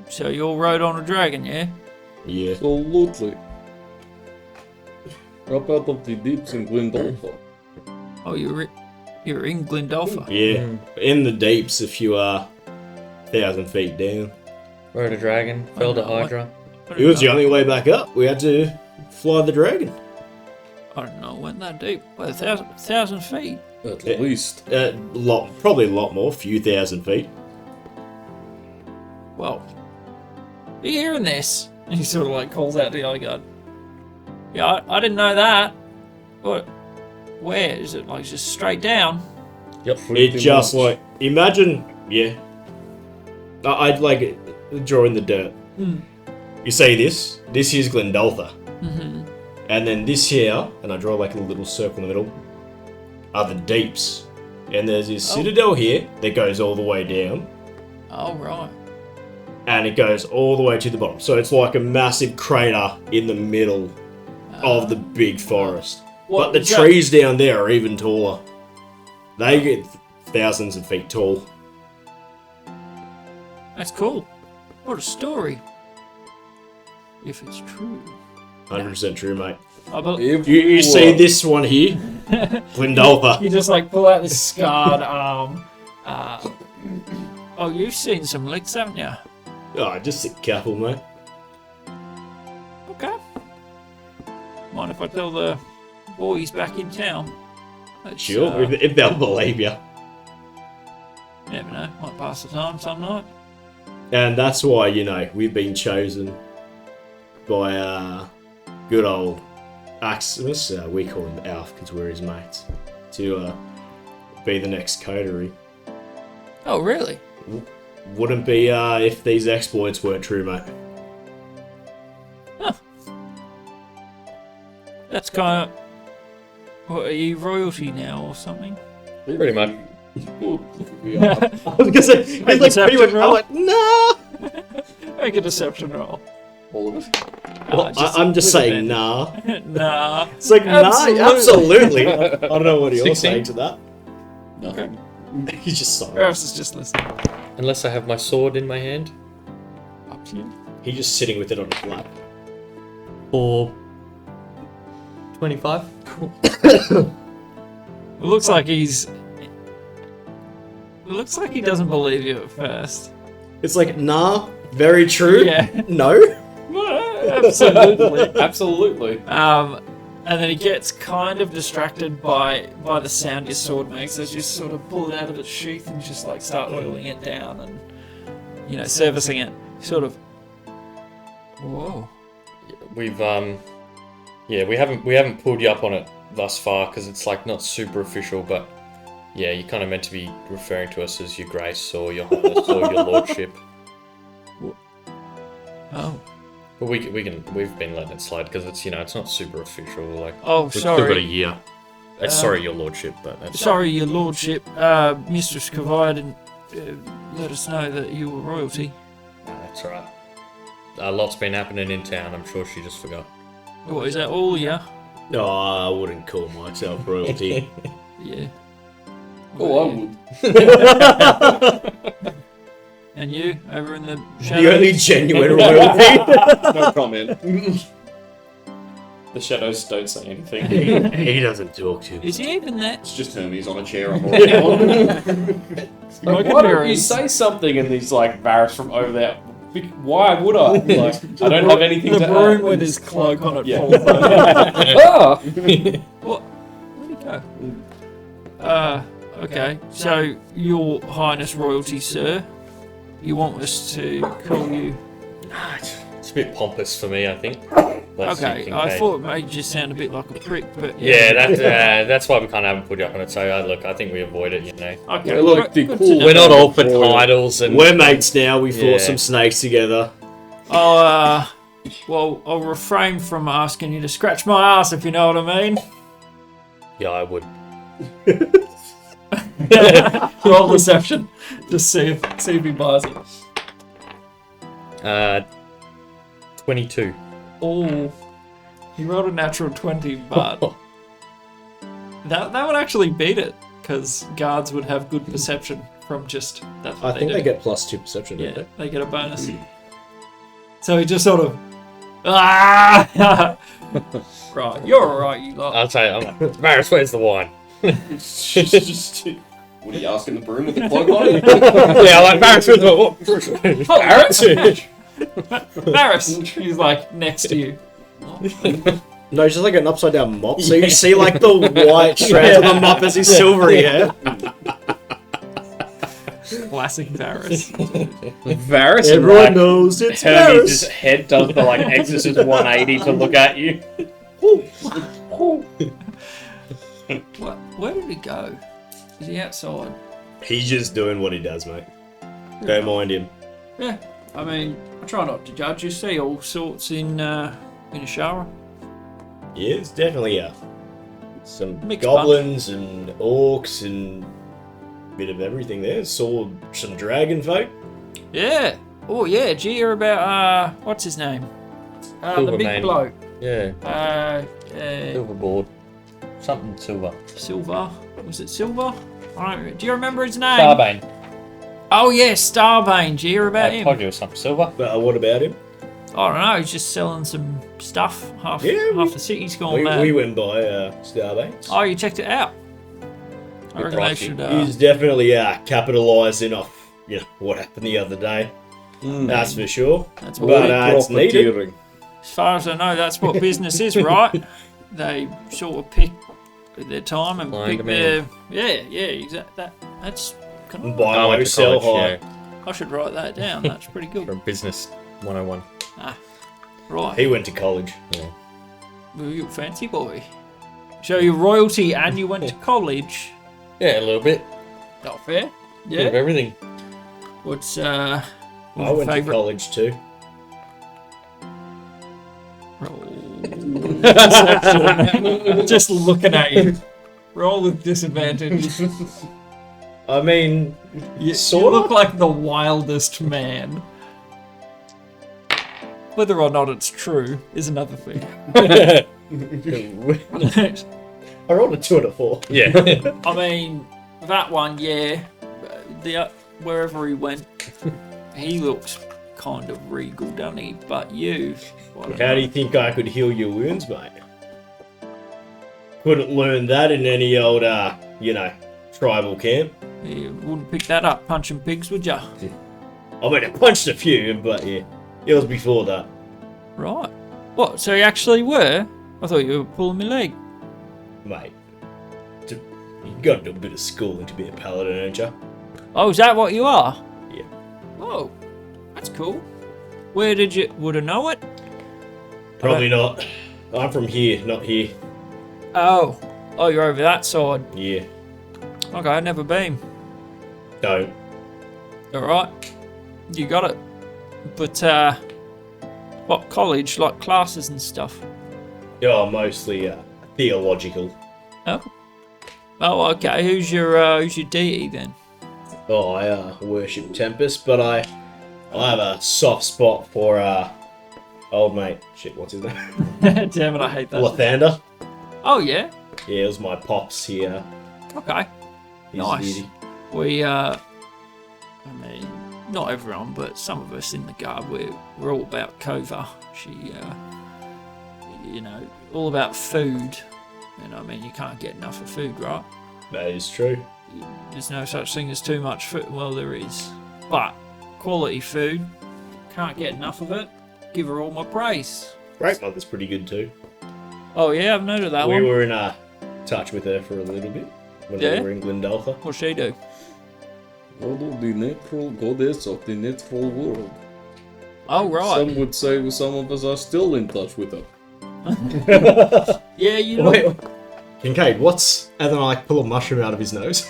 So you all rode on a dragon, yeah? Yeah. Absolutely. Up out of the deeps in Glendolfa. Oh, you're in Glendolfa. Yeah. In the deeps, if you are 1,000 feet down. Rode a dragon, fell to Hydra. It was the only way back up. We had to fly the dragon. I don't know, it went that deep. Well, 1,000 feet. At least. Probably a lot more, few thousand feet. Well, are you hearing this? And he sort of like calls out to the other guard. Yeah, I didn't know that. What? Where? Is it like just straight down? Yep. It just like, imagine, yeah. I'd like it, draw in the dirt. You say this is Glendolfa. And then this here, and I draw like a little circle in the middle, are the deeps. And there's this citadel here that goes all the way down. Oh, right. And it goes all the way to the bottom. So it's like a massive crater in the middle of the big forest. But the trees down there are even taller. They get thousands of feet tall. That's cool. What a story. If it's true. 100% true, mate. I believe You see this one here? Glendolfa. you just like pull out this scarred arm. Oh, you've seen some licks, haven't you? Oh, just a couple, mate. Okay. Mind if I tell the boys back in town? Let's, Sure, if they'll believe you. Never know. Might pass the time some night. And that's why, you know, we've been chosen by good old Aximus, we call him Alf because we're his mates, to be the next coterie. Oh, really? Wouldn't be if these exploits weren't true, mate. Huh. That's kind of... What, are you royalty now or something? Pretty much. I was gonna say, Make it's like pretty much, deception roll. I'm like, nah! Make a deception roll. All of it. Well, I'm just saying, nah. Nah. It's like, Absolutely. nah, absolutely. I don't know what you're 16. saying to that. Okay. He's just silent. Travis is just listening. Unless I have my sword in my hand. Up to you. He's just sitting with it on his lap. Or 25. It looks like he's... It looks like he doesn't believe you at first. It's like, nah, very true. Yeah. No. Absolutely. Absolutely. And then he gets kind of distracted by the sound your sword makes as you sort of pull it out of its sheath and just like start oiling it down and, you know, servicing it. Sort of. Whoa. We've we haven't pulled you up on it thus far because it's like not super official, but yeah, you're kind of meant to be referring to us as your grace or your highness or your lordship. Oh. But we've been letting it slide because it's, you know, it's not super official. Like, Oh, we've still got a sorry. year. Sorry, your lordship, but that's Sorry, your lordship. Mistress Kavai didn't let us know that you were royalty. That's all right. A lot's been happening in town. I'm sure she just forgot. What, is that all, yeah? No, I wouldn't call myself royalty. Yeah. Oh, I would. And you, over in the The shadows? only genuine royalty. No comment. The shadows don't say anything. He doesn't talk to Is he even there? It's just Hermes on a chair. I'm Like, My why don't you goodness. say something? And he's like, Varys from over there. Why would I? Like, I don't have anything the to broom add. with his cloak on it Yeah. falls over. Ah! What? Where'd he go? Okay. So, Your Highness Royalty, sir, you want us to call you... It's a bit pompous for me, I think. Let's Okay, see, I Kincaid. thought it made you sound a bit like a prick, but... Yeah, that's why we kind of haven't put you up on it. So look, I think we avoid it. You know, Okay, Yeah, look, good the to cool- know. we're not all for titles and We're mates now. We fought Yeah. some snakes together. Well, I'll refrain from asking you to scratch my ass, if you know what I mean. yeah, I would. Roll deception. Just see if he buys it. 22. Oh, he rolled a natural 20, but that would actually beat it because guards would have good perception from just that's what I think do. they get +2 perception, Yeah, don't they? they get a bonus. So he just sort of right, you're alright, you lot. I'll say, I'm like, Varys, where's the wine? What are you asking the broom with the cloak on it? Yeah, I'm like, Varys, where's the wine? Varys, he's like next to you. No, it's just like an upside down mop. So you see like the white strands of the mop as his silvery hair. Classic Varys. Varys, Everyone knows it's Hermes' Varys. head does the like Exorcist 180 to look at you. Where did he go? Is he outside? He's just doing what he does, mate. Don't mind him. Yeah, I mean, I try not to judge. You see all sorts in a shower. Yeah, it's definitely some Mixed goblins and orcs and a bit of everything there. Saw some dragon folk. Yeah. Oh yeah. Did you hear about what's his name? The Silver big man. bloke. Yeah, silverboard. Something silver. Silver. Was it Silver? I don't. Do you remember his name? Starbane. Oh yeah, Starbane. Did you hear about I him? told you it was something silver. What about him? I don't know. He's just selling some stuff. Half the city's gone We mad. went by Starbane's. Oh, you checked it out. I reckon they should. He's definitely capitalising off what happened the other day. That's for sure. That's But it's needed. As far as I know, that's what business is, right? They sort of pick their time and Blind pick demand. their exactly. That's kind of, Buy I low, went to sell college, high. I should write that down. That's pretty good. from Business 101. Right. He went to college. Well, you're a fancy boy. So you're royalty and you went to college. Yeah, a little bit. Not fair. Bit of Yeah. everything. What's I went to favourite? college too. Just looking at you. Roll with disadvantage. I mean, You sort look of. like the wildest man. Whether or not it's true is another thing. I rolled a 2 and a 4. Yeah. I mean, that one, yeah. Wherever he went, he looks kind of regal, doesn't he? But you, I don't How know. do you think I could heal your wounds, mate? Couldn't learn that in any old, tribal camp. You wouldn't pick that up punching pigs, would ya? I mean, I punched a few, but yeah, it was before that. Right. What? So you actually were? I thought you were pulling my leg. Mate, you got to do a bit of schooling to be a paladin, don't you? Oh, is that what you are? Yeah. Oh, that's cool. Where did you? Would I know it? Probably not. I'm from here, not here. Oh, you're over that side. Yeah, Okay, I've never been. don't. All right, you got it. But what college? Like classes and stuff? Yeah, mostly theological. Oh, okay. Who's your deity then? Oh, I worship Tempest, but I have a soft spot for old mate. Shit, what's his name? Damn it, I hate that. Lathander. Oh yeah. Yeah, it was my pops here. Okay. He's Nice. beauty. We I mean, not everyone, but some of us in the guard, we're all about Kova. She, all about food. And I mean, you can't get enough of food, right? That is true. There's no such thing as too much food. Well, there is. But quality food, can't get enough of it. Give her all my praise. Great Mother's pretty good too. Oh yeah, I've noted that We one. were in touch with her for a little bit when Yeah? we were in Glendalfa. What'd she do? Although the natural goddess of the natural world. Oh right. Some would say some of us are still in touch with her. Yeah, you look. Wait, Kincaid, what's... And then I pull a mushroom out of his nose.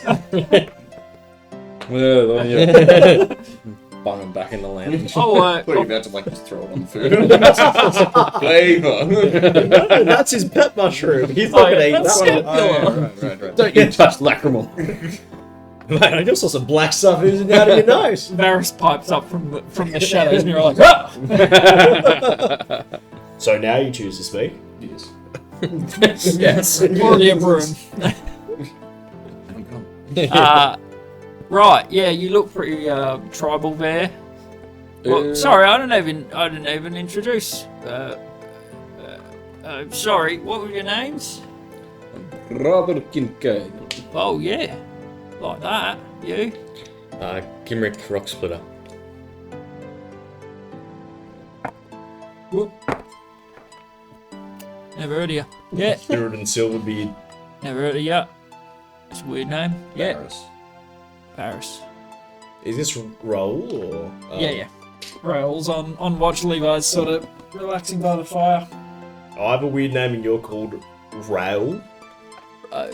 Well, yeah. Bung him back in the land. Oh, What are you about to just throw it on the food? Flavor. That's his pet mushroom. He's Oh, not going to eat that's that one. Oh, yeah, right. Don't you touch lacrimal. Mate, I just saw some black stuff oozing out of your nose. Varys pipes up from the shadows, and you're like, ah! So now you choose to speak. Yes. Yes, already a broom. Right, yeah, you look pretty tribal there. Well, sorry, I didn't even introduce. Sorry, what were your names? Robert Kincaid. Oh yeah, like that. You? Gimrick Rocksplitter. Whoop. Never heard of you. Yeah, Spirit and Silverbeard. never heard of you. It's a weird name. Yeah, Paris. Paris. Is this roll or? Yeah. Rails on watch. Levi's sort of relaxing by the fire. I have a weird name and you're called Raoul.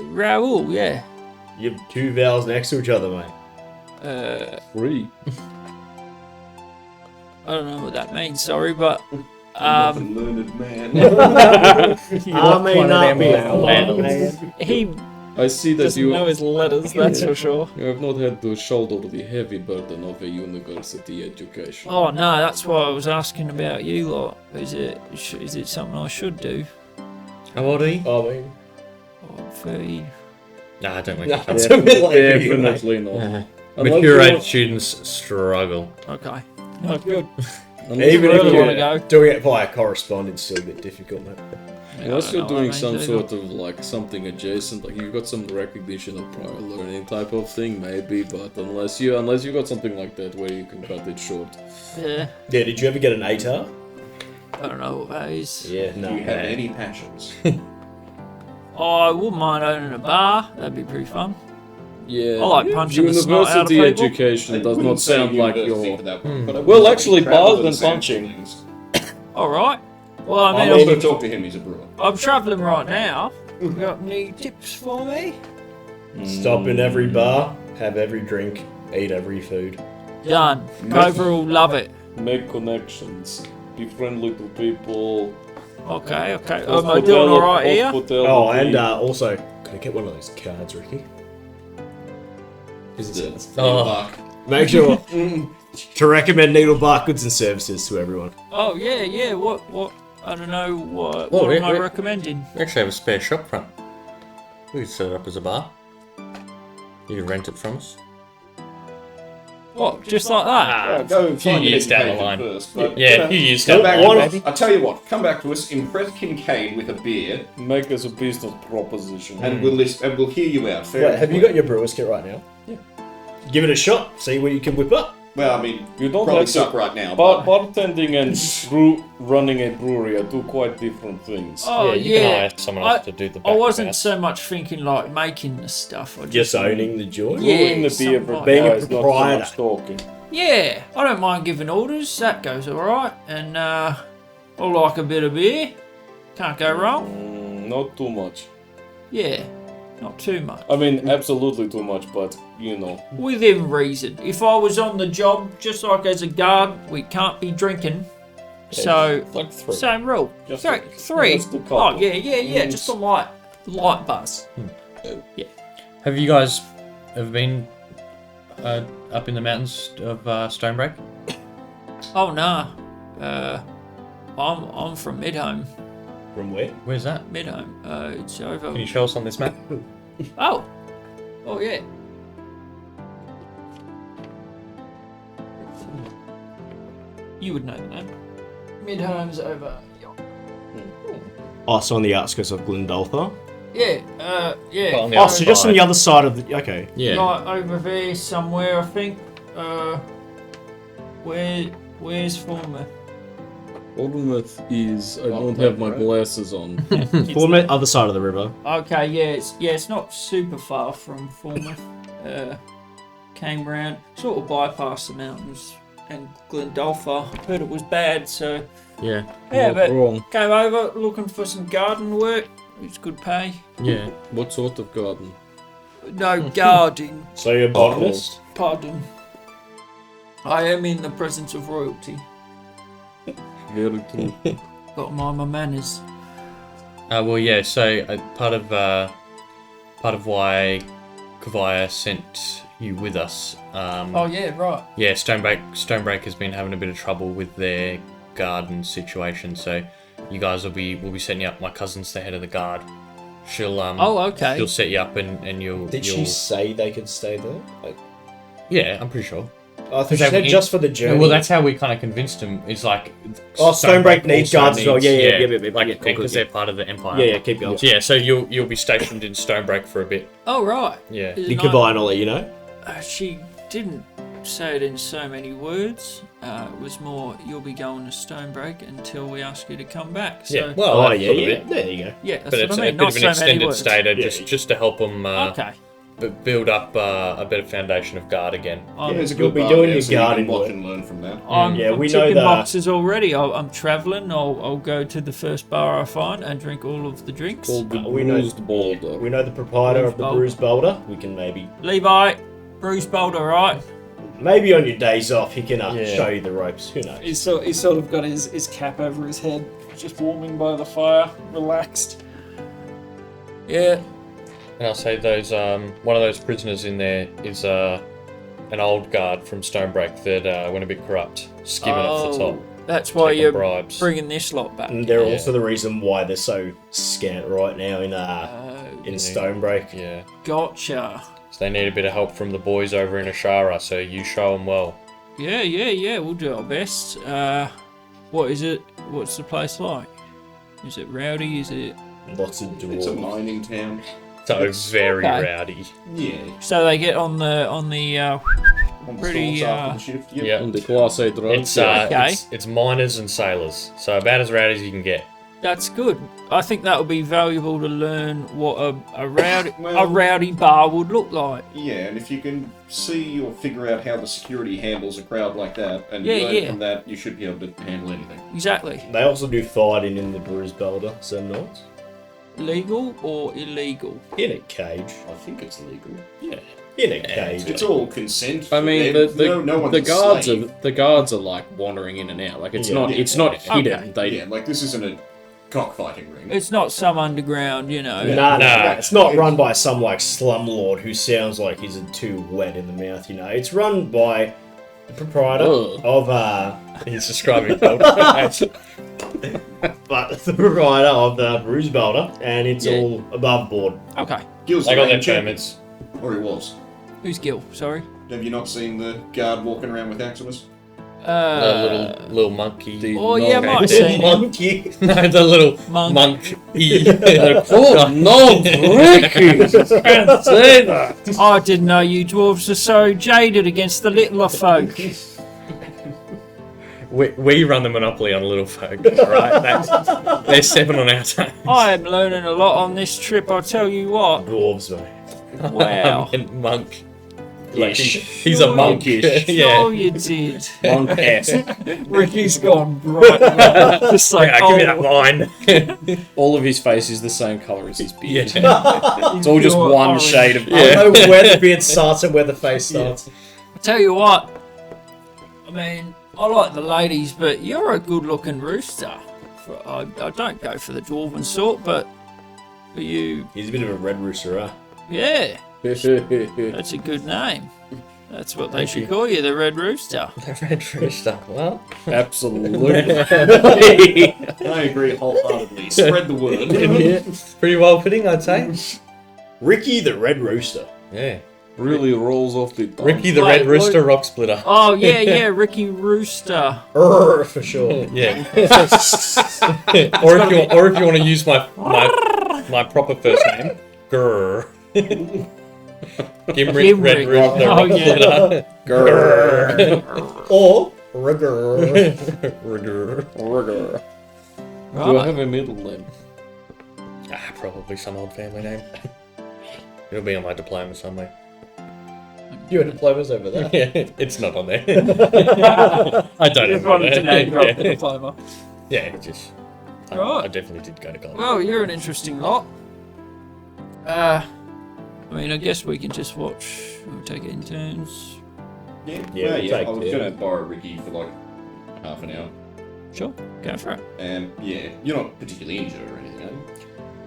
Raoul, yeah. You have two vowels next to each other, mate. Free. I don't know what that means. Sorry, but Learned man. he I see that doesn't you know his letters. That's for sure. you have not had to shoulder the heavy burden of a university education. Oh no, that's why I was asking about you lot. Is it something I should do? How old are you? I mean, Oh, 30. Nah, I don't think no, so. it's a bit late for you, mate. Definitely not. Unless Mature you age students struggle. Okay. No, good. Unless, Even really if wanna you're go. doing it via correspondence, still a bit difficult, mate. unless I you're don't know doing what some that means sort of like something adjacent, like you've got some recognition of prior learning type of thing, maybe. But unless you got something like that where you can cut it short. Yeah. Yeah, did you ever get an ATAR? I don't know what that is. Yeah, Do no. you have any passions? Oh, I wouldn't mind owning a bar. That'd be pretty fun. Yeah. I like punching the snot out of University people. education does not sound like your. Well, actually, bars and punching. All right. Well, I I mean, also talk to him. He's a brewer. I'm travelling right now. Got any tips for me? Stop in every bar, have every drink, eat every food. Done. Cobra will love it. Make connections. Be friendly to people. Okay. Am I doing all right here? Oh, and also, can I get one of those cards, Ricky? Is it? Oh. Make sure to recommend Needlebark Goods and Services to everyone. Oh yeah. What? I don't know what. Oh, What am I yeah. recommending? We actually have a spare shop front. We could set it up as a bar. You can rent it from us. What? Just like that? Go a few find years your down the education line. First, but, Yeah, a few years Come down back the line, to us. I tell you what. Come back to us. Impress Kincaid with a beer, Make us a business proposition. and we'll hear you out. Fair Wait, have you got your brewer's kit right now? Yeah. Give it a shot. See what you can whip up. Well, I mean, You don't probably have to- suck right now. But Bartending and running a brewery are two quite different things. Oh yeah, you can hire someone else to do the back I wasn't of so much thinking like making the stuff. I Just owning the joint. Yeah. Brewing the beer something like Being a requires not so proprietor. much talking. Yeah, I don't mind giving orders. That goes all right. And I like a bit of beer. Can't go wrong. Not too much. Yeah, not too much. I mean, absolutely too much, but you know. Within reason. If I was on the job, just like as a guard, we can't be drinking. So, Like three. same rule. Just Three. just a couple. Oh, yeah. Just a light buzz. Have you guys ever been up in the mountains of Stonebreak? Oh, nah. I'm from Midhome. From where? Where's that? Midhome. It's over. Can you show us on this map? Oh, yeah. You would know the name. Midhome's over. Oh, so on the outskirts of Glendoltha. Yeah, yeah. Well, on the Oh, so just on the other side of the. Okay. Yeah. Like over there somewhere, I think. Where's Falmouth? Bournemouth is. I don't have my glasses on. Falmouth, other side of the river. Okay, it's not super far from Falmouth. Came round, sort of bypassed the mountains and Glendolpha. Heard it was bad, so Yeah. yeah, Not but wrong. came over looking for some garden work. It's good pay. Yeah. What sort of garden? No gardening. So you're a botanist? Pardon. I am in the presence of royalty. Very true. Got to mind my manners. Well, yeah. So part of why Kavaya sent you with us. Oh yeah, right. Yeah, Stonebreak has been having a bit of trouble with their garden situation, so you guys will be setting up. My cousin's the head of the guard. She'll Oh, okay. She'll set you up and you'll. Did you'll... she say they could stay there? Like, Yeah, I'm pretty sure. I thought she said just for the journey. Well, that's how we kind of convinced him. It's like Stonebreak needs also guards as well. Yeah. like yeah, because they're part of the empire. Yeah, keep going. Yeah, so you'll be stationed in Stonebreak for a bit. Oh right. Yeah. Is it The not- Kavine will let you know. She didn't say it in so many words. It was more, you'll be going to Stonebreak until we ask you to come back. So, Yeah. Well, Oh, that's yeah, sort of yeah. it. There you go. yeah, that's But what it's I a mean. bit Not of an so many extended words. stay to Yeah. just to help them Okay. build up a better foundation of guard again. I'm, it's a You'll good be bar doing there, your so you garden can watch work. and learn from that. I'm, Yeah, I'm we know ticking that- boxes already. I'm travelling. I'll go to the first bar I find and drink all of the drinks. Called the We know- bruised boulder. We know the proprietor of the Boulder. Bruised Boulder. We can Levi, Bruce Boulder, right? maybe on your days off, he can Yeah. show you the ropes. Who knows? He's sort of got his cap over his head, just warming by the fire, relaxed. Yeah. And I'll say those one of those prisoners in there is an old guard from Stonebreak that went a bit corrupt, skimming off the top. That's why taking you're bribes. bringing this lot back. And they're Yeah. also the reason why they're so scant right now in Yeah. Stonebreak. Yeah. Gotcha. So they need a bit of help from the boys over in Ashara, so you show them well. Yeah. We'll do our best. What is it? What's the place like? Is it rowdy? Is it? Lots of It's a dwarves. mining town. So very okay. rowdy. Yeah. So they get on the On the Pretty, stores after the shift. Yep. Yeah. And the class A drugs. It's Okay. it's miners and sailors, so about as rowdy as you can get. That's good. I think that would be valuable to learn what a Well- rowdy bar would look like. Yeah, and if you can see or figure out how the security handles a crowd like that, and Yeah, learn yeah. from that, you should be able to handle anything. Exactly. They also do fighting in the Bruised Boulder some nights. Legal or illegal? In a cage. I think it's legal. Yeah. In a cage. It's all consent. I mean, There's the no one's the a guards slave. are like wandering in and out. Like it's Yeah. not Yeah. it's not Okay. hidden. They Yeah, like this isn't a cockfighting ring. It's not some underground, you know. Nah, Nah. it's not run by some like slumlord who sounds like he's too wet in the mouth, you know. It's run by the proprietor Ugh. of He's describing but the proprietor of the Bruised Boulder, and it's Yeah. all above board. Okay. Gil's They the got their reigning champion. permits. Or he was. Who's Gil? Sorry. Have you not seen the guard walking around with Aximus? The little monkey. Oh yeah, I might have Okay. seen him. Monkey. No, the little Monk. monk. oh no, Ricky! Can't say that. I didn't know you dwarves are so jaded against the littler folk. We run the monopoly on little folk, right? They're 7 on our time. I am learning a lot on this trip, I'll tell you what. Dwarves, mate. Wow. And monk. He's a monk. monkish. Yeah. Oh, you did. Monk-esque. Ricky's gone bright red. Just like, Yeah, give me that line. All of his face is the same colour as his beard. Yeah. It's all just Pure one orange. shade of I don't know where the beard starts and where the face starts. I tell you what, I mean, I like the ladies, but you're a good-looking rooster. I don't go for the dwarven sort, but for you, He's a bit of a red rooster, huh? yeah, beard. that's a good name. That's what they should call you, the Red Rooster. Red rooster. Well, Absolutely. I agree wholeheartedly. Spread the word. yeah, pretty well fitting, I'd say. Ricky the Red Rooster. Yeah. Really rolls off the tongue. Ricky the Wait, Red Rooster what? Rock Splitter. Oh, yeah, Ricky Rooster. For sure. Yeah. or if you want to use my proper first name, Grrr. Gimrick Red Gimrick. Rooster Oh, Rock yeah. Splitter. Grrr. Or Rigger. Rigger. Do I have a middle name? Probably some old family name. It'll be on my diploma somewhere. Your diploma's over there. Yeah, it's not on there. I don't Just know. wanted to name drop the Yeah, diploma. yeah, just. I Right. definitely did go to college. Well, you're an interesting lot. I mean, I guess we can just watch. We'll take it in turns. Yeah, Yeah, well, yeah. take I was it. going to borrow Ricky for like half an hour. Sure, go for it. Yeah, you're not particularly injured or anything, are you?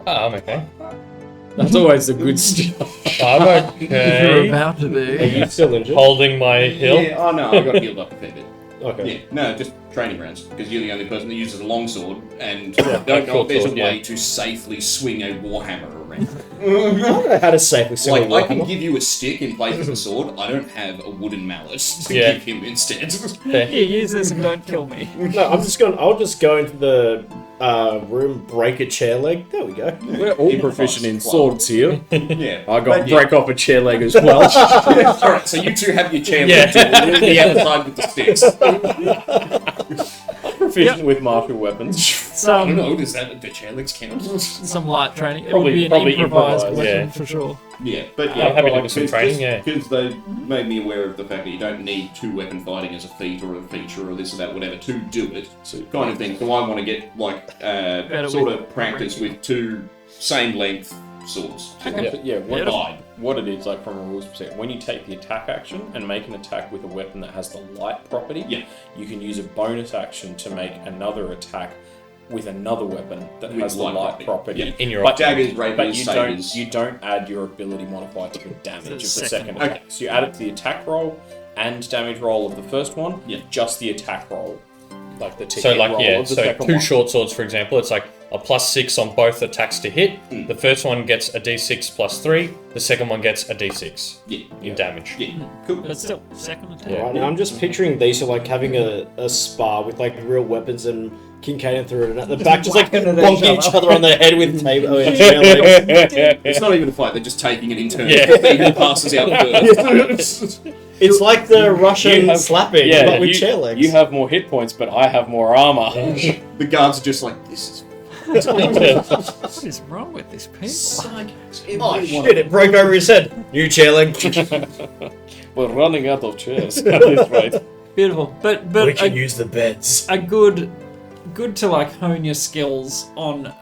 Oh, I'm okay. That's always the good stuff. I'm You're okay. about to Are be. you still injured? Holding my hill. Yeah, oh no, I got healed up a fair bit. Okay. Yeah, no, just training rounds, because you're the only person that uses a longsword, and Yeah, don't know if there's a short sword, way yeah. to safely swing a warhammer around. I don't know how to safely swing Like, a I can warhammer. give you a stick in place of a sword, I don't have a wooden mallet to Yeah. give him instead. There. Here, use this and don't kill me. No, I'll just go into the room, break a chair leg. There we go. We're all proficient in swords here. Yeah. I got But yeah. break off a chair leg as well. Alright, so you two have your chair Yeah. leg, we'll be outside with the sticks. Proficient with martial weapons. I don't Some know, does that the chair legs count? light training. It Probably- would be an probably improvised improvised, weapon yeah. for sure. Yeah, but I'm happy to do some because- training, yeah. Because they made me aware of the fact that you don't need two weapon fighting as a feat or a feature or this or that, whatever, to do it. So kind of thing. So I want to get like sort with- of practice with two same length swords. Yeah, Beautiful. what it is, like from a rules perspective, when you take the attack action and make an attack with a weapon that has the light property, Yeah. you can use a bonus action to make another attack with another weapon that With has the light light property. property. In your But- Daggers, But rapiers, you sabers. don't add your ability modifier to the damage of the second second one. attack. So you add it to the attack roll and damage roll of the first one, Yeah. just the attack roll. Like the So hit like roll yeah, of the so second two one. short swords for example, it's like a +6 on both attacks to hit. Mm. The first one gets a d6 +3. The second one gets a d6 Yeah. in damage. Yeah. Cool. But still, second attack. Right, now I'm just picturing these are like having a spar with like real weapons and Kincaid through it, and at the back just like whacking at bonking each each other on the head with table. chair legs. It's not even a fight, they're just taking it in turns. Yeah. The thing who passes out first. It's like the Russian slapping, but with you, chair legs. you have more hit points, but I have more armor. The guards are just like, this is What is wrong with these people? Oh shit! It broke over his head. New chair leg. We're running out of chairs at this rate. Beautiful, but we can a, use the beds. a good to like hone your skills on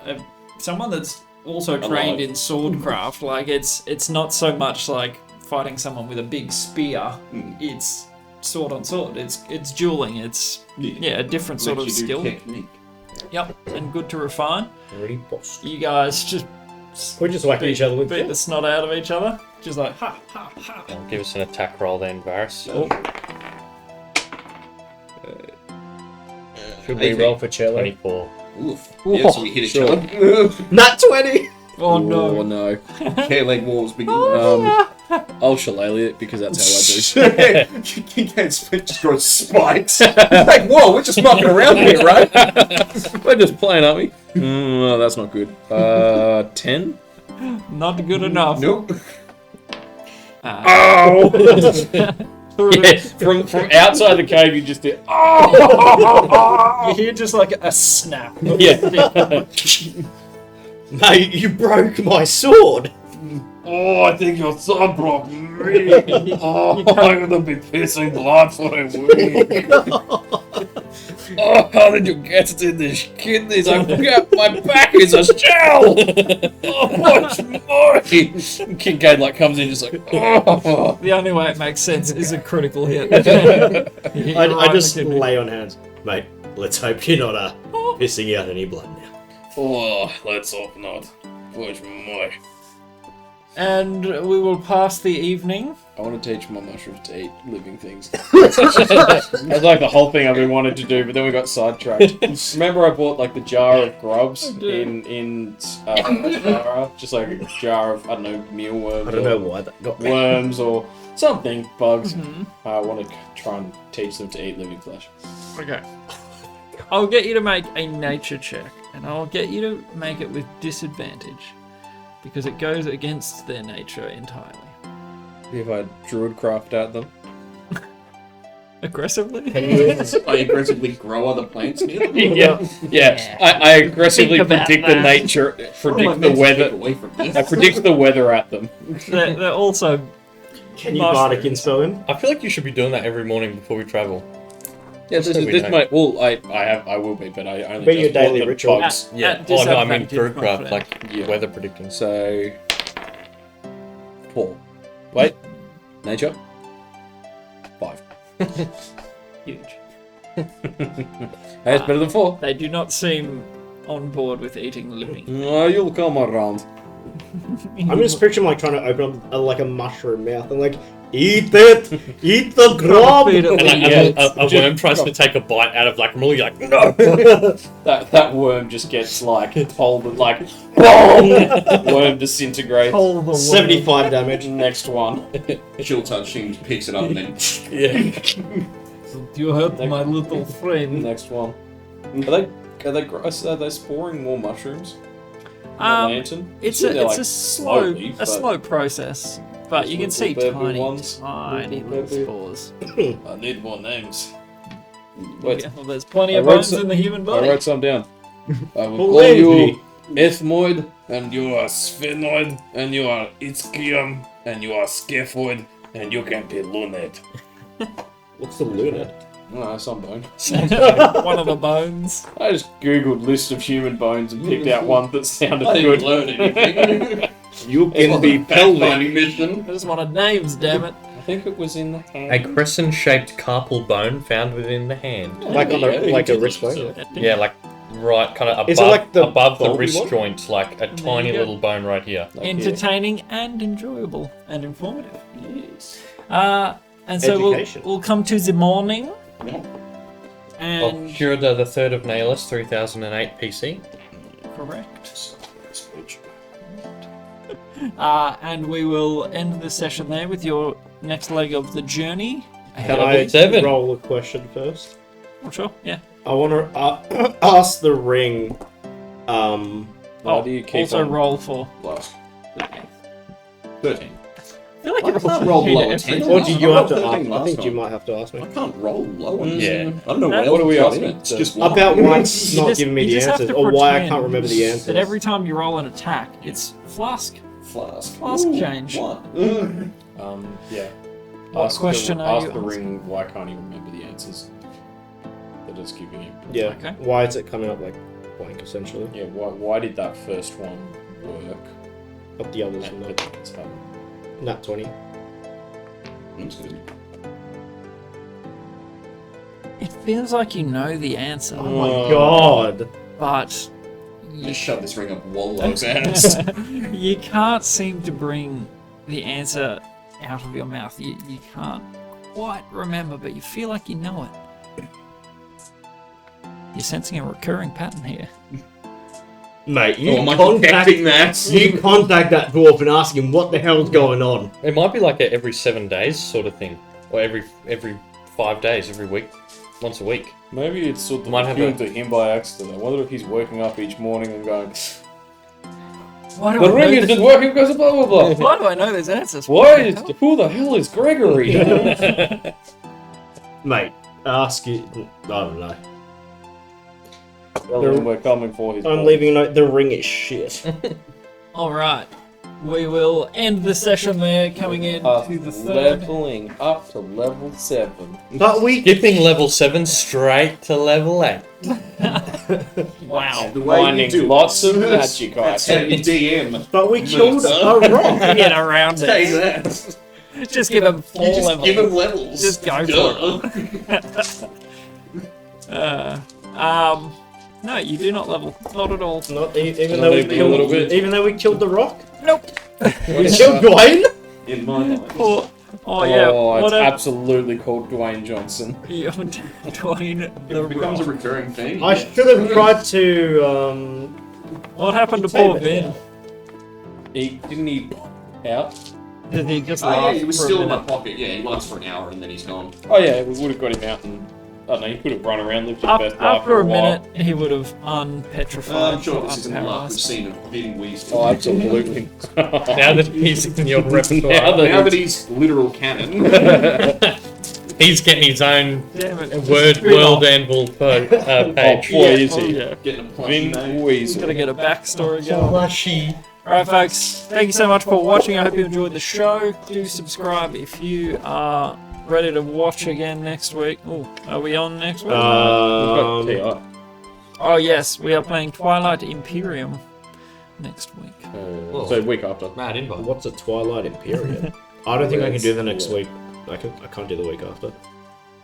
someone that's also trained in swordcraft. Like it's not so much like fighting someone with a big spear. It's sword on sword. It's dueling. It's a different sort of Lets you do skill. technique. Yep, and good to refine. Already bossed. You guys just We're just whacking each other with beat the snot out of each other. Just like ha ha ha. Give us an attack roll then, Varys. Oh. Should we 18. roll for chair leg? 24. Oof. Yeah, so we hit each Sure. other. Nat 20! Oh Oh no. no. Hair leg walls begin. I'll shillelagh it because that's how I do. Kincaid's spit just grows spikes. Like, whoa, we're just mucking around here, right? We're just playing, aren't we? No, that's not good. 10? Not good enough. Nope. Oh! Yeah, from outside the cave, you just did. Oh! You hear just like a snap. Yeah. Mate, you broke my sword! Oh, I think your sword broke me. Oh, I'm gonna be pissing blood for a week. Oh, how did you get it in these kidneys? I forgot my back is a shell. Oh, what's mine? Kincaid like comes in just like, oh. The only way it makes sense is a critical hit. I just lay on hands. Mate, let's hope you're not pissing out any blood now. Oh, let's hope not. What's my? And we will pass the evening. I want to teach my mushrooms to eat living things. That's like the whole thing I've been wanting to do, but then we got sidetracked. Remember I bought like the jar of grubs in Zara? Just like a jar of, I don't know, mealworms. I don't know why that got me. Worms or something, bugs. I want to try and teach them to eat living flesh. Okay. I'll get you to make a nature check, and I'll get you to make it with disadvantage, because it goes against their nature entirely. If I druidcraft at them. Aggressively? I aggressively grow other plants near them. Yeah. I aggressively Think about predict the that. nature, predict the weather. Away from this. I predict the weather at them. They're also... Can you Mushrooms. bardic inspo him? I feel like you should be doing that every morning before we travel. Yeah, this So we this know. might. Well, I will be, but I only Be just your bought daily them ritual. bugs. At Oh no, I mean disadvantage, Brewcraft, my like Yeah. weather predicting. So 4. Wait, nature 5. Huge. Hey, it's better than 4. They do not seem on board with eating living. Oh, you'll come around. I'm just picturing like trying to open up like a mushroom mouth and like, eat it! Eat the grub! Feed it And like, a worm tries to take a bite out of like Mully, like, no! That worm just gets like told and like BOOM! Worm disintegrates. Pull the worm. 75 damage. Next one. Chill touching picks it up and then. Yeah. You hurt my little friend. Next one. Are they sporing more mushrooms? In the lantern? It's They're, a like, slowly, but- slow process, but you can Just see little purple tiny, ones. tiny little spores. I need more names. Wait, Yeah, well, there's plenty I of wrote bones some- in the human I body. wrote some down. I will call Believe you me. Ethmoid, and you are Sphenoid, and you are Itzkium, and you are Scaphoid, and you can be Lunate. What's the lunar? Oh, some bone. One of the bones. I just googled list of human bones and picked out one that sounded I good. didn't learn anything. You can be pelvic. Finding mission. I just wanted names, damn it. I think it was in the hand. A crescent-shaped carpal bone found within the hand. Like on the, like a wrist bone. Yeah, like right, kind of above, Is it like the above the bulby wrist one? joint, like a tiny you go. little bone right here. Entertaining and enjoyable and informative. Yes. And so Education. we'll come to the morning. Yeah. And Hirda the Third of Nihilus, 3008 PC. correct. And we will end the session there with your next leg of the journey. Can Level I 7. roll a question first? Oh, sure, yeah. I want to ask the ring. Why do you keep Also on roll for. Last. 13. I feel like I you're can't roll below a every- 10. Or do you I have to rolled ask? 13 I last think you time. might have to ask me. I can't roll low on this. Yeah. I don't know where What are we else to asking? It's just one. About why it's You not just- giving me you the just have answers, to or why I pretend can't remember the answers. That every time you roll an attack, it's flask. Flask. Flask change. What? Yeah. What question are ask you the asking? ring why can't he remember the answers that it's giving him. Yeah. Okay. Why is it coming up like blank essentially? Yeah, why did that first one work? But the others are And not. it's having- Nat 20. That's good. It feels like you know the answer, Oh my god. but Just shove this ring up Wallow's ass. you can't seem to bring the answer out of your mouth. You can't quite remember, but you feel like you know it. You're sensing a recurring pattern here. Mate, you am I contact detecting that? you contact that dwarf and ask him what the hell's going on. It might be like a every 7 days sort of thing, or every 5 days, every week, once a week. Maybe it's sort of Might have appealing a- to him by accident. I wonder if he's waking up each morning and going, Why do the I know ring this? isn't working because of blah blah blah. Why do I know these answers? Why is who the hell is Gregory? Mate, ask it. I don't know. Well, then we're coming for his I'm body. leaving a note. The ring is shit. All right, we will end the session there. Coming in Us to the third. leveling up to level 7. But we Skipping level 7 straight to level 8. Wow. The way you Finding do lots of That's magic That's how items. you DM. but we killed a rock. Get around Take it. that. Just give him 4 You just levels. give him levels. Just go for Duh. No, you do not level. Not at all. Not even Not though we even a killed. little bit. Even though we killed the rock. Nope. We killed Dwayne. In my mind. Oh yeah. Oh, it's What a absolutely called Dwayne Johnson. you're doing the It becomes a rock. recurring thing. I should have tried to. What happened to Save poor it. Ben? Didn't he out? Did he just Oh yeah, laugh he was for a still in my minute? pocket. Yeah, he lasts for an hour and then he's gone. Oh yeah, we would have got him out and I don't know, he could have run around, lived his best life After for a while. minute, he would have unpetrified. I'm sure or this isn't the last we've unparalyzed. seen of Vin Weasley. Oh, absolutely. Now that he's in your repertoire, Now Now that he's literal canon. he's getting his own Damn it. world anvil page. Boy, is he. yeah. Getting a Vin plushie made. Weasley. Gotta get a backstory going. Alright folks, thank you so much for watching. I hope you enjoyed the show. Do subscribe if you are ready to watch again next week. Oh, are we on next week? We've got TI. Oh yes, we are playing Twilight Imperium next week. So week after. Mad invite. What's a Twilight Imperium? I don't think I can do the next week. I can't do the week after.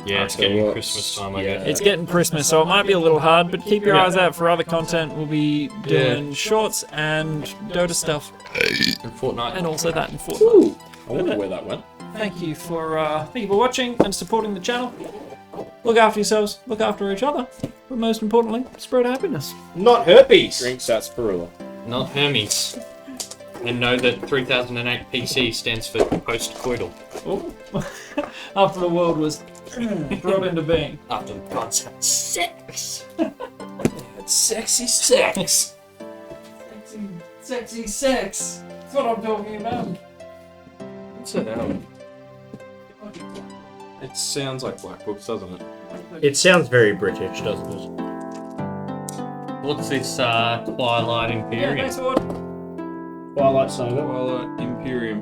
Yeah, it's getting Christmas time, I guess. It's getting Christmas, so it might be a little hard, but keep your eyes out for other content. We'll be doing shorts and Dota stuff. And Fortnite. And also that in Fortnite. Ooh, I wonder where that went. Thank you for watching and supporting the channel. Look after yourselves, look after each other, but most importantly, spread happiness. Not herpes. Drink sarsaparilla. Not Hermes. And know that 3008 PC stands for post-coital. Oh. After the world was brought into being. After the concept sex. It's sexy sex. Sexy sex. That's what I'm talking about. What's that album? It sounds like Black Books, doesn't it? It sounds very British, doesn't it? What's this Twilight Yeah, Imperium? thanks for watching. Twilight Saga. Twilight Imperium.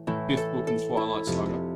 5th book in Twilight Saga.